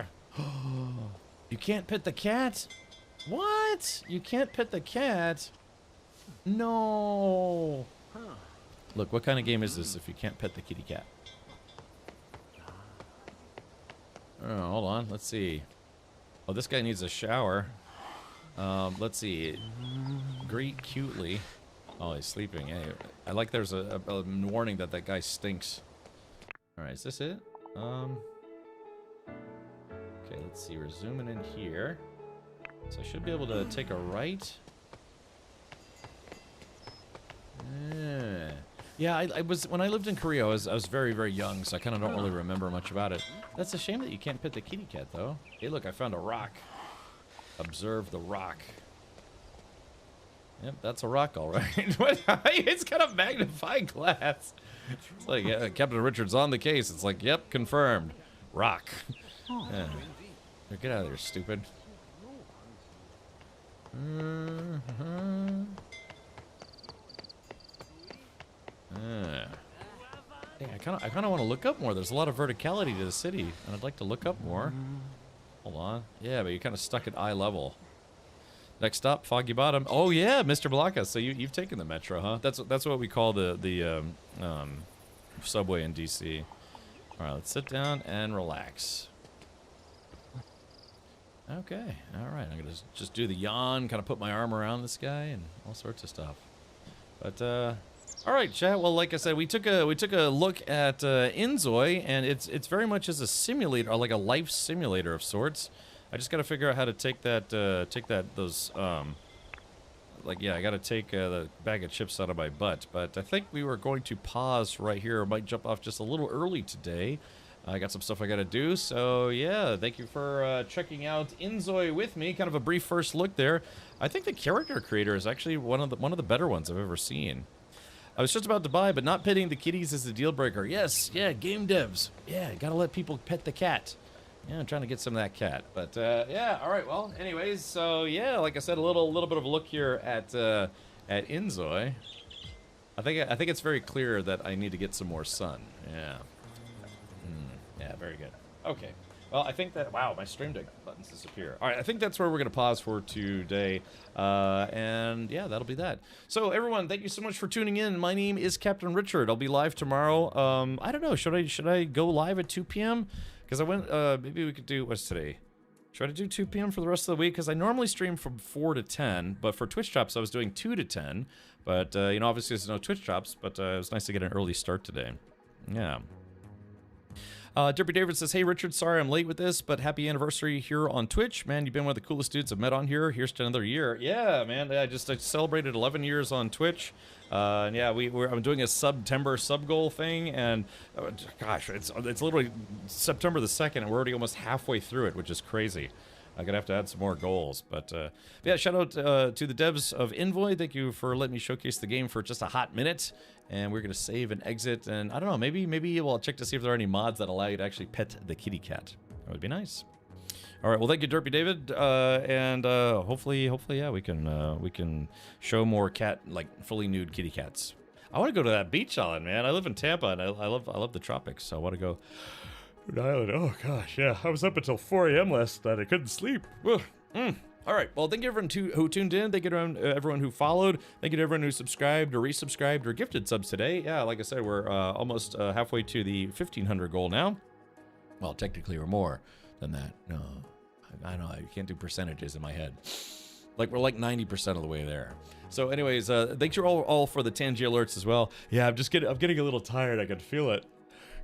You can't pet the cat? What? You can't pet the cat? No. Look, what kind of game is this if you can't pet the kitty cat? Oh, hold on. Let's see. Oh, this guy needs a shower. Let's see. Greet cutely. Oh, he's sleeping. Hey, I like there's a warning that guy stinks. Alright, is this it? Okay, let's see. We're zooming in here. So I should be able to take a right. Yeah, I was when I lived in Korea, I was very, very young, so I kind of don't really remember much about it. That's a shame that you can't pet the kitty cat, though. Hey, look, I found a rock. Observe the rock. Yep, that's a rock, all right. It's got a magnifying glass. It's like, yeah, Captain Richard's on the case. It's like, yep, confirmed. Rock. Yeah. Get out of there, stupid. Hey, I kind of want to look up more. There's a lot of verticality to the city, and I'd like to look up more. Hold on. Yeah, but you're kind of stuck at eye level. Next stop, Foggy Bottom. Oh yeah, Mr. Blanca. So you've taken the metro, huh? That's what we call the subway in DC. All right, let's sit down and relax. Okay, all right. I'm gonna just do the yawn, kind of put my arm around this guy, and all sorts of stuff. But all right, chat. Well, like I said, we took a look at Inzoi, and it's very much as a simulator, or like a life simulator of sorts. I just got to figure out how to take that like, yeah, I got to take the bag of chips out of my butt. But I think we were going to pause right here. I might jump off just a little early today. I got some stuff I got to do. So, yeah, thank you for checking out Inzoi with me. Kind of a brief first look there. I think the character creator is actually one of the better ones I've ever seen. I was just about to buy, but not petting the kitties is a deal breaker. Yes, yeah, game devs. Yeah, got to let people pet the cat. Yeah, I'm trying to get some of that cat, but yeah. All right. Well, anyways, so yeah, like I said, a little bit of a look here at Inzoi. I think it's very clear that I need to get some more sun. Yeah. Yeah. Very good. Okay. Well, I think that wow, my Stream Deck buttons disappear. All right, I think that's where we're gonna pause for today, and yeah, that'll be that. So everyone, thank you so much for tuning in. My name is Captain Richard. I'll be live tomorrow. I don't know. Should I go live at 2 p.m.? Because I went, maybe we could do, what's today? Try to do 2 p.m. for the rest of the week, because I normally stream from 4 to 10, but for Twitch drops, I was doing 2 to 10. But, you know, obviously there's no Twitch drops, but it was nice to get an early start today. Yeah. Derby David says, hey, Richard, sorry I'm late with this, but happy anniversary here on Twitch. Man, you've been one of the coolest dudes I've met on here. Here's to another year. Yeah, man, I celebrated 11 years on Twitch. And yeah, I'm doing a September sub goal thing, and gosh, it's literally September the 2nd, and we're already almost halfway through it, which is crazy. I'm gonna have to add some more goals, but yeah, shout out to the devs of Envoy. Thank you for letting me showcase the game for just a hot minute. And we're gonna save and exit, and I don't know, maybe we'll check to see if there are any mods that allow you to actually pet the kitty cat. That would be nice. All right, well, thank you, Derpy David, and hopefully, yeah, we can show more fully nude kitty cats. I want to go to that beach island, man. I live in Tampa, and I love the tropics, so I want to go. Island. Oh gosh, yeah. I was up until 4 a.m. last night. I couldn't sleep. All right. Well, thank you everyone who tuned in. Thank you to everyone who followed. Thank you to everyone who subscribed or resubscribed or gifted subs today. Yeah, like I said, we're almost halfway to the 1,500 goal now. Well, technically, we're more than that. No, I know I can't do percentages in my head. Like we're like 90% of the way there. So, anyways, thanks you all for the Tangy alerts as well. Yeah, I'm getting a little tired. I can feel it.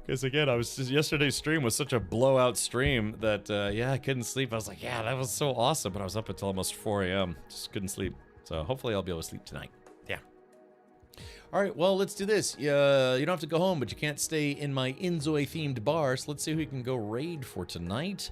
Because again, yesterday's stream was such a blowout stream that, yeah, I couldn't sleep. I was like, yeah, that was so awesome. But I was up until almost 4 a.m. Just couldn't sleep. So hopefully I'll be able to sleep tonight. Yeah. All right, well, let's do this. You don't have to go home, but you can't stay in my Inzoi-themed bar. So let's see who we can go raid for tonight.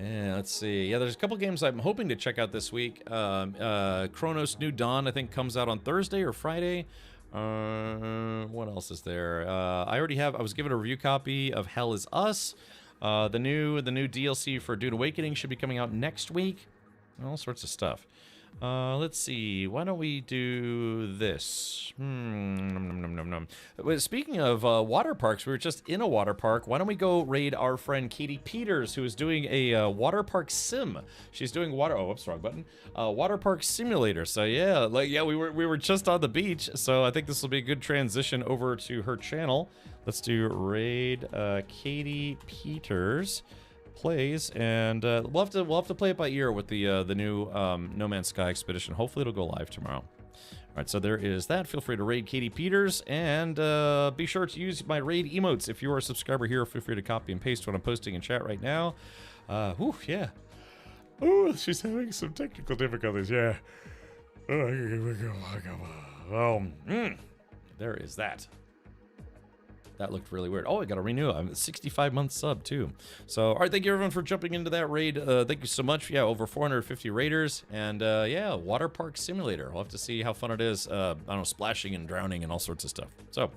Yeah, let's see. Yeah, there's a couple games I'm hoping to check out this week. Chronos New Dawn, I think, comes out on Thursday or Friday. What else is there? I was given a review copy of Hell Is Us. The new DLC for Dune Awakening should be coming out next week. All sorts of stuff. Let's see. Why don't we do this? Speaking of water parks, we were just in a water park. Why don't we go raid our friend Katie Peters, who is doing a water park sim. She's doing whoops, wrong button. Water park simulator. So yeah, we were just on the beach. So I think this will be a good transition over to her channel. Let's do raid Katie Peters plays, and we'll have to play it by ear with the new No Man's Sky expedition. Hopefully it'll go live tomorrow. All right, so there is that. Feel free to raid Katie Peters, and be sure to use my raid emotes. If you are a subscriber here, feel free to copy and paste what I'm posting in chat right now. Yeah. Oh, she's having some technical difficulties. Yeah. There is that. That looked really weird. Oh, I got to renew it. I'm a 65-month sub, too. So, all right, thank you, everyone, for jumping into that raid. Thank you so much. Yeah, over 450 raiders. And, yeah, water park simulator. We'll have to see how fun it is. I don't know, splashing and drowning and all sorts of stuff. So,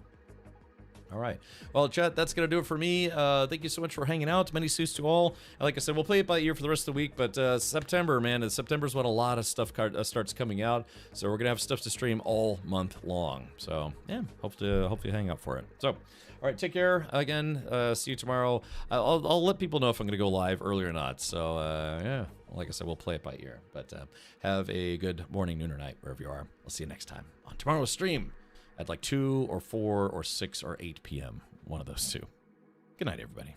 all right. Well, chat, that's going to do it for me. Thank you so much for hanging out. Many suits to all. And like I said, we'll play it by ear for the rest of the week. But September, man, September's when a lot of stuff starts coming out. So we're going to have stuff to stream all month long. So, yeah, hope you hang out for it. So, all right, take care. Again, see you tomorrow. I'll let people know if I'm going to go live early or not. So, yeah, like I said, we'll play it by ear. But have a good morning, noon, or night, wherever you are. I'll see you next time on tomorrow's stream at like 2 or 4 or 6 or 8 p.m. One of those two. Good night, everybody.